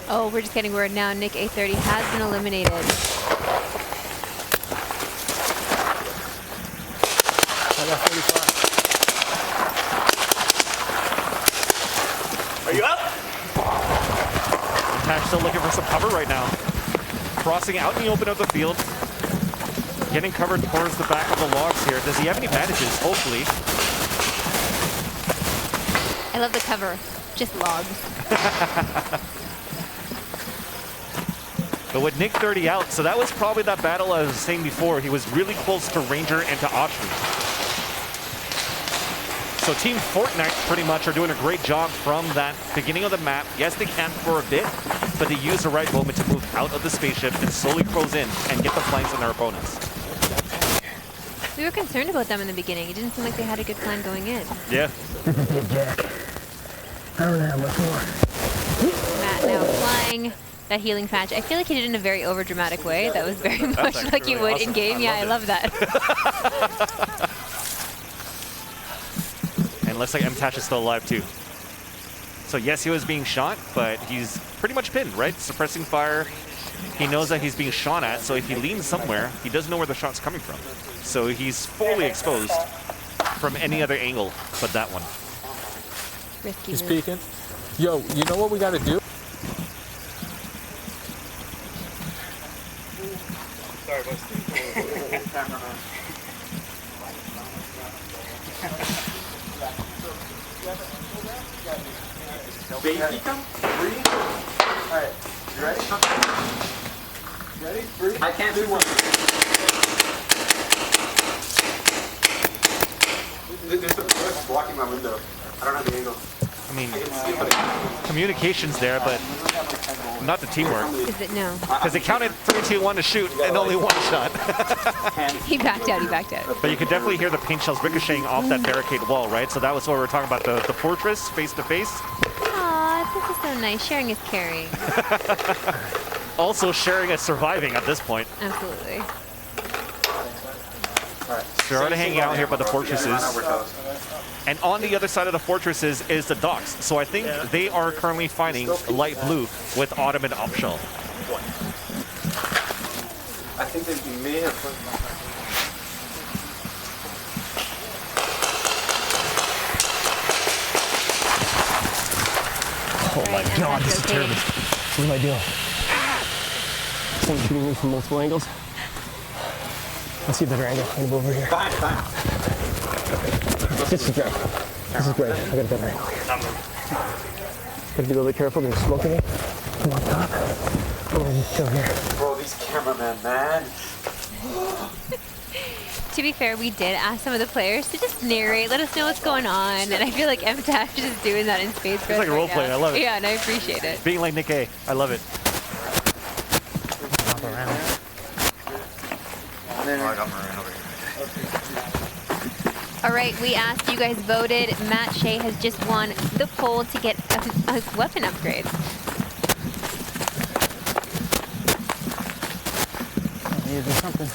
Oh, we're just getting word now. Nick A30 has been eliminated. I got 45. Are you up? MTashed still looking for some cover right now. Crossing out in the open of the field. Getting covered towards the back of the logs here. Does he have any bandages? Hopefully. I love the cover. Just logs. But with Nick 30 out, so that was probably that battle I was saying before. He was really close to Ranger and to Oshven. So Team Fortnite pretty much are doing a great job from that beginning of the map. Yes, they camped for a bit, but they used the right moment to move out of the spaceship and slowly close in and get the flanks on their opponents. We were concerned about them in the beginning. It didn't seem like they had a good plan going in. Yeah. Jack. I don't have much more. Matt now flying that healing patch. I feel like he did it in a very overdramatic way. That was very much like you would awesome. in game. Yeah, I love that. And looks like MTashed is still alive too. So yes, he was being shot, but he's pretty much pinned, right? Suppressing fire. He knows that he's being shot at, so if he leans somewhere, he doesn't know where the shot's coming from. So he's fully exposed from any other angle but that one. Risky He's move. peeking. Yo, you know what we gotta do? Sorry, boys. Baby, come. Breathe. All right. You ready? You ready? Breathe. I can't do one. There's a bush blocking my window. I don't have the angle. I mean, communication's there, but not the teamwork. Is it no? Because they counted 3, 2, 1 to shoot and only one shot. He backed out. He backed out. But you could definitely hear the paint shells ricocheting off that barricade wall, right? So that was what we were talking about, the fortress face to face. Aw, this is so nice. Sharing is caring. Also sharing is surviving at this point. Absolutely. They're already hanging out here by the fortresses. And on the other side of the fortresses is the docks. So I think they are currently fighting light blue with Autumn and Upshall. I think they may have. Oh my god, this is terrible. What am I doing? Someone shooting me from multiple angles. Let's see a better angle. I'm gonna go over here. Fine. This is great. This is great. I got a better angle here. Gotta be a little bit careful. There's smoke in it. Come on, top. Oh, just chill here. Bro, these cameramen, man. To be fair, we did ask some of the players to just narrate, let us know what's going on, and I feel like MTashed is doing that in spades. It's like a role play. I love it. Yeah, and I appreciate it. Being like Nick A. I love it. I got Maroon over here. All right, we asked, you guys voted. Matt Shea has just won the poll to get a weapon upgrade. Something.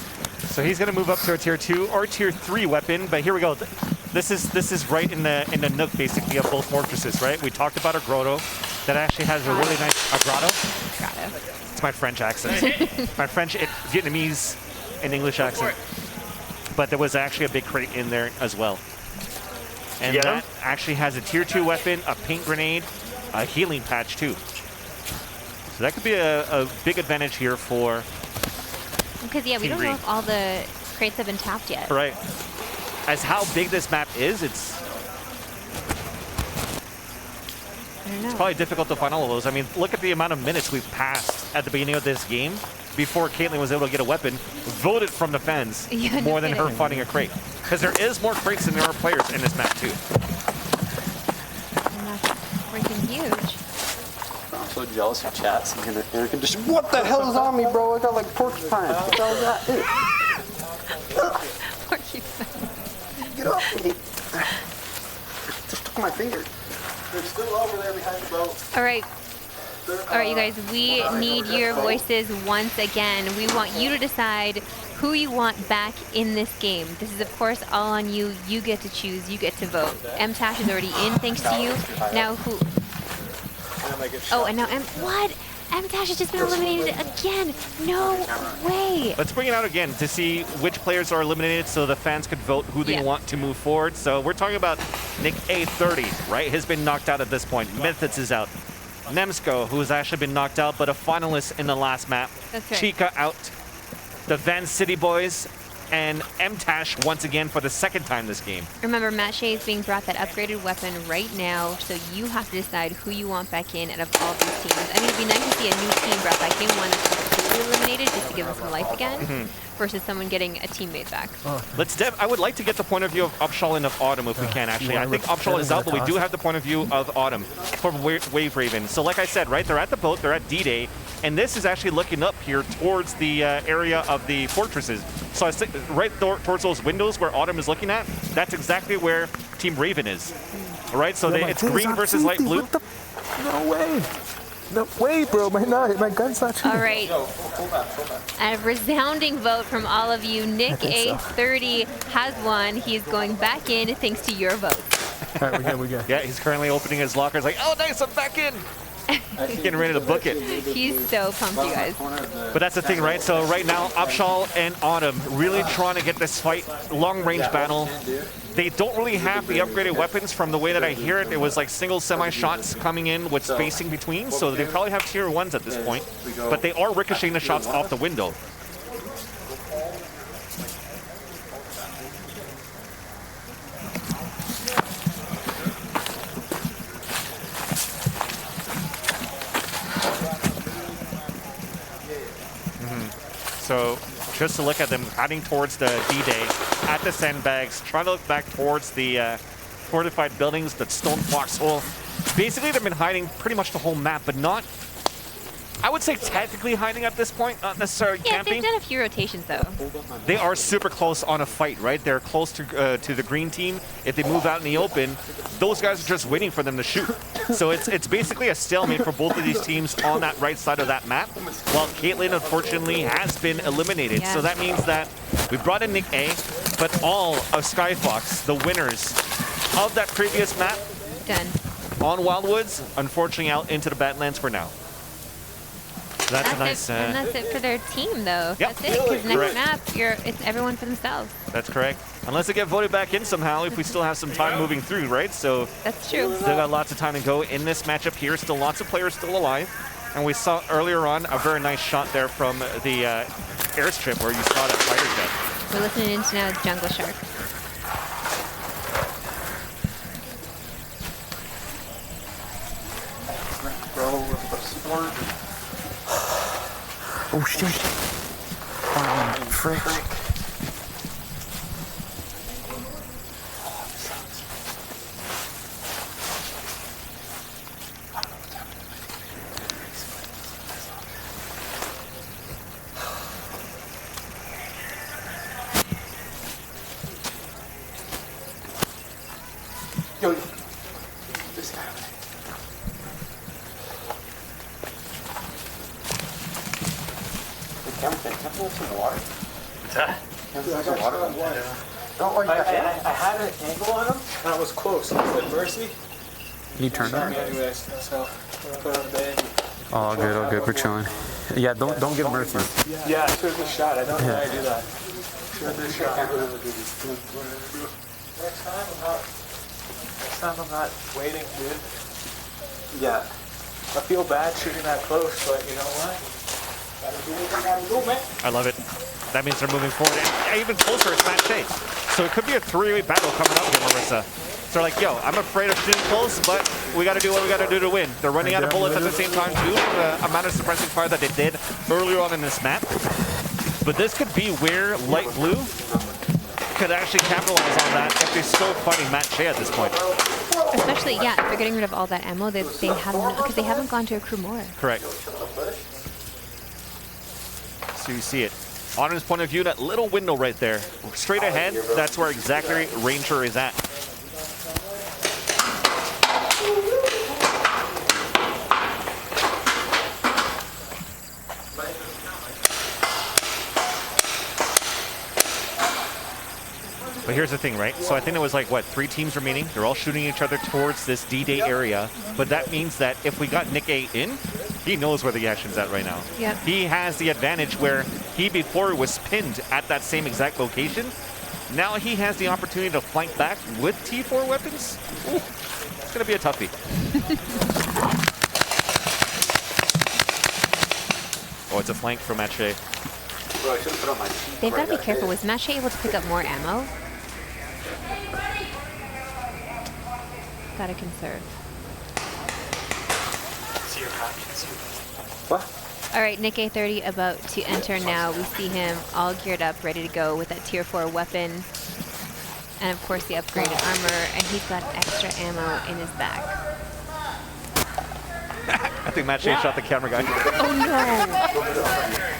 So he's gonna move up to a tier 2 or tier 3 weapon, but here we go. This is right in the nook basically of both fortresses, right? We talked about a grotto that actually has a really nice grotto. It's my French accent. My French, Vietnamese, and English accent. But there was actually a big crate in there as well. And that actually has a tier 2 weapon, a paint grenade, a healing patch too. So that could be a big advantage here for Because, yeah, we don't know if all the crates have been tapped yet. Right. As how big this map is, it's probably difficult to find all of those. I mean, look at the amount of minutes we've passed at the beginning of this game before Kaitlyn was able to get a weapon, voted from the fans more than her finding a crate. Because there is more crates than there are players in this map, too. And that's freaking huge. I'm so jealous of chats. I'm gonna air condition. What the hell is on me, bro? I got like porcupine. What the hell is that? Porcupine. Get off me. Just took my finger. They're still over there behind the boat. All right. All right, you guys, we need your voices once again. We want you to decide who you want back in this game. This is, of course, all on you. You get to choose. You get to vote. MTashed is already in, thanks to you. Now who? Oh, and now what? MTashed has just been eliminated again. No way. Let's bring it out again to see which players are eliminated so the fans could vote who they want to move forward. So we're talking about Nick A30, right? Has been knocked out at this point. Methodz is out. Nemsko, who has actually been knocked out, but a finalist in the last map. That's right. Chica out. The Vansilli boys and MTashed once again for the second time this game. Remember, Matt Shea is being brought that upgraded weapon right now, so you have to decide who you want back in out of all these teams. I mean, it'd be nice to see a new team brought back in, one that's completely eliminated, just to give them some life again, versus someone getting a teammate back. I would like to get the point of view of Upshall and of Autumn if we can, actually. I think Upshall is out, but we do have the point of view of Autumn for Wave Raven. So like I said, right, they're at the boat, they're at D-Day, and this is actually looking up here towards the area of the fortresses. So I think right towards those windows where Autumn is looking at, that's exactly where Team Raven is. All right, so it's green versus light blue. No way. No way, bro. My gun's not shooting. All right. A resounding vote from all of you. Nick A30 has won. He's going back in thanks to your vote. All right, we're good. Yeah, he's currently opening his locker. He's like, oh, nice, I'm back in. Getting ready to book it. He's so pumped, you guys. But that's the thing, right? So right now, Upshall and Autumn really trying to get this fight, long-range battle. They don't really have the upgraded weapons from the way that I hear it. It was like single semi-shots coming in with spacing between, so they probably have tier 1s at this point. But they are ricocheting the shots off the window. So just to look at them heading towards the D-Day at the sandbags, trying to look back towards the fortified buildings, the stone foxhole. Basically, they've been hiding pretty much the whole map, but not, I would say technically hiding at this point, not necessarily camping. They've done a few rotations, though. They are super close on a fight, right? They're close to the green team. If they move out in the open, those guys are just waiting for them to shoot. So it's basically a stalemate for both of these teams on that right side of that map, while Kaitlyn, unfortunately, has been eliminated. Yeah. So that means that we brought in Nick A, but all of Skyfox, the winners of that previous map, done on Wildwoods, unfortunately out into the Badlands for now. So that's a nice... and that's it for their team, though. Yep. That's it, because next Correct. map, it's everyone for themselves. That's correct. Unless they get voted back in somehow, if we still have some time moving through, right? So that's true. Still got lots of time to go in this matchup here. Still lots of players still alive. And we saw earlier on a very nice shot there from the airstrip where you saw that fighter jet. We're listening into now Jungle Shark. Bro, with the sport. Oh shit. Oh, frick. Yo, this guy. Can we some water? What's that? Can we some water? No, I had an angle on him, and I was close. I said mercy. Can you turn that? Anyways, so put on the bed. All good. We're chilling. Yeah, don't give mercy. Yeah, I took the shot. I don't know how I do that. Next time I'm not waiting, dude. Yeah. I feel bad shooting that close, but you know what? Gotta do what I gotta do, man. I love it. That means they're moving forward. And even closer, it's Matt Shea. So it could be a 3-way battle coming up here, Marissa. So they're like, yo, I'm afraid of shooting close, but we got to do what we got to do to win. They're running out of bullets at the same time, too, for the amount of suppressing fire that they did earlier on in this map. But this could be where Light Blue could actually capitalize on that if they're still fighting Matt Shea at this point. Especially, yeah, if they're getting rid of all that ammo that they haven't, because they haven't gone to accrue more. Correct. So you see it. Autumn's point of view, that little window right there. Straight ahead, that's where exactly Ranger is at. But here's the thing, right? So I think there was like, what, 3 teams remaining? They're all shooting each other towards this D-Day area. But that means that if we got Nick A in, he knows where the action's at right now. Yep. He has the advantage where he before was pinned at that same exact location. Now he has the opportunity to flank back with T4 weapons. Ooh, it's going to be a toughie. Oh, it's a flank from Matt Shea. They've got to be careful. Was Matt Shea able to pick up more ammo? Gotta conserve. What? All right, Nick A30 about to enter now. We see him all geared up, ready to go with that tier 4 weapon. And of course the upgraded armor, and he's got extra ammo in his back. I think Matt Shea shot the camera guy. Oh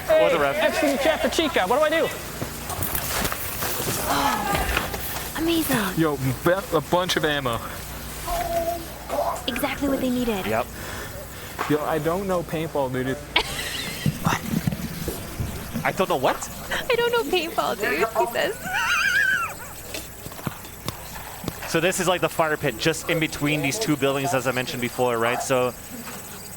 no! Or the ref. Extra chat for Chica. What do I do? Oh, amazing! Yo, a bunch of ammo. Exactly what they needed. Yep. Yo, I don't know paintball, dude. I don't know what? I don't know paintball, dude, he says. So this is like the fire pit just in between these 2 buildings, as I mentioned before, right? So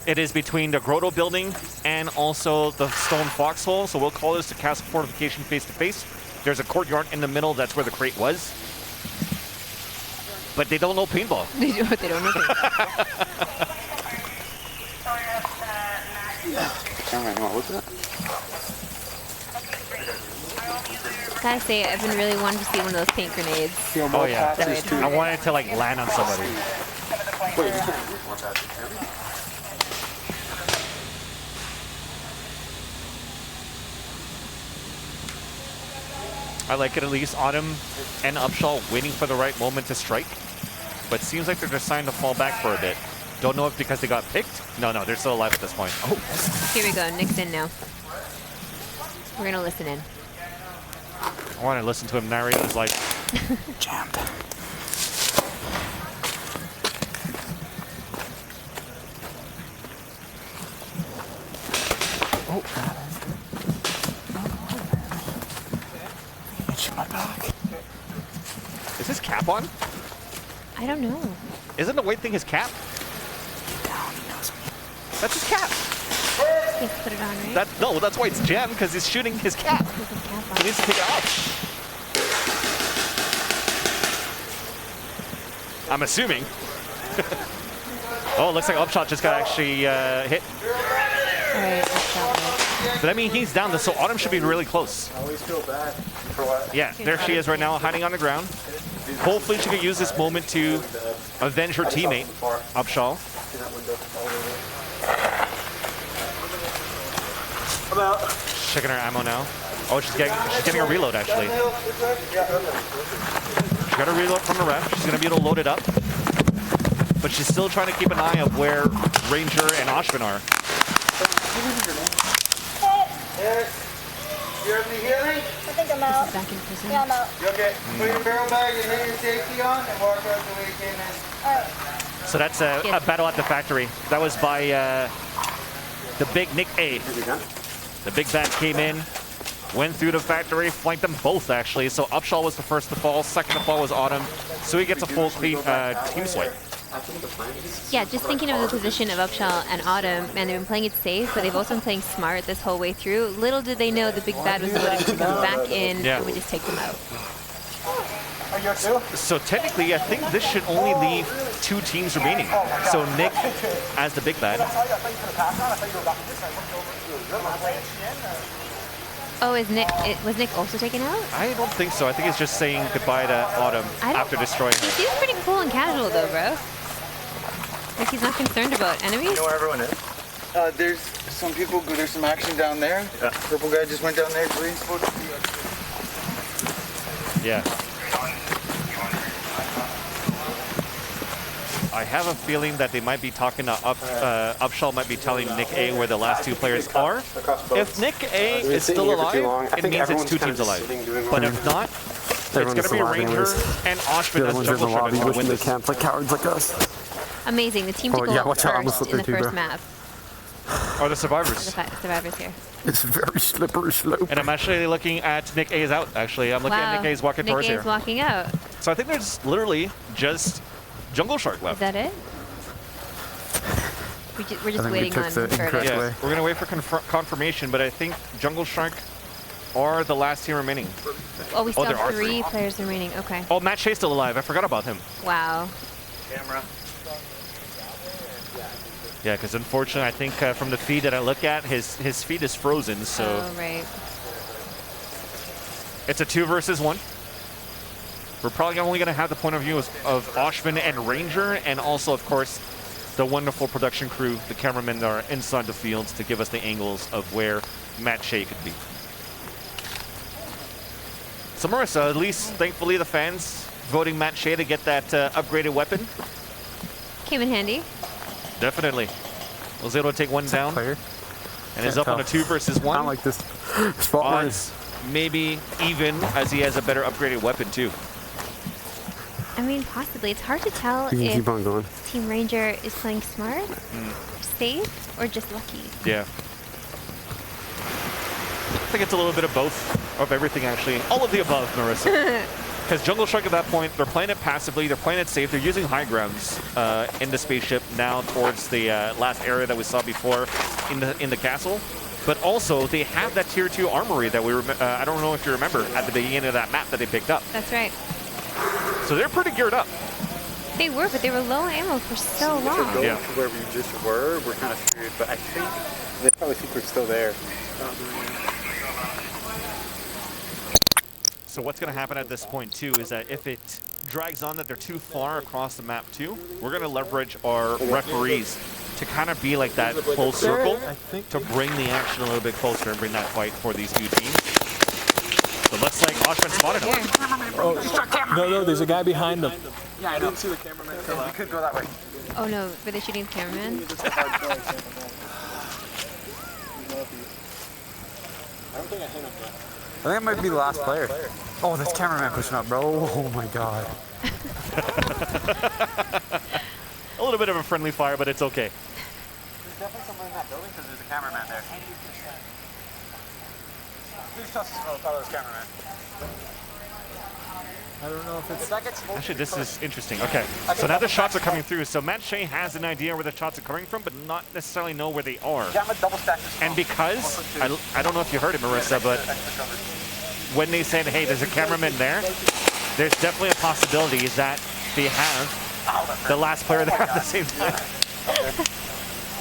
it is between the Grotto building and also the stone foxhole. So we'll call this the castle fortification face to face. There's a courtyard in the middle. That's where the crate was. But they don't know paintball. They don't know paintball. Gotta say, I've been really wanting to see one of those paint grenades. Oh yeah, I wanted to like land on somebody. Wait, you can't use more patches, can we? I like it at least. Autumn and Upshall waiting for the right moment to strike. But it seems like they're deciding to fall back for a bit. Don't know if because they got picked. No, they're still alive at this point. Oh. Here we go, Nick's in now. We're gonna listen in. I want to listen to him narrate his life. Jammed. Oh. Itch my back. Is his cap on? I don't know. Isn't the white thing his cap? That's his cap. He has to put it on, right? No, that's why it's jammed, because he's shooting his cap. He needs to take it off. I'm assuming. Oh, it looks like Upshall just got actually hit. Alright, So that means he's down. So Autumn should be really close. I always feel bad for what? Yeah, there she is right now, hiding on the ground. Hopefully she can use this moment to avenge her teammate, Upshall. Checking her ammo now. Oh, she's getting a reload actually. She got a reload from the ref. She's gonna be able to load it up. But she's still trying to keep an eye of where Ranger and Oshven are. You have any healing? I think I'm out. Back in prison. Yeah, I'm out. You okay? Put your barrel bag and hit your safety on and walk out the way you came in. Alright. So that's a battle at the factory. That was by the big Nick A. The big bad came in, went through the factory, flanked them both actually. So Upshall was the first to fall, second to fall was Autumn. So he gets a full team swipe. Yeah, just thinking of the position of Upshall and Autumn, man, they've been playing it safe, but they've also been playing smart this whole way through. Little did they know the big bad was loaded to come back in and would just take them out. So technically, I think this should only leave 2 teams remaining. So Nick as the big bad. Oh, was Nick also taken out? I don't think so. I think it's just saying goodbye to Autumn after destroying her. He seems pretty cool and casual though, bro. Like he's not concerned about enemies. You know where everyone is? There's some people, there's some action down there. Yeah. Purple guy just went down there. Green's supposed to be Yeah. I have a feeling that they might be talking to Upshall might be telling Nick A where the last 2 players are. If Nick A is still alive, it means it's 2 teams alive. But if not, it's going to be Ranger and Oshven as jungle shark that's going to win this. They can't play cowards like us. Amazing. The team to go first in the first map. Are the survivors. The survivors here. It's very slippery slope. And I'm actually looking at Nick A's out, actually. I'm looking at Nick A's walking towards here. Nick A's walking out. So I think there's literally just Jungle Shark left. Is that it? We're just waiting on Curtis. Yeah, we're going to wait for confirmation, but I think Jungle Shark are the last team remaining. Oh, we still have 3 players remaining. Okay. Oh, Matt Shea's still alive. I forgot about him. Wow. Camera. Yeah, because unfortunately, I think from the feed that I look at, his feed is frozen, so... Oh, right. It's a 2 versus 1. We're probably only going to have the point of view of Oshven and Ranger, and also, of course, the wonderful production crew, the cameramen that are inside the fields to give us the angles of where Matt Shea could be. So Marissa, at least, thankfully, the fans voting Matt Shea to get that upgraded weapon. Came in handy. Definitely. Was able to take 1 down. And is up on a 2 versus 1. I like this. Odds maybe even, as he has a better upgraded weapon too. I mean, possibly. It's hard to tell if keep on going. Team Ranger is playing smart, safe, or just lucky. Yeah. I think it's a little bit of both, of everything actually. All of the above, Marissa. Because Jungle Shark at that point, they're playing it passively, they're playing it safe, they're using high grounds in the spaceship now towards the last area that we saw before in the castle. But also, they have that tier 2 armory that we I don't know if you remember at the beginning of that map that they picked up. That's right. So they're pretty geared up. They were, but they were low on ammo for so long. Yeah. Where we just were, we're kind of screwed, but I think they probably think we're still there. So what's going to happen at this point too is that if it drags on that they're too far across the map too, we're going to leverage our referees to kind of be like that close circle to bring the action a little bit closer and bring that fight for these 2 teams. So it looks like Oshven spotted him. Oh, no, there's a guy behind them. Yeah, I didn't see the cameraman. We could go that way. Oh no, were they shooting the cameraman? I don't think I hit him yet. I think it might be the last player. Oh, that's cameraman pushing up, bro. Oh my god. A little bit of a friendly fire, but it's okay. There's definitely someone in that building because there's a cameraman there. Who's trusting the fellow's cameraman? I don't know if it's... Actually, this is interesting. Okay, so now the shots are coming through. So Matt Shea has an idea where the shots are coming from, but not necessarily know where they are. And because, I don't know if you heard it, Marissa, but when they said, hey, there's a cameraman there, there's definitely a possibility that they have the last player there at the same time.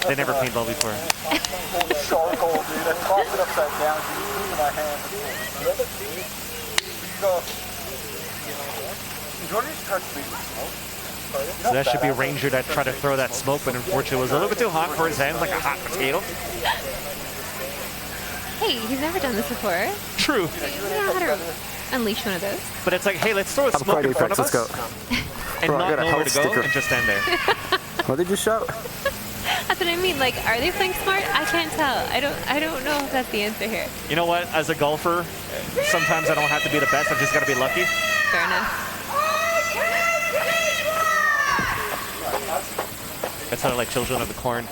They never paintball before. Charcoal, dude. I tossed it upside down. In my hand. So that should be a Ranger that tried to throw that smoke, but unfortunately it was a little bit too hot for his hands, like a hot potato. Hey, he's never done this before. True. You know how to unleash one of those. But it's like, hey, let's throw a smoke in front of us. Let's go. And Bro, not know where to go and just stand there. What did you shout? That's what I mean. Like, are they playing smart? I can't tell. I don't know if that's the answer here. You know what? As a golfer, sometimes I don't have to be the best. I've just got to be lucky. Fair enough. That sounded like Children of the Corn.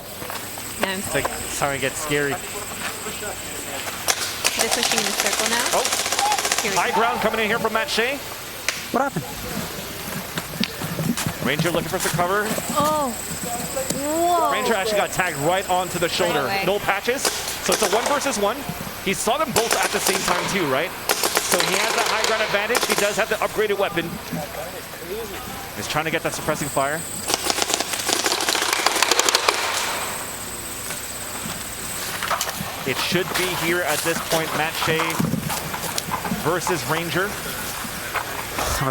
Yeah, it's like starting to get scary. They're pushing in the circle now. Oh, high ground coming in here from Matt Shea. What happened? Ranger looking for some cover. Oh. Whoa. Ranger actually got tagged right onto the shoulder. Right away. No patches. So it's a 1 versus 1. He saw them both at the same time too, right? So he has that high ground advantage. He does have the upgraded weapon. He's trying to get that suppressing fire. It should be here at this point, Matt Shea versus Ranger.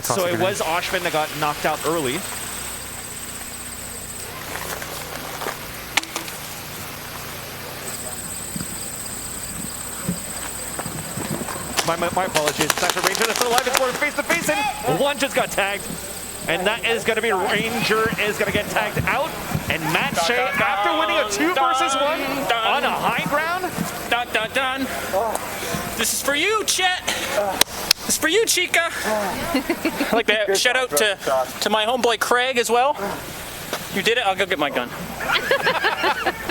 So it was Oshven that got knocked out early. My apologies. It's after Ranger that's still alive. It's going face to face, and one just got tagged. And that is going to be Ranger is going to get tagged out. And Matt Shea, after winning a 2 versus 1 on a high ground. Dun, dun, dun. This is for you, Chet. This is for you, Chica. I'd like to shout out to my homeboy Craig as well. You did it. I'll go get my gun.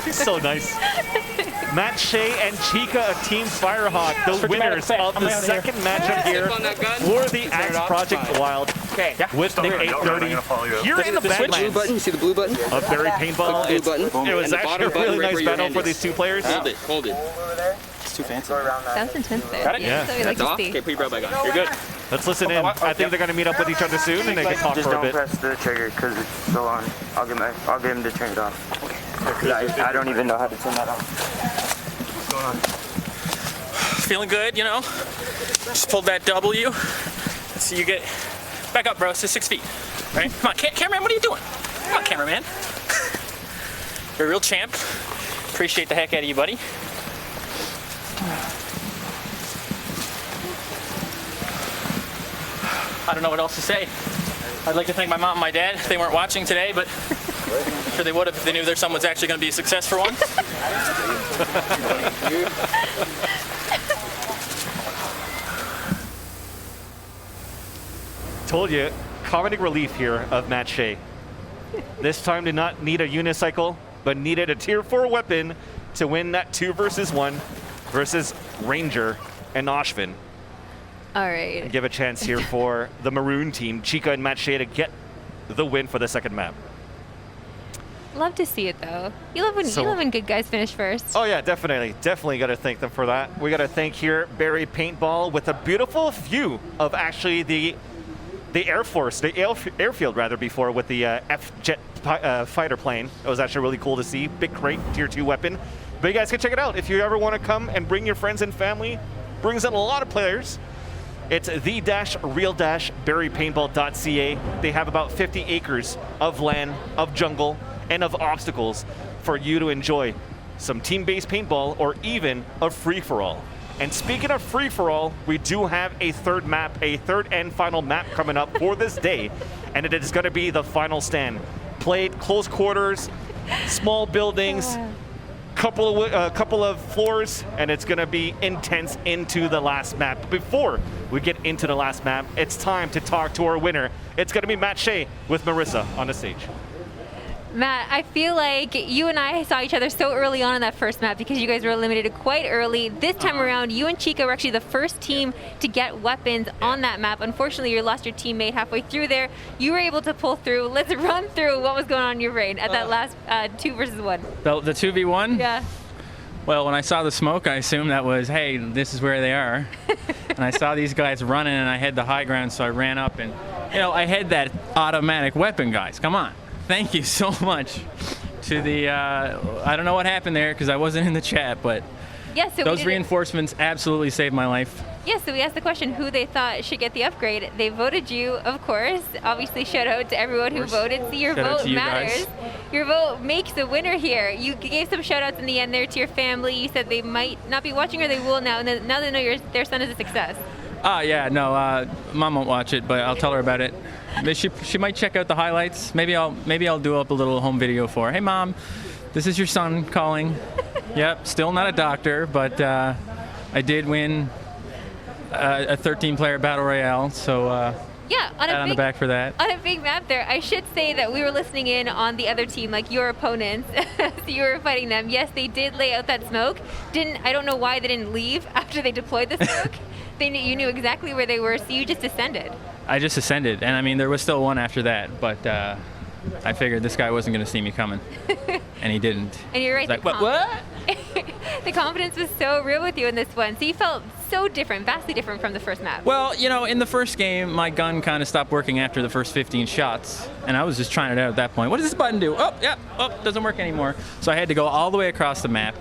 He's so nice. Matt Shea and Chica of Team Firehawk, the winners of the second matchup here for the Axe Project Wild with Nick 830. Here in the Badlands button, you see the blue button? of Barry Paintball. It was actually a really nice battle for these two players. Hold it. It's too fancy. Sounds intense there. Got it? Yeah. So we like to see. Okay, put your bro back on. You're good. Let's listen in. I think they're going to meet up with each other soon and they can talk for a bit. Just don't press the trigger because it's still on. I'll get him to turn it off. Okay. I don't even know how to turn that off. What's going on? Feeling good, you know? Just pulled that W. Let's see you get back up, bro. So 6 feet. Right? Come on, cameraman, what are you doing? Come on, cameraman. You're a real champ. Appreciate the heck out of you, buddy. I don't know what else to say. I'd like to thank my mom and my dad. They weren't watching today, but I'm sure they would have if they knew their son was actually going to be a success for once. Told you, comedic relief here of Matt Shea. This time did not need a unicycle, but needed a tier 4 weapon to win that 2 versus 1 versus Ranger and Oshven. All right. And give a chance here for the Maroon team, Chica and Matt Shea, to get the win for the second map. Love to see it though. You love when good guys finish first. Oh yeah, definitely got to thank them for that. We got to thank here Barry Paintball with a beautiful view of actually the Air Force, the airfield rather, before with the F-Jet fighter plane. It was actually really cool to see. Big crate, tier 2 weapon. But you guys can check it out. If you ever want to come and bring your friends and family, brings in a lot of players. It's the-real-barrypaintball.ca. They have about 50 acres of land, of jungle, and of obstacles for you to enjoy some team-based paintball or even a free-for-all. And speaking of free-for-all, we do have a third and final map coming up for this day, and it is going to be the final stand. Played close quarters, small buildings, couple of floors, and it's going to be intense into the last map. Before we get into the last map, it's time to talk to our winner. It's going to be Matt Shea with Marissa on the stage. Matt, I feel like you and I saw each other so early on in that first map because you guys were eliminated quite early. This time around, you and Chica were actually the first team to get weapons on that map. Unfortunately, you lost your teammate halfway through there. You were able to pull through. Let's run through what was going on in your brain at that last 2 versus 1. The 2v1? Yeah. Well, when I saw the smoke, I assumed that was, hey, this is where they are. And I saw these guys running, and I had the high ground, so I ran up, and, you know, I had that automatic weapon, guys. Come on. Thank you so much to the, I don't know what happened there because I wasn't in the chat, but yeah, so those reinforcements absolutely saved my life. Yeah, so we asked the question who they thought should get the upgrade. They voted you, of course. Obviously, shout out to everyone who voted. See, your vote matters. Your vote makes a winner here. You gave some shout outs in the end there to your family. You said they might not be watching or they will now, and then now they know their son is a success. Yeah, no, Mom won't watch it, but I'll tell her about it. She might check out the highlights. Maybe I'll do up a little home video for her. Hey, Mom, this is your son calling. Yep, still not a doctor, but I did win a 13-player battle royale, so yeah, on the back for that. On a big map there, I should say that we were listening in on the other team, like your opponents. So you were fighting them. Yes, they did lay out that smoke. I don't know why they didn't leave after they deployed the smoke. You knew exactly where they were, so you just ascended. I just ascended, and I mean, there was still one after that, but I figured this guy wasn't going to see me coming, and he didn't. And you're right. Like, what? The confidence was so real with you in this one, so you felt so different, vastly different from the first map. Well, you know, in the first game, my gun kind of stopped working after the first 15 shots, and I was just trying it out at that point. What does this button do? Oh, yeah, doesn't work anymore. So I had to go all the way across the map.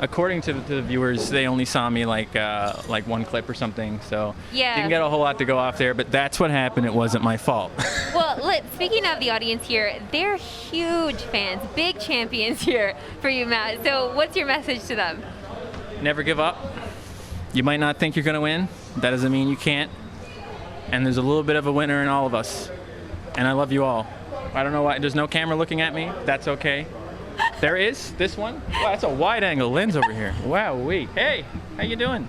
According to the viewers, they only saw me like one clip or something, so didn't get a whole lot to go off there, but that's what happened. It wasn't my fault. Well, speaking of the audience here, they're huge fans, big champions here for you, Matt. So what's your message to them? Never give up. You might not think you're going to win. That doesn't mean you can't. And there's a little bit of a winner in all of us. And I love you all. I don't know why. There's no camera looking at me. That's okay. There is this one. Wow, that's a wide-angle lens over here. Wow-wee. Hey, how you doing?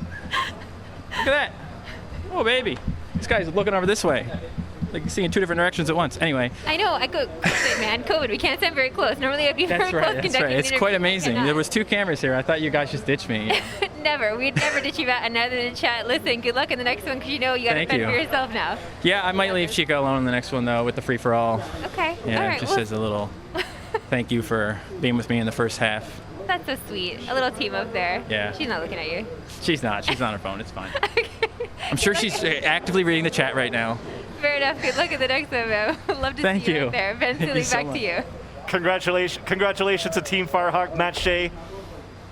Look at that. Oh, baby. This guy's looking over this way. Like seeing two different directions at once. Anyway. I know. COVID, man. COVID. We can't stand very close. Normally, I'd be very close. That's right. It's quite amazing. There was 2 cameras here. I thought you guys just ditched me. Yeah. Never. We'd never ditch you out another in the chat. Listen, good luck in the next one because you know you got to fend for yourself now. Yeah, I might leave Chica alone in the next one, though, with the free-for-all. Okay. Yeah, all right. Just as a little thank you for being with me in the first half. That's so sweet. A little team up there. Yeah. She's not looking at you. She's not. She's on her phone. It's fine. Okay. I'm sure she's actively reading the chat right now. Fair enough. Good luck at the next one, though. Love to see you up there. Vansilli, back to you. Congratulations to Team Firehawk, Matt Shea.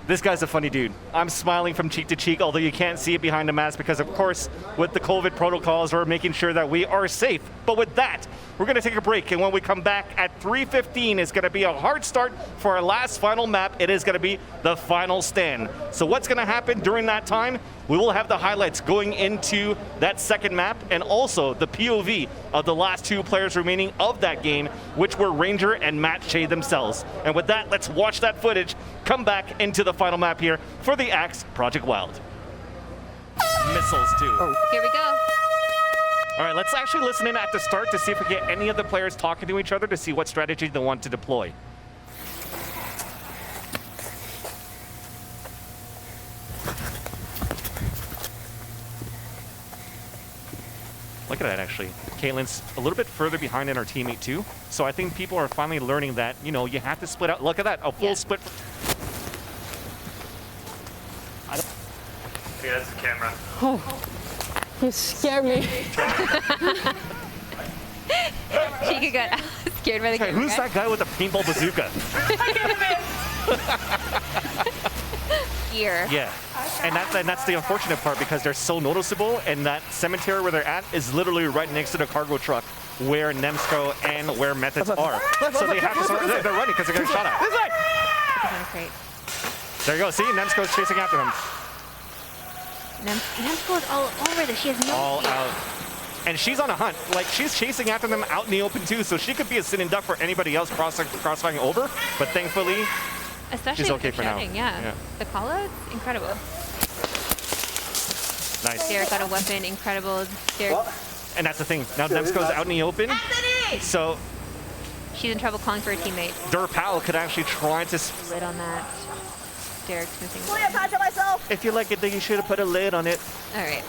This guy's a funny dude. I'm smiling from cheek to cheek, although you can't see it behind the mask because, of course, with the COVID protocols, we're making sure that we are safe. But with that, we're going to take a break, and when we come back at 3:15, it's going to be a hard start for our last final map. It is going to be the final stand. So what's going to happen during that time? We will have the highlights going into that second map and also the POV of the last 2 players remaining of that game, which were Ranger and Matt Shea themselves. And with that, let's watch that footage, come back into the final map here for the Axe Project Wild. Missiles, too. Here we go. All right, let's actually listen in at the start to see if we get any of the players talking to each other to see what strategy they want to deploy. Look at that, actually. Kaitlyn's a little bit further behind than our teammate, too. So I think people are finally learning that, you know, you have to split out. Look at that, a full split. Yeah, that's the camera. Oh, you scared me. Chica got scared by the camera. Who's that guy with the paintball bazooka? Gear. Yeah, and that's the unfortunate part because they're so noticeable, and that cemetery where they're at is literally right next to the cargo truck where Nemsko and where Methodz are. So they have to start, they're running because they're getting shot at. Great. There you go. See, Nemsko's chasing after them. Nemsko's all over this. She has no all fear. out. And she's on a hunt. Like, she's chasing after them out in the open, too, so she could be a sitting duck for anybody else crossfiring over, but thankfully, especially she's okay for now. Yeah. The call-out's incredible. Nice. Derek got a weapon, incredible. Derek. And that's the thing. Now Nemsko's out in the open, so she's in trouble calling for a teammate. Derpal could actually try to lid on that. Derek's missing. Fully attached myself. If you like it, then you should have put a lid on it. All right.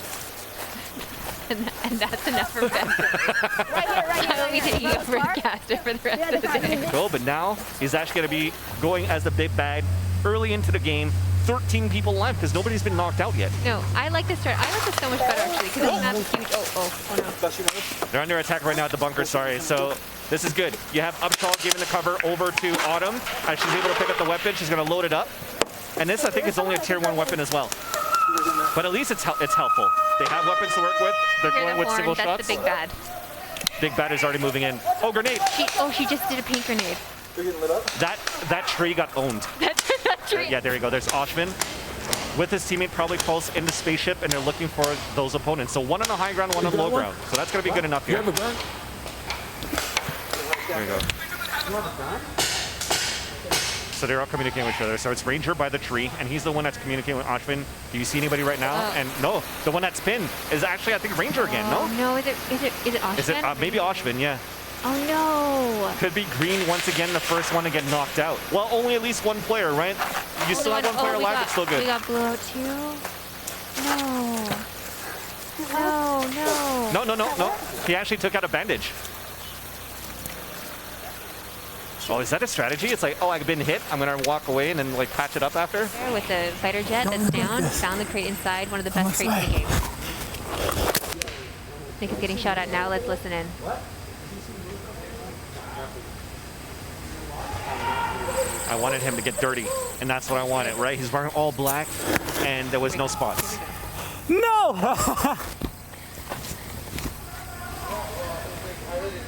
And that's enough for Ben. I will be taking over as caster for the rest of the day. Cool, but now he's actually going to be going as the big bad early into the game. 13 people left because nobody's been knocked out yet. No, I like this start. I like this so much better actually because it's not huge. Oh no. They're under attack right now at the bunker, sorry. So this is good. You have Upshall giving the cover over to Autumn. As she's able to pick up the weapon, she's going to load it up. And this, I think, is only a tier 1 weapon as well. But at least it's helpful. They have weapons to work with. They're going with single that's shots. the big bad. Big bad is already moving in. Oh, grenade! She just did a paint grenade. They're getting lit up. That tree got owned. that tree. Yeah, there you go. There's Oshven with his teammate probably close in the spaceship, and they're looking for those opponents. So one on the high ground, one on the low ground. So that's going to be good enough here. You have a gun? There you go. You have a gun? So they're all communicating with each other. So it's Ranger by the tree, and he's the one that's communicating with Oshven. Do you see anybody right now? And no, the one that's pinned is actually, I think, Ranger again, no? No, is it Oshven? Is it maybe Oshven, yeah. Oh no. Could be green once again, the first one to get knocked out. Well, only at least one player, right? You still have one player alive, it's still good. We got blue out too? No. He actually took out a bandage. Oh, is that a strategy? It's like, oh, I've been hit. I'm going to walk away and then like patch it up after? There with the fighter jet that's down. Found the crate inside. One of the best crates in the game. Nick is getting shot at now. Let's listen in. I wanted him to get dirty, and that's what I wanted, right? He's wearing all black, and there was no spots. No!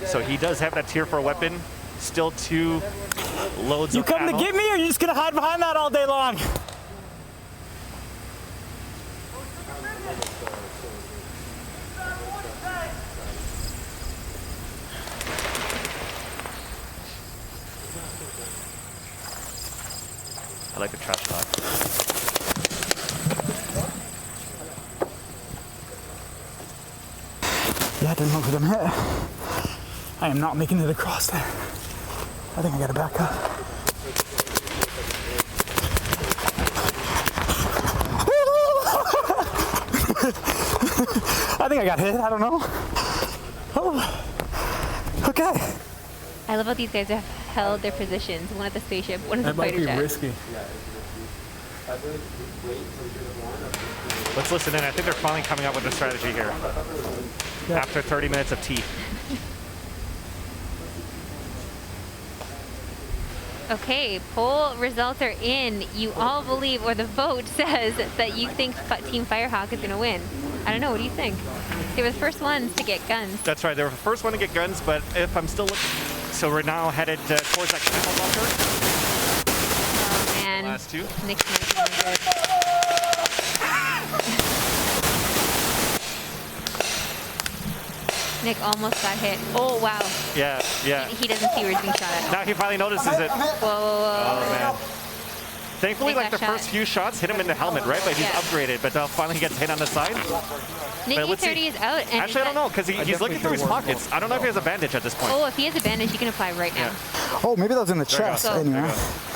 So he does have that tier for a weapon. Still 2 loads You of come ammo. to get me, or are you just gonna hide behind that all day long? I like the trash talk. Yeah, I didn't look for them hit. I am not making it across there. I think I gotta back up. I think I got hit. I don't know. Oh, okay. I love how these guys have held their positions. One at the spaceship, one at the fighter jet. That might be risky. Let's listen in. I think they're finally coming up with a strategy here. After 30 minutes of tea. Okay, poll results are in. You all believe, or the vote says that you think Team Firehawk is going to win. I don't know. What do you think? They were the first ones to get guns. That's right. They were the first one to get guns, but if I'm still looking... So we're now headed towards that camel bunker. Oh, man. The last 2. Nick's not doing good. Nick almost got hit. Oh, wow. Yeah. He doesn't see where he's being shot at. Now he finally notices it. Whoa. Oh, man. Thankfully, Nick like the got first shot. few shots hit him in the helmet, right? But he's upgraded, but finally he gets hit on the side. Nick But let's see. E30 is out. And Actually, I don't know, because he's looking through his pockets. I don't know if he has a bandage at this point. Oh, if he has a bandage, he can apply right now. Oh, maybe that was in the There you chest. go. Anyway,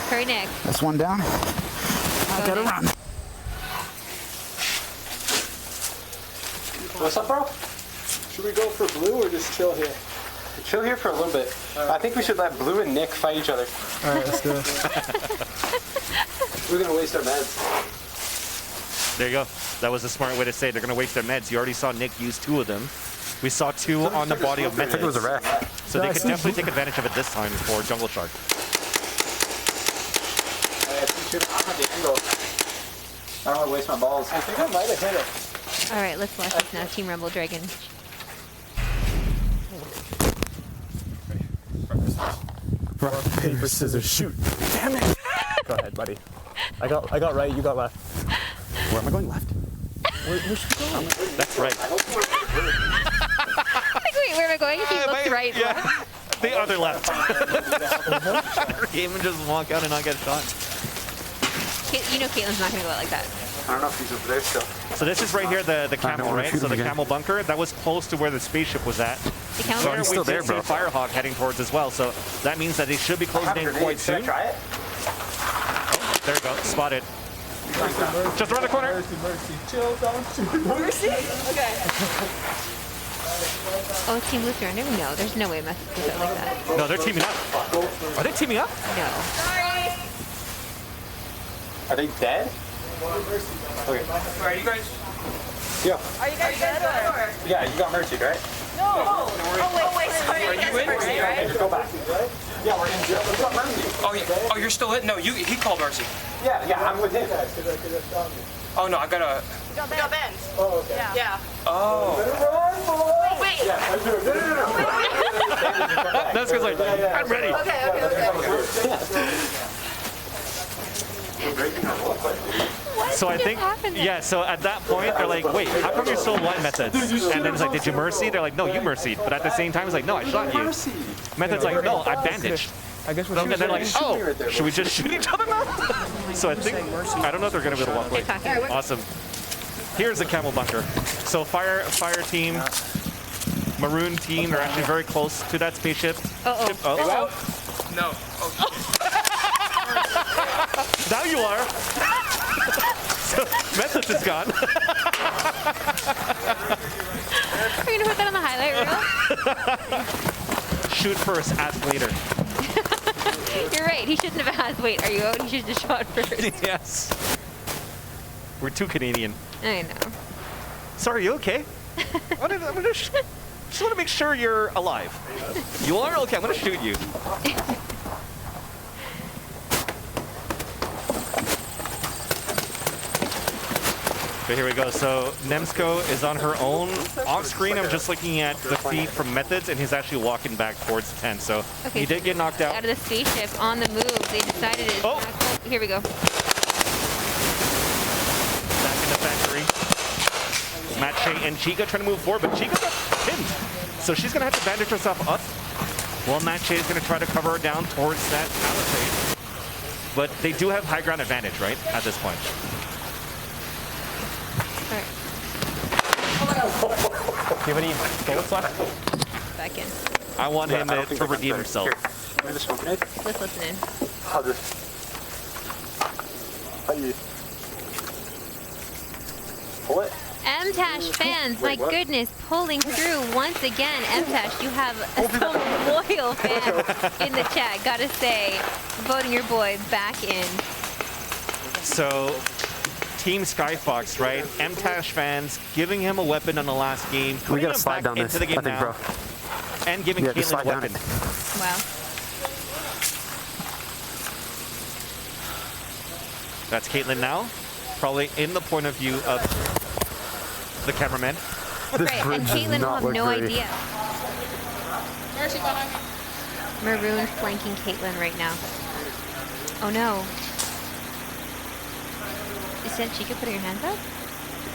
Hurry, Nick. that's one down. I gotta run. What's up, bro? Should we go for blue or just chill here? Chill here for a little bit. I think we should let Blue and Nick fight each other. All right, let's do it. We're gonna waste our meds. There you go. That was a smart way to say it. They're going to waste their meds. You already saw Nick use 2 of them. We saw 2 on the body of Methodz. I think it was a wreck. So they could definitely take advantage of it this time for Jungle Shark. I'm at the angle. I don't want to waste my balls. I think I might have hit it. All right, let's watch this now. Team Rumble Dragon. Rock, paper, scissors, shoot. Damn it! Go ahead, buddy. I got right, you got left. Where am I going? Left? Where should we go? That's right. Like, wait, where am I going? He looks right. Yeah. The other left. Game and just walk out and not get shot. You know Kaitlyn's not going to go out like that. I don't know if he's over there still. So this is right here, the camel, right? So the camel bunker, that was close to where the spaceship was at. The camel So bunker? we Still did there, see bro. Firehawk heading towards as well. So that means that they should be closing in quite soon. Should I try it? Oh, there you go, spotted. Just around the corner. Mercy. Chill, don't shoot. Mercy? Okay. Oh, it's Team Blue surrender? No, there's no way Methodz goes out like that. No, they're teaming up. Are they teaming up? No. Sorry. Are they dead? Okay. Are you guys? Yeah. Are you guys dead or? Yeah, you got Mercy, right? No. Oh wait, sorry. You guys are Mercy, right? Just go back. Yeah, we're in jail. We got Mercy. Oh, Oh, you're still in? No, he called Mercy. Yeah, I'm with him. Oh no, I gotta. We got banned. Oh, okay. Yeah. Oh. Wait. Yeah, no. That's because I'm ready. So I think, so at that point, they're like, wait, how come you're still one, Methodz? And then it's like, did you mercy? They're like, no, you mercied. But at the same time, it's like, no, I shot you. Method's like, no, I bandaged. I guess and they're like, oh, should we just shoot each other now? So I think, I don't know if they're going to be able to walk away. Awesome. Here's the camel bunker. So fire team, maroon team, they're actually very close to that spaceship. No. Now you are. So Methodz is gone. Are you gonna put that on the highlight reel? Shoot first, ask later. You're right. He shouldn't have asked. Wait, are you out? He should have shot first. Yes. We're too Canadian. I know. Sorry, you okay? I just want to make sure you're alive. You are? Okay, I'm going to shoot you. So here we go. So Nemsko is on her own. Off screen, I'm just looking at the feed from Methodz, and he's actually walking back towards the tent. So he did get knocked out. Out of the spaceship, on the move, they decided it. Oh, here we go. Back in the factory. Matt, Shea, and Chica trying to move forward, but Chica got pinned. So she's going to have to bandage herself up. Well, Matt Shea is going to try to cover her down towards that palisade. But they do have high ground advantage, right, at this point. Do you have any bullets left? Back in. I want him to redeem himself. Let's listen in. I'll just... How do you... Pull it? MTashed fans, my goodness, pulling through once again. MTashed, you have some loyal fans in the chat. Gotta say, voting your boy back in. So, Team Skyfox, right? MTashed fans giving him a weapon on the last game. We gotta him slide back down into this, the game I think, now. bro. And giving Kaitlyn a weapon. Wow. That's Kaitlyn now. Probably in the point of view of the cameraman. Right, and Kaitlyn will have no idea. Mercy behind me. Maroon flanking Kaitlyn right now. Oh no. You said Chica putting her hands up?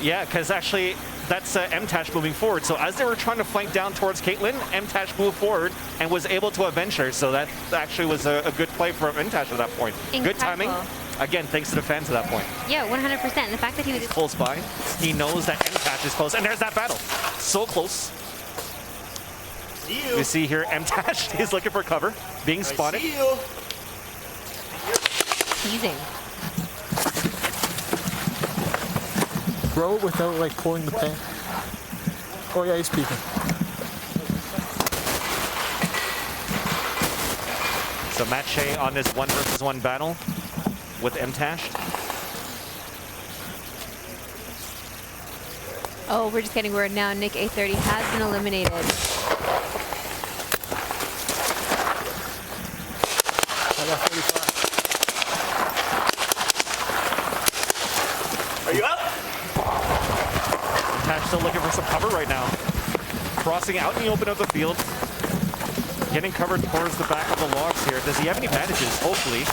Yeah, because actually that's MTashed moving forward. So as they were trying to flank down towards Kaitlyn, MTashed moved forward and was able to avenge her. So that actually was a good play from MTashed at that point. Incredible. Good timing. Again, thanks to the fans at that point. Yeah, 100%. The fact that he was close by, he knows that MTashed is close, and there's that battle. So close. You see here, MTashed is looking for cover, being spotted. Teasing. Throw it without like pulling the pin. Oh yeah, he's peeking. So Matt Shea on this 1-versus-1 battle with MTashed. Oh, we're just getting word now. Nick A30 has been eliminated. I got 45. Are you up? MTashed still looking for some cover right now. Crossing out in the open of the field. Getting covered towards the back of the logs here. Does he have any bandages? Hopefully.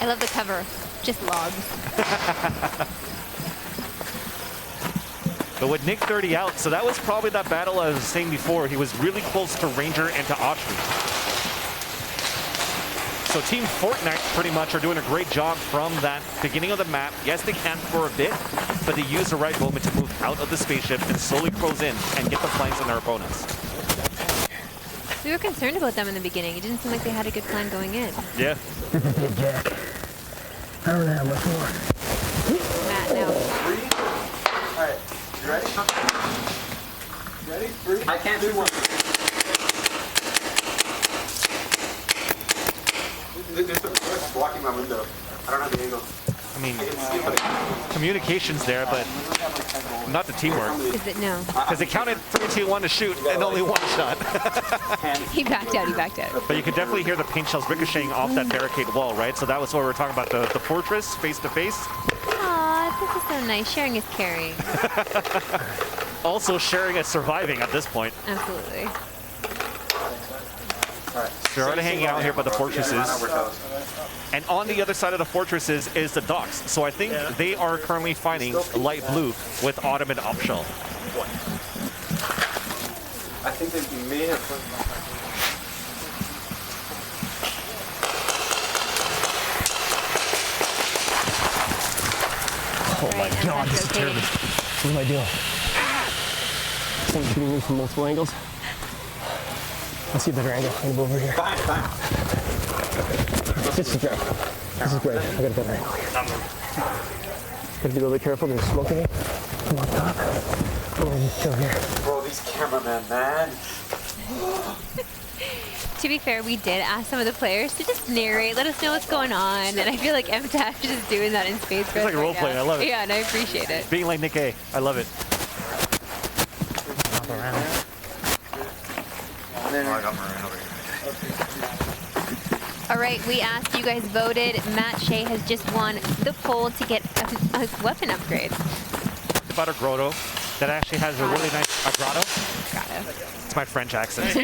I love the cover. Just logs. But with Nick 30 out, so that was probably that battle I was saying before. He was really close to Ranger and to Oshven. So Team Fortnite pretty much are doing a great job from that beginning of the map. Yes, they camped for a bit, but they use the right moment to move out of the spaceship and slowly close in and get the flanks on their opponents. We were concerned about them in the beginning. It didn't seem like they had a good plan going in. Yeah. Jack. I don't have much more. Matt, now. All right, you ready? Ready? 3? I can't do 1. There's some bush blocking my window. I don't have the angle. I mean, communication's there, but not the teamwork. Is it no? Because it counted 3 2 want to shoot and only one shot. He backed out. He backed out. But you could definitely hear the paint shells ricocheting off that barricade wall, right? So that was what we were talking about, the fortress face to face. Aw, this is so nice. Sharing is caring. Also sharing is surviving at this point. Absolutely. They're already hanging out here by the fortresses. And on the other side of the fortresses is the docks. So I think they are currently fighting light blue with Autumn and Upshall. I think they may have put... Oh my god, this is terrible. What am I doing? Someone's shooting me from multiple angles. Let's see a better angle. I'm gonna go over here. This is great. This is great. I got a better angle here. Gotta be a little bit careful. There's smoke in it. Come on top. Oh, let me chill here. Bro, these cameramen, man. To be fair, we did ask some of the players to just narrate, let us know what's going on, and I feel like MTashed is doing that in spades for us. It's like role playing. I love it. Yeah, and I appreciate it. Being like Nick A. I love it. All right, we asked, you guys voted. Matt Shea has just won the poll to get a weapon upgrade. About a grotto that actually has a really nice grotto. It's my French accent.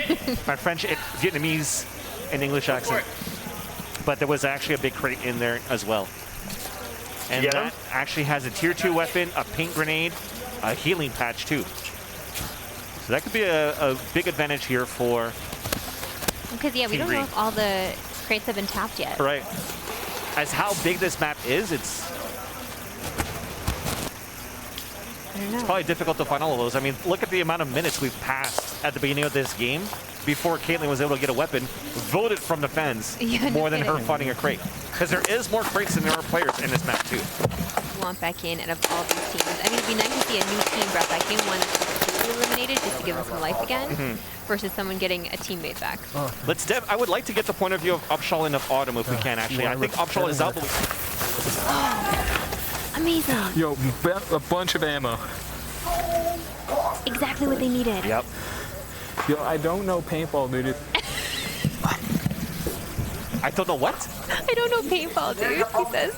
My French, Vietnamese, and English accent. But there was actually a big crate in there as well. And that actually has a tier 2 weapon, a paint grenade, a healing patch too. So that could be a big advantage here for Because, yeah, we don't know if all the crates have been tapped yet. Right. As how big this map is, it's probably difficult to find all of those. I mean, look at the amount of minutes we've passed at the beginning of this game before Kaitlyn was able to get a weapon, voted from the fans more than her finding a crate. Because there is more crates than there are players in this map too. Want back in out of all these teams. I mean, it'd be nice to see a new team brought back in, one that's completely eliminated just to give them some life again, versus someone getting a teammate back. I would like to get the point of view of Upshall and of Autumn if we can, actually. I think Upshall is out. Amazing. Yo, a bunch of ammo. Exactly what they needed. Yep. Yo, I don't know paintball, dude. I don't know what? I don't know paintball, dude, he says.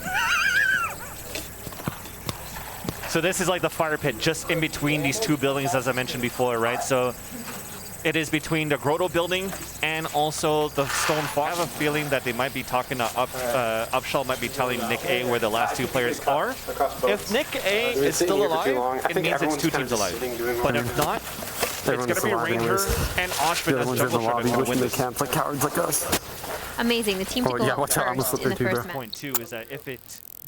So this is like the fire pit just in between these two buildings, as I mentioned before, right? So it is between the grotto building and also the stone fort. I have a feeling that they might be talking to Upshall might be telling Nick A where the last two players are. If Nick A is still alive, it means it's two teams alive. But if not, it's going to be Ranger and Oshven as jungle shotgun to win this. Camp like cowards like us. Amazing. The team to go first in the first match. Point two is that if it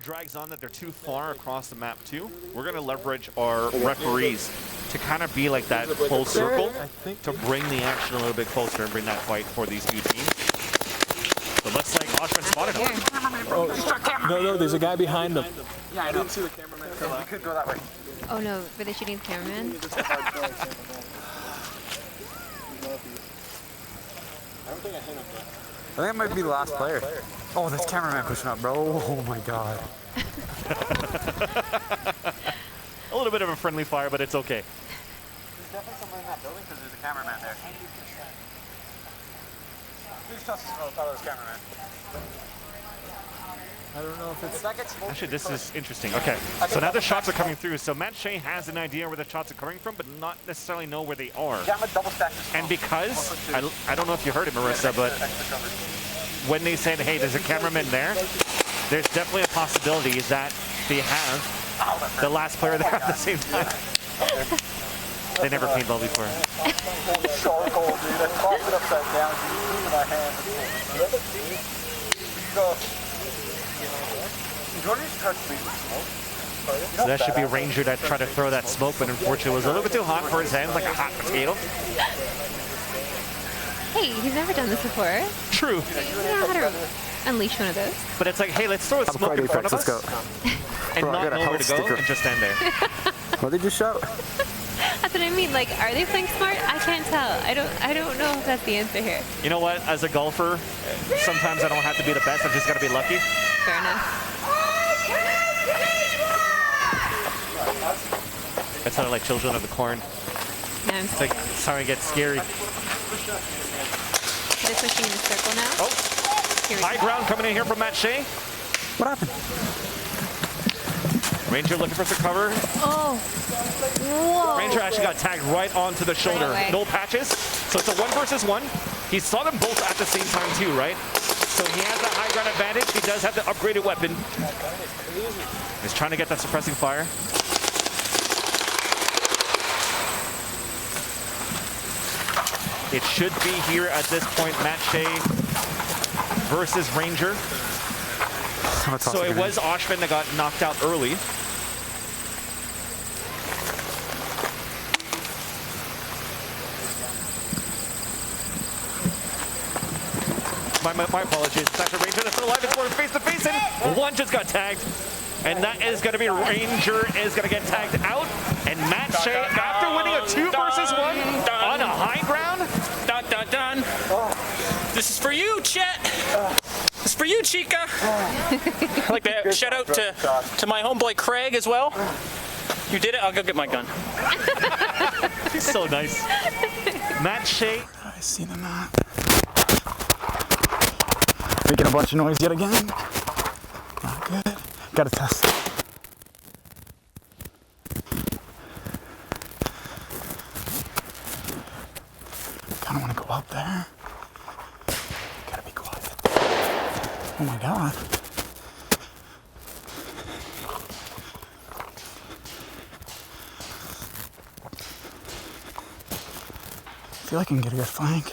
drags on that they're too far across the map too, we're going to leverage our referees to kind of be like that close circle to bring the action a little bit closer and bring that fight for these two teams. So it looks like Oshven spotted him. No, there's a guy behind them. Yeah, I didn't see the cameraman. We could go that way. Oh no, were they shooting the cameraman? I think it might be the last player. Oh, this cameraman pushing up, bro. Oh my god. A little bit of a friendly fire, but it's okay. There's definitely someone in that building because there's a cameraman there. Please trust us, fellow cameraman. I don't know if it's... Actually, this is interesting. Okay, so now the shots are coming through. So Matt Shea has an idea where the shots are coming from, but not necessarily know where they are. And because, I don't know if you heard it, Marissa, but when they said, hey, there's a cameraman there, there's definitely a possibility that they have the last player there at the same time. They never paintball before. Charcoal, dude. I tossed it upside down. Dude, in my hand. So that should be Ranger that tried to throw that smoke, but unfortunately it was a little bit too hot for his hands, like a hot potato. Hey, he's never done this before. True. You know how to unleash one of those. But it's like, hey, let's throw a smoke in front of us and not know where to go and just stand there. What did you shout? That's what I mean. Like, are they playing smart? I can't tell. I don't know if that's the answer here. You know what? As a golfer, sometimes I don't have to be the best. I've just got to be lucky. Fair enough. That sounded like Children of the Corn. Yeah. It's like starting to get scary. They're pushing in the circle now. Oh, high ground coming in here from Matt Shea. What happened? Ranger looking for some cover. Oh. Whoa. Ranger actually got tagged right onto the shoulder. Right away. No patches. So it's a 1 versus 1. He saw them both at the same time too, right? So he has that high ground advantage. He does have the upgraded weapon. He's trying to get that suppressing fire. It should be here at this point, Matt Shea versus Ranger. So it was Oshven that got knocked out early. My apologies. It's actually Ranger that's still alive. It's going face to face, and one just got tagged. And that is going to be Ranger is going to get tagged out. And Matt Shea, after winning a 2 versus 1 on a high ground. Dun, dun, dun. This is for you, Chet. This is for you, Chica. I'd like to shout out to my homeboy Craig as well. You did it. I'll go get my gun. He's so nice. Matt Shea. I see the map. Making a bunch of noise yet again. Not good. Gotta test. Kinda wanna go up there. Gotta be quiet. Oh my god. I feel like I can get a good flank.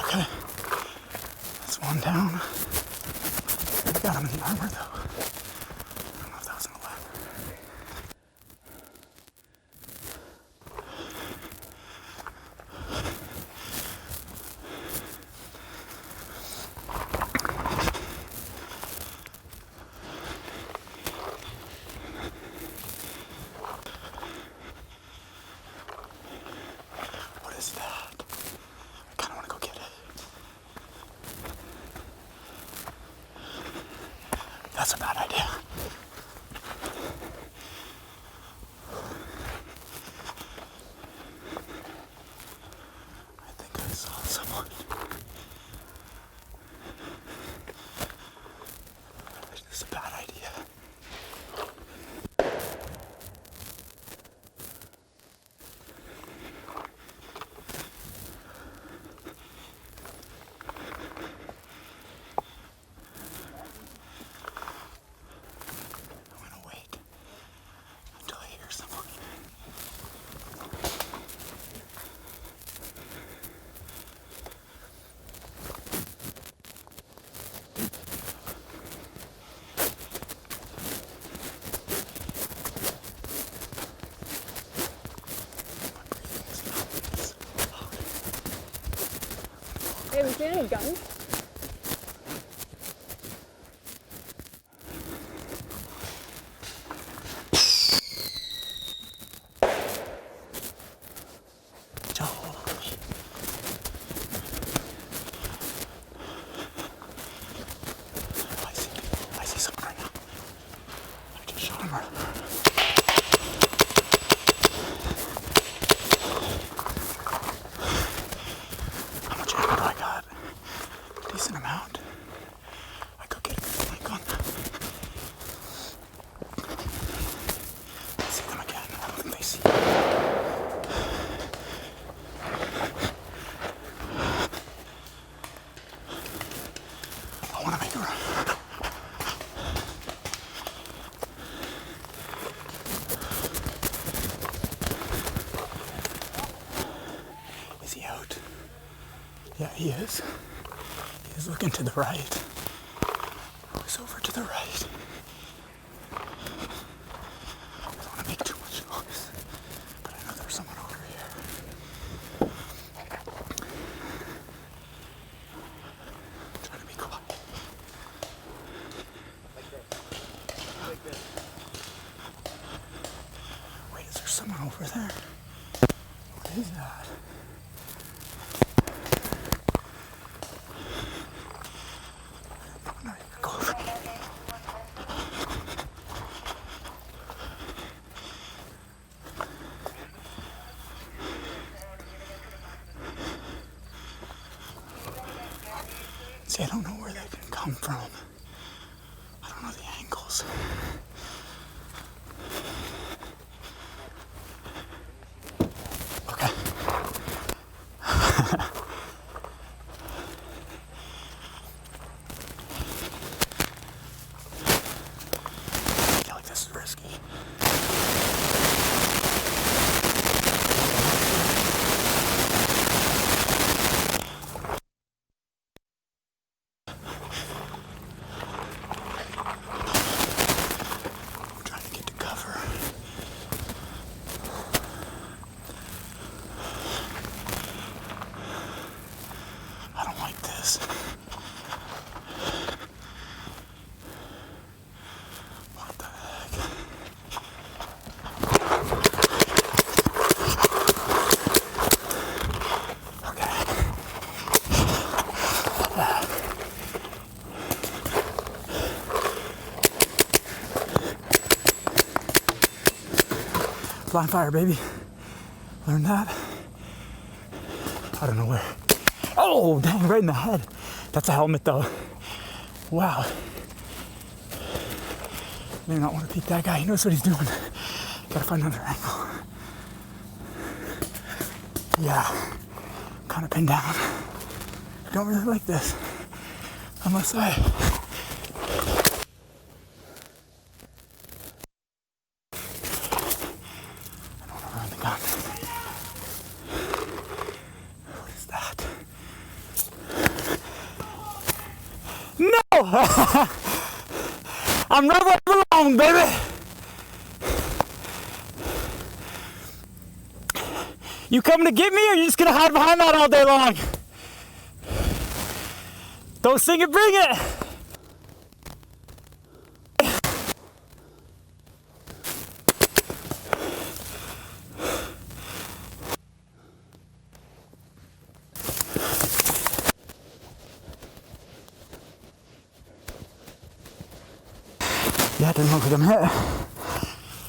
Okay, that's one down. I got him in the armor though. I don't know if that was in the lab. What is that? I kind of want to go get it. That's a bad idea. I think I saw someone. This is a bad idea. I'm gonna wait until I hear someone. Hey, we see any guns? I see someone right now. I just shot him. How much ammo do I got? Decent amount. I could get a good flank on them. I see them again. I don't think they see me. I want to make a run. Is he out? Yeah, he is. He is looking to the right. He's over to the right. I don't want to make too much noise, but I know there's someone over here. I'm trying to be quiet. over there. What is that? No, go over. See, I don't know where they can come from. I don't know the angles. Okay. I feel like this is risky. Blind fire, baby. Learn that. I don't know where. Oh, dang, right in the head. That's a helmet, though. Wow. May not want to peek that guy. He knows what he's doing. Gotta find another angle. Yeah. Kind of pinned down. I don't really like this. Unless I... I'm right where I belong, baby. You coming to get me, or you just gonna hide behind that all day long? Don't sing it, bring it. Yeah, it doesn't look like I'm hit.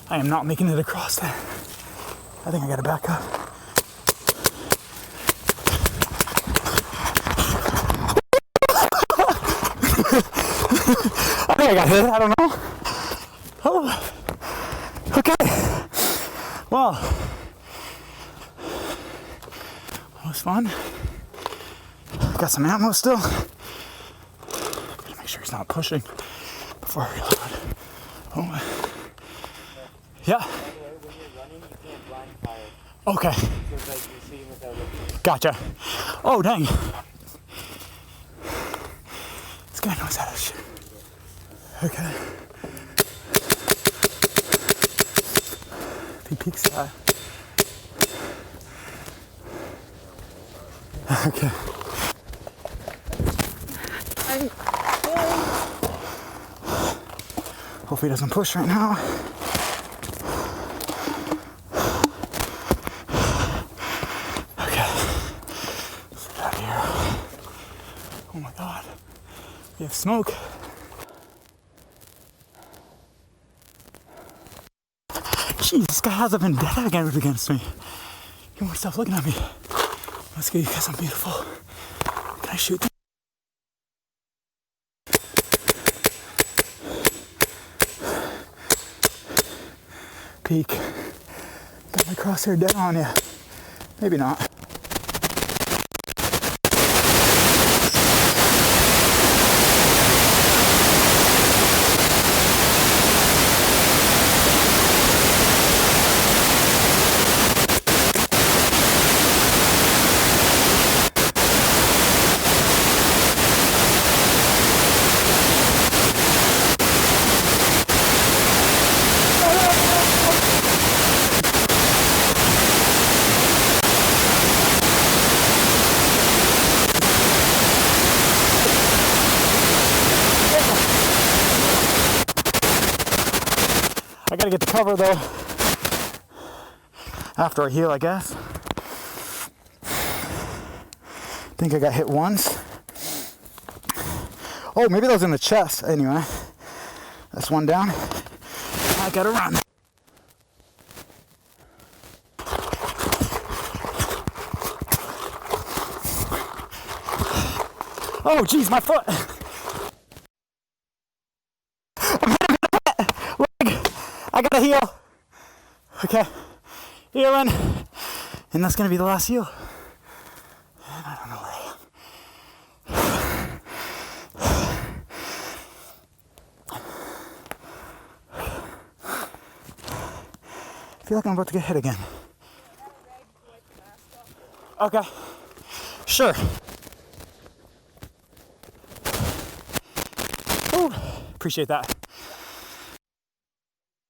I am not making it across there. I think I gotta back up. I think I got hit, I don't know. Oh, okay. Well, that was fun. Got some ammo still. Gotta make sure he's not pushing before I reload. Oh. Yeah. Okay. Gotcha. Oh, dang. This guy knows how to shoot. Okay. He peeks that. Okay. Hopefully he doesn't push right now. Okay. Let's get out of here. Oh my God. We have smoke. Jeez, this guy has a vendetta against me. He won't stop looking at me. Let's get you because I'm beautiful. Can I shoot them? Peek. Got my crosshair dead on you. Maybe not. I gotta get the cover though. after I heal, I guess. Think I got hit once. Oh, maybe that was in the chest. Anyway, that's one down. I gotta run. Oh, geez, my foot. Leg. I gotta heal. Okay, healing. And that's gonna be the last heal. And I don't know where I am. I feel like I'm about to get hit again. Okay, sure. Ooh, appreciate that.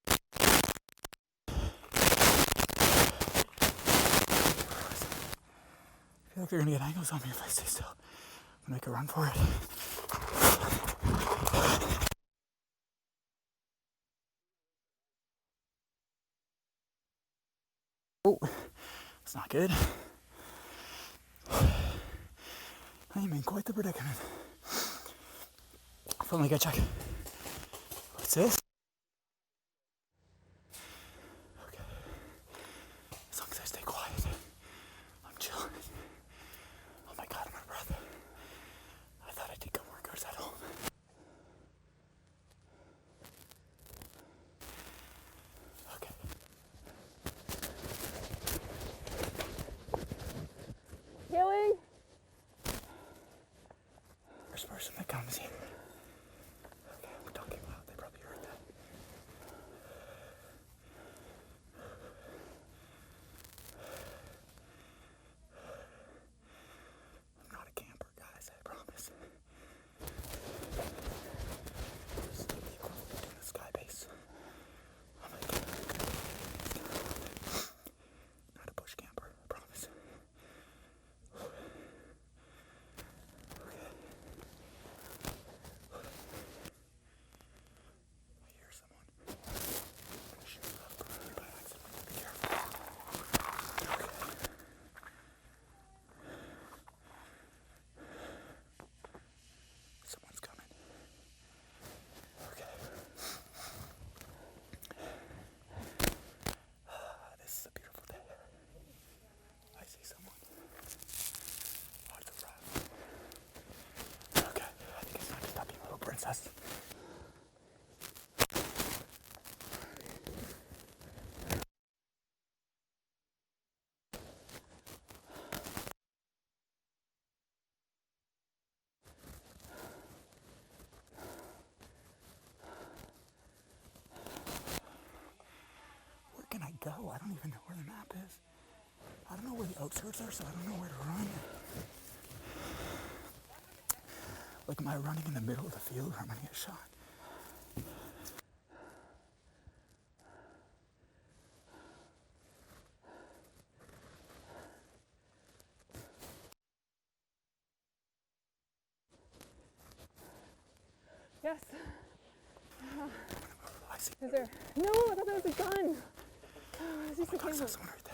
I feel like they're gonna get angles on me if I stay still. I'm gonna make a run for it. Oh, it's not good. I am in quite the predicament. Finally gotta check. What's this? Okay. As long as I stay quiet, I'm chilling. Oh my god, I'm out of breath. I thought I did good workouts at home. Okay. Healing. First person that comes here. Okay, we're talking loud. They probably heard that. I'm not a camper, guys, I promise. This is the equivalent of doing a sky base. Oh my god. Not a bush camper, I promise. Someone's coming. Okay. This is a beautiful day. I see someone. Oh, it's a rat. Okay, I think it's time to stop being a little princess. Where can I go? I don't even know where the map is. I don't know where the outskirts are, so I don't know where to run. Like, am I running in the middle of the field or am I gonna get shot? Yes. Is there? No, I thought that was a gun. Oh, it's just a camera. Someone right there.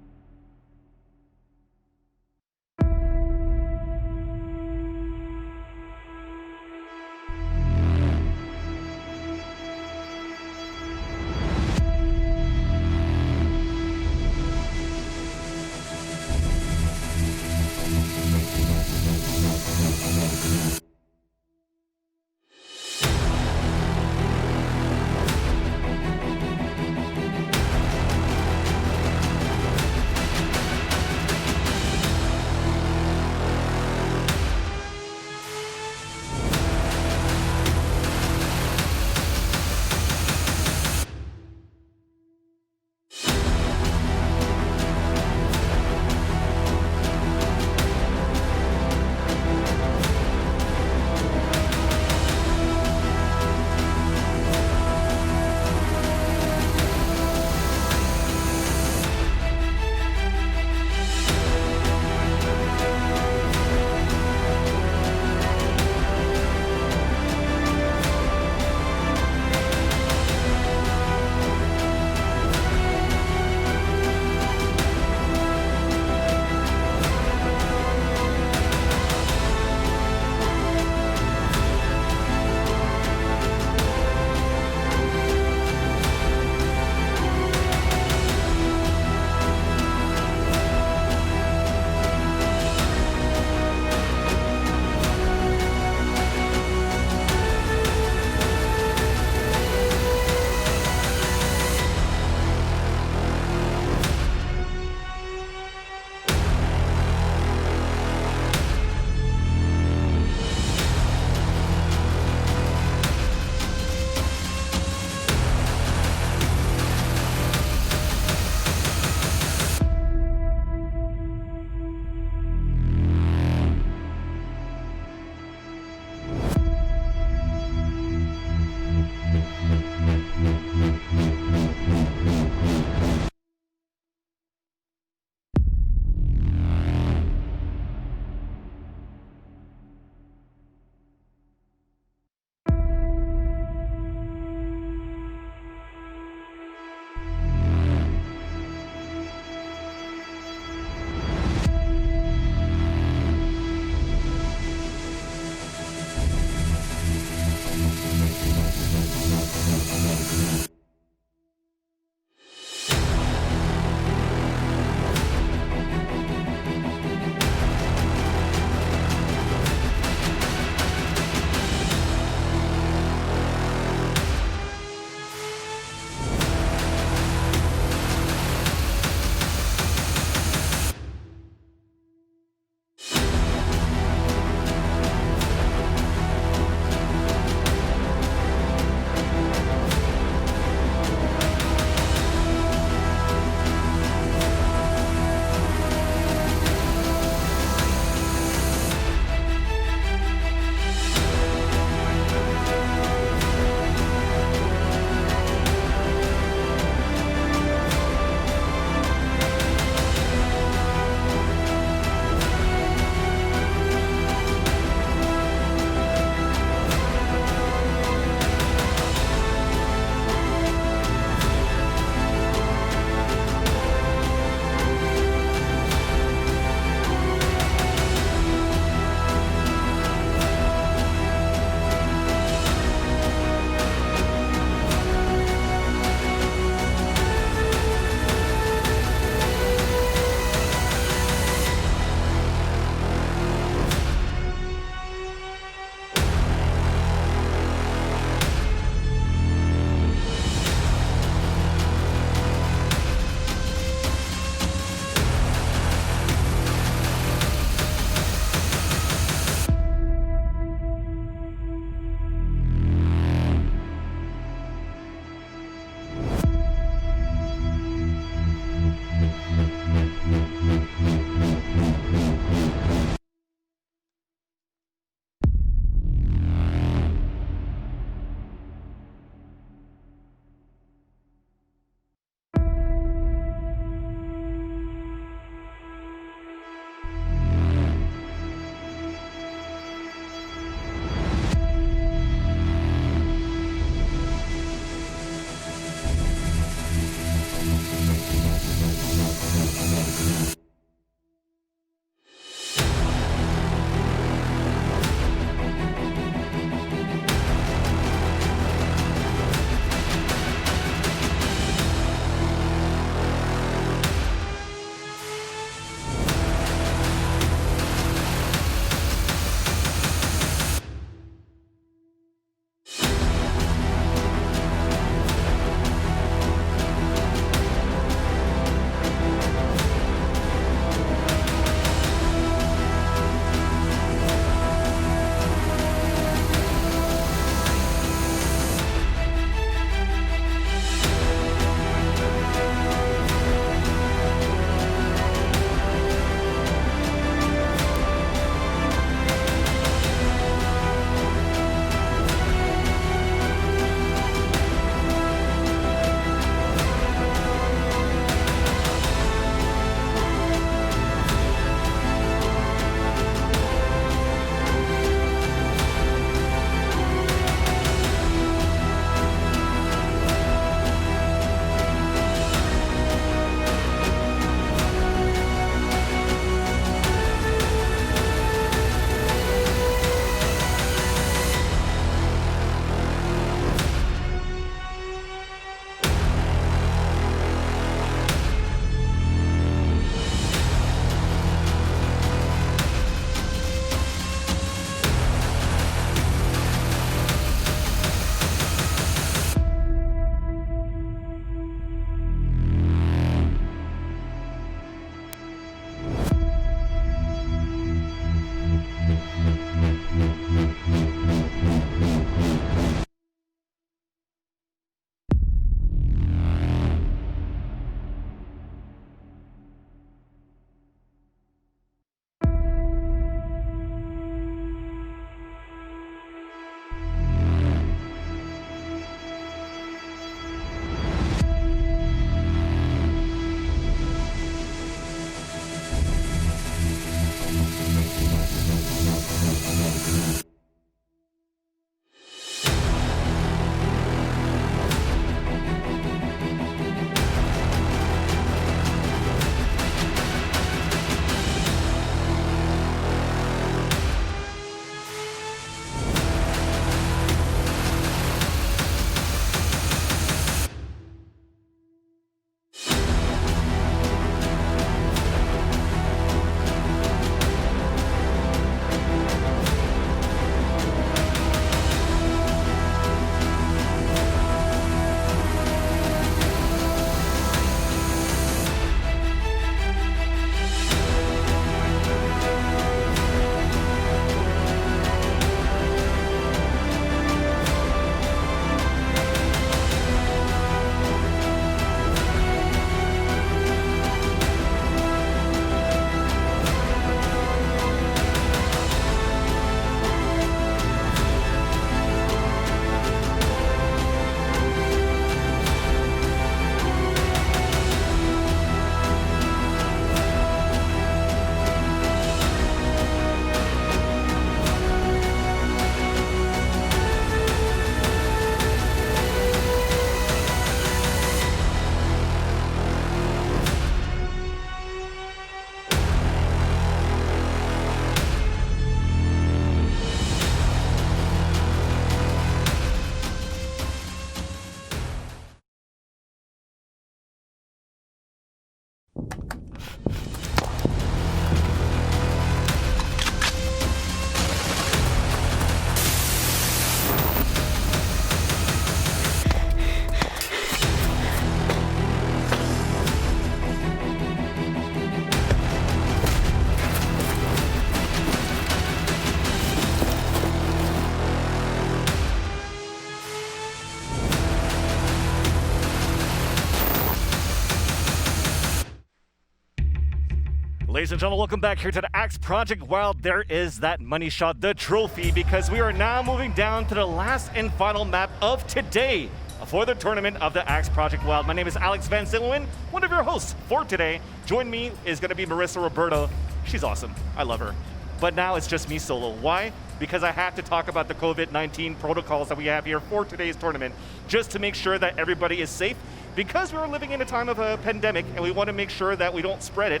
Ladies and gentlemen, welcome back here to the Axe Project Wild. There is that money shot, the trophy, because we are now moving down to the last and final map of today for the tournament of the Axe Project Wild. My name is Alex Vansilli, one of your hosts for today. Join me is going to be Marissa Roberto. She's awesome. I love her. But now it's just me solo. Why? Because I have to talk about the COVID-19 protocols that we have here for today's tournament, just to make sure that everybody is safe, because we're living in a time of a pandemic and we want to make sure that we don't spread it.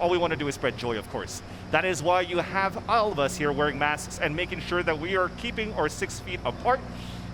All we want to do is spread joy, of course. That is why you have all of us here wearing masks and making sure that we are keeping our 6 feet apart.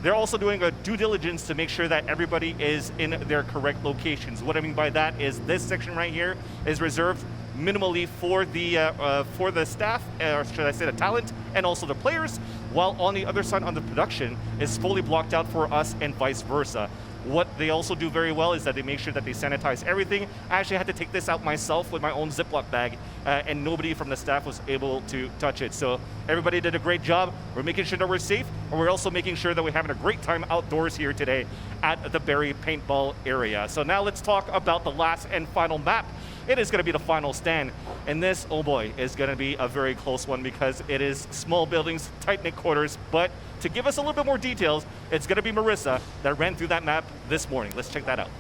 They're also doing a due diligence to make sure that everybody is in their correct locations. What I mean by that is this section right here is reserved minimally for the staff, or should I say the talent, and also the players, while on the other side on the production is fully blocked out for us and vice versa. What they also do very well is that they make sure that they sanitize everything. I actually had to take this out myself with my own Ziploc bag, and nobody from the staff was able to touch it. So everybody did a great job. We're making sure that we're safe, and we're also making sure that we're having a great time outdoors here today at the Barrie paintball area. So now let's talk about the last and final map. It is going to be the final stand, and this, oh boy, is going to be a very close one because it is small buildings, tight-knit quarters, but to give us a little bit more details, it's going to be Marissa that ran through that map this morning. Let's check that out.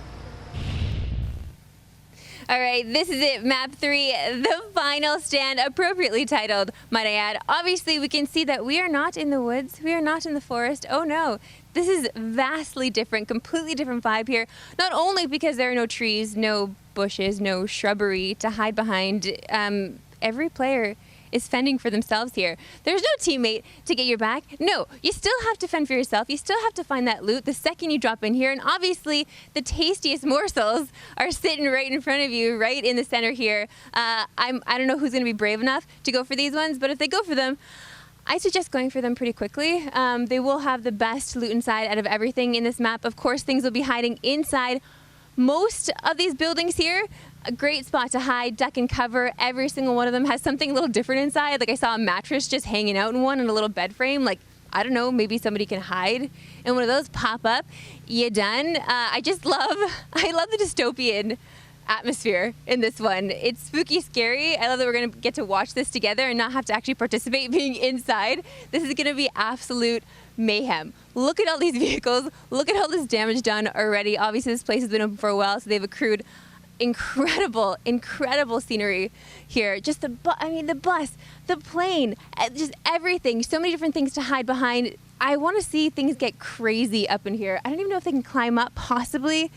All right, this is it, map 3, the final stand, appropriately titled, might I add. Obviously, we can see that we are not in the woods, we are not in the forest. Oh no, this is vastly different, completely different vibe here. Not only because there are no trees, no bushes, no shrubbery to hide behind. Every player is fending for themselves here. There's no teammate to get your back. No, you still have to fend for yourself. You still have to find that loot the second you drop in here. And obviously, the tastiest morsels are sitting right in front of you, right in the center here. I don't know who's going to be brave enough to go for these ones, but if they go for them, I suggest going for them pretty quickly. They will have the best loot inside out of everything in this map. Of course, things will be hiding inside most of these buildings here. A great spot to hide, duck and cover. Every single one of them has something a little different inside. Like I saw a mattress just hanging out in one and a little bed frame. Like, I don't know, maybe somebody can hide and one of those pop up. You done? I love the dystopian atmosphere in this one. It's spooky, scary. I love that we're going to get to watch this together and not have to actually participate being inside. This is going to be absolute mayhem. Look at all these vehicles. Look at all this damage done already. Obviously, this place has been open for a while, so they've accrued incredible scenery here. Just the bus, the plane, just everything. So many different things to hide behind. I want to see things get crazy up in here. I don't even know if they can climb up, possibly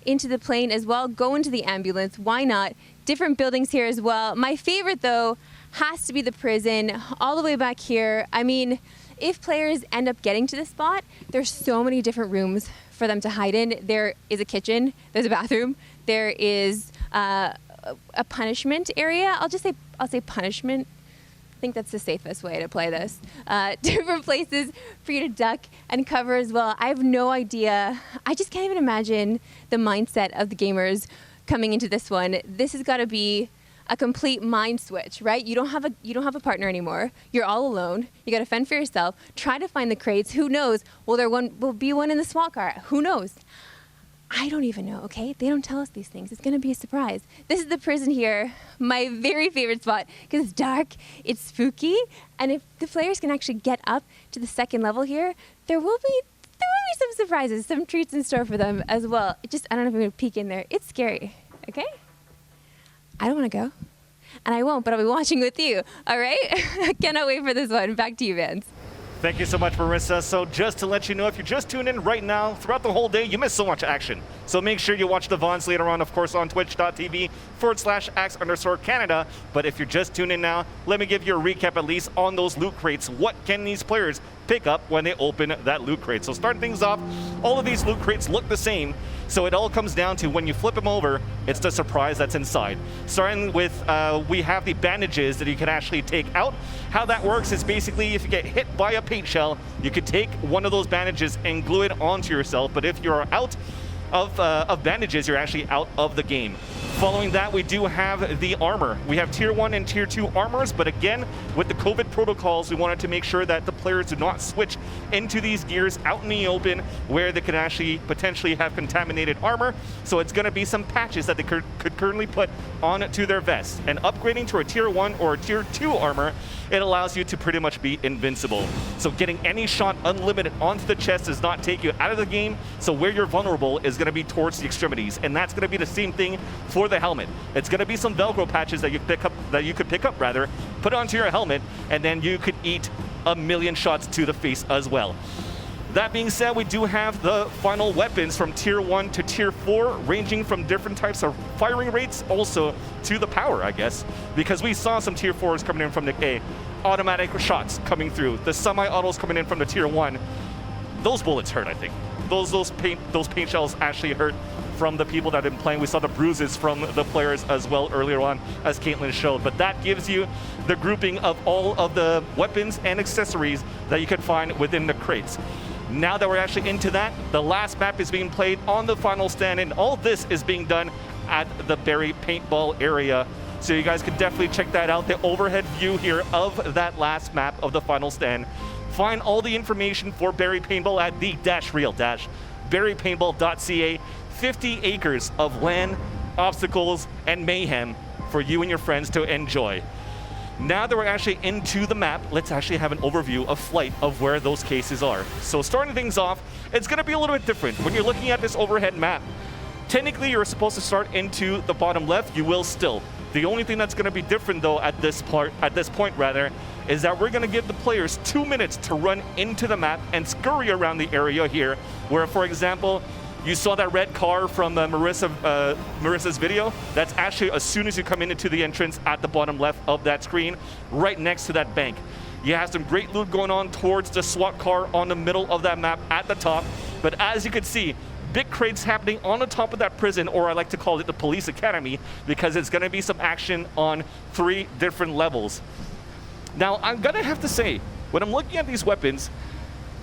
into the plane as well. Go into the ambulance. Why not? Different buildings here as well. My favorite, though, has to be the prison all the way back here. I mean, if players end up getting to this spot, there's so many different rooms for them to hide in. There is a kitchen, there's a bathroom, there is a punishment area. I'll say punishment. I think that's the safest way to play this. Different places for you to duck and cover as well. I have no idea. I just can't even imagine the mindset of the gamers coming into this one. This has got to be a complete mind switch, right? You don't have a partner anymore. You're all alone. You got to fend for yourself. Try to find the crates. Who knows? Will be one in the SWAT car. Who knows? I don't even know, okay? They don't tell us these things. It's going to be a surprise. This is the prison here, my very favorite spot, because it's dark, it's spooky, and if the players can actually get up to the second level here, there will be some surprises, some treats in store for them as well. I don't know if I'm going to peek in there. It's scary, okay? I don't want to go, and I won't, but I'll be watching with you, all right? I cannot wait for this one. Back to you, Vance. Thank you so much, Marissa. So just to let you know, if you're just tuning in right now, throughout the whole day, you miss so much action. So make sure you watch the VODs later on, of course, on twitch.tv/Axe_Canada. But if you're just tuning in now, let me give you a recap at least on those loot crates. What can these players pick up when they open that loot crate? So starting things off, all of these loot crates look the same. So it all comes down to when you flip them over, it's the surprise that's inside. Starting with, we have the bandages that you can actually take out. How that works is basically if you get hit by a paint shell, you could take one of those bandages and glue it onto yourself. But if you're out of bandages, you're actually out of the game. Following that, we do have the armor. We have tier 1 and tier 2 armors, but again, with the COVID protocols, we wanted to make sure that the players do not switch into these gears out in the open where they could actually potentially have contaminated armor. So it's going to be some patches that they could currently put onto their vest. And upgrading to a tier 1 or a tier 2 armor, it allows you to pretty much be invincible. So getting any shot unlimited onto the chest does not take you out of the game. So where you're vulnerable is going to be towards the extremities, and that's going to be the same thing for the helmet. It's going to be some Velcro patches that you could pick up, put onto your helmet, and then you could eat a million shots to the face as well. That being said, we do have the final weapons from tier 1 to tier 4, ranging from different types of firing rates, also to the power, I guess, because we saw some tier 4s coming in from the A, automatic shots coming through, the semi-autos coming in from the tier 1. Those bullets hurt, I think. Those paint shells actually hurt from the people that have been playing. We saw the bruises from the players as well earlier on, as Kaitlyn showed. But that gives you the grouping of all of the weapons and accessories that you could find within the crates. Now that we're actually into that, the last map is being played on the final stand, and all this is being done at the Barry paintball area. So you guys can definitely check that out, the overhead view here of that last map of the final stand. Find all the information for Barry Paintball at the-real-barrypaintball.ca. 50 acres of land, obstacles, and mayhem for you and your friends to enjoy. Now that we're actually into the map, let's actually have an overview of flight of where those cases are. So starting things off, it's going to be a little bit different. When you're looking at this overhead map, technically you're supposed to start into the bottom left. You will still. The only thing that's going to be different though at this point is that we're going to give the players 2 minutes to run into the map and scurry around the area here, where, for example, you saw that red car from Marissa's video. That's actually as soon as you come into the entrance at the bottom left of that screen, right next to that bank. You have some great loot going on towards the SWAT car on the middle of that map at the top. But as you can see, big crates happening on the top of that prison, or I like to call it the police academy, because it's going to be some action on 3 different levels. Now, I'm going to have to say, when I'm looking at these weapons,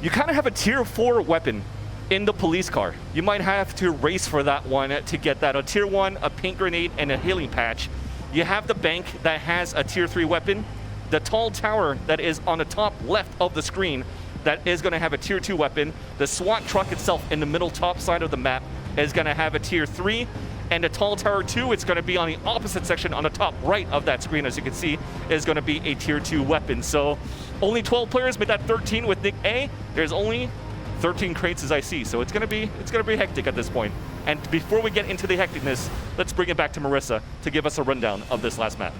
you kind of have a tier 4 weapon in the police car. You might have to race for that one to get that. A tier 1, a paint grenade, and a healing patch. You have the bank that has a tier 3 weapon. The tall tower that is on the top left of the screen that is going to have a tier 2 weapon. The SWAT truck itself in the middle top side of the map is going to have a tier 3. And the tall tower 2, it's going to be on the opposite section on the top right of that screen, as you can see, is going to be a tier 2 weapon. So only 12 players made that 13 with Nick A. There's only 13 crates as I see, so it's gonna be hectic at this point. And before we get into the hecticness, let's bring it back to Marissa to give us a rundown of this last map.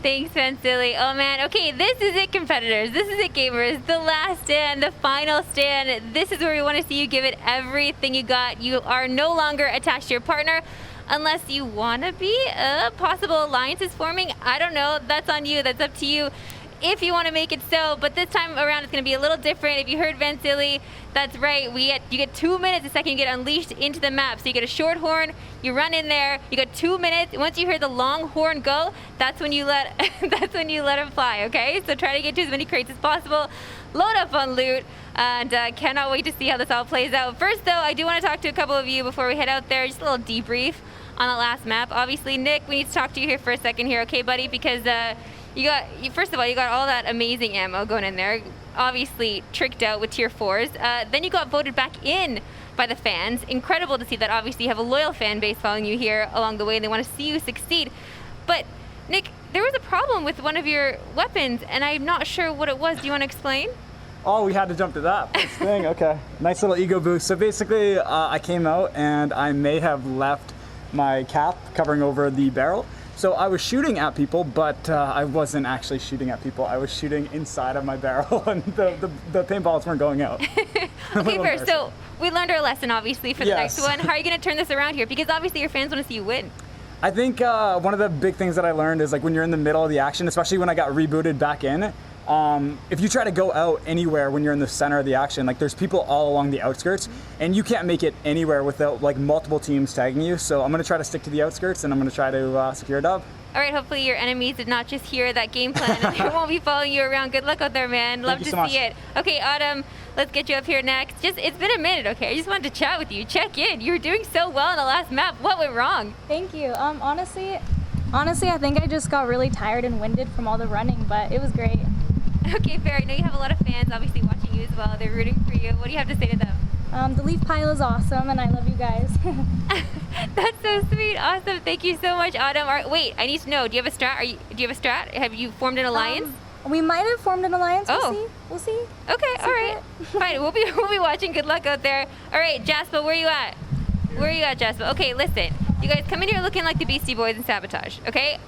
Thanks, Vansilli. Oh man, okay, this is it, competitors. This is it, gamers. The last stand, the final stand. This is where we want to see you give it everything you got. You are no longer attached to your partner, unless you want to be. Possible alliance is forming. I don't know. That's on you. That's up to you if you want to make it so. But this time around, it's going to be a little different. If you heard Vansilli, that's right. You get 2 minutes the second you get unleashed into the map. So you get a short horn, you run in there, you got 2 minutes. Once you hear the long horn go, that's when you let him fly, okay? So try to get to as many crates as possible. Load up on loot, and cannot wait to see how this all plays out. First, though, I do want to talk to a couple of you before we head out there. Just a little debrief on the last map. Obviously, Nick, we need to talk to you here for a second here, okay, buddy? Because first of all, you got all that amazing ammo going in there. Obviously tricked out with tier 4s. Then you got voted back in by the fans. Incredible to see that. Obviously you have a loyal fan base following you here along the way, and they want to see you succeed. But Nick, there was a problem with one of your weapons, and I'm not sure what it was. Do you want to explain? Oh, we had to jump to that first thing. Okay, nice little ego boost. So basically, I came out and I may have left my cap covering over the barrel. So I was shooting at people, but I wasn't actually shooting at people. I was shooting inside of my barrel, and the paintballs weren't going out. Okay, fair. So we learned our lesson, obviously, for the next one. How are you going to turn this around here? Because obviously your fans want to see you win. I think one of the big things that I learned is, like, when you're in the middle of the action, especially when I got rebooted back in, if you try to go out anywhere when you're in the center of the action, like, there's people all along the outskirts, and you can't make it anywhere without, like, multiple teams tagging you. So I'm going to try to stick to the outskirts, and I'm going to try to secure a dub. All right, hopefully your enemies did not just hear that game plan and they won't be following you around. Good luck out there, man. Love to see it. Okay, Autumn, let's get you up here next. It's been a minute, okay? I just wanted to chat with you, check in. You were doing so well in the last map. What went wrong? Thank you. Honestly, I think I just got really tired and winded from all the running, but it was great. Okay, fair. I know you have a lot of fans obviously watching you as well. They're rooting for you. What do you have to say to them? The leaf pile is awesome, and I love you guys. That's so sweet. Awesome. Thank you so much, Autumn. All right, wait, I need to know. Do you have a strat? Do you have a strat? Have you formed an alliance? We might have formed an alliance. Oh. We'll see. Okay, all right. Fine. We'll be watching. Good luck out there. All right, Jaspal, where are you at? Where are you at, Jaspal? Okay, listen. You guys come in here looking like the Beastie Boys in Sabotage, okay?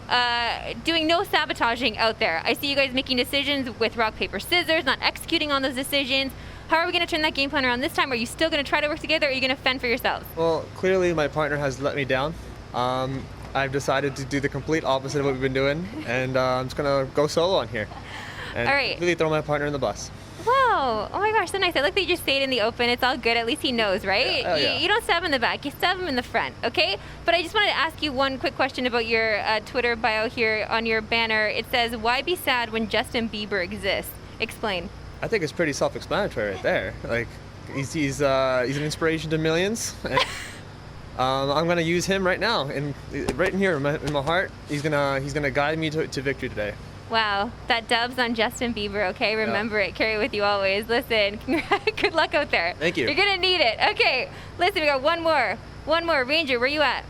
Doing no sabotaging out there. I see you guys making decisions with rock, paper, scissors, not executing on those decisions. How are we going to turn that game plan around this time? Are you still going to try to work together, or are you going to fend for yourselves? Well, clearly my partner has let me down. I've decided to do the complete opposite of what we've been doing, and I'm just going to go solo on here. And all right. Really throw my partner in the bus. Wow. Oh my gosh, so nice. I like that you just say it in the open. It's all good. At least he knows, right? Yeah. Oh, yeah. You don't stab him in the back. You stab him in the front, okay? But I just wanted to ask you one quick question about your Twitter bio here on your banner. It says, why be sad when Justin Bieber exists? Explain. I think it's pretty self-explanatory right there. Like, he's an inspiration to millions. And, I'm going to use him right now, and right in here in my heart. He's gonna guide me to victory today. Wow, that dub's on Justin Bieber, okay? Remember it, carry it with you always. Listen, good luck out there. Thank you. You're gonna need it. Okay, listen, we got one more. Ranger, where you at?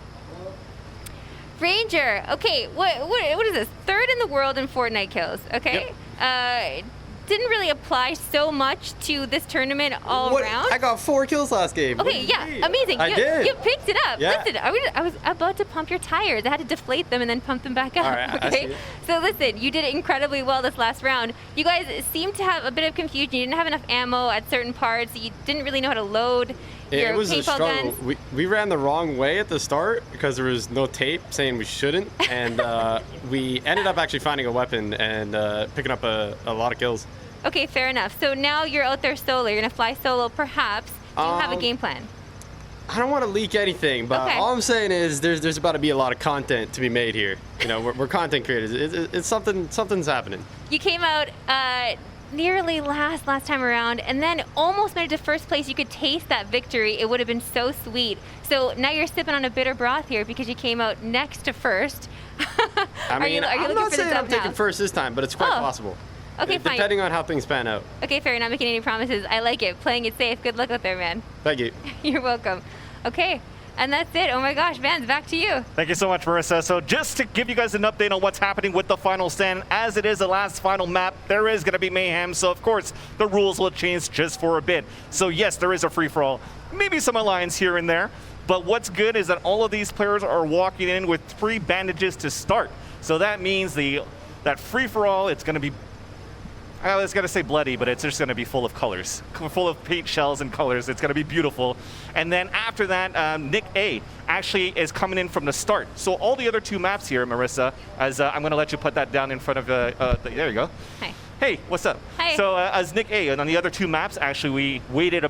Ranger, okay, what is this? 3rd in the world in Fortnite kills, okay? Yep. Didn't really apply so much to this tournament all around. I got 4 kills last game. Okay, yeah, amazing. I did. You picked it up. Yeah. Listen, I was about to pump your tires. I had to deflate them and then pump them back up. All right, okay? I see. So listen, you did it incredibly well this last round. You guys seemed to have a bit of confusion. You didn't have enough ammo at certain parts. You didn't really know how to load your It was a paintball struggle. guns. We ran the wrong way at the start because there was no tape saying we shouldn't, and we ended up actually finding a weapon and picking up a lot of kills. Okay, fair enough. So now you're out there solo. You're gonna fly solo, perhaps. Do you have a game plan? I don't want to leak anything, but Okay. all I'm saying is there's about to be a lot of content to be made here. You know, we're content creators. It's something's happening. You came out nearly last time around, and then almost made it to first place. You could taste that victory. It would have been so sweet. So now you're sipping on a bitter broth here because you came out next to first. I mean, are you I'm looking not for the saying dub I'm taking now? first this time, but it's quite possible. Okay, fine. Depending on how things pan out. Okay, fair. Not making any promises. I like it. Playing it safe. Good luck out there, man. Thank you. You're welcome. Okay, and that's it. Oh my gosh, Vans, back to you. Thank you so much, Marissa. So just to give you guys an update on what's happening with the final stand, as it is the last final map, there is going to be mayhem. So of course, the rules will change just for a bit. So yes, there is a free-for-all. Maybe some alliance here and there. But what's good is that all of these players are walking in with 3 bandages to start. So that means that free-for-all, it's going to be, I was going to say bloody, but it's just going to be full of colors, full of paint shells and colors. It's going to be beautiful. And then after that, Nick A actually is coming in from the start. So all the other 2 maps here, Marissa, as I'm going to let you put that down in front of there you go. Hi. Hey, what's up? Hi. So as Nick A, and on the other 2 maps, actually, we waited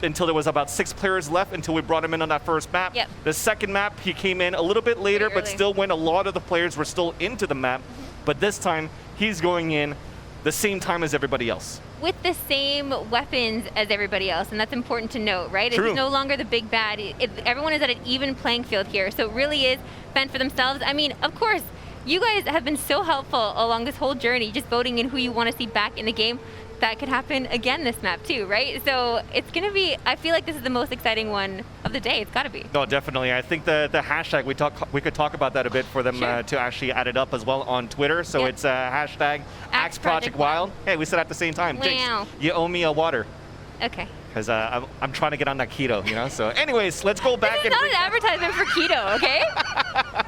until there was about 6 players left until we brought him in on that first map. Yep. The second map, he came in a little bit later, but early. still when a lot of the players were still into the map. But this time, he's going in the same time as everybody else. With the same weapons as everybody else, and that's important to note, right? True. It's no longer the big bad. Everyone is at an even playing field here, so it really is fend for themselves. I mean, of course, you guys have been so helpful along this whole journey, just voting in who you want to see back in the game. That could happen again this map too, right? So it's gonna be, I feel like this is the most exciting one of the day. It's gotta be. No, definitely. I think the hashtag, we could talk about that a bit for them to actually add it up as well on Twitter. So it's hashtag Axe Project Wild. Hey, we said at the same time. Wow. Jinx, you owe me a water. Okay. Because I'm trying to get on that keto, you know? So anyways, let's go back. This is not an advertisement for keto, okay?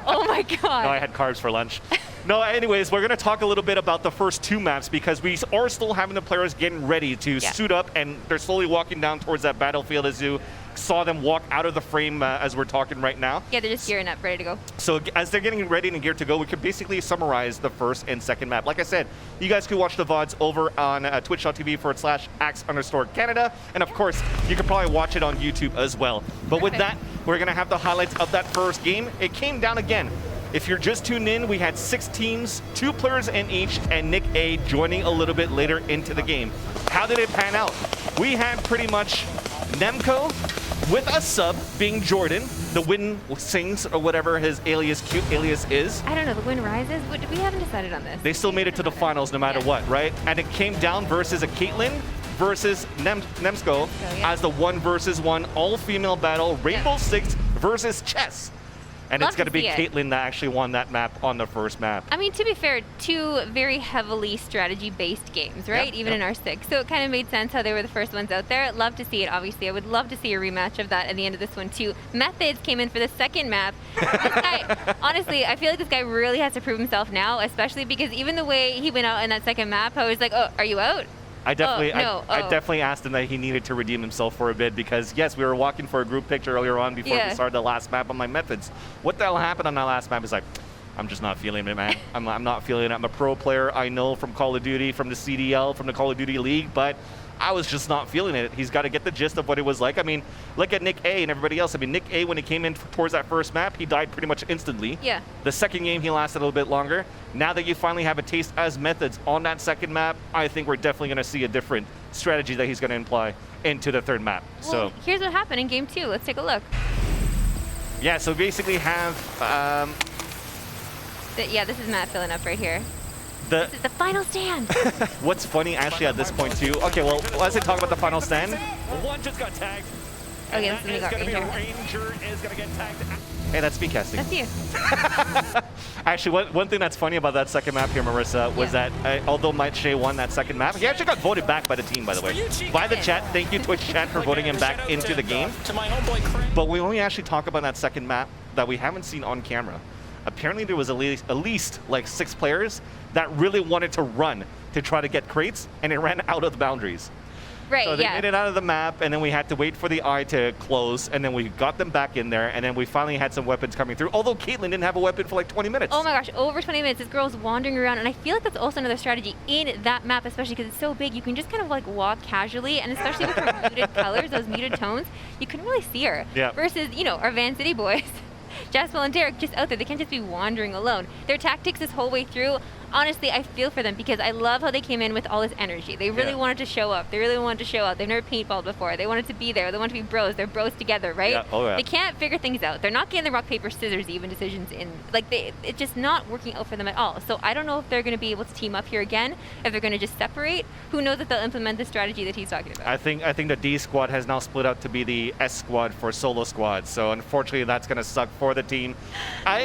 Oh my God. No, I had carbs for lunch. No, anyways, we're going to talk a little bit about the first 2 maps because we are still having the players getting ready to suit up, and they're slowly walking down towards that battlefield as you saw them walk out of the frame as we're talking right now. Yeah, they're just gearing up, ready to go. So as they're getting ready and geared to go, we could basically summarize the first and second map. Like I said, you guys could watch the VODs over on twitch.tv/Axe_Canada. And of course, you could probably watch it on YouTube as well. But with that, we're going to have the highlights of that first game. It came down again. If you're just tuned in, we had 6 teams, 2 players in each, and Nick A joining a little bit later into the game. How did it pan out? We had pretty much Nemsko with a sub being Jordan. The wind sings, or whatever his cute alias is. I don't know, the wind rises? We haven't decided on this. They still made it to the finals no matter what, right? And it came down versus a Kaitlyn versus Nemsko as the 1 versus 1 all-female battle, Rainbow Six versus Chess. And Love it's going to be see it. Kaitlyn that actually won that map on the first map. I mean, to be fair, 2 very heavily strategy-based games, right? Even in R6. So it kind of made sense how they were the first ones out there. Love to see it, obviously. I would love to see a rematch of that at the end of this one, too. Methodz came in for the second map. This guy, honestly, I feel like this guy really has to prove himself now, especially because even the way he went out in that second map, I was like, oh, are you out? I definitely, no. I definitely asked him that he needed to redeem himself for a bit because, yes, we were walking for a group picture earlier on before we started the last map on my Methodz. What the hell happened on that last map? Is like, I'm just not feeling it, man. I'm not feeling it. I'm a pro player. I know from Call of Duty, from the CDL, from the Call of Duty League, but I was just not feeling it. He's got to get the gist of what it was like. I mean, look at Nick A and everybody else. I mean, Nick A, when he came in towards that first map, he died pretty much instantly. Yeah. The second game, he lasted a little bit longer. Now that you finally have a taste as Methodz on that second map, I think we're definitely going to see a different strategy that he's going to imply into the third map. Well, so here's what happened in game 2. Let's take a look. Yeah, so basically have... This is Matt filling up right here. This is the final stand. What's funny, actually, at this point, too... Okay, well, let's talk about the final stand. One just got tagged. Okay, this is Ranger is going to get tagged. Hey, that's speed casting. That's you. Actually, one thing that's funny about that second map here, Marissa, was that although Shea won that second map, he actually got voted back by the team, by the way. By the chat. Thank you, Twitch chat, for voting him back into the game. But we only actually talk about that second map that we haven't seen on camera. Apparently, there was at least like 6 players that really wanted to run to try to get crates, and it ran out of the boundaries. Right, so they made it out of the map, and then we had to wait for the eye to close, and then we got them back in there, and then we finally had some weapons coming through, although Kaitlyn didn't have a weapon for like 20 minutes. Oh my gosh, over 20 minutes. This girl's wandering around, and I feel like that's also another strategy in that map, especially because it's so big. You can just kind of like walk casually, and especially with her muted colors, those muted tones, you couldn't really see her. Yeah. Versus, our Vansilli boys, Jaspal and Derek, just out there. They can't just be wandering alone. Their tactics this whole way through, honestly, I feel for them because I love how they came in with all this energy. They really wanted to show up. They really wanted to show out. They've never paintballed before. They wanted to be there. They want to be bros. They're bros together, right? Yeah. Oh, yeah. They can't figure things out. They're not getting the rock, paper, scissors even decisions in. Like, it's just not working out for them at all. So I don't know if they're going to be able to team up here again, if they're going to just separate. Who knows if they'll implement the strategy that he's talking about. I think the D squad has now split up to be the S squad for solo squad. So unfortunately, that's going to suck for the team.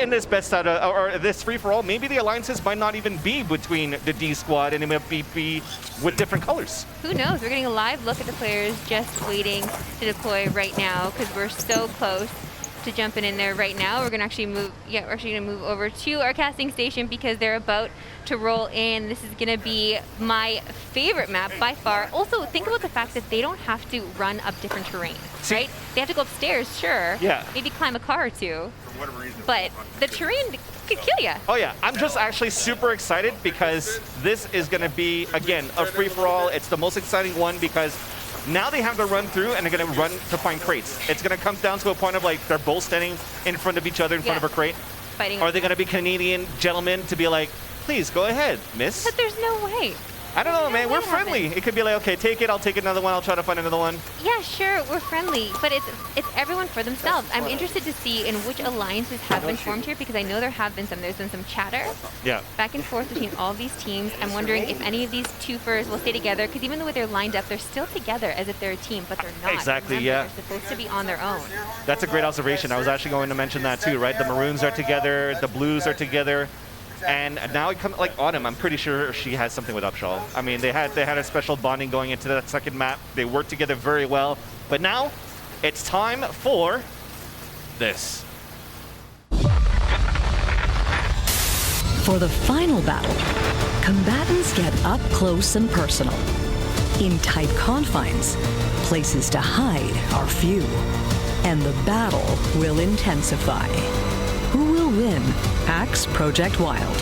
In this best out of, or this free-for-all, maybe the alliances might not even be between the D squad, and it might be with different colors. Who knows? We're getting a live look at the players just waiting to deploy right now because we're so close to jumping in there right now. We're gonna actually move. Yeah, we're actually gonna move over to our casting station because they're about to roll in. This is gonna be my favorite map by far. Also, think about the fact that they don't have to run up different terrain, right? They have to go upstairs, sure. Yeah. Maybe climb a car or two. For whatever reason. But the terrain could kill you. Oh yeah, I'm just actually super excited because this is going to be, again, a free-for-all. It's the most exciting one because now they have to run through and they're going to run to find crates. It's going to come down to a point of like they're both standing in front of each other in front of a crate. Fighting. Are they going to be Canadian gentlemen to be like, please go ahead, miss? But there's no way. I don't know, man. We're friendly. It could be like, okay, take it. I'll take another one. I'll try to find another one. Yeah, sure, we're friendly, but it's everyone for themselves. I'm interested to see in which alliances have been formed here because I know there have been some. There's been some chatter back and forth between all these teams. I'm wondering if any of these twofers will stay together because even the way they're lined up, they're still together as if they're a team, but they're not. Exactly, Remember, yeah. They're supposed to be on their own. That's a great observation. I was actually going to mention that too, right? The maroons are together, the blues are together. And now it comes like Autumn. I'm pretty sure she has something with Upshall. I mean, they had a special bonding going into that second map. They worked together very well. But now it's time for this. For the final battle, combatants get up close and personal. In tight confines, places to hide are few, and the battle will intensify. Who will win Axe Project Wild?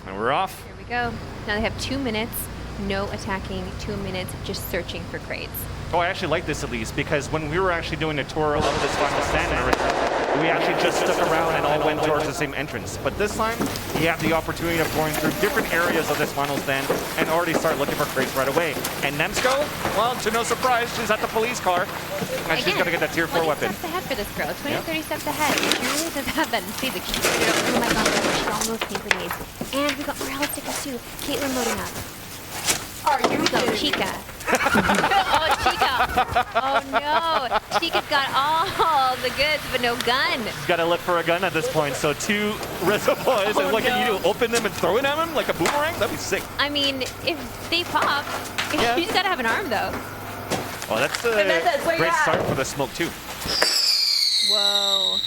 And we're off. Here we go. Now they have 2 minutes, no attacking, 2 minutes, just searching for crates. Oh, I actually like this at least, because when we were actually doing a tour of this final stand and everything, we actually just stuck around and all went towards the same entrance. But this time, you have the opportunity of going through different areas of this final stand and already start looking for crates right away. And Nemsko, well, to no surprise, she's at the police car, and she's going to get that tier 4 weapon. Steps ahead for this girl, 20 to 30 steps ahead. She really does have that physics. Oh my god, she got all those pink grenades. And we got morale stickers too. Kaitlyn loading up. Are you kidding? Chica. Oh, Chica. Oh no. Chica's got all the goods, but no gun. She's got to look for a gun at this point. So 2 reservoirs, and what can you do? Open them and throw it at him like a boomerang? That'd be sick. I mean, if they pop, you just gotta have an arm though. Well, that's a great start for the smoke too. Whoa.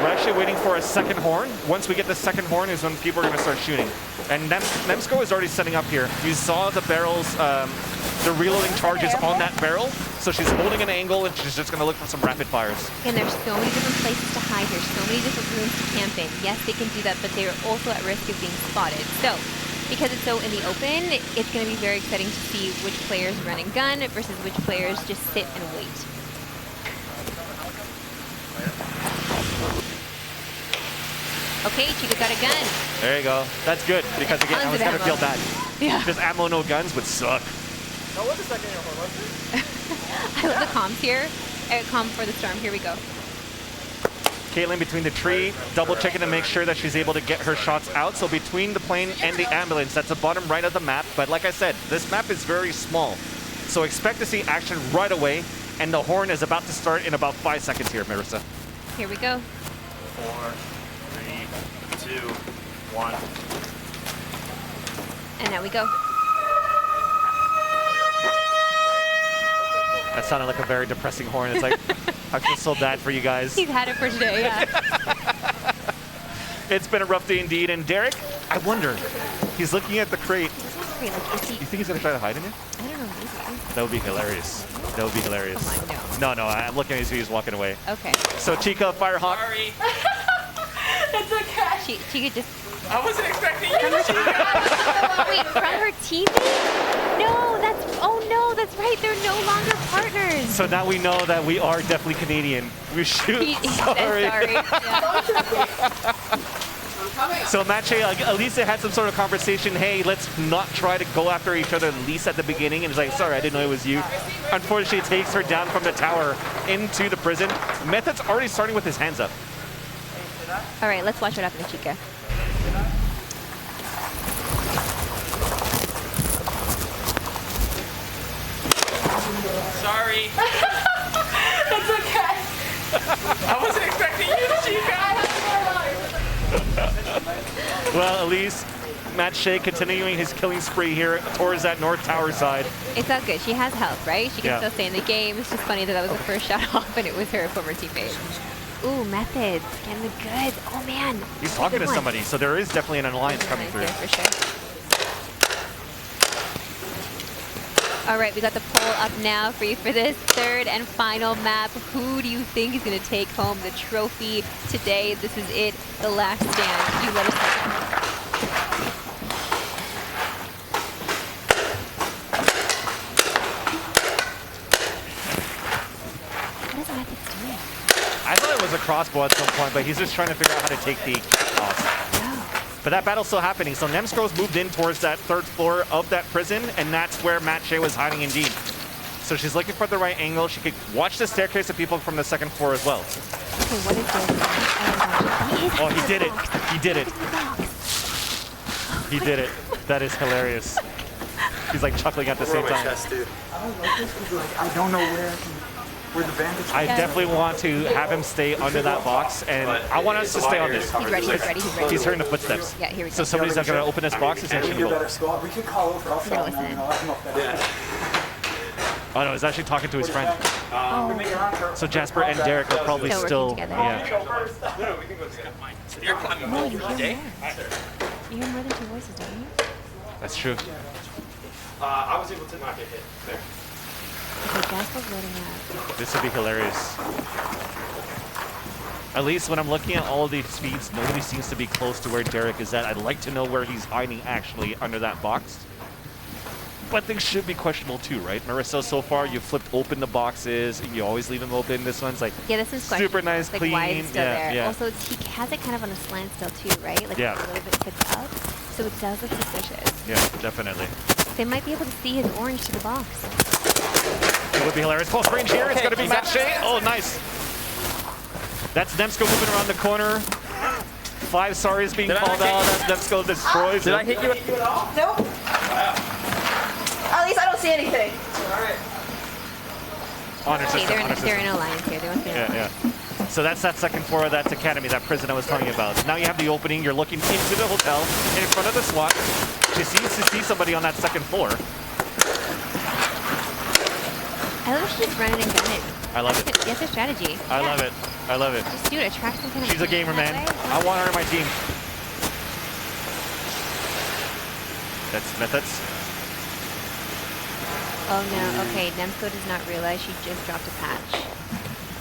We're actually waiting for a second horn. Once we get the second horn is when people are going to start shooting. And Nemsko is already setting up here. You saw the barrels, the reloading charges on that barrel. So she's holding an angle and she's just going to look for some rapid fires. And there's so many different places to hide here, so many different rooms to camp in. Yes, they can do that, but they are also at risk of being spotted. So, because it's so in the open, it's going to be very exciting to see which players run and gun versus which players just sit and wait. Okay, Chica got a gun. There you go. That's good, because again, I was going to feel bad. Yeah. Just ammo, no guns would suck. Now, what the second horn was it? I love the comms here. Comm for the storm. Here we go. Kaitlyn between the tree, double checking to make sure that she's able to get her shots out. So between the plane and the ambulance, that's the bottom right of the map. But like I said, this map is very small. So expect to see action right away. And the horn is about to start in about 5 seconds here, Marissa. Here we go. 4, 3, 2, 1. And now we go. That sounded like a very depressing horn. It's like, I feel so bad for you guys. He's had it for today, yeah. It's been a rough day indeed. And Derek, I wonder, he's looking at the crate. You think he's going to try to hide in it? I don't know, maybe. That would be hilarious. That would be hilarious. Come on, no, I'm looking at you, he's walking away. Okay. So Chica, Firehawk. Sorry. It's okay. Chica just... I wasn't expecting you to Wait, from her TV? No, that's right. They're no longer partners. So now we know that we are definitely Canadian. We shoot. He said sorry. Yeah. So Shea, at least they had some sort of conversation. Hey, let's not try to go after each other, at least at the beginning. And it's like, sorry, I didn't know it was you. Unfortunately, it takes her down from the tower into the prison. Methodz already starting with his hands up. All right, let's watch what happened to Chica. Sorry. It's okay. I wasn't expecting you to Chica. Well, at least Shea continuing his killing spree here towards that north tower side. It's all good. She has help, right? She can still stay in the game. It's just funny that that was the first shot off and it was her former teammate. Ooh, Methodz getting the goods. Oh, man. He's talking to somebody, so there is definitely an alliance coming through. Yeah, for sure. All right, we got the poll up now for you for this third and final map. Who do you think is going to take home the trophy today? This is it, the last stand. You let us know. I thought it was a crossbow at some point, but he's just trying to figure out how to take the cap off. But that battle's still happening, so Nemsko's moved in towards that third floor of that prison, and that's where Shea was hiding indeed. So she's looking for the right angle. She could watch the staircase of people from the second floor as well. Okay, what is this? Oh, he did it. He did it. He did it. That is hilarious. He's like chuckling at the same time. I don't know where the bandage is. I definitely want to have him stay under that box, and I want us to stay on this. He's ready, he's ready, he's ready. He's hearing the footsteps. Yeah, here we go. So somebody's not going to open this box, it's actually going to go. We can call over. I'll gonna listen in. Oh no, he's actually talking to his friend. So Jasper and Derek are probably still, yeah. No, you hear more. You hear more than 2 voices, don't you? That's true. I was able to not get hit there. Okay, Jasper's loading up. This would be hilarious. At least when I'm looking at all of these feeds, nobody seems to be close to where Derek is at. I'd like to know where he's hiding actually under that box. But things should be questionable too, right? Marissa, so far you've flipped open the boxes. You always leave them open. This one's like this is super nice, like clean. why it's still there. Yeah. Also, he has it kind of on a slant still too, right? Like a little bit tipped up. So it does look suspicious. Yeah, definitely. They might be able to see his orange to the box. It would be hilarious. Close range here. It's going to be Matt Shea. Oh, nice. That's Nemsko moving around the corner. 5 sorries being called out. Nemsko destroys Did it. I hit you at all? Nope. At least I don't see anything. Honor Okay, system, they're in alliance here. They want to Yeah. So that's that second floor of that academy, that prison I was telling you about. Now you have the opening. You're looking into the hotel in front of the SWAT. She seems to see somebody on that second floor. I love she just run it and gun it. I love it. That's a strategy. I love it. I love it. Just do it. Attract some kind of. She's a gamer, man. I want her on my team. That's Methodz. Oh no. Okay, Nemsko does not realize she just dropped a patch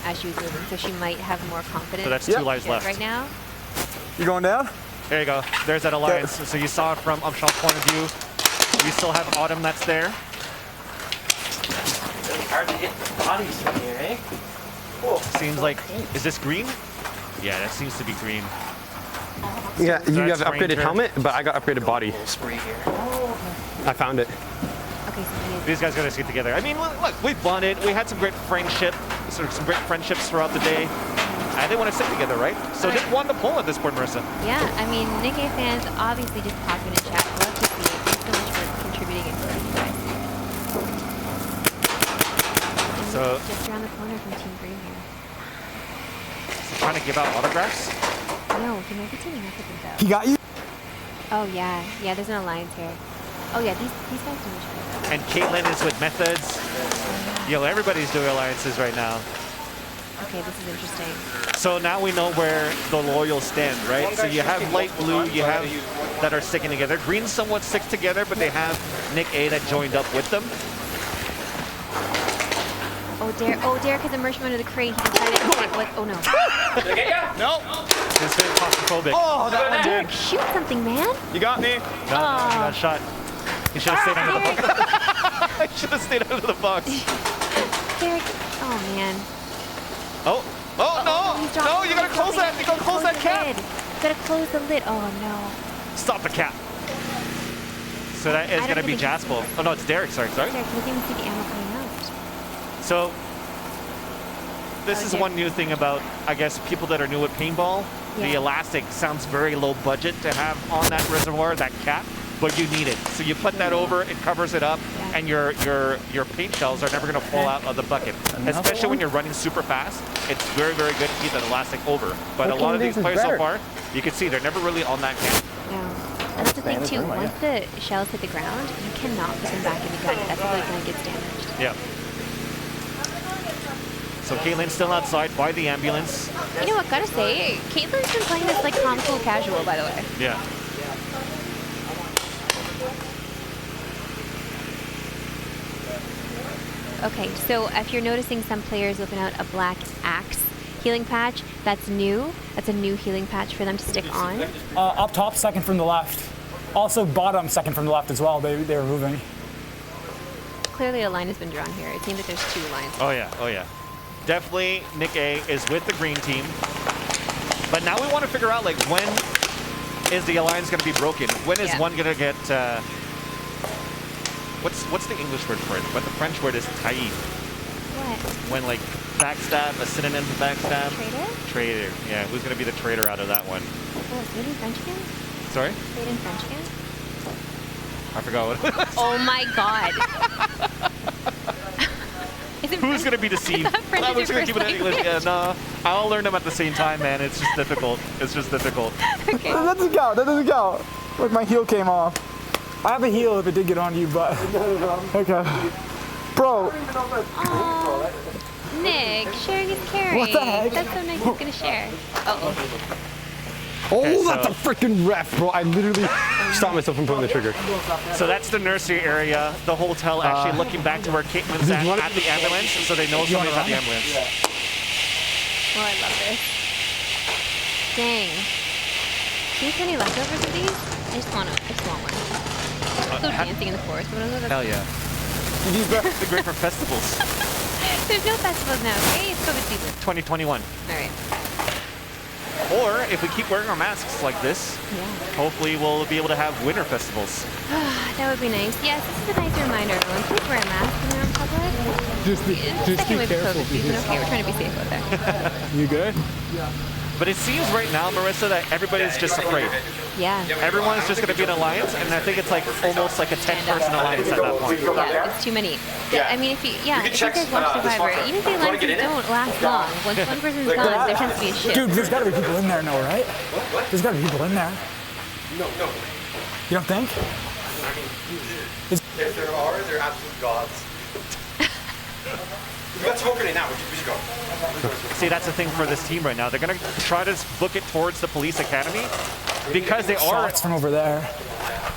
as she was moving, so she might have more confidence. So that's 2 lives left right now. You going down? There you go. There's that alliance. So you saw it from Upshall point of view. You still have Autumn that's there. Really hard to hit the bodies from here, eh? Cool. Seems like, is this green? Yeah, that seems to be green. Yeah, you have That's upgraded Ranger. helmet, but I got upgraded body. Spray here. I found it. Okay, so These guys gotta get together. I mean, look, we've bonded. We had some great friendship, sort of some great friendships throughout the day. They want to stick together, right? So just one to pull at this point, Marissa. Yeah, I mean, Nick A fans obviously just popping in chat. Love to see it. Thanks so much for contributing and for you guys. So Just around the corner from Team Green here. trying to give out autographs. No, he might be teaming up with them though. He got you? Oh yeah, yeah. There's an alliance here. Oh yeah, these guys know each other. And Kaitlyn is with Methodz. Yo, everybody's doing alliances right now. Okay, this is interesting. So now we know where the loyals stand, right? So you have light blue, you have that are sticking together. Green somewhat sticks together, but they have Nick A that joined up with them. Oh, Derek has emerged from under the crate. He decided, oh no. Did I get ya? No. He's very claustrophobic. Oh, that one Derek, did. shoot something, man. You got me. No, he got shot. He should have stayed under the box. He should have stayed under the box. Derek, oh man. Oh, no, you gotta close that. You gotta close that cap. You gotta close the lid. Oh no. Stop the cap. So that is gonna be Jaspal. Oh no, it's Derek. Sorry. Derek, you didn't even see the ammo coming out. So this is one new thing about, I guess, people that are new at paintball. The elastic sounds very low budget to have on that reservoir, that cap, but you need it. So you put that over, it covers it up, and your paint shells are never going to fall out of the bucket. Especially when you're running super fast, it's very, very good to keep that elastic over. But a lot of these players so far, you can see they're never really on that cap. No. And that's the thing too, once the shells hit the ground, you cannot put them back in the gun. That's where the gun gets damaged. Yeah. So Kaitlyn's still outside by the ambulance. You know what, gotta say, Kaitlyn's been playing this like calm, cool, casual, by the way. Yeah. Okay, so if you're noticing some players whipping out a black axe healing patch, that's new. That's a new healing patch for them to stick on. Up top, second from the left. Also bottom, second from the left as well. They were moving. Clearly a line has been drawn here. It seems like there's 2 lines. Oh yeah. Definitely Nick A is with the green team. But now we want to figure out, like, when is the alliance going to be broken? When is one going to get... What's the English word for it? But the French word is taille. What? When, like, backstab, a synonym to backstab? Traitor? Traitor. Yeah, who's going to be the traitor out of that one? Oh, say it in French again? Sorry? Say it in French again? I forgot what it was. Oh my god. Who's going to be deceived? French is your keep it in English. Yeah, no. I'll learn them at the same time, man. It's just difficult. It's just difficult. Okay. That doesn't count. That doesn't count. Look, my heel came off. I have a heel if it did get on you, but... Okay. Bro. Aww. Nick, sharing is caring. What the heck? That's so nice he's gonna share. Uh-oh. Oh, Okay, that's a freaking ref, bro. I literally stopped myself from pulling the trigger. So that's the nursery area. The hotel actually looking back to where Kaitlyn's at the ambulance, so they know somebody's at the ambulance. Oh, I love this. Dang. Can you put any leftovers of these? I just want one. Go dancing in the forest. Hell yeah. These are great for festivals. There's no festivals now, right? It's COVID season. 2021. All right. Or if we keep wearing our masks like this, hopefully we'll be able to have winter festivals. That would be nice. Yes, this is a nice reminder, everyone. Please wear a mask when you're in public. Just be careful. Okay, we're trying to be safe out there. You good? Yeah. But it seems right now, Marissa, that everybody's just afraid. Yeah. Everyone's just going to be an alliance, and I think it's like almost like a 10-person alliance at that point. Yeah, it's too many. I mean, if you guys watch Survivor, even if the alliances don't last long, once one person's gone, there tends to be a shift. Dude, there's got to be people in there, no, right? There's got to be people in there. No. You don't think? If there are, they're absolute gods. We got smoke grenade now. We should go. See, that's the thing for this team right now. They're going to try to book it towards the police academy because they are shots from over there.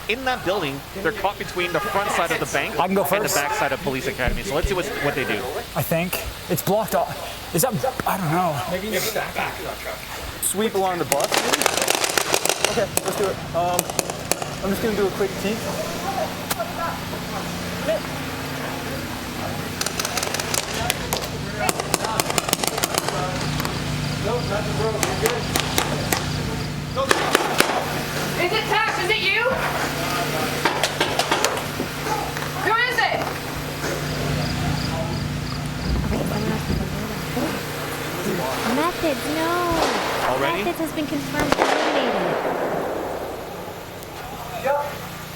In that building. They're caught between the front side of the bank I can go and the first. back side of police academy. So let's see what they do. I think it's blocked off. Is that? I don't know. Maybe back. Sweep along the bus. Okay, let's do it. I'm just gonna do a quick peek. No, nothing broke. You're good. Is it Tash? Is it you? Who is it? Methodz, no. Already? Methodz has been confirmed eliminated.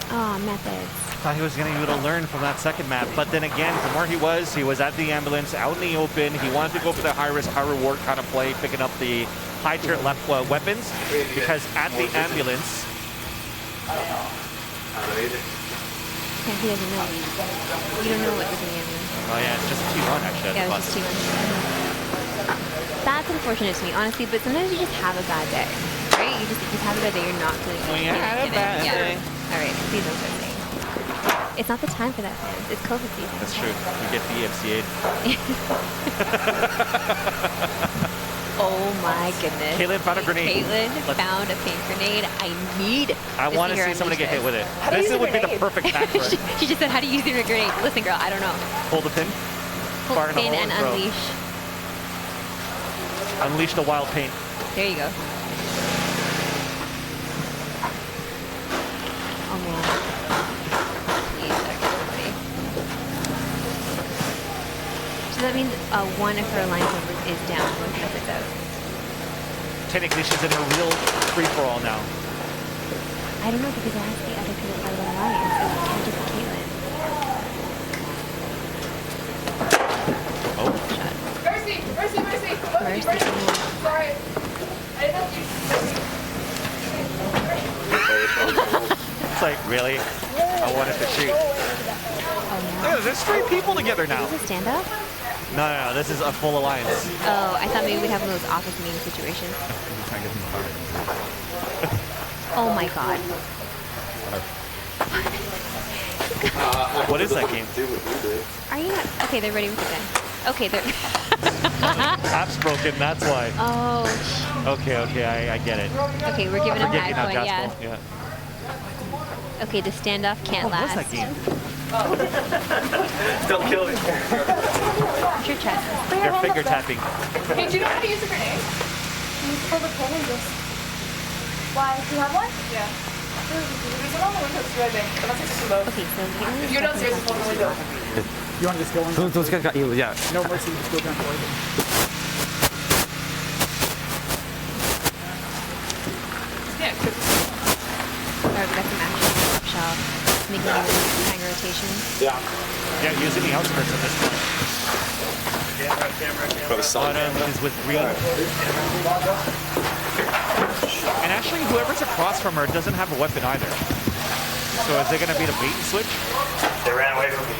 Oh, Methodz. Thought he was going to be able to learn from that second map, but then again, from where he was at the ambulance, out in the open. He wanted to go for the high risk, high reward kind of play, picking up the high tier left weapons, because at the ambulance. Yeah, he doesn't know. You don't know what was in the ambulance. Oh yeah, it's just T1 actually. Yeah, it's just T1. That's unfortunate to me, honestly, but sometimes you just have a bad day, right? You just have a bad day, you're not feeling Well, you had a bad day. All right, please don't start saying. It's not the time for that, fans. It's COVID season. That's true. You get DFCA'd. Oh my goodness. Kaitlyn found a grenade. Kaitlyn found a paint grenade. I want to see somebody get hit with it. This would be the perfect pack for it. She just said, how do you use your grenade? Listen, girl, I don't know. Hold the pin. Hold the pin and unleash. Unleash the wild paint. There you go. Oh man. So that means one of her alliance members is down. One Methodz out. Technically, she's in a real free-for-all now. I don't know because it has to be other people part of the alliance. It can't just be Kaitlyn. Oh. Shot. Mercy! Sorry. I didn't know you. It's like, really? I wanted to shoot. Oh no. Yeah, there's 3 people together now. Is this a stand-up? No, this is a full alliance. Oh, I thought maybe we'd have one of those office meeting situations. Oh my god. What is that game? Are you not? Okay, they're ready with the gun. Okay, they're... App's broken, that's why. Oh. Okay, I get it. Okay, we're giving a Forget you pack now, point, yeah. Jaspal. Yeah. Okay, the standoff can't last. What was that game? Don't kill me. What's your chest? You're finger tapping. Hey, do you know how to use a grenade? You pull the pin and just... Why? Do you have one? Yeah. There's one on the window too, I think. But that's just low. Okay, so if you're downstairs, there's one on the window. You want to just go in? Those guys got you, yeah. No mercy, just go down for it. Yeah, Alright, we got some action. Upshall. Making a hanger rotation. Yeah, using the outskirts at this point. Autumn is with green. And actually, whoever's across from her doesn't have a weapon either. So is it going to be the bait and switch? They ran away from me.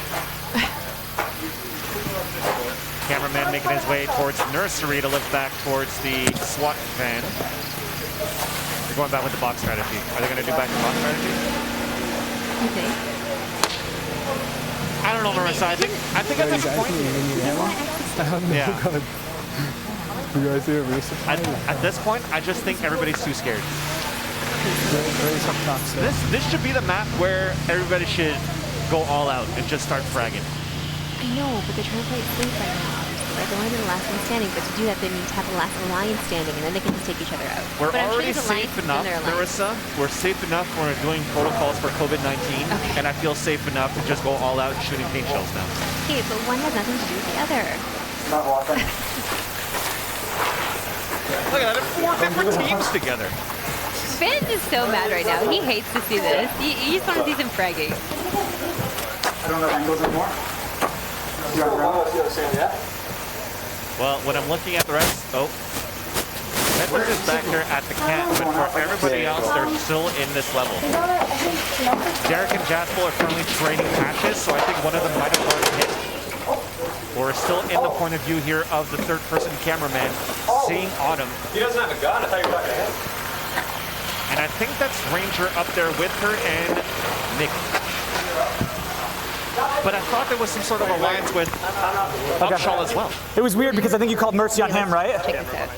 Cameraman making his way towards nursery to lift back towards the SWAT van. They're going back with the box strategy. Are they going to do back the box strategy? You think? I don't know, Marissa. I think at this point. Yeah. You guys here, Marissa? At this point, I just think everybody's too scared. This should be the map where everybody should go all out and just start fragging. I know, but they're trying to play it safe right now. Right? They want to be the last one standing, but to do that, they need to have the last alliance standing, and then they can just take each other out. We're but already safe enough, Marissa. We're safe enough when we're doing protocols for COVID-19, and I feel safe enough to just go all out shooting paint shells now. Okay, but one has nothing to do with the other. Look at that, 4 different teams together. Vance is so mad right now. He hates to see this. You just want to see some fragging. I don't know angles anymore. Well, when I'm looking at the rest, Methodz is back there at the cat, but for everybody else, they're still in this level. Derek and Jaspal are currently trading patches, so I think one of them might have already hit. We're still in the point of view here of the third-person cameraman seeing Autumn. He doesn't have a gun. I thought you were talking to him. And I think that's Ranger up there with her and Nick. But I thought there was some sort of alliance with Upshall as well. It was weird because I think you called mercy on him, right? Check this out.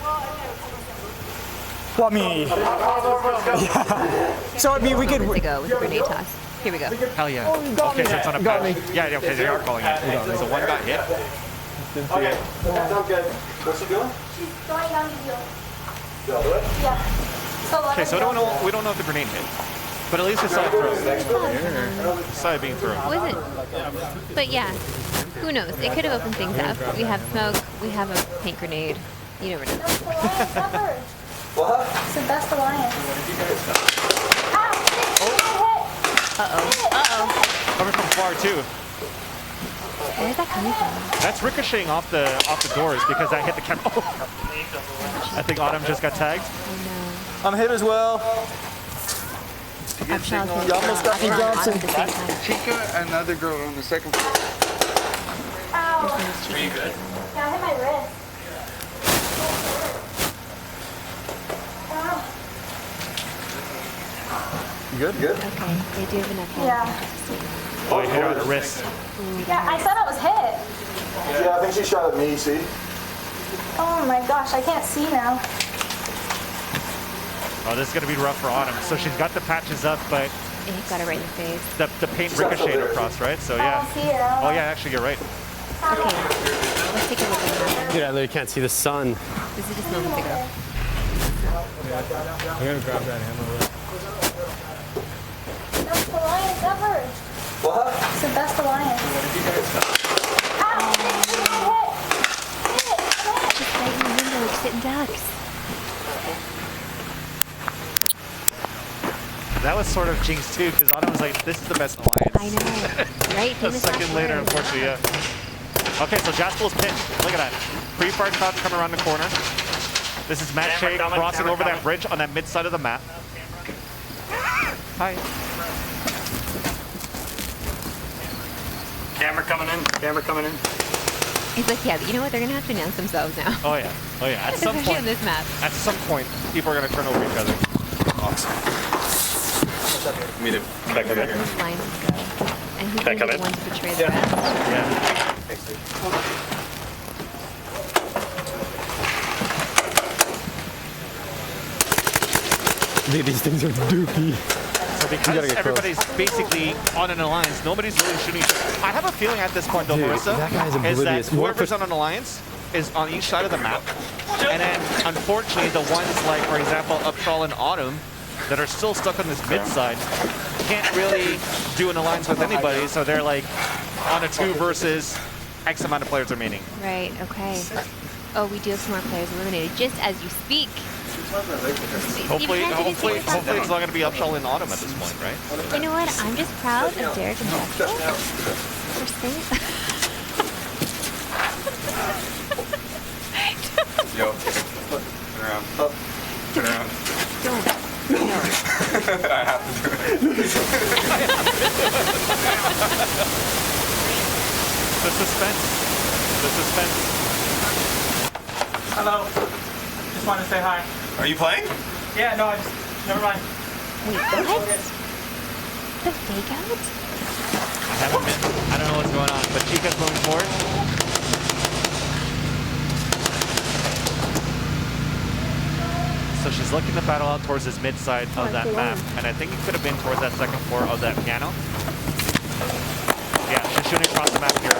Well, I mean, yeah. So I mean, we could go with the grenade toss. Here we go. Hell yeah. Okay, so it's on a patch. Yeah, okay, they are calling it. So one got hit. Okay, sounds good. What's she doing? She's going down the hill. The other way? Yeah. Okay, so we don't know if the grenade hit. But at least we saw it thrown. We saw it being thrown. Was it? But yeah, who knows? It could have opened things up. We have smoke. We have a paint grenade. You never know. What? It's the best alliance. Coming from far too. Where's that coming from? That's ricocheting off the doors because that hit the camera. I think Autumn just got tagged. I'm hit as well. You almost got me, Johnson. Chica and another girl on the second floor. Ow. Are you good? Yeah, I hit my wrist. You good? Good? Okay, they do have enough. Yeah. Oh, I hit her on the wrist. Yeah, I said I was hit. Yeah, I think she shot at me, see? Oh my gosh, I can't see now. Oh, this is going to be rough for Autumn. So she's got the patches up, but It got it right in the face. the paint ricocheted across, right? So yeah. Oh yeah, actually you're right. Okay, let's take a look at that. Dude, I literally can't see the sun. This is just moments ago. I'm gonna grab that ammo. Best alliance ever. What? It's the best alliance. Just right in the window, just sitting ducks. That was sort of jinxed too, because Autumn was like, this is the best alliance. I know, right? A second later, unfortunately, yeah. Okay, so Jaspal's pinned. Look at that. Pre-fire shot coming around the corner. This is Matt Shea crossing over that bridge on that mid-side of the map. Hi. Camera coming in. Camera coming in. He's like, yeah, but you know what? They're going to have to announce themselves now. Oh yeah. Oh yeah. At some Especially point, on this map. At some point, people are going to turn over each other. Awesome. Me too. Can I come in? Lines go. And who's Can I going to come be in? the one to betray the rest? Yeah. Dude, these things are dookie. So because everybody's basically on an alliance, nobody's really shooting. I have a feeling at this point, though, Dude, Marissa, that guy's is that oblivious. whoever's on an alliance is on each side of the map. And then, unfortunately, the ones like, for example, Upshall and Autumn that are still stuck on this mid side can't really do an alliance with anybody, so they're like on a 2 versus X amount of players remaining. Right, okay. Oh, we do have some more players eliminated just as you speak. Hopefully it's not going to be Upshall and Autumn at this point, right? You know what? I'm just proud of Derek and Jaspal for staying. Yo, turn around. Turn around. Don't. I have to do it. The suspense. The suspense. Hello. Just wanted to say hi. Are you playing? Yeah, no, I just, never mind. Wait, what? The fake out? I don't know what's going on, but Chica's moving forward. He's looking to battle out towards his mid side of that map, and I think he could have been towards that second floor of that piano. Yeah, just shooting across the map here.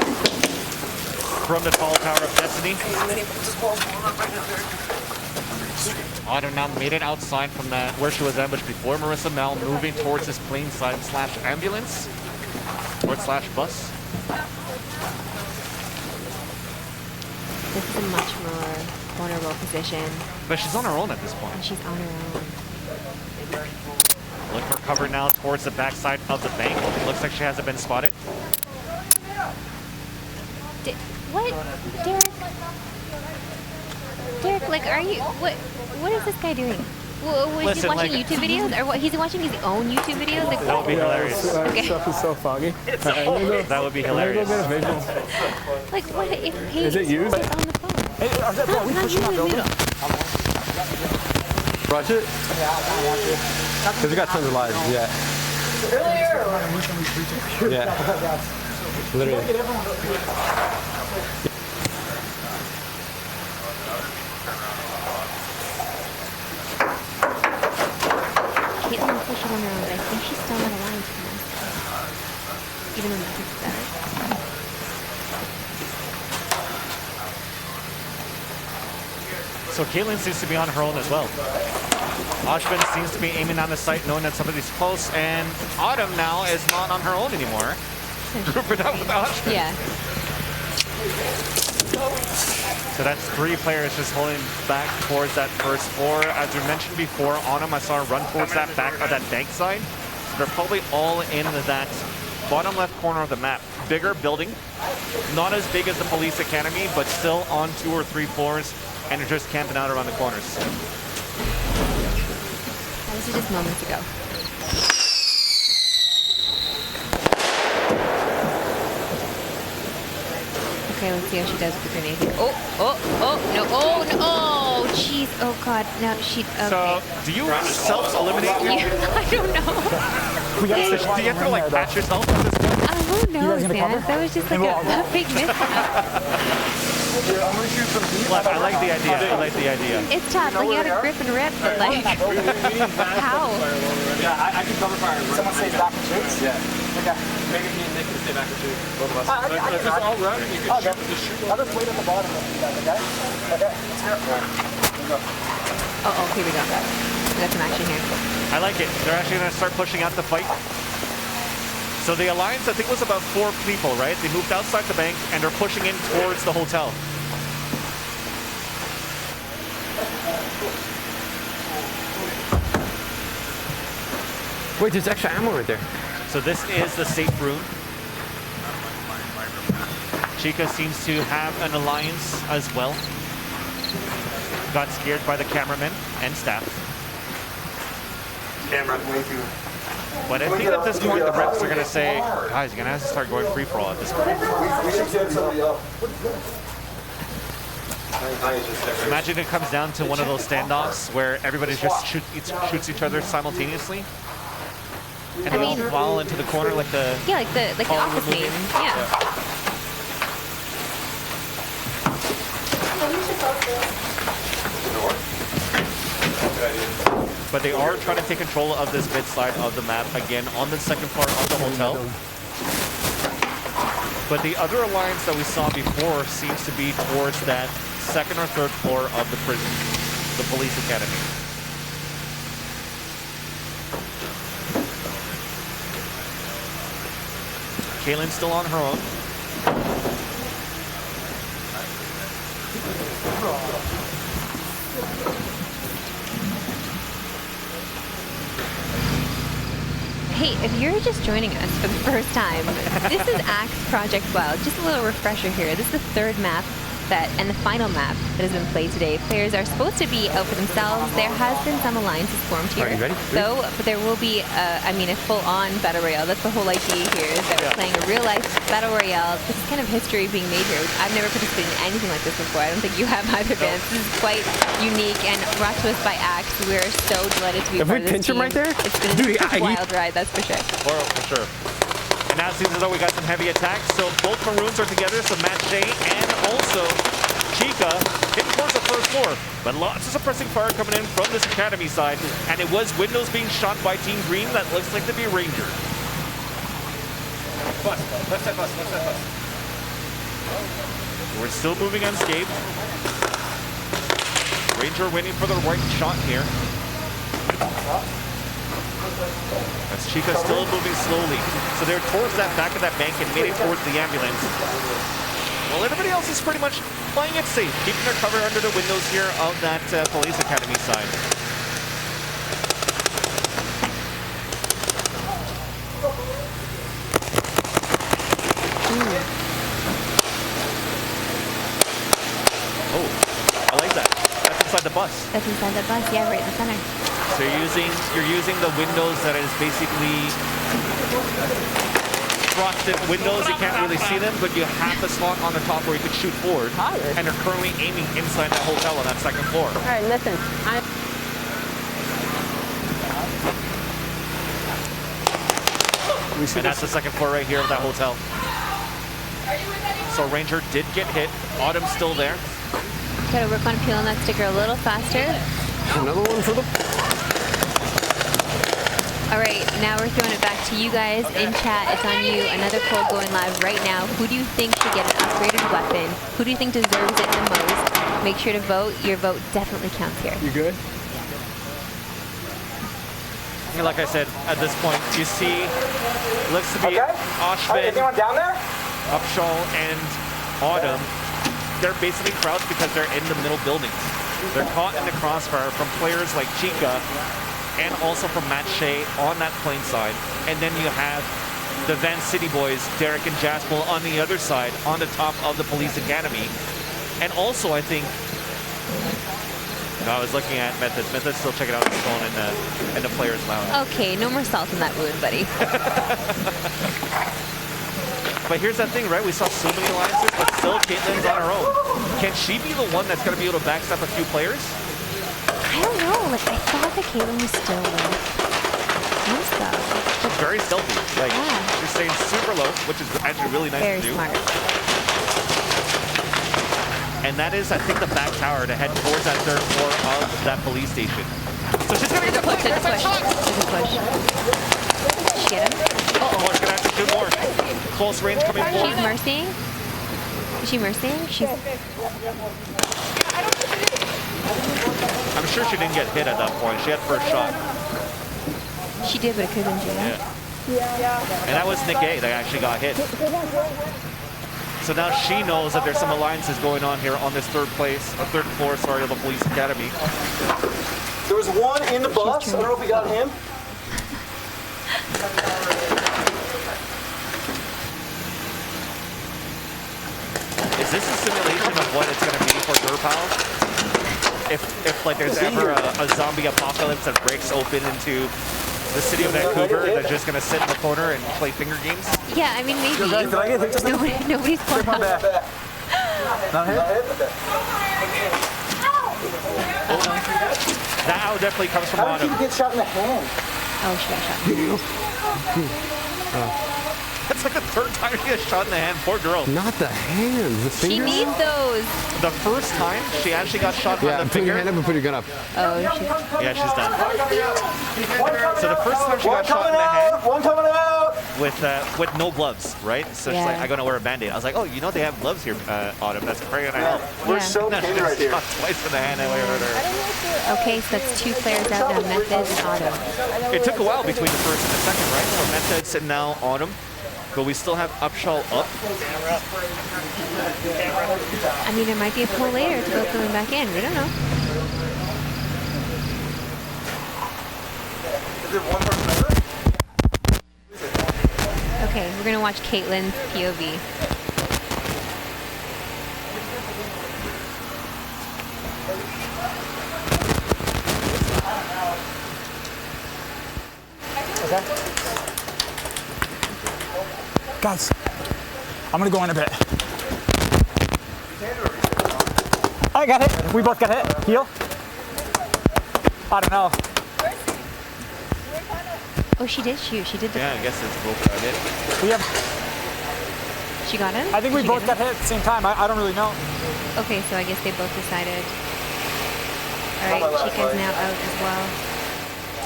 From the tall tower of Destiny. Autumn now made it outside from that where she was ambushed before. Marissa now moving towards this plane side slash ambulance or slash bus. This is a much more vulnerable position. But she's on her own at this point. And she's on her own. Looking for cover now towards the backside of the bank. Looks like she hasn't been spotted. What? Derek, like, are you, what is this guy doing? Was he watching YouTube videos? Or what? He's watching his own YouTube videos? Like, that would be hilarious. Okay. Stuff is so foggy. That would be hilarious. Like, what if he is it used? on the phone? Hey, are we pushing that building? Rush it? Because we got tons of lives, yeah. Yeah. Literally. Kaitlyn pushing on her own, but I think she's still not aligned to them. Even though Methodz is better. So Kaitlyn seems to be on her own as well. Oshven seems to be aiming on the site, knowing that somebody's close, and Autumn now is not on her own anymore. Grouping up with Oshven. Yeah. So that's 3 players just holding back towards that first floor. As we mentioned before, Autumn, I saw her run towards that back of that bank side. So they're probably all in that bottom left corner of the map. Bigger building, not as big as the police academy, but still on 2 or 3 floors, and they're just camping out around the corners. This is just moments ago. Okay, let's see how she does with the grenade here. Oh, no, oh, jeez, oh god, no, she, okay. So, do you self-eliminate? Yeah, I don't know. Do you have to like patch yourself at this point? Who knows, man? That was just like a big mishap. I like the idea. I like the idea. It's tough. Like, you gotta grip and rip, but like, how? Yeah, I can cover fire. Someone stays back and shoots? Yeah. Okay. Maybe me and Nick can stay back and shoot. Both of us. If it's all running, you can just shoot. I'll just wait at the bottom of you guys, okay? Okay, let's go. Oh, here we go. We got some action here. I like it. They're actually going to start pushing out the fight. So the alliance, I think, was about 4 people, right? They moved outside the bank, and they're pushing in towards the hotel. Wait, there's extra ammo right there. So this is the safe room. Chica seems to have an alliance as well. Got scared by the cameraman and staff. Camera, way too. But I think at this point the reps are going to say, guys, you're going to have to start going free-for-all at this point. We should send somebody up. Imagine it comes down to one of those standoffs where everybody just shoots each other simultaneously. And they all fall into the corner like the... Yeah, like the office scene. Yeah. But they are trying to take control of this mid side of the map again on the second floor of the hotel. But the other alliance that we saw before seems to be towards that second or third floor of the prison, the police academy. Kaitlyn's still on her own. Hey, if you're just joining us for the first time, this is Axe Project Wild. Just a little refresher here. This is the 3rd map and the final map that has been played today. Players are supposed to be out for themselves. There has been some alliances formed here. Are you ready? So, but there will be, a full-on battle royale. That's the whole idea here, is that we're playing a real-life battle royale. This is kind of history being made here. I've never participated in anything like this before. I don't think you have either, Vince. This is quite unique and brought to us by Axe. We're so delighted to be part of this team. Right there? It's been a wild ride, that's for sure. For sure. And now it seems as though we got some heavy attacks. So both maroons are together. So Shea and also Chica hitting towards the first floor. before. But lots of suppressing fire coming in from this Academy side. And it was windows being shot by Team Green. That looks like to be Ranger. Bus, left side bus, left side bus. We're still moving unscathed. Ranger waiting for the right shot here. As Chica still moving slowly. So they're towards that back of that bank and made it towards the ambulance. Well, everybody else is pretty much playing it safe, keeping their cover under the windows here of that Police Academy side. Oh, I like that. That's inside the bus. That's inside the bus, yeah, right in the center. So you're using the windows that is basically frosted windows. You can't really see them, but you have the slot on the top where you could shoot forward. And they're currently aiming inside that hotel on that second floor. All right, listen. And that's the second floor right here of that hotel. So Ranger did get hit. Autumn's still there. Gotta work on peeling that sticker a little faster. Another one for the... All right, now we're throwing it back to you guys in chat. It's on you. Another poll going live right now. Who do you think should get an upgraded weapon? Who do you think deserves it the most? Make sure to vote. Your vote definitely counts here. You good? Like I said, at this point, you see, looks to be Oshven, anyone down there? Upshall, and Autumn. They're basically crouched because they're in the middle buildings. They're caught in the crossfire from players like Chica and also from Shea on that plane side. And then you have the Vansilli boys, Derek and Jaspal, on the other side, on the top of the Police Academy. And also, I think, no, I was looking at Methodz. Methodz still checking out his phone in the players' lounge. Okay, no more salt in that wound, buddy. But here's that thing, right? We saw so many alliances, but still Kaitlyn's on her own. Can she be the one that's going to be able to backstab a few players? I don't know. Like, I thought that Kaitlyn was still like Nemsko. She's very stealthy. Like, she's staying super low, which is actually really nice to do. Very smart. And that is, I think, the back tower to head towards that third floor of that police station. So she's going to get the push. There's a push. Did she get him? Uh-oh, she's going to have to do more. Close range coming forward. She's mercying? Is she mercying? She's... I'm sure she didn't get hit at that point. She had first shot. She did, but it could have been Gina. Yeah. And that was Nick A that actually got hit. So now she knows that there's some alliances going on here on this third floor, of the Police Academy. There was one in the bus. I don't know if we got him. Is this a simulation of what it's going to be for Gerard? If like there's ever a zombie apocalypse that breaks open into the city of Vancouver, they're just going to sit in the corner and play finger games? Yeah, I mean, maybe. Nobody's pulling up. Not hit? That owl definitely comes from How Autumn. did you get shot in the hand? Oh, she got shot. That's like the third time she gets shot in the hand. Poor girl. Not the hands, the fingers. She needs those. The first time she actually got shot on the put finger. your hand up and put your gun up. Oh, yeah, she's done. So the first time she got shot in the head. One coming out. With no gloves, right? So she's like, I'm gonna wear a band-aid. I was like, oh, you know they have gloves here, Autumn. That's probably gonna help. We're so no, pinned right here. Shot twice in the hand and we hurt her. Okay, so that's two players out now, Methodz and Autumn. It took a while between the first and the second, right? So Methodz and now Autumn. But we still have Upshall up. I mean, there might be a pull later to both coming back in. We don't know. Is it one person over? Okay, we're gonna watch Kaitlyn's POV. Okay. Guys, I'm gonna go in a bit. I got hit. We both got hit. Heal? I don't know. Oh, she did shoot. She did the... Yeah, I guess it's both got hit. We have... She got him? I think we both got hit at the same time. I don't really know. Okay, so I guess they both decided... All right, Chica's now out as well.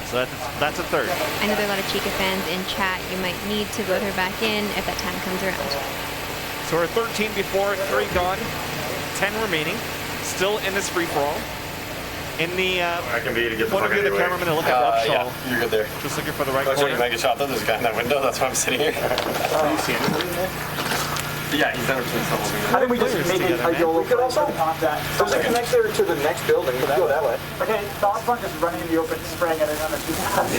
So that's a third. I know there are a lot of Chica fans in chat. You might need to vote her back in if that time comes around. So we're 13 before, 3 gone, 10 remaining. Still in this free-for-all. In the I can be to get the point of view of the cameraman to look at Upshall. Yeah, you're good there. Just looking for the right corner. corner. Make a shot though. There's a guy in that window. That's why I'm sitting here. Have you seen him? Yeah, he's never seen someone. I think we just make it a YOLO. We could also pop that. There's a connector to the next building. We could go that way. Okay, the Oshven is running in the open, spraying at another two. I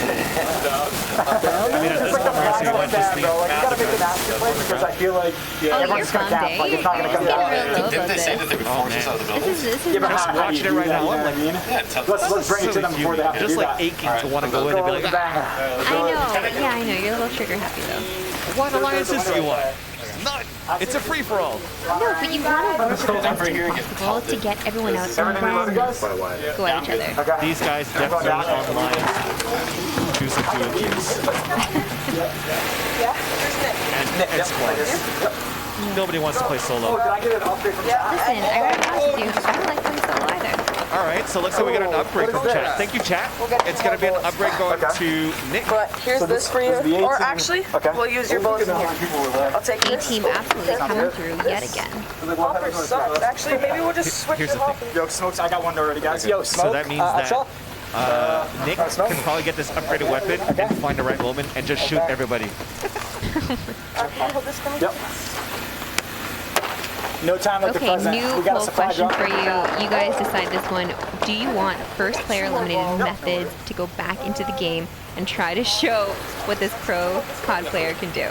mean, at this point, we're going to want this thing. You gotta make an action play because I feel like everyone's gonna camp. Like it's not gonna come down. Didn't they say that they would force us out of the building? Yeah, but just watching it right now. I'm like, let's bring it to them before they have to just do like that. aching to want to go in and be like, I know. Yeah, I know. You're a little trigger happy though. what alliances do you want? None. It's a free-for-all. No, but you want to do the best possible to get everyone out and then go at each other. These guys definitely online. Choose a few of these. And squads. Nobody wants to play solo. Did I get an upgrade from Listen, I gotta be honest with you. I don't like playing solo either. All right, so looks like we got an upgrade from chat. Thank you, chat. It's going to be an upgrade going to Nick. But here's this for you. Or actually, we'll use your bullets in here. I'll take this. A-team absolutely coming through yet again. Hoppers suck. Actually, maybe we'll just switch Here's them the off. thing. Yo, Smokes, I got one already, guys. Yo, Smoke. So that means that Nick can probably get this upgraded weapon and find the right moment and just shoot everybody. Yep. No time like the Okay, present. new We got a poll supply question drop. for you. You guys decide this one. Do you want first player eliminated Methodz to go back into the game and try to show what this pro COD player can do?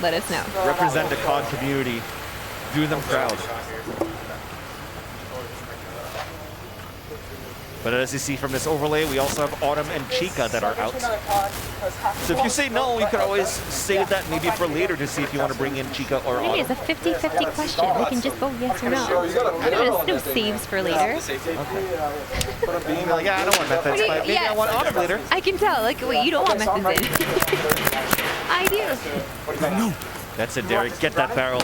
Let us know. Represent the COD community. Do them proud. But as you see from this overlay, we also have Autumn and Chica that are out. So if you say no, you could always save that maybe for later to see if you want to bring in Chica or Maybe Autumn. it's a 50-50 question. We can just vote yes or no. There's no saves for later. Being like, yeah, I don't want Methodz, but maybe I want Autumn later. I can tell. Like, wait, you don't want Methodz in. I do. No. That's it, Derek. Get that barrel.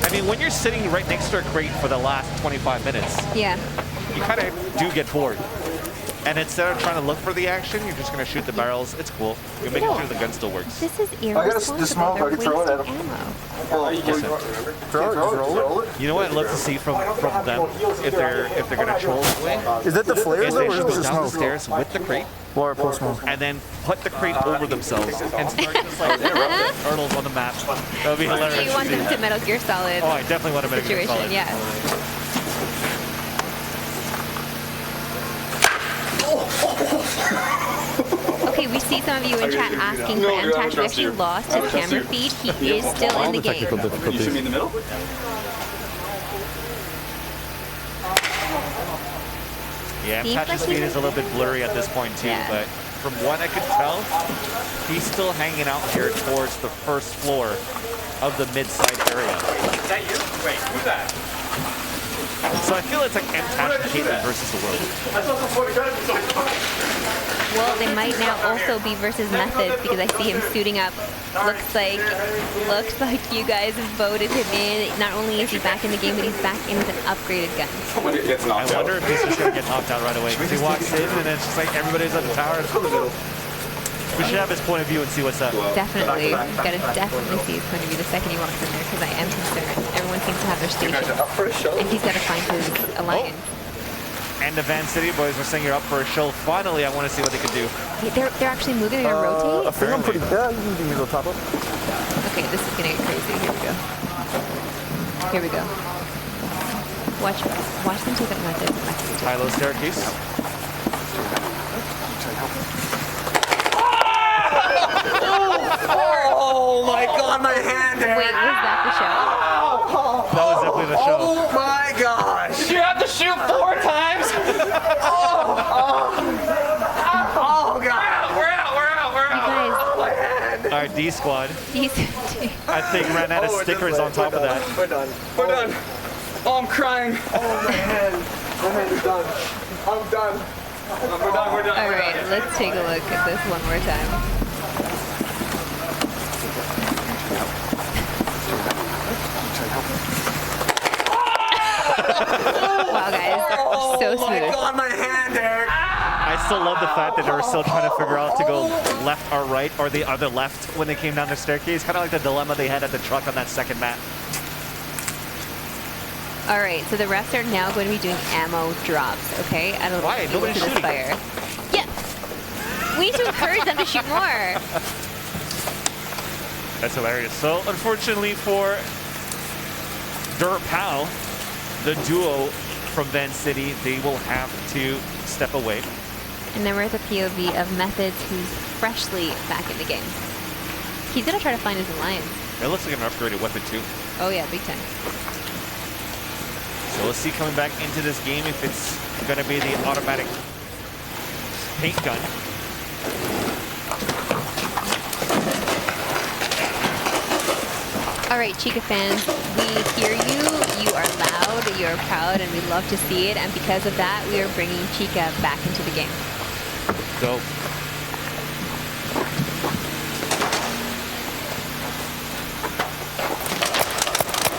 I mean, when you're sitting right next to a crate for the last 25 minutes, yeah, you kind of do get bored. And instead of trying to look for the action, you're just going to shoot the barrels. It's cool. You're making sure the gun still works. This is irresponsible. They're wasting ammo. Throw it. You know what I'd love to see from them if they're going to troll that way? Is that the flares They or should is go it down smoke? the stairs with the crate. Or post smoke. And then put the crate over themselves and start just like turtles on the map. That would be hilarious. You want them to Metal Gear Solid. Oh, I definitely want to Metal Gear Solid. Yeah. Okay, we see some of you in chat asking for MTashed. We actually lost his camera feed. He is still in the game. You shoot me in the middle? Yeah, Seems MTashed's like feed is a little bit blurry at this point too, but from what I could tell, he's still hanging out here towards the first floor of the mid-side area. Is that you? Wait, who's that? So I feel it's like MTashed and Kaitlyn versus the world. I saw some 40 guns. Well, they might now also be versus Methodz because I see him suiting up. Looks like you guys voted him in. Not only is he back in the game, but he's back in with an upgraded gun. I wonder if he's just going to get knocked out right away. Because he walks in and it's just like everybody's at the tower. We should have his point of view and see what's up. Definitely. We've got to definitely see his point of view the second he walks in there because I am concerned. Everyone seems to have their station. And he's got to find his alliance. And the Vansilli boys are saying you're up for a show. Finally, I want to see what they can do. Yeah, they're actually moving. They're going to rotate. I think I'm pretty good. You can go top up. Okay, this is going to get crazy. Here we go. Here we go. Watch them take that Methodz. High-low staircase. Oh my god, my hand! Wait, was that the show? That was definitely the show. Oh my gosh! Did you have to shoot 4 times? Oh god! We're out. My hand! All right, D squad. I think ran out of stickers on top of that. We're done. Oh, I'm crying. Oh, my hand. My hand is done. I'm done. We're done. All right, let's take a look at this one more time. Wow, guys, so smooth. Oh my God, my hand, Eric. I still love the fact that they were still trying to figure out to go left or right, or the other left when they came down the staircase. Kind of like the dilemma they had at the truck on that second map. All right, so the refs are now going to be doing ammo drops, okay? I don't Why? Nobody's this shooting. fire. Yeah. We need to encourage them to shoot more. That's hilarious. So, unfortunately for Gerard, the duo from Vansilli, they will have to step away. And then we're at the POV of Methodz, who's freshly back in the game. He's going to try to find his alliance. It looks like an upgraded weapon, too. Oh, yeah, big time. So, let's see coming back into this game if it's going to be the automatic paint gun. All right, Chica fans, we hear you. You are loud, you are proud, and we love to see it. And because of that, we are bringing Chica back into the game. Go.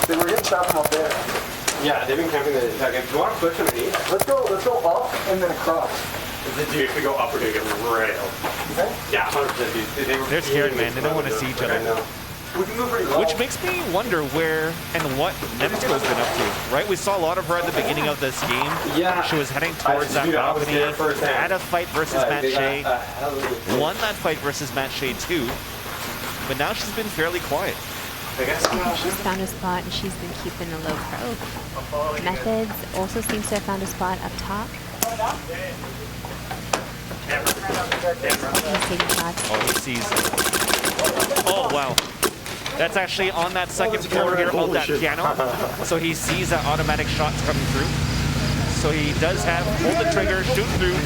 They were getting shot from up there. Yeah, they've been camping the entire game. Do you want to push underneath? Let's go up and then across. Dude, if we go up, we're going to get railed. Okay? Yeah, 100%. Dude. They're scared, man. They don't want to see each other. I know. We can move pretty low. Which makes me wonder where and what Nemsko's been up to, right? We saw a lot of her at the beginning of this game. Yeah. She was heading towards that balcony, had a fight versus Matt Shea, won that fight versus Matt Shea too, but now she's been fairly quiet. I think she's found a spot and she's been keeping a low pro. Methodz also seems to have found a spot up top. He's taking shots. Oh, he sees. Oh, wow. That's actually on that second floor here of that piano. So he sees that automatic shots coming through. So he does have, pull the trigger, shoot through.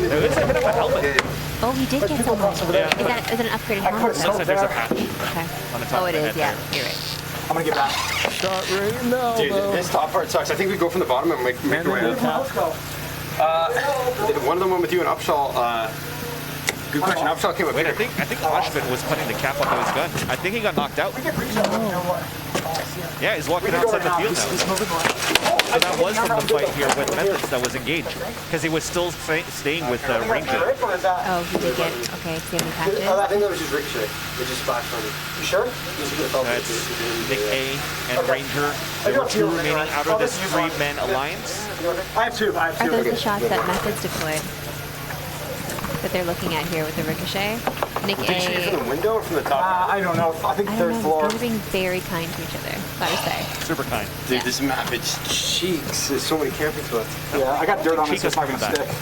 There is a bit of a helmet. Oh, he did get someone. Yeah. Is it an upgraded helmet? Looks like there's a patch. Okay. On the top Oh, of it the is, head yeah. there. You're right. I'm gonna get back. Shot right now. Dude, this top part sucks. I think we go from the bottom and make our way up. Let's go. One of them went with you and Upshall. Good question. Upshall came with. Wait, I think Oshven was putting the cap onto his gun. I think he got knocked out. Yeah, he's walking outside the field now. So that was from the fight here with Methodz that was engaged, because he was still staying with Ranger. Oh, he did get, okay, see any patches? I think that was just Ricochet. It just splashed on me. You sure? That's Nick A and Ranger. There were 2 remaining out of this 3-man alliance. I have 2. Are those the shots that Methodz deployed? That they're looking at here with the Ricochet? Nick Did she A. from the window or from the top? I don't know. I think I third don't know, floor. they're being very kind to each other, gotta say. Super kind. Dude, this map, it's cheeks. There's so many camping spots. Yeah, I got dirt on it, so Chica's it's not coming gonna back. stick.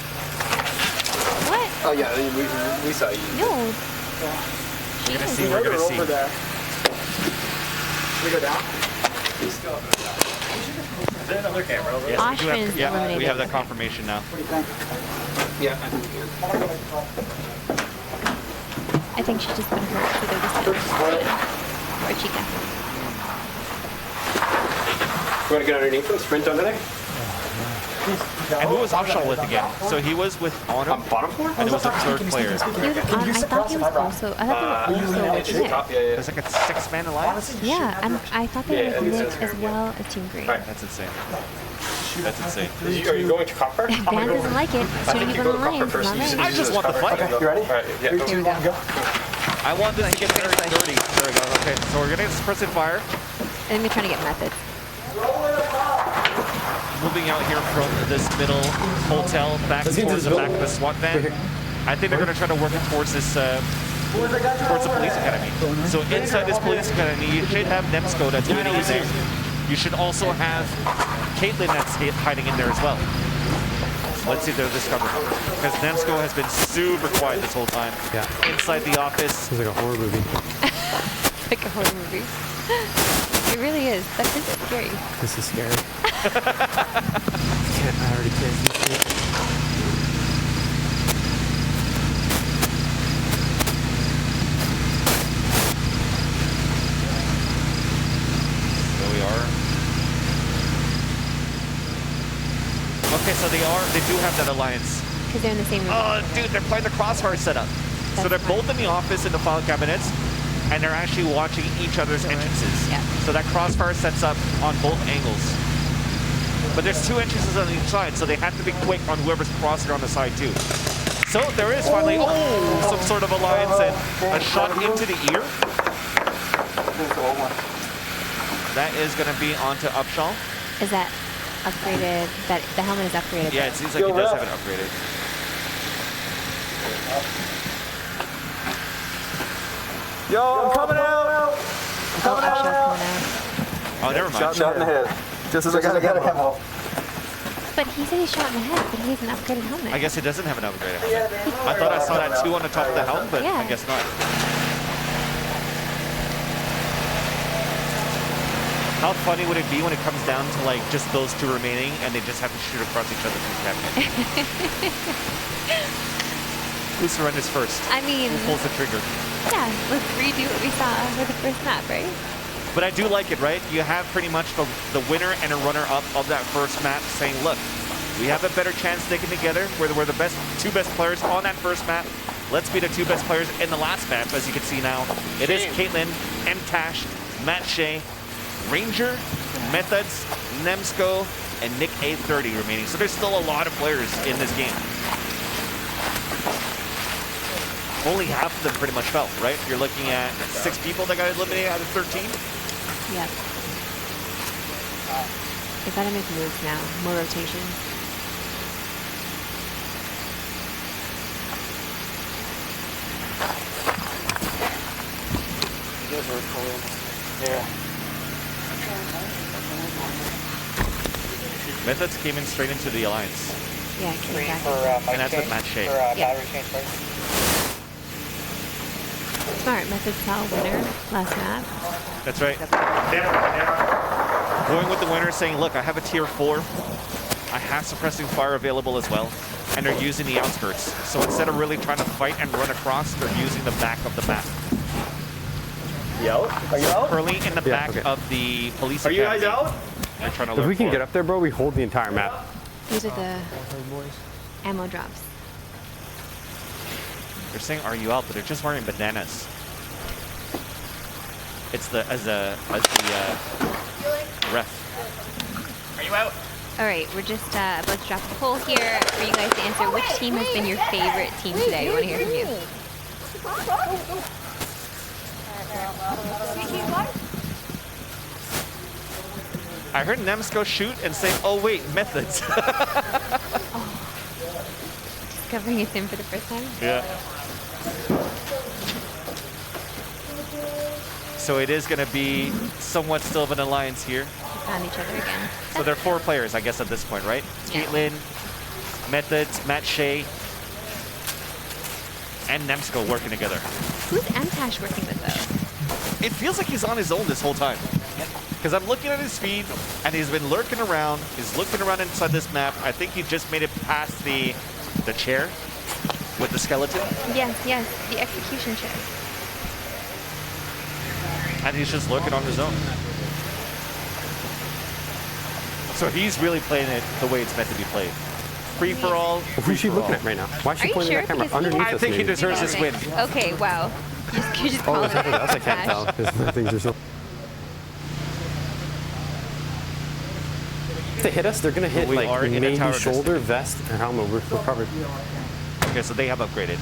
What? Oh yeah, we saw you. No. We're gonna She see. is. We're gonna see. Over there. We go down? Is there another camera over there? Yes, we do have, Oshven's yeah, we eliminated. have that confirmation now. What do you think? Yeah, I think we can. I think she's just been hurt, so they're just or Chica. You want to get underneath and sprint under there? And who was Upshall with again? So he was with Autumn, bottom floor? and it was a 3rd player. I thought he was also, I thought they were also with Nick. There's like a 6-man alliance? Yeah, and I thought they were with Nick as well as Team Green. That's insane. That's insane. Are you going to copper? Van doesn't like it. Shooting you on Alliance is not right. I just want the fight. Okay, you ready? All right, yeah. 3, 2, 1, go. I want this to get very dirty. There we go. Okay, so we're gonna suppress and fire. And they're trying to get Methodz. Moving out here from this middle hotel back towards the back of the SWAT van. I think they're gonna try to work it towards this towards the police academy. So inside this police academy, you should have Nemsko that's waiting in there. You should also have Kaitlyn that's hiding in there as well. Let's see if they're discovered. Because Nemsko has been super quiet this whole time. Yeah. Inside the office. It's like a horror movie. Like a horror movie. It really is. That is scary. This is scary. I already can't see it. So we are. Okay, so they do have that alliance. Because they're in the same room. Oh, dude, they're playing the crossfire setup. So they're both in the office in the file cabinets, and they're actually watching each other's entrances. Yeah. So that crossfire sets up on both angles. but there's 2 entrances on each side, so they have to be quick on whoever's crossing on the side too. So there is finally, some sort of alliance and a shot into the ear. That is going to be onto Upshall. Is that upgraded? That the helmet is upgraded? Yeah, it seems like he does have it upgraded. Yo, I'm coming out! I'm coming out! Oh, never mind. Shot in the head. Just as I got a camo. But he said he shot in the head, but he has an upgraded helmet. I guess it doesn't have an upgraded helmet. I thought I saw that 2 on the top of the helmet, but I guess not. How funny would it be when it comes down to like just those 2 remaining and they just have to shoot across each other through the cabinet? Who surrenders first? I mean, who pulls the trigger? Yeah, let's redo what we saw for the first map, right? But I do like it, right? You have pretty much the winner and a runner-up of that first map saying, look, we have a better chance sticking together. We're the best 2 best players on that first map. Let's be the 2 best players in the last map, as you can see now. It is Kaitlyn, MTashed, Shea, Ranger, Methodz, Nemsko, and Nick A30 remaining. So there's still a lot of players in this game. Only half of them pretty much fell, right? You're looking at 6 people that got eliminated out of 13. Yep. They gotta make moves now. More rotation. Yeah. Methodz came in straight into the alliance. Yeah, came back. And that's with Shea. Battery change, please. Smart. Methodz saw a winner last map. That's right. Going with the winner, saying, look, I have a tier 4. I have suppressing fire available as well. And they're using the outskirts. So instead of really trying to fight and run across, they're using the back of the map. Yo, are you out? Early in the back of the police academy. Are you guys out? They're trying to If learn we can for get it. up there, bro, we hold the entire map. These are the ammo drops. They're saying, are you out? But they're just wearing bananas. It's the, as the ref. Are you out? All right, we're just about to drop a poll here for you guys to answer. Which team has been your favorite team today? We want to hear from you. I heard Nemsko shoot and say, oh wait, Methodz. Discovering it's him for the first time? Yeah. So it is going to be somewhat still of an alliance here. We found each other again. So there are 4 players, I guess, at this point, right? Yeah. Kaitlyn, Methodz, Shea, and Nemsko working together. Who's MTashed working with, though? It feels like he's on his own this whole time. Because I'm looking at his feed, and he's been lurking around. He's looking around inside this map. I think he just made it past the chair with the skeleton. Yes, yes, the execution chair. And he's just lurking on his own. So he's really playing it the way it's meant to be played. Free for all. Who's she looking at right now? Why is she pointing that camera underneath us? I think he deserves this win. Okay, wow. You're just calling it. That's I can't tell. Things are so. If they hit us, they're gonna hit like maybe shoulder, vest, and helmet. We're covered. Okay, so they have upgraded.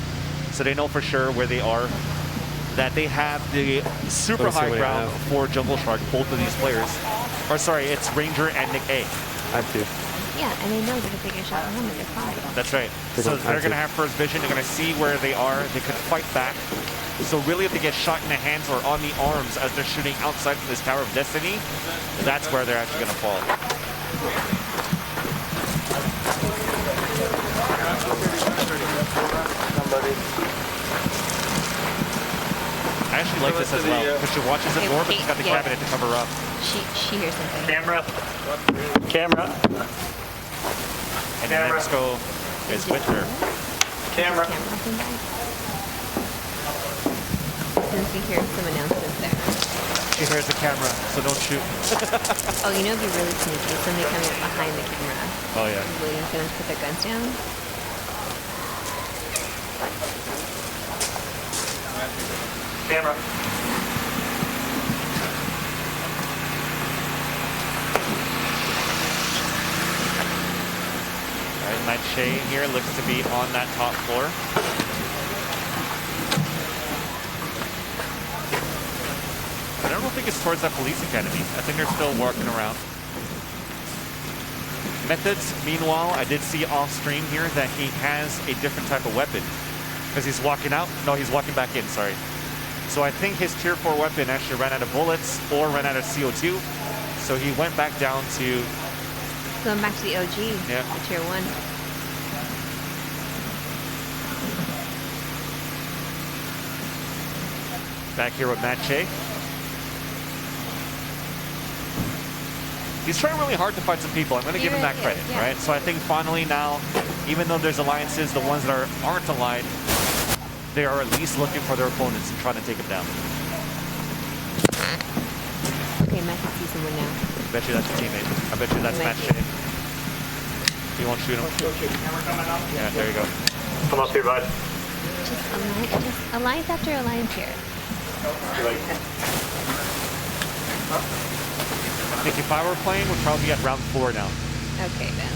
So they know for sure where they are. That they have the super high ground for Jungle Shark, both of these players. Or sorry, it's Ranger and Nick A. I have 2. Yeah, and they know that if they get shot in the helmet, they're fine. That's right. So they're going to have first vision. They're going to see where they are. They could fight back. So really, if they get shot in the hands or on the arms as they're shooting outside from this Tower of Destiny, that's where they're actually going to fall. I actually like this as well, because she watches it more, but she's got the cabinet to cover up. She hears something. Camera. Camera. And Nemsko is with her. Camera. Since we hear some announcements there. She hears the camera, so don't shoot. Oh, you know, it'd be really sneaky. Somebody coming up behind the camera. Oh, yeah. Waiting for them to put their guns down. Camera. Matt Shea here looks to be on that top floor. But I don't think it's towards that police academy. I think they're still walking around. Methodz, meanwhile, I did see off stream here that he has a different type of weapon. Because he's walking out. No, he's walking back in, sorry. So I think his tier 4 weapon actually ran out of bullets or ran out of CO2. So he went back down to... Going back to the OG, yeah. the tier 1. Back here with Matt Shea. He's trying really hard to find some people. I'm going to give him that credit, right? So I think finally now, even though there's alliances, the ones that aren't aligned, they are at least looking for their opponents and trying to take them down. Okay, Matt can see someone now. I bet you that's a teammate. I bet you that's Matt Shea. You won't shoot him? Yeah, there you go. Come up here, bud. Just alliance after alliance here. I think if I were playing, we'd probably be at round 4 now. Okay, then.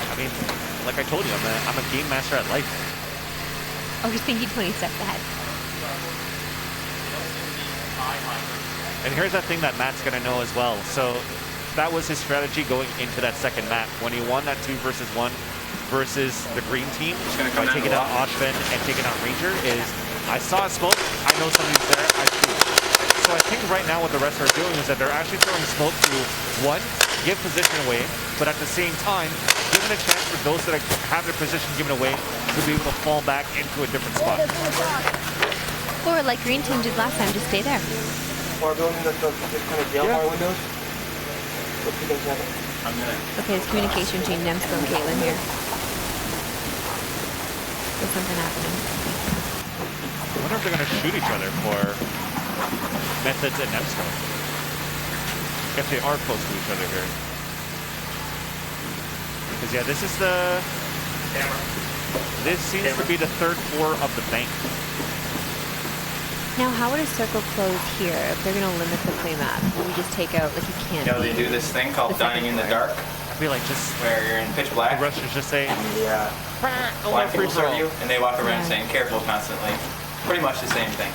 I mean, like I told you, I'm a game master at life. Oh, he's thinking 20 steps ahead. And here's that thing that Matt's going to know as well. So that was his strategy going into that second map. When he won that 2 versus 1 versus the green team, by taking out Oshven and taking out Ranger, is I saw a smoke, I know somebody's there, I shoot. So I think right now what the rest are doing is that they're actually throwing smoke to, 1, give position away, but at the same time, giving a chance for those that have their position given away to be able to fall back into a different spot. Or like green team did last time, just stay there. Or building the kind of jail bar windows. Okay, it's communication between Nemsko and Kaitlyn here. There's something happening. I wonder if they're going to shoot each other for Methodz and Nemsko. If they are close to each other here. Because yeah, this is the... This seems to be the 3rd floor of the bank. Now, how would a circle close here if they're going to limit the play map? Will we just take out, like, you can't... You know, they do this thing called dining in the dark. I feel like just... Where you're in pitch black. The Russians just say... Yeah. Black people serve you, and they walk around saying, careful constantly. Pretty much the same thing.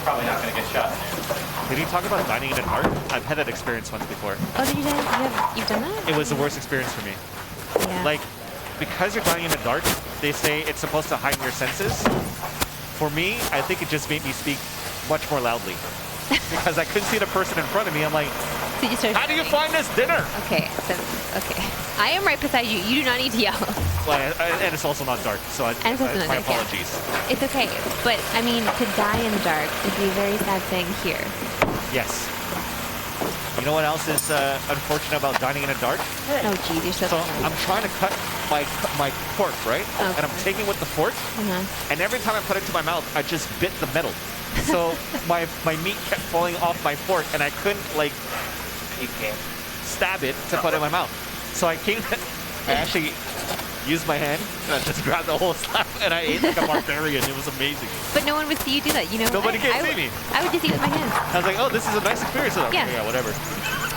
Probably not going to get shot in there. Did he talk about dining in the dark? I've had that experience once before. Oh, did you guys? You've done that? It was the worst experience for me. Yeah. Like, because you're dining in the dark, they say it's supposed to heighten your senses. For me, I think it just made me speak much more loudly. Because I couldn't see the person in front of me. I'm like, so you start how do you find this dinner? Okay, so, okay. I am right beside you. You do not need to yell. Well, and it's also not dark, so my apologies. Yeah. It's okay, but I mean, to die in the dark would be a very sad thing here. Yes. You know what else is unfortunate about dining in the dark? Oh, geez, you're so I'm trying to cut my fork, right? Okay. And I'm taking with the fork, and every time I put it to my mouth, I just bit the metal. So my meat kept falling off my fork, and I couldn't, like, stab it to put it in my mouth. So I actually used my hand, and I just grabbed the whole slab, and I ate like a barbarian. It was amazing. But no one would see you do that, you know? Nobody can see me. I would just eat with my hands. I was like, oh, this is a nice experience. Yeah. Yeah, whatever.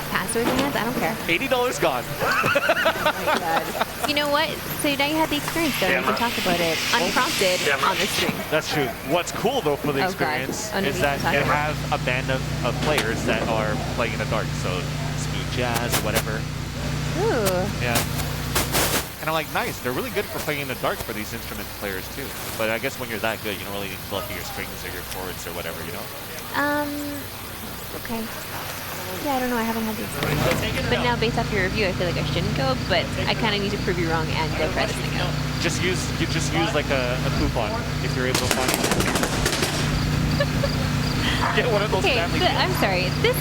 Pass with your hands, I don't care. $80 gone. Oh my God. You know what? So now you had the experience, though. You can talk about it unprompted on the stream. That's true. What's cool, though, for the experience is that they have a band of players that are playing in the dark. So speed jazz, whatever. Ooh. Yeah. And I'm like, nice. They're really good for playing in the dark for these instrument players, too. But I guess when you're that good, you don't really need to look at your strings or your chords or whatever, you know? Okay. Yeah, I don't know. I haven't had the experience. But now, based off your review, I feel like I shouldn't go, but I kind of need to prove you wrong and go try this thing out. Just use like a coupon if you're able to find it. Get one of those family deals. I'm sorry. This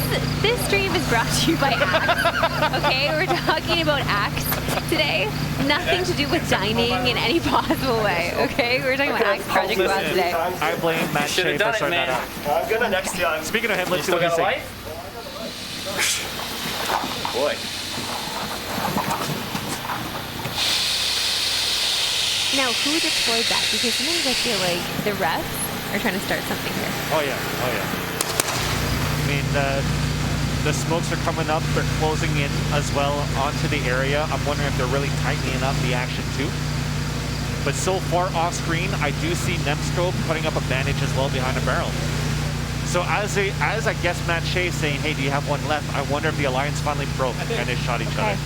stream is brought to you by Axe. Okay, we're talking about Axe today. Nothing to do with dining in any possible way. Okay, we're talking about Axe Project Squad today. I blame Matt Shea for starting that up. I'm gonna next time. Speaking of him, let's see what he's saying. Boy. Now, who deployed that? Because sometimes I feel like the refs are trying to start something here. Oh yeah, oh yeah. mean, the smokes are coming up. They're closing in as well onto the area. I'm wondering if they're really tightening up the action too. But so far off screen, I do see Nemsko putting up a bandage as well behind a barrel. So as I guess Matt Shea saying, hey, do you have one left? I wonder if the alliance finally broke and they shot each other.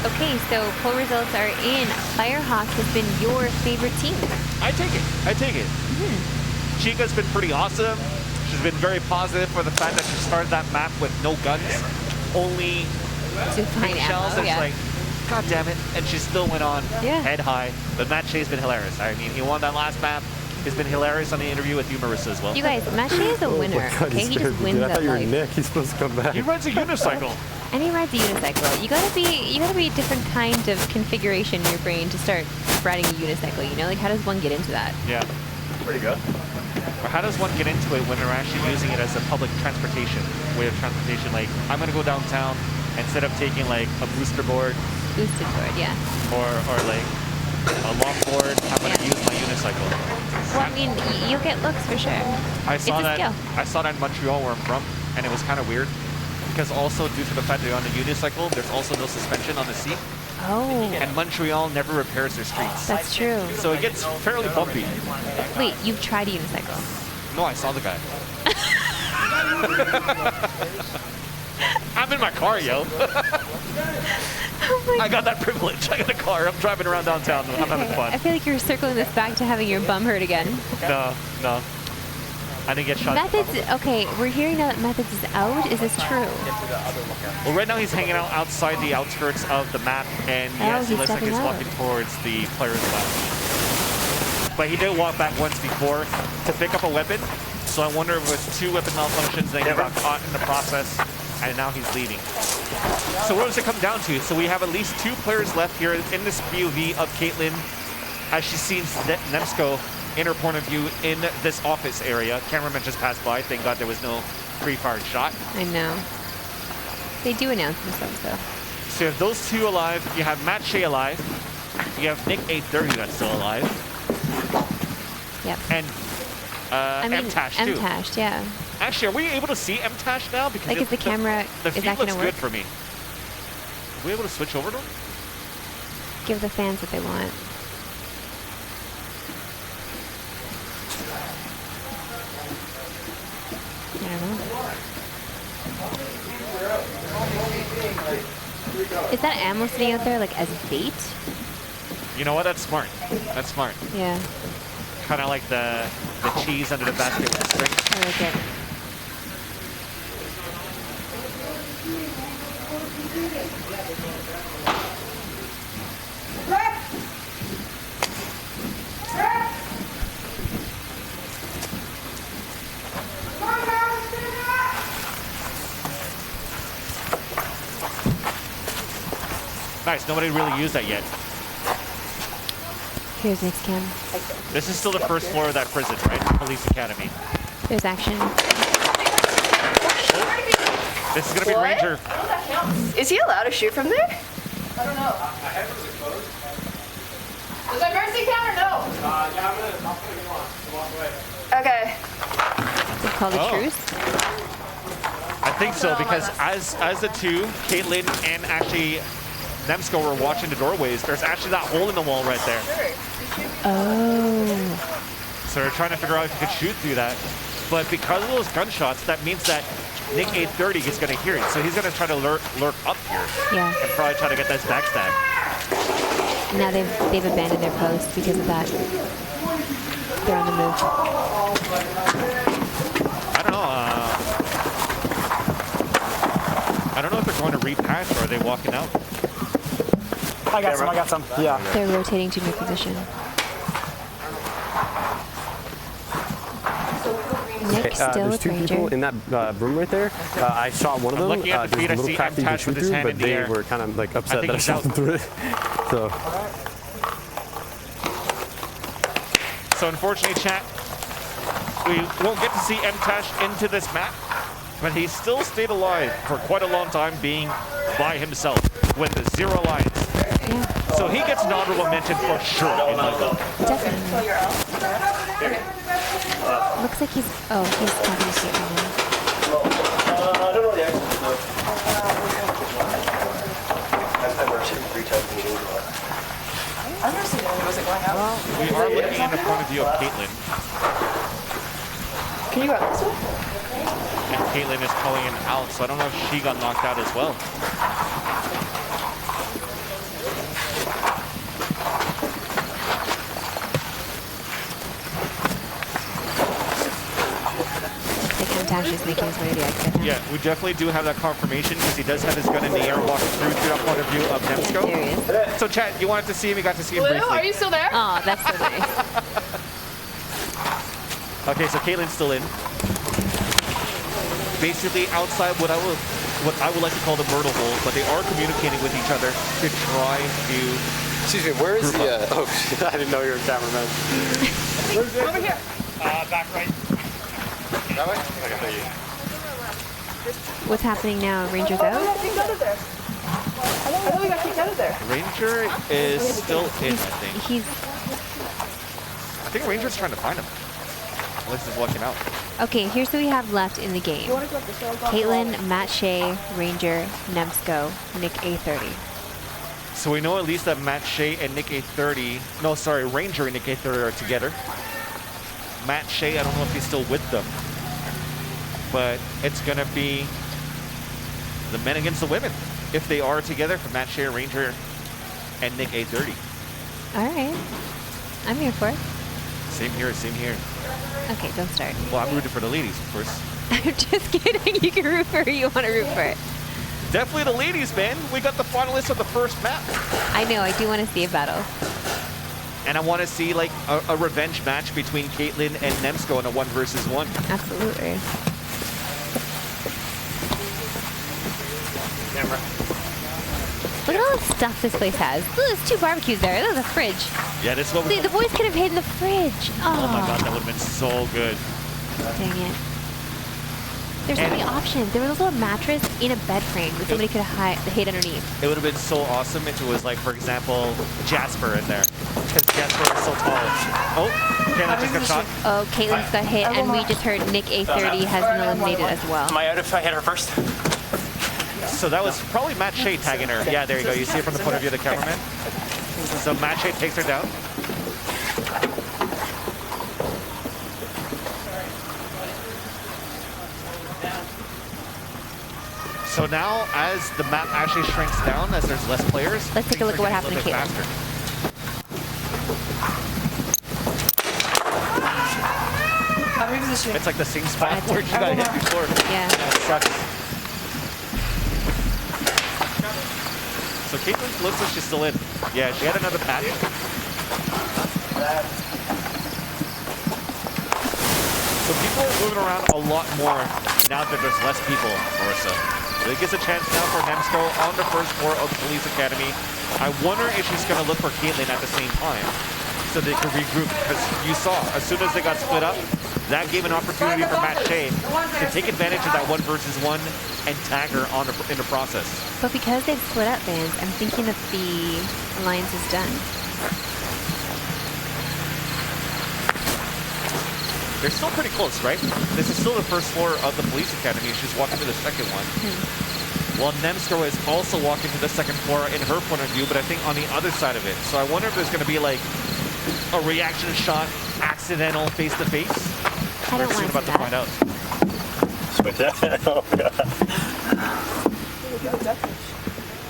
Okay, so poll results are in. Firehawk has been your favorite team. I take it. I take it. Chica's been pretty awesome. She's been very positive for the fact that she started that map with no guns, only big shells. And it's like, God damn it. And she still went on head high. But Matt Shea's been hilarious. I mean, he won that last map. He's been hilarious on the interview with you, Marissa, as well. You guys, Matt Shea is a winner. Okay, he just wins I thought you were life. Nick. He's supposed to come back. He runs a unicycle. And he rides a unicycle. You gotta be a different kind of configuration in your brain to start riding a unicycle, you know? Like, how does one get into that? Yeah. Pretty good. Or how does one get into it when they're actually using it as a public transportation, way of transportation? Like, I'm gonna go downtown, instead of taking like a booster board. Boosted board, yeah. Or like a longboard, I'm gonna use my unicycle. Well, I mean, you'll get looks for sure. I saw it's a skill. I saw that in Montreal where I'm from, and it was kind of weird. Because also due to the fact that you're on the unicycle, there's also no suspension on the seat. Oh. And Montreal never repairs their streets. That's true. So it gets fairly bumpy. Wait, you've tried a unicycle? No, I saw the guy. I'm in my car, yo. I got that privilege. I got a car. I'm driving around downtown. I'm having fun. I feel like you're circling this back to having your bum hurt again. No. I didn't get shot. Methodz, okay, we're hearing now that Methodz is out. Is this true? Well, right now he's hanging out outside the outskirts of the map, and yes, he looks like he's walking towards the player's left. But he did walk back once before to pick up a weapon, so I wonder if it was 2 weapon malfunctions, then he got caught in the process, and now he's leaving. So what does it come down to? So we have at least 2 players left here in this POV of Kaitlyn, as she sees Nemsko in her point of view in this office area. Cameraman just passed by. Thank God there was no pre-fired shot. I know. They do announce themselves though. So you have those 2 alive. You have Matt Shea alive. You have Nick 830 that's still alive. Yep. And MTashed too. MTashed, yeah. Actually, are we able to see MTashed now? Because like, is the camera the is feed that looks gonna work? good for me. Are we able to switch over to him? Give the fans what they want. I don't know. Is that ammo sitting out there like as bait? You know what? That's smart. That's smart. Yeah. Kind of like the cheese under the basket with the string. I like it. Nice, nobody really used that yet. Here's Nick's cam. This is still the first floor of that prison, right? Police Academy. There's action. This is gonna be Ranger. Is he allowed to shoot from there? I don't know. Does that mercy count or no? Yeah, I'll put it on. Walk away. Okay. Is it called a truce? I think so, because as the 2, Kaitlyn and actually Nemsko were watching the doorways, there's actually that hole in the wall right there. Oh. So they're trying to figure out if you could shoot through that. But because of those gunshots, that means that Nick 830 is going to hear it. So he's going to try to lurk up here. Yeah. And probably try to get this backstab. Now they've abandoned their post because of that. They're on the move. I don't know. I don't know if they're going to repass or are they walking out? I got some. Yeah. They're rotating to new position. Nick still there's with 2 Ranger. people in that room right there. I shot one of them. looking at the feed, I see MTashed with his hand but in the they air. were kind of like upset that I he's shot them through it. So unfortunately, chat, we won't get to see MTashed into this map, but he still stayed alive for quite a long time, being by himself with 0 alliance. Yeah. So he gets an honorable mention for sure in my book. Definitely. Looks like he's talking to Kaitlyn now. I don't know the answer. I've watched him 3 times in the game. I've never seen anyone wasn't going out. We are looking in the point of view of Kaitlyn. Can you grab this one? And Kaitlyn is calling him out, so I don't know if she got knocked out as well. MTashed is making his way to the exit now. Yeah, we definitely do have that confirmation because he does have his gun in the air walking through to that point of view of Nemsko. There he is. So Chad, you wanted to see him, you got to see him Blue, briefly. are you still there? Oh, that's so nice. Okay, so Kaitlyn's still in. Basically outside what I would like to call the myrtle hole, but they are communicating with each other to try to. Excuse me, where is the? Oh, shit, I didn't know you were a cameraman. Over here. Back right. That way? Okay, thank you. What's happening now? Ranger's I out? got kicked out of there. I thought we got kicked out of there. Ranger is still in, I think. I think Ranger's trying to find him. Unless he's walking out. Okay, here's what we have left in the game. Kaitlyn, Matt Shea, Ranger, Nemsko, Nick A30. So we know at least that Matt Shea and Nick A30, no, sorry, Ranger and Nick A30 are together. Matt Shea, I don't know if he's still with them. But it's going to be the men against the women. If they are together for Matt Shea, Ranger, and Nick A30. All right. I'm here for it. Same here, same here. Okay, don't start. Well, I'm rooting for the ladies, of course. I'm just kidding. You can root for who you want to root for. Definitely the ladies, man. We got the finalists of the first map. I know. I do want to see a battle. And I want to see like a revenge match between Kaitlyn and Nemsko in a 1-versus-1. Absolutely. Camera. Look at all the stuff this place has. Look, there's 2 barbecues there. There's a fridge. Yeah, this is what we. The boys could have hid in the fridge. Oh my god, that would have been so good. Dang it. There's so many options. There was a little mattress in a bed frame that somebody could have hid underneath. It would have been so awesome if it was like, for example, Jasper in there. Because Jasper is so tall. Oh, Kaitlyn just got shot. Oh, Kaitlyn's got hit, and we just heard Nick A30 has been eliminated as well. Am I out if I hit her first? So that was probably Matt Shea tagging her. Yeah, there you go. You see it from the point of view of the cameraman. So Matt Shea takes her down. So now, as the map actually shrinks down, as there's less players, let's take a look at what happened to Kaitlyn. It's like the same spot where she got hit before. Yeah. It sucks. So Kaitlyn looks like she's still in. Yeah, she had another patch. So people are moving around a lot more now that there's less people, Marissa. So it gives a chance now for Nemsko on the first floor of the police academy. I wonder if she's going to look for Kaitlyn at the same time so they can regroup. Because you saw, as soon as they got split up, that gave an opportunity for Matt Shea to take advantage of that 1-versus-1 and tag her in the process. But because they've split up, Vans, I'm thinking that the alliance is done. They're still pretty close, right? This is still the first floor of the police academy. She's walking to the second one. Well, Nemsko is also walking to the second floor in her point of view, but I think on the other side of it. So I wonder if there's going to be like a reaction shot, accidental face-to-face. I don't want to about to find out. Oh, God.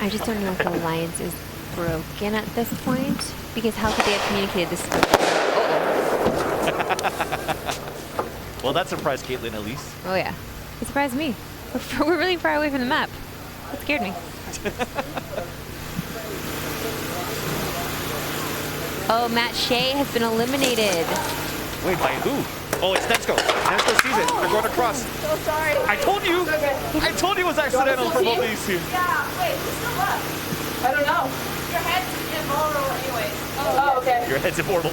I just don't know if the alliance is broken at this point, because how could they have communicated this? Well, that surprised Kaitlyn at least. Oh yeah, it surprised me. We're really far away from the map. That scared me. Oh, Matt Shea has been eliminated. Wait, by who? Oh, it's Nemsko. Nemsko sees it. They're going across. So sorry. I told you. I told you it was accidental for both of these two. Yeah, wait, who's still left? I don't know. Your head's invulnerable anyways. Oh, okay. Your head's immortal.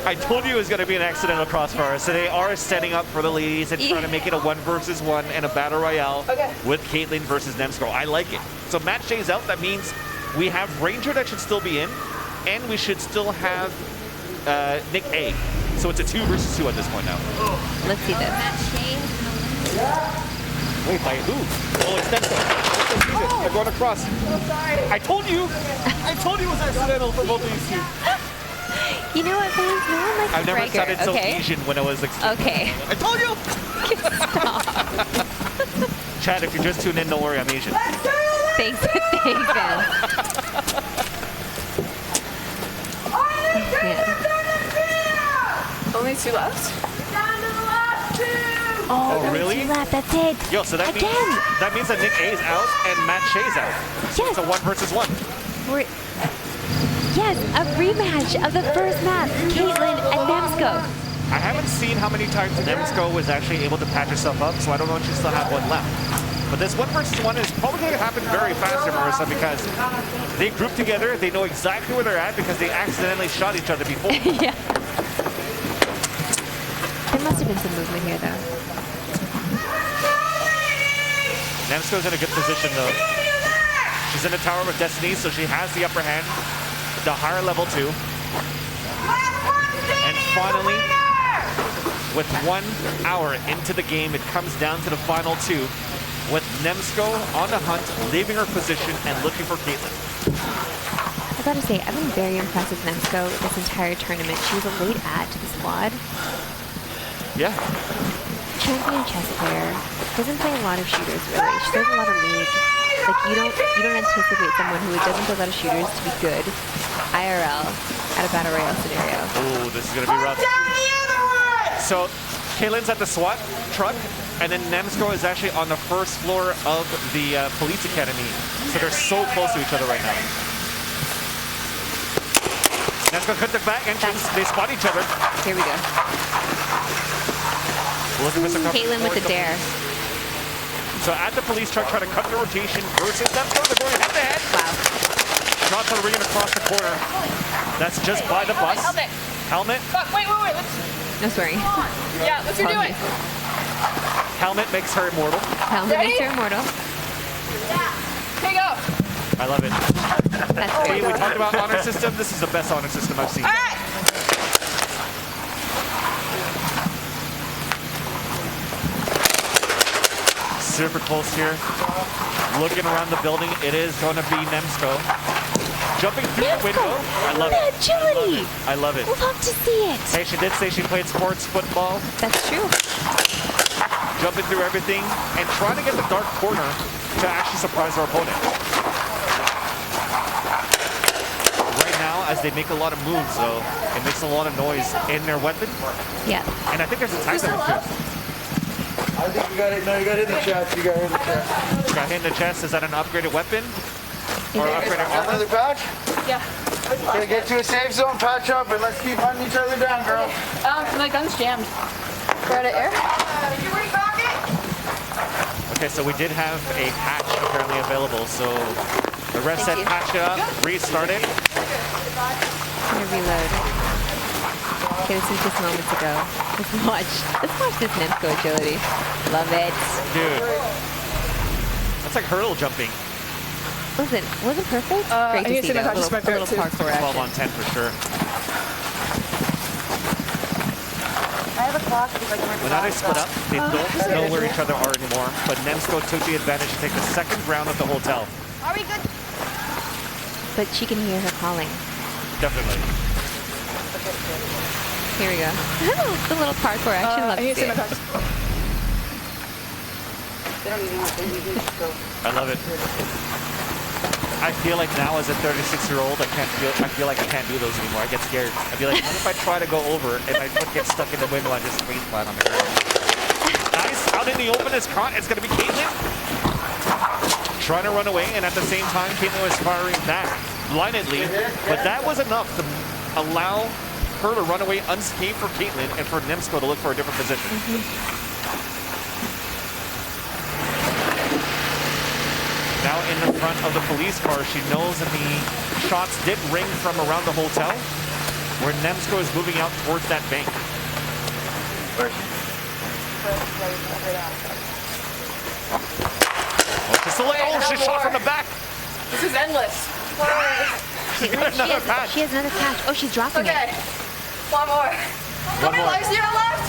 I told you it was going to be an accidental crossfire. So they are setting up for the ladies and trying to make it a 1-versus-1 and a battle royale with Kaitlyn versus Nemsko. I like it. So Matt Shea's out. That means we have Ranger that should still be in. and we should still have Nick A. So it's a 2 versus 2 at this point now. Let's see this. Wait, by who? Oh, it's Nemsko. They're going across. So sorry. I told you it was accidental for both of these two. You know what, fans? No one likes I've never Gregor, sounded so okay? Asian when I was like. Okay. I told you! Chad, if you're just tuned in, don't worry, I'm Asian. Thanks, thanks, man. Only 2 left? Oh, really? 2 left, that's it. Yo, so that means that Nick A is out and Matt Shea's out. So it's a 1 versus 1. Yes, a rematch of the first match, Kaitlyn and Nemsko. I haven't seen how many times Nemsko was actually able to patch herself up, so I don't know if she still have one left. But this 1 versus 1 is probably going to happen very fast to Marissa because they group together, they know exactly where they're at because they accidentally shot each other before. Yeah. There must have been some movement here, though. Nemsko's in a good position, though. She's in the Tower of Destiny, so she has the upper hand, the higher level 2. And finally, with 1 hour into the game, it comes down to the final 2, with Nemsko on the hunt, leaving her position and looking for Kaitlyn. I gotta say, I've been very impressed with Nemsko this entire tournament. She was a late add to the squad. Yeah. Champion chess player. Doesn't play a lot of shooters, really. She does a lot of league. Like, you don't anticipate someone who doesn't play a lot of shooters to be good IRL at a battle royale scenario. Oh, this is gonna be rough. So, Kaitlyn's at the SWAT truck, and then Nemsko is actually on the first floor of the police academy. So they're so close to each other right now. Nemsko cut the back entrance. They spot each other. Here we go. Kaitlyn with the dare. So at the police truck, trying to cut the rotation versus Nemsko. They're going head to head. Wow. Shots are ringing across the corner. That's just by the bus. Helmet. Fuck, wait. No swearing. Yeah, what's you doing? Helmet makes her immortal. Helmet makes her immortal. Yeah. Here you go. I love it. That's Hey, we talked about honor system. This is the best honor system I've seen. All right. Super close here. Looking around the building, it is going to be Nemsko. Jumping through the window. I love it. Agility. I love it. Love to see it. Hey, she did say she played sports football. That's true. Jumping through everything and trying to get the dark corner to actually surprise our opponent. Right now, as they make a lot of moves, though, it makes a lot of noise in their weapon. Yeah. And I think there's a time limit too. I think you got it. No, you got it in the chest. You got it in the chest. Got hit in the chest. Is that an upgraded weapon? Or upgraded armor? Another patch? Yeah. Gonna get to a safe zone, patch up, and let's keep hunting each other down, girl. My gun's jammed. We're out of air. You restock it? Okay, so we did have a patch apparently available. So the ref said patch it up, restart it. I'm gonna reload. Okay, this was just moments ago. Let's watch this Nemsko agility. Love it. Dude. That's like hurdle jumping. Listen, wasn't perfect? Great to see that little parkour 12 action. on 10 for sure. I have a clock because I can When now they split up, they don't know where each other are anymore, but Nemsko took the advantage to take the second round of the hotel. Are we good? But she can hear her calling. Definitely. Here we go. The little parkour action. Love to see it. I love it. I feel like now as a 36-year-old, I feel like I can't do those anymore. I get scared. I feel like, what if I try to go over and my foot gets stuck in the window and just face flat on the ground? Nice, out in the open is caught. It's going to be Kaitlyn. Trying to run away, and at the same time, Kaitlyn was firing back blindly. But that was enough to allow her to run away unscathed for Kaitlyn and for Nemsko to look for a different position. Now in the front of the police car, she knows that the shots did ring from around the hotel, where Nemsko is moving out towards that bank. Oh, she shot from the back. This is endless. Another patch. She has another patch. Oh, she's dropping it. Okay. One more. How many more. lives do you have left?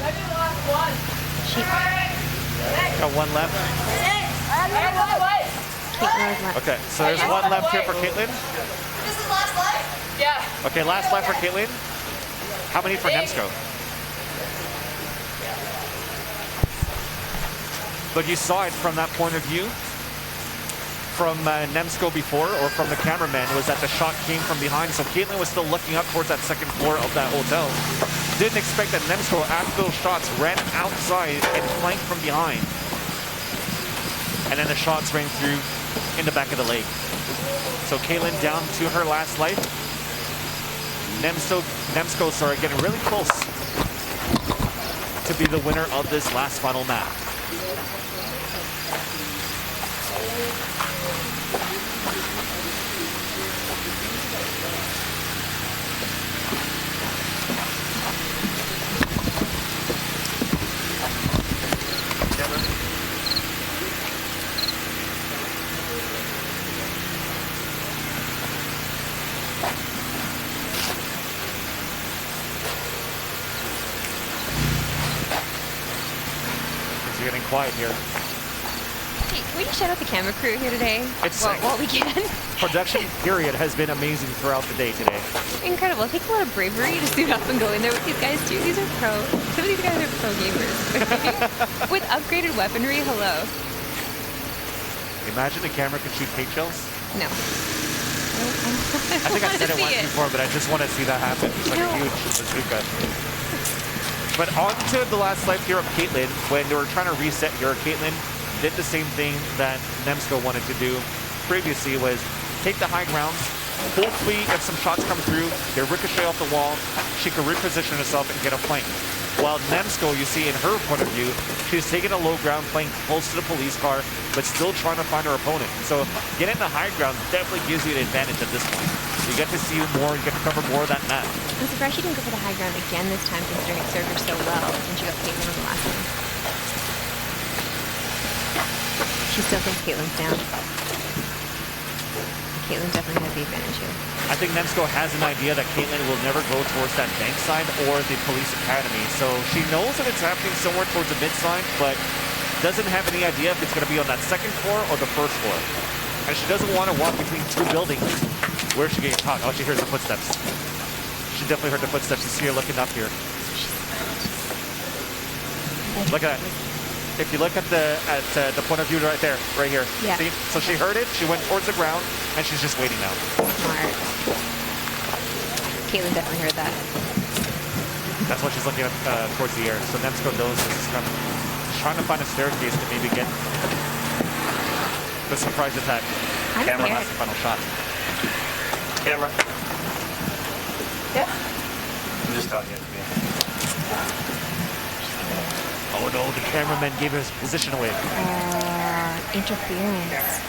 Maybe the last one. Got one left. Okay, so there's one left here for Kaitlyn. This is last life? Yeah. Okay, last life for Kaitlyn. How many for Nemsko? But you saw it from that point of view from Nemsko before, or from the cameraman, was that the shot came from behind. So Kaitlyn was still looking up towards that second floor of that hotel. Didn't expect that Nemsko, after those shots, ran outside and flanked from behind. And then the shots rang through in the back of the leg. So Kaitlyn down to her last life. Nemsko, sorry, getting really close to be the winner of this last final map. Getting quiet here. Hey, can we just shout out the camera crew here today? It's while we can. Production period has been amazing throughout the day today. Incredible. It takes a lot of bravery to suit up and go in there with these guys too. These are pro. Some of these guys are pro gamers. With upgraded weaponry, hello. Imagine the camera could shoot paint shells. No. I think I said it once before, but I just want to see that happen. It's like a huge bazooka. But on to the last life here of Kaitlyn. When they were trying to reset here, Kaitlyn did the same thing that Nemsko wanted to do previously, was take the high ground. Hopefully, if some shots come through, they ricochet off the wall, she can reposition herself and get a flank. While Nemsko, you see in her point of view, she's taking a low ground, playing close to the police car, but still trying to find her opponent. So getting the high ground definitely gives you an advantage at this point. You get to see more, you get to cover more of that map. I'm surprised she didn't go for the high ground again this time, considering it served her so well when she got Kaitlyn on the last one. She still thinks Kaitlyn's down. Kaitlyn definitely has the advantage here. I think Nemsko has an idea that Kaitlyn will never go towards that bank side or the police academy. So she knows that it's happening somewhere towards the mid side, but doesn't have any idea if it's going to be on that second floor or the first floor. And she doesn't want to walk between two buildings. Where's she getting caught? Oh, she hears the footsteps. She definitely heard the footsteps. You see her looking up here. Look at that. If you look at the point of view right there, right here. Yeah. See? So she heard it. She went towards the ground, and she's just waiting now. Smart. Kaitlyn definitely heard that. That's why she's looking up towards the air. So Nemsko knows this is coming. She's trying to find a staircase to maybe get the surprise attack. Camera has the final shot. Camera. Yeah. I'm just talking to me. Oh no, the cameraman gave his position away. Interference.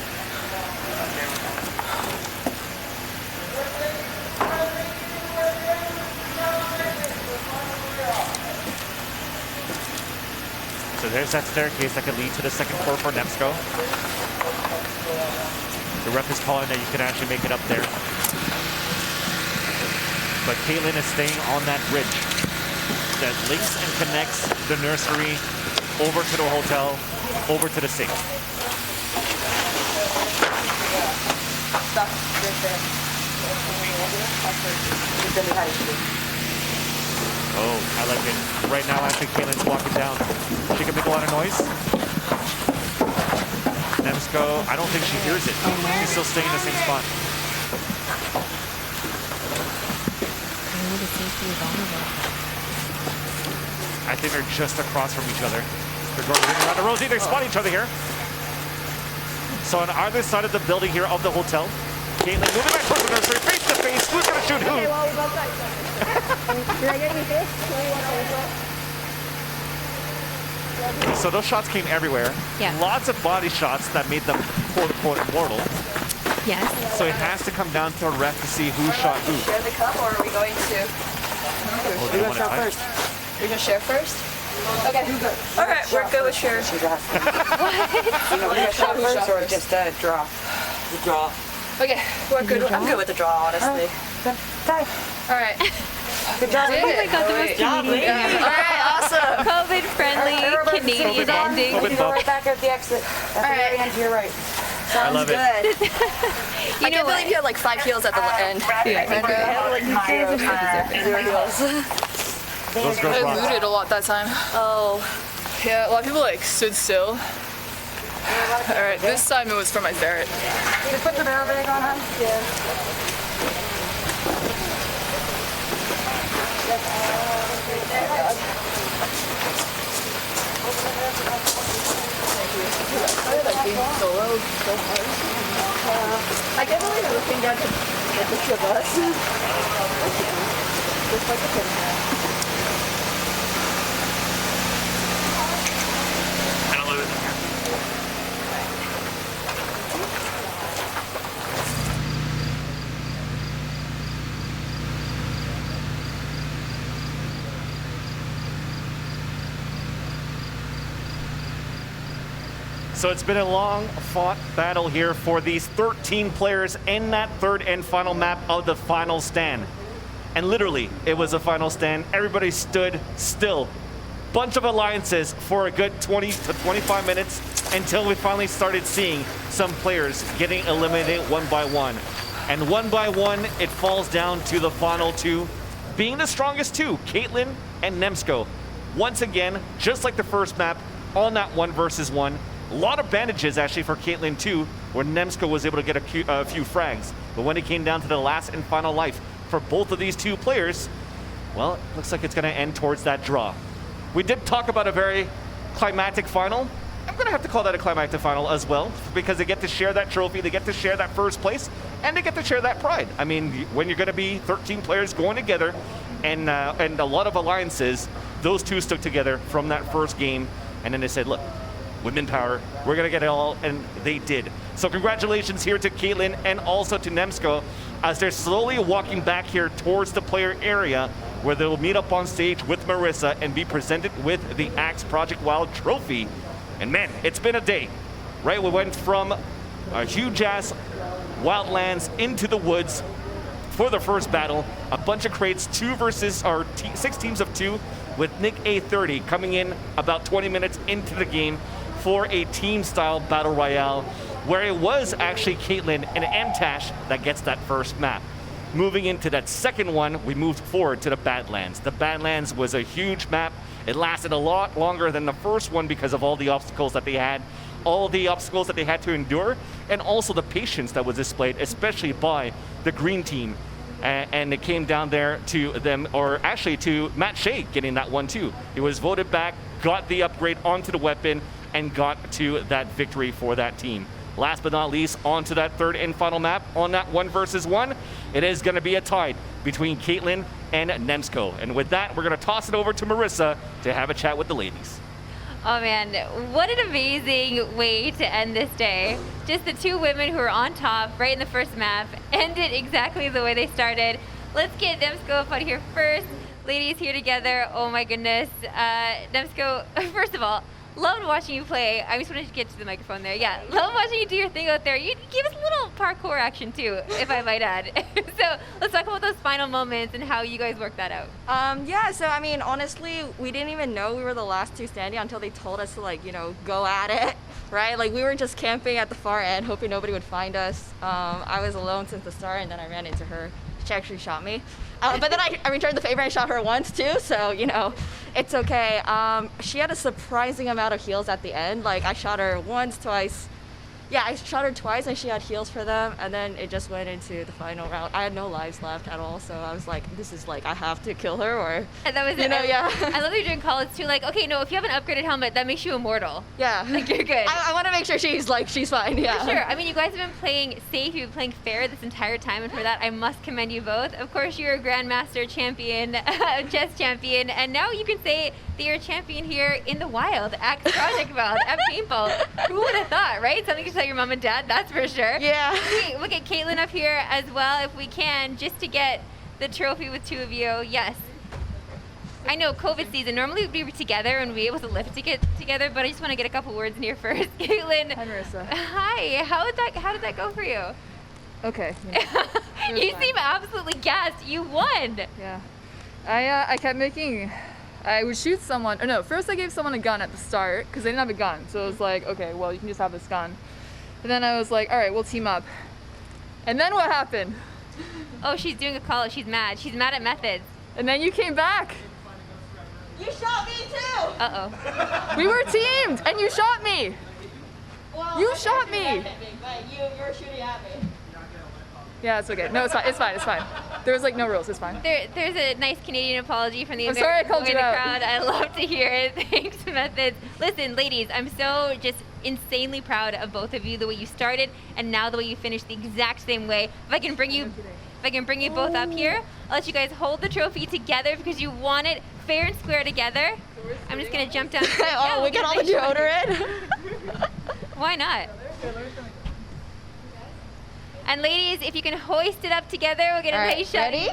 So there's that staircase that could lead to the second floor for Nemsko. The ref is calling that you can actually make it up there. But Kaitlyn is staying on that bridge that links and connects the nursery over to the hotel, over to the sink. Stop right there. Oh, I like it. Right now, actually, Kaitlyn's walking down. She can make a lot of noise. Nemsko, I don't think she hears it. She's still staying in the same spot. I think they're just across from each other. They're going around the rosy. They spot each other here. So on either side of the building here of the hotel, Kaitlyn moving back towards the nursery, face to face. Who's going to shoot who? Okay, well, we both got each other. Did I get any fish? So those shots came everywhere. Yeah. Lots of body shots that made them quote-unquote immortal. Yes. So it has to come down to a ref to see who shot who. Share the cup, or are we going to? Oh, We're going to share first. You're going to share first? Okay. All right, we're good with share. You know, we got shot first or just a draw? The draw. Okay, we're good. I'm good with the draw, honestly. All right. Good job. Oh my God, the most Canadian. All right, awesome. COVID-friendly Canadian ending. You go right back at the exit. At the very end to your right. I love it. Good. I can't believe you had like 5 heels at the end. Yeah, I had like 0 heels. Those girls I rock. looted a lot that time. Oh. Yeah, a lot of people like stood still. Alright, this time it was for my ferret. You put the barrel bag on him? Yeah. Solo so hard. I can't believe we're looking at the two of us. Just like a kid. So it's been a long fought battle here for these 13 players in that third and final map of the final stand. And literally, it was a final stand. Everybody stood still. Bunch of alliances for a good 20 to 25 minutes until we finally started seeing some players getting eliminated one by one. And one by one, it falls down to the final two, being the strongest two, Kaitlyn and Nemsko. Once again, just like the first map, on that 1 versus 1. A lot of bandages actually for Kaitlyn too, where Nemsko was able to get a few frags. But when it came down to the last and final life for both of these two players, well, it looks like it's going to end towards that draw. We did talk about a very climactic final. I'm going to have to call that a climactic final as well, because they get to share that trophy, they get to share that first place, and they get to share that pride. I mean, when you're going to be 13 players going together and a lot of alliances, those two stuck together from that first game, and then they said, look, women power, we're gonna get it all, and they did. So congratulations here to Kaitlyn and also to Nemsko as they're slowly walking back here towards the player area where they'll meet up on stage with Marissa and be presented with the Axe Project Wild trophy. And man, it's been a day, right? We went from a huge ass wildlands into the woods for the first battle, a bunch of crates, 6 teams of 2, with Nick A30 coming in about 20 minutes into the game for a team-style battle royale, where it was actually Kaitlyn and MTashed that gets that first map. Moving into that second one, we moved forward to the Badlands. The Badlands was a huge map. It lasted a lot longer than the first one because of all the obstacles that they had, to endure, and also the patience that was displayed, especially by the green team. And it came down there to them, or actually to Matt Shea getting that one too. He was voted back, got the upgrade onto the weapon, and got to that victory for that team. Last but not least, on to that third and final map. On that 1 versus 1, it is going to be a tie between Kaitlyn and Nemsko. And with that, we're going to toss it over to Marissa to have a chat with the ladies. Oh man, what an amazing way to end this day. Just the two women who are on top right in the first map ended exactly the way they started. Let's get Nemsko up out here first. Ladies here together, oh my goodness. Nemsko, first of all, loved watching you play. I just wanted to get to the microphone there. Yeah, love watching you do your thing out there. You gave us a little parkour action too, if I might add. So let's talk about those final moments and how you guys worked that out. Yeah, so I mean, honestly, we didn't even know we were the last two standing until they told us to, like, you know, go at it, right? Like, we were just camping at the far end, hoping nobody would find us. I was alone since the start, and then I ran into her. She actually shot me. But then I returned the favor and shot her once too, so, you know, it's okay. She had a surprising amount of heals at the end. Like, I shot her once, twice. Yeah, I shot her twice and she had heals for them, and then it just went into the final round. I had no lives left at all, so I was like, this is like, I have to kill her, or, and that was you it. know, yeah. I love that you're doing college too. Like, okay, no, if you have an upgraded helmet, that makes you immortal. Yeah. Like, you're good. I want to make sure she's fine, yeah. For sure. I mean, you guys have been playing safe, you've been playing fair this entire time, and for that, I must commend you both. Of course, you're a Grandmaster champion, chess champion, and now you can say that you're a champion here in the wild, Axe Project Wild, at Paintball. Who would have thought, right? Something to tell your mom and dad, that's for sure. Yeah. We'll get Kaitlyn up here as well, if we can, just to get the trophy with two of you. Yes. I know COVID season, normally we'd be together and be able to lift together, but I just want to get a couple words in here first. Kaitlyn. Hi, Marissa. Hi. How did that go for you? Okay. You seem absolutely gassed. You won. Yeah. I kept making. I would shoot someone. Or no, first I gave someone a gun at the start because they didn't have a gun. So it was like, okay, well you can just have this gun. And then I was like, all right, we'll team up. And then what happened? Oh, she's doing a call. She's mad. She's mad at Methodz. And then you came back. You shot me too! Uh-oh. We were teamed, and you shot me! Well, you shot me! But you're shooting at me. Yeah, it's okay. No, it's fine. It's fine. It's fine. There was like no rules. It's fine. There's a nice Canadian apology from the I'm sorry I called you out. crowd. I love to hear it. Thanks, Methodz. Listen, ladies, I'm so just insanely proud of both of you. The way you started and now the way you finished the exact same way. If I can bring you both up here, I'll let you guys hold the trophy together because you won it fair and square together. I'm just gonna jump down. Oh, we got all the deodorant. Why not? And ladies, if you can hoist it up together, we'll get a nice shot. Ready?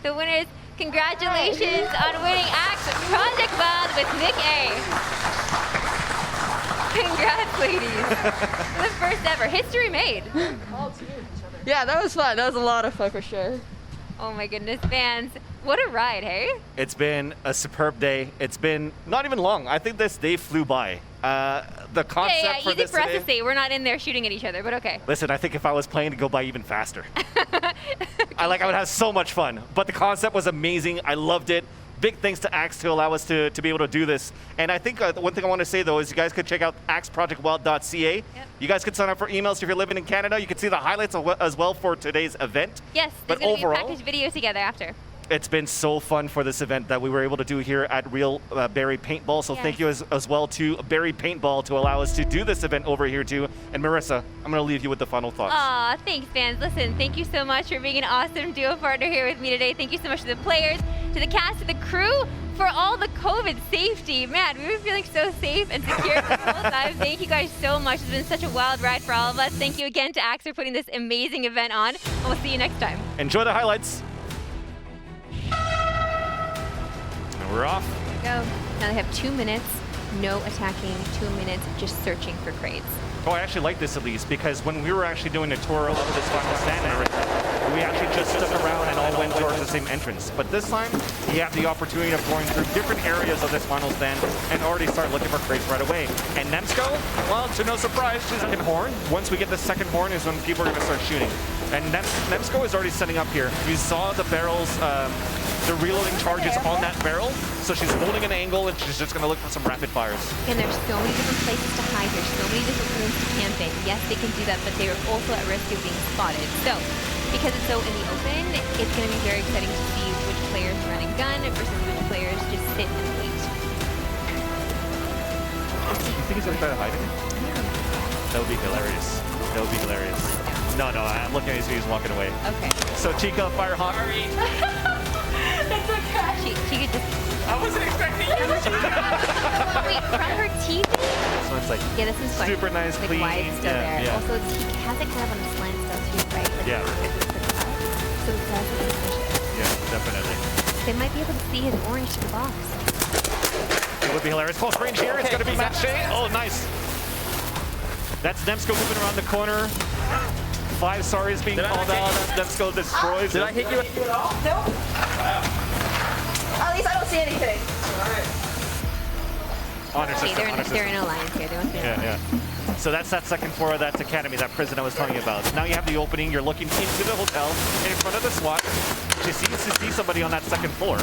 The winners, congratulations on winning Axe Project Bond with Nick A. Congrats, ladies. The first ever. History made. Yeah, that was fun. That was a lot of fun for sure. Oh my goodness, fans. What a ride, hey? It's been a superb day. It's been not even long. I think this day flew by. The concept for easy this for us day, to say. We're not in there shooting at each other, but okay. Listen, I think if I was playing, it'd go by even faster. I would have so much fun. But the concept was amazing. I loved it. Big thanks to Axe to allow us to be able to do this. And I think one thing I want to say, though, is you guys could check out axeprojectwild.ca. Yep. You guys could sign up for emails if you're living in Canada. You can see the highlights as well for today's event. Yes, there's going to be a packaged video together after. It's been so fun for this event that we were able to do here at Real Barrie Paintball. So thank you as well to Barrie Paintball to allow us to do this event over here too. And Marissa, I'm going to leave you with the final thoughts. Aw, thanks, fans. Listen, thank you so much for being an awesome duo partner here with me today. Thank you so much to the players, to the cast, to the crew, for all the COVID safety. Man, we were feeling so safe and secure this whole time. Thank you guys so much. It's been such a wild ride for all of us. Thank you again to Axe for putting this amazing event on. And we'll see you next time. Enjoy the highlights. And we're off. Go. Now they have 2 minutes, no attacking, 2 minutes just searching for crates. Oh, I actually like this at least because when we were actually doing a tour of this final stand, we actually just stuck around and all went towards the same entrance. But this time, you have the opportunity of going through different areas of this final stand and already start looking for crates right away. And Nemsko, well, to no surprise, she's second horn. Once we get the second horn is when people are going to start shooting. And Nemsko is already setting up here. We saw the barrels, the reloading charges on that barrel. So she's holding an angle and she's just going to look for some rapid fires. And there's so many different places to hide here, so many different rooms to camp in. Yes, they can do that, but they are also at risk of being spotted. So, because it's so in the open, it's going to be very exciting to see which players run and gun versus which players just sit and wait. You think he's going to try to hide it? Yeah. That would be hilarious. That would be hilarious. No, I'm looking at his face walking away. Okay. So Chica, Firehawk. Sorry. It's okay. Chica just... I wasn't expecting you to shoot. Wait, from her TV? So it's like Yeah, this is fun. super nice, like clean. why it's still there. Yeah. Also, he has it kind of on a slant stuff too, right? Like Yeah. So it does look suspicious. Yeah, definitely. They might be able to see his orange to the box. It would be hilarious. Close range here. It's going to be Shea. Oh, nice. That's Nemsko moving around the corner. 5 sorries being called out. Nemsko destroys. Did I hit you? Nope. At least I don't see anything. Honor system. They're in alliance here. They must be in alliance. Yeah. So that's that second floor of that academy, that prison I was telling you about. Now you have the opening. You're looking into the hotel in front of the SWAT. She seems to see somebody on that second floor.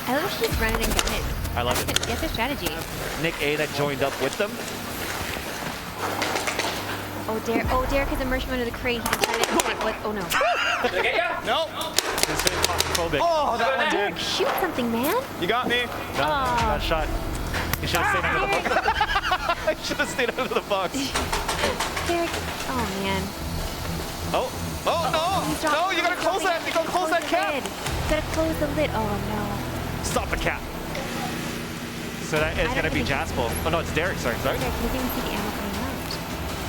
I love that she's running and gunning. I love it. That's a strategy. Nick A that joined up with them. Derek has immersed him under the crate. He decided oh no. Did I get ya? No. This is claustrophobic. Oh, that one Derek, shoot something, man. You got me. No, got shot. You should have stayed under the box. I should have stayed under the box. Derek, oh man. Oh no! No, you gotta close that. You gotta close that cap. You gotta close the lid. Oh no. Stop the cap. So that is gonna be Jaspal. Oh no, it's Derek. Sorry. Derek, you didn't see the ammo coming out.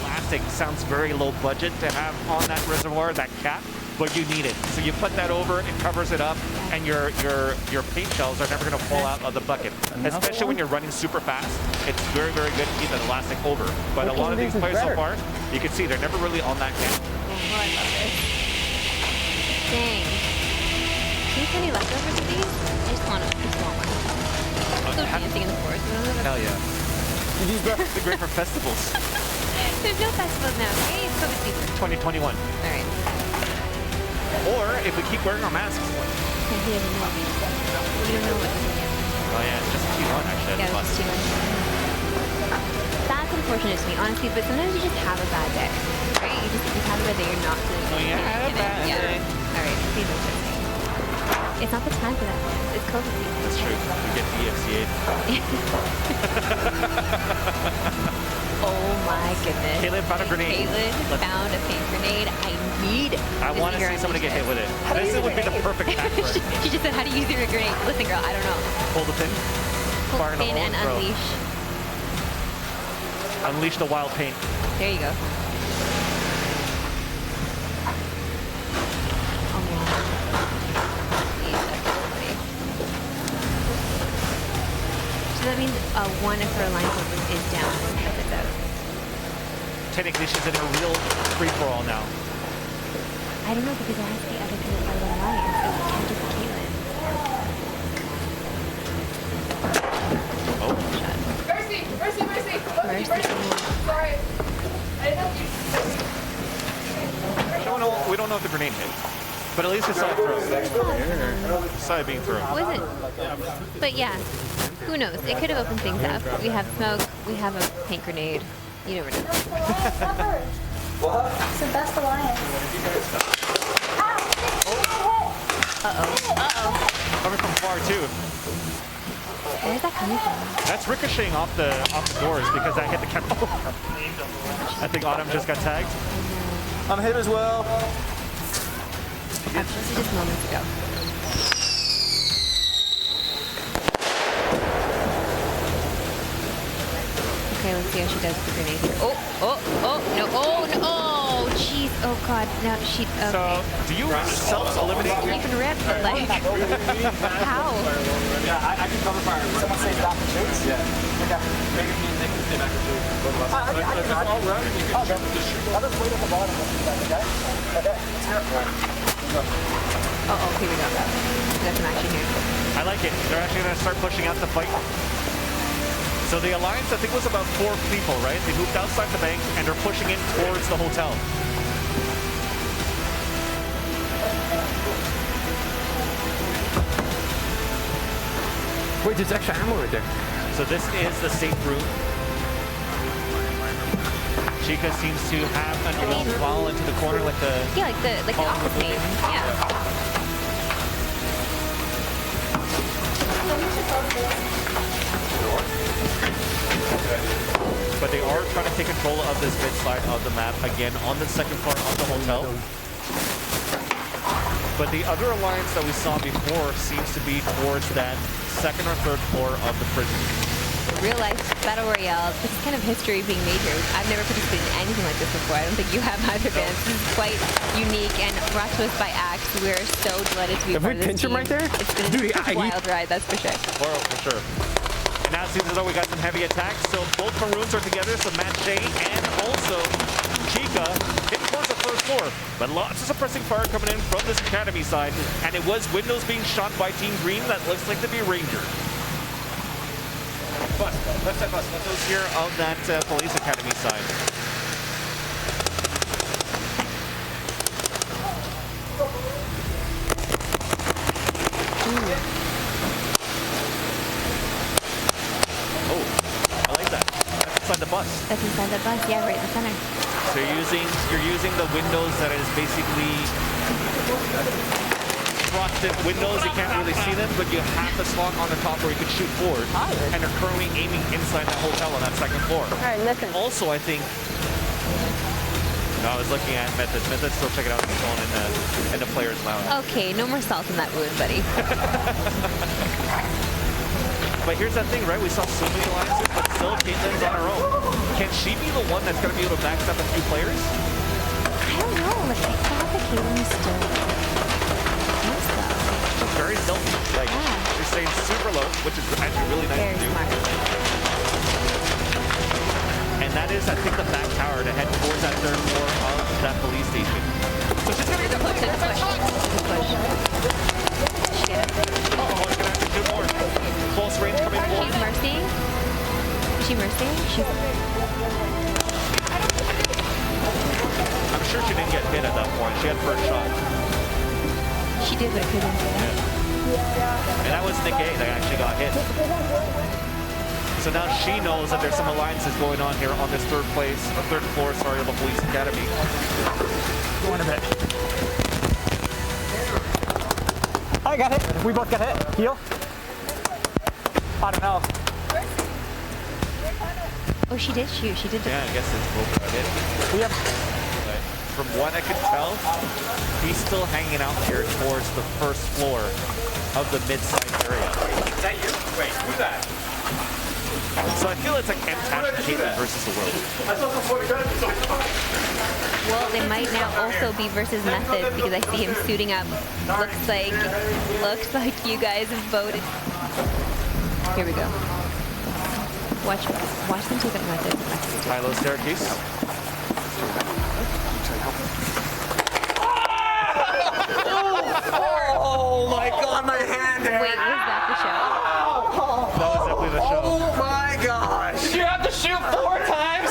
Plastic sounds very low budget to have on that reservoir, that cap. but you need it. So you put that over, it covers it up, and your paint shells are never going to fall out of the bucket. Especially when you're running super fast, it's very, very good to keep that elastic over. But a lot of these players so far, you can see they're never really on that camp. Oh, I love this. Dang. Can you put any leftovers of these? I just want one. Go dancing in the forest. Hell yeah. This is great for festivals. There's no festivals now, right? It's COVID season. 2021. All right. Or if we keep wearing our masks. We don't know what to do. Oh yeah, it's just T1 actually. Yeah, it's T1. That's unfortunate to me, honestly, but sometimes you just have a bad day, right? You just have a bad day, you're not feeling good. Oh, yeah, I had a bad day. All right, please don't touch me. It's not the time for that, man. It's COVID season. That's true. We get DFCA'd. Oh my goodness. Kaitlyn found a grenade. Kaitlyn found a paint grenade. I need it. I want to see somebody get hit with it. This would be the perfect hack for it. She just said, how do you use your grenade? Listen, girl, I don't know. Hold the pin. Hold the pin and unleash. Unleash the wild paint. There you go. Oh man. So that means one of her line focus is down. That's it though. Technically, she's in a real free-for-all now. I don't know because it has to be other people part of the alliance, so it can't just be Kaitlyn. Oh. Mercy! Mercy! Mercy! Sorry. I didn't know We don't know if the grenade hit, but at least we saw it throw. Saw it being thrown. Was it? But yeah, who knows? It could have opened things up. We have smoke. We have a paint grenade. You never know. It's the best alliance. Uh-oh. Coming from far too. Where's that coming from? That's ricocheting off the doors because I hit the camera. I think Autumn just got tagged. I'm hit as well. Actually, just moments ago. Okay, let's see how she does with the grenade here. Oh, no, oh, jeez, oh god, no, she, okay. So, do you self-eliminate? You can rip, but like, how? Yeah, I can cover fire. Someone say stop and shoots? Yeah. Okay. Maybe me and Nick can stay back and shoot. I can all run. You can just shoot. I'll just wait at the bottom. Okay? Okay. Uh-oh, here we go. We got some action here. I like it. They're actually going to start pushing out the fight. So the alliance, I think, was about 4 people, right? They moved outside the bank and they're pushing in towards the hotel. Wait, there's extra ammo right there. So this is the safe room. Chica seems to have an old wall into the corner like the... Yeah, like the office maze. Yeah. But they are trying to take control of this mid side of the map again on the second floor of the hotel. But the other alliance that we saw before seems to be towards that second or third floor of the prison. Real life battle royale. This is kind of history being made here. I've never participated in anything like this before. I don't think you have either, Vance. This is quite unique and brought to us by Axe. We're so delighted to be part of this team. Right there? It's been a wild ride, that's for sure. For sure. And now it seems as though we got some heavy attacks. So both Maroons are together. So Matt, Shea, and also Chica hit towards the first floor. But lots of suppressing fire coming in from this academy side. And it was windows being shot by Team Green. That looks like to be Ranger. Bus, left side bus. Those here of that police academy side. Oh, I like that. That's inside the bus. That's inside the bus, yeah, right in the center. So you're using the windows that is basically frosted windows. You can't really see them, but you have the slot on the top where you can shoot forward. And they're currently aiming inside the hotel on that second floor. All right, listen. Also, I think. No, I was looking at Methodz. Methodz still checking out his phone in the players' lounge. Okay, no more salt in that wound, buddy. But here's that thing, right? We saw so many alliances, but still Kaitlyn's on her own. Can she be the one that's going to be able to backstab a few players? I don't know. Like, I thought that Kaitlyn's still close though. Very stealthy. Like, you're staying super low, which is actually really nice to do. And that is, I think, the back tower to head towards that third floor of that police station. So she's gonna get the push. Shit. Oh, it's gonna have to do more. Close range coming forward. She's mercying. Is she mercying? She's... I'm sure she didn't get hit at that point. She had first shot. She did, but it couldn't get. And that was Nick A that actually got hit. So now she knows that there's some alliances going on here on this third floor, of the police academy. Go in a bit. I got hit. We both got hit. Heal. I don't know. Oh, she did shoot. She did. Yeah, I guess it's both got hit. Yep. But from what I could tell, he's still hanging out here towards the first floor of the mid-side area. Is that you? Wait, who's that? So I feel it's like MTashed Kaitlyn versus the world. Well, they might now also be versus Methodz because I see him suiting up. Looks like you guys have voted. Here we go. Watch them take up Methodz. High low staircase. Oh my god, my hand! Wait, was that the show? That was definitely the show. Oh my gosh! Did you have to shoot 4 times?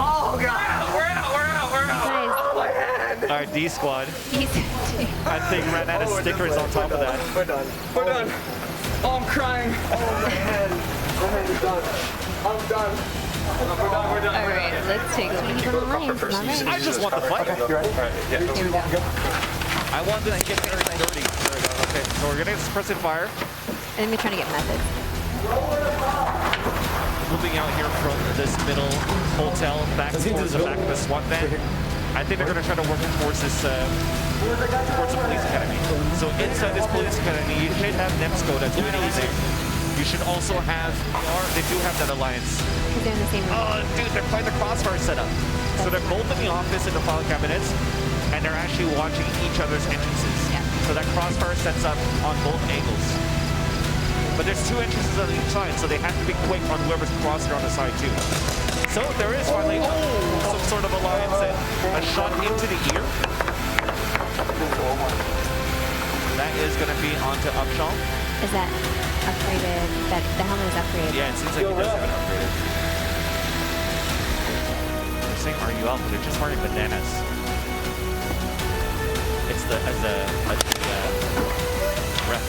Oh god! We're out! My hand! Alright, D squad. I think ran out of stickers on top of that. We're done. Oh, I'm crying. Oh, my hand is done. I'm done. We're done. Alright, let's take a look at the lines. I just want the fight. Okay, you ready? Alright, yeah. Here we go. I want to get very dirty. There we go. Okay, so we're gonna suppress fire. And we're trying to get Methodz. Moving out here from this middle hotel back towards the back of the SWAT van. I think they're gonna try to work towards this towards the police academy. So inside this police academy, you should have Nemsko that's waiting there. You should also have, they do have that alliance. Because they're in the same room. Oh, dude, they're playing the crossfire setup. So they're both in the office in the file cabinets, and they're actually watching each other's entrances. Yeah. So that crossfire sets up on both angles. But there's 2 entrances on each side, so they have to be quick on whoever's crossing on the side too. So there is finally some sort of alliance and a shot into the ear. That is going to be onto Upshall. Is that upgraded? That the helmet is upgraded? Yeah, it seems like it does have it upgraded. They're saying, "Are you out?" But they're just wearing bananas. It's the ref.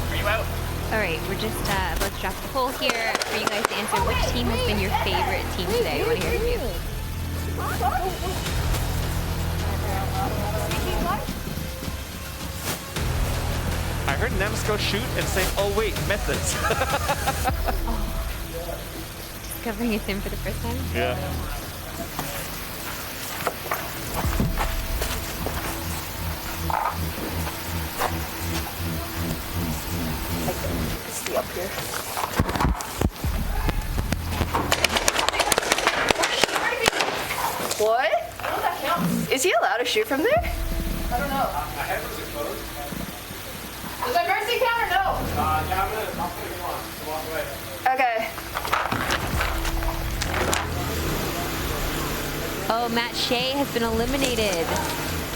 Are you out? All right, we're just let's drop the poll here for you guys to answer. Which team has been your favorite team today? I want to hear from you. I heard Nemsko shoot and say, "Oh wait, Methodz." Discovering his sim for the first time. Yeah. See up here. What? Is he allowed to shoot from there? I don't know. Does that mercy count or no? Yeah, I'm putting him on. Walk away. Okay. Oh, Matt Shea has been eliminated.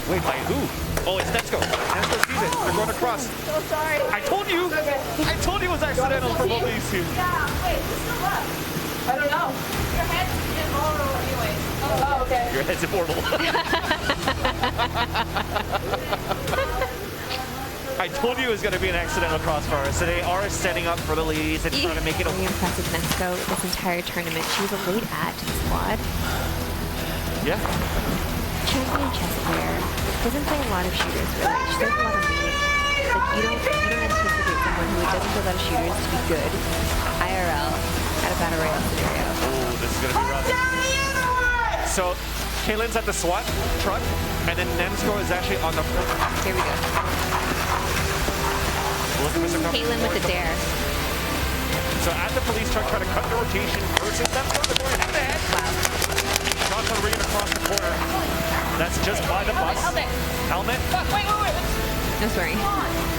Wait, by who? Oh, it's Nemsko. Nemsko sees it. They're going across. So sorry. I told you. Okay. I told you it was accidental for both of these two. Yeah, wait, who's still left? I don't know. Your head's invulnerable anyway. Oh, okay. Your head's immortal. I told you it was going to be an accidental crossfire, so they are setting up for the ladies and trying to make it a... Very impressed with Nemsko this entire tournament. She was a late add to the squad. Yeah. Champion chess player. Doesn't play a lot of shooters, really. She does a lot of melee. Like, you don't anticipate someone who doesn't play a lot of shooters to be good IRL at a battle royale scenario. Oh, this is going to be rough. So, Kaitlyn's at the SWAT truck, and then Nemsko is actually on the front. Here we go. Kaitlyn with the dare. So at the police truck, trying to cut the rotation versus Nemsko. They're going head to head. Wow. Shots are ringing across the just by the bus. Helmet. Fuck, wait. No, sorry.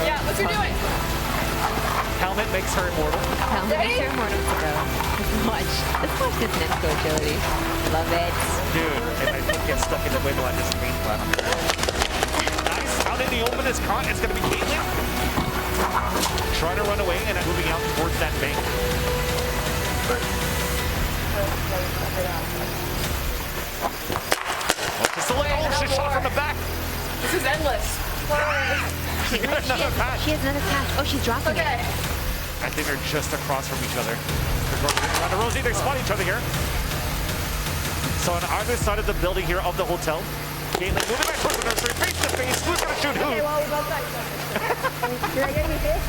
Yeah, what's you doing? Helmet makes her immortal. Helmet makes her immortal. Let's watch this Nemsko agility. Love it. Dude, if my foot gets stuck in the wiggle, I just paint flat. Nice. Out in the open is caught. It's going to be Kaitlyn. Trying to run away and I'm moving out towards that bank. Just delay. Oh, she shot from the back. This is endless. She got another patch. She has another patch. Oh, she's dropping it. I think they're just across from each other. They're going around the Rosie. They spot each other here. So on either side of the building here of the hotel, Kaitlyn moving back towards the nursery, face to face. Who's going to shoot who? Okay, well, we both got You're getting me hit?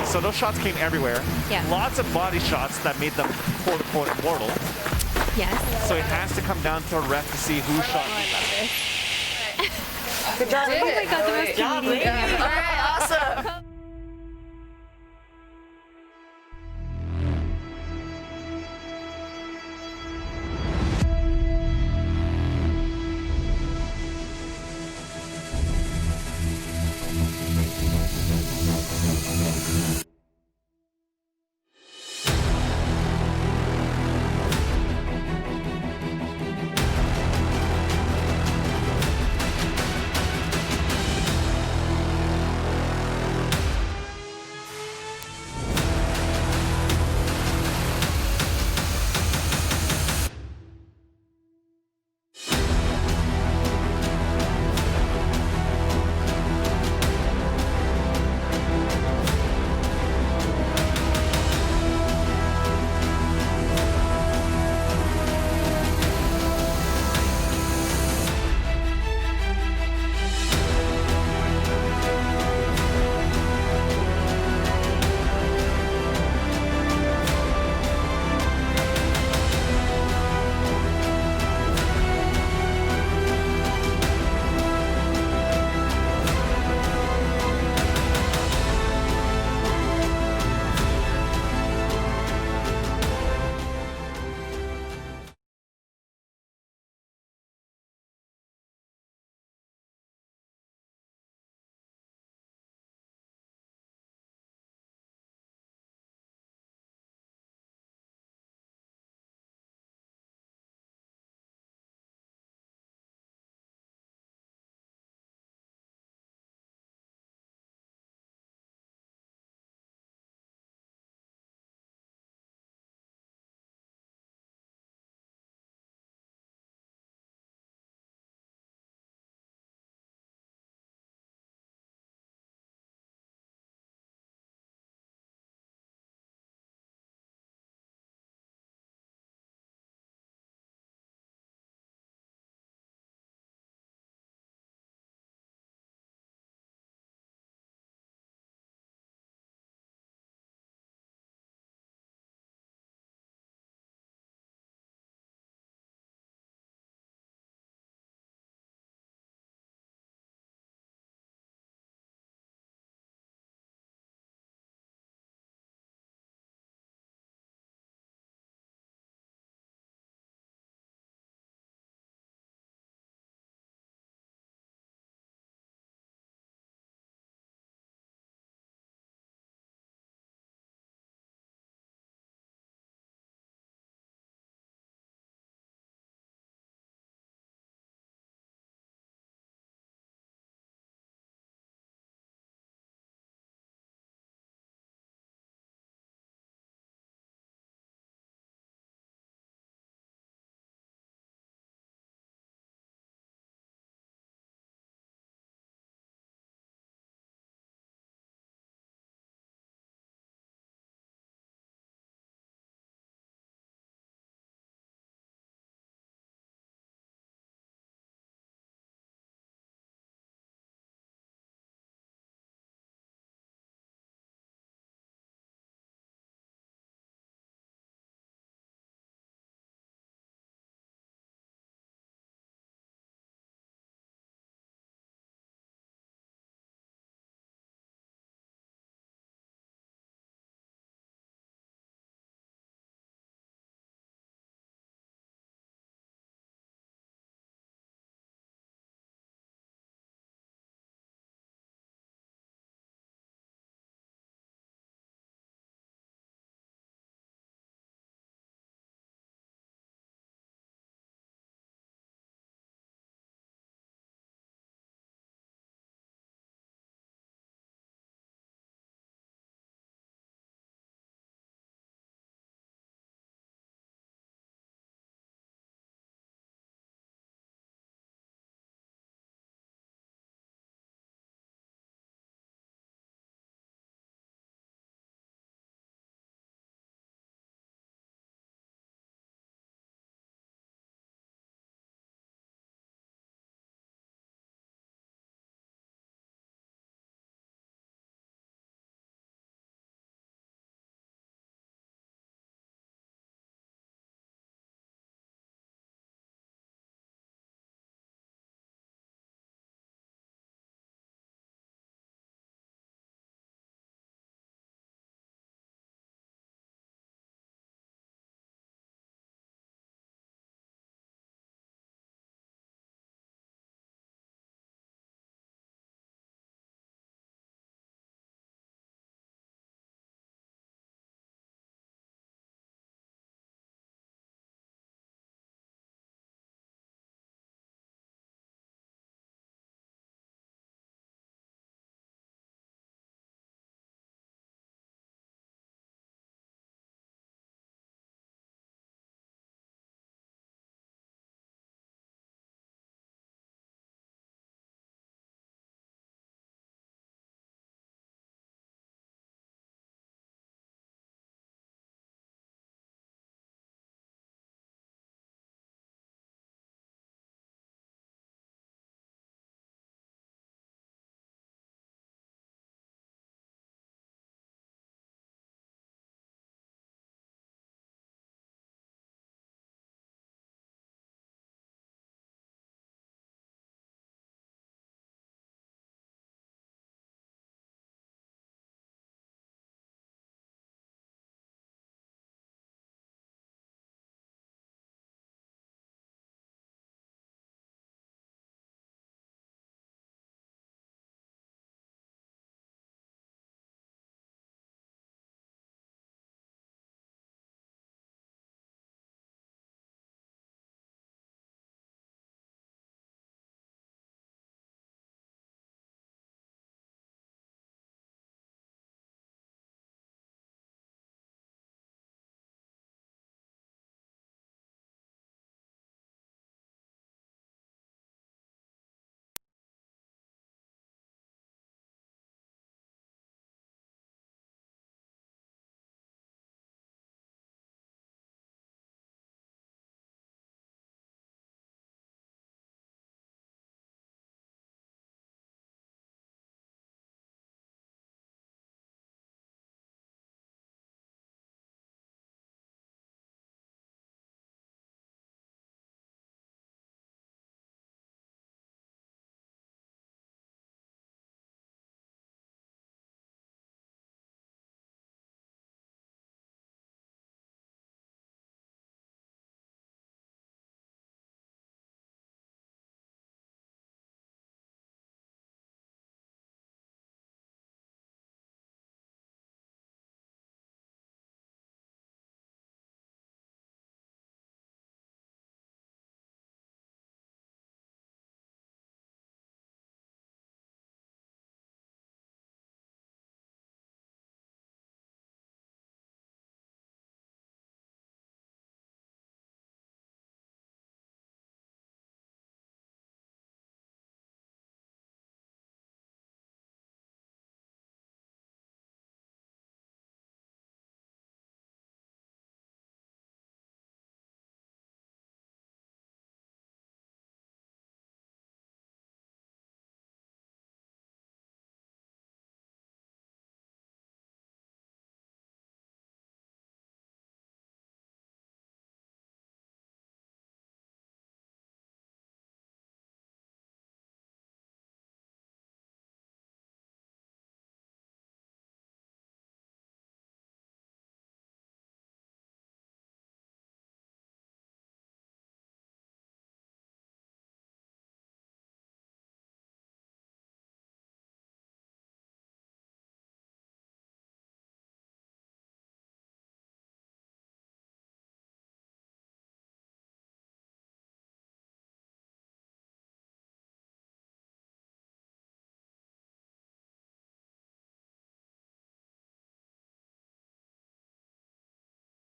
So those shots came everywhere. Yeah. Lots of body shots that made them quote-unquote immortal. Yes. So it has to come down to a ref to see who shot who. Good job. Oh my god, the most Good job, lady. comedian. All right, awesome.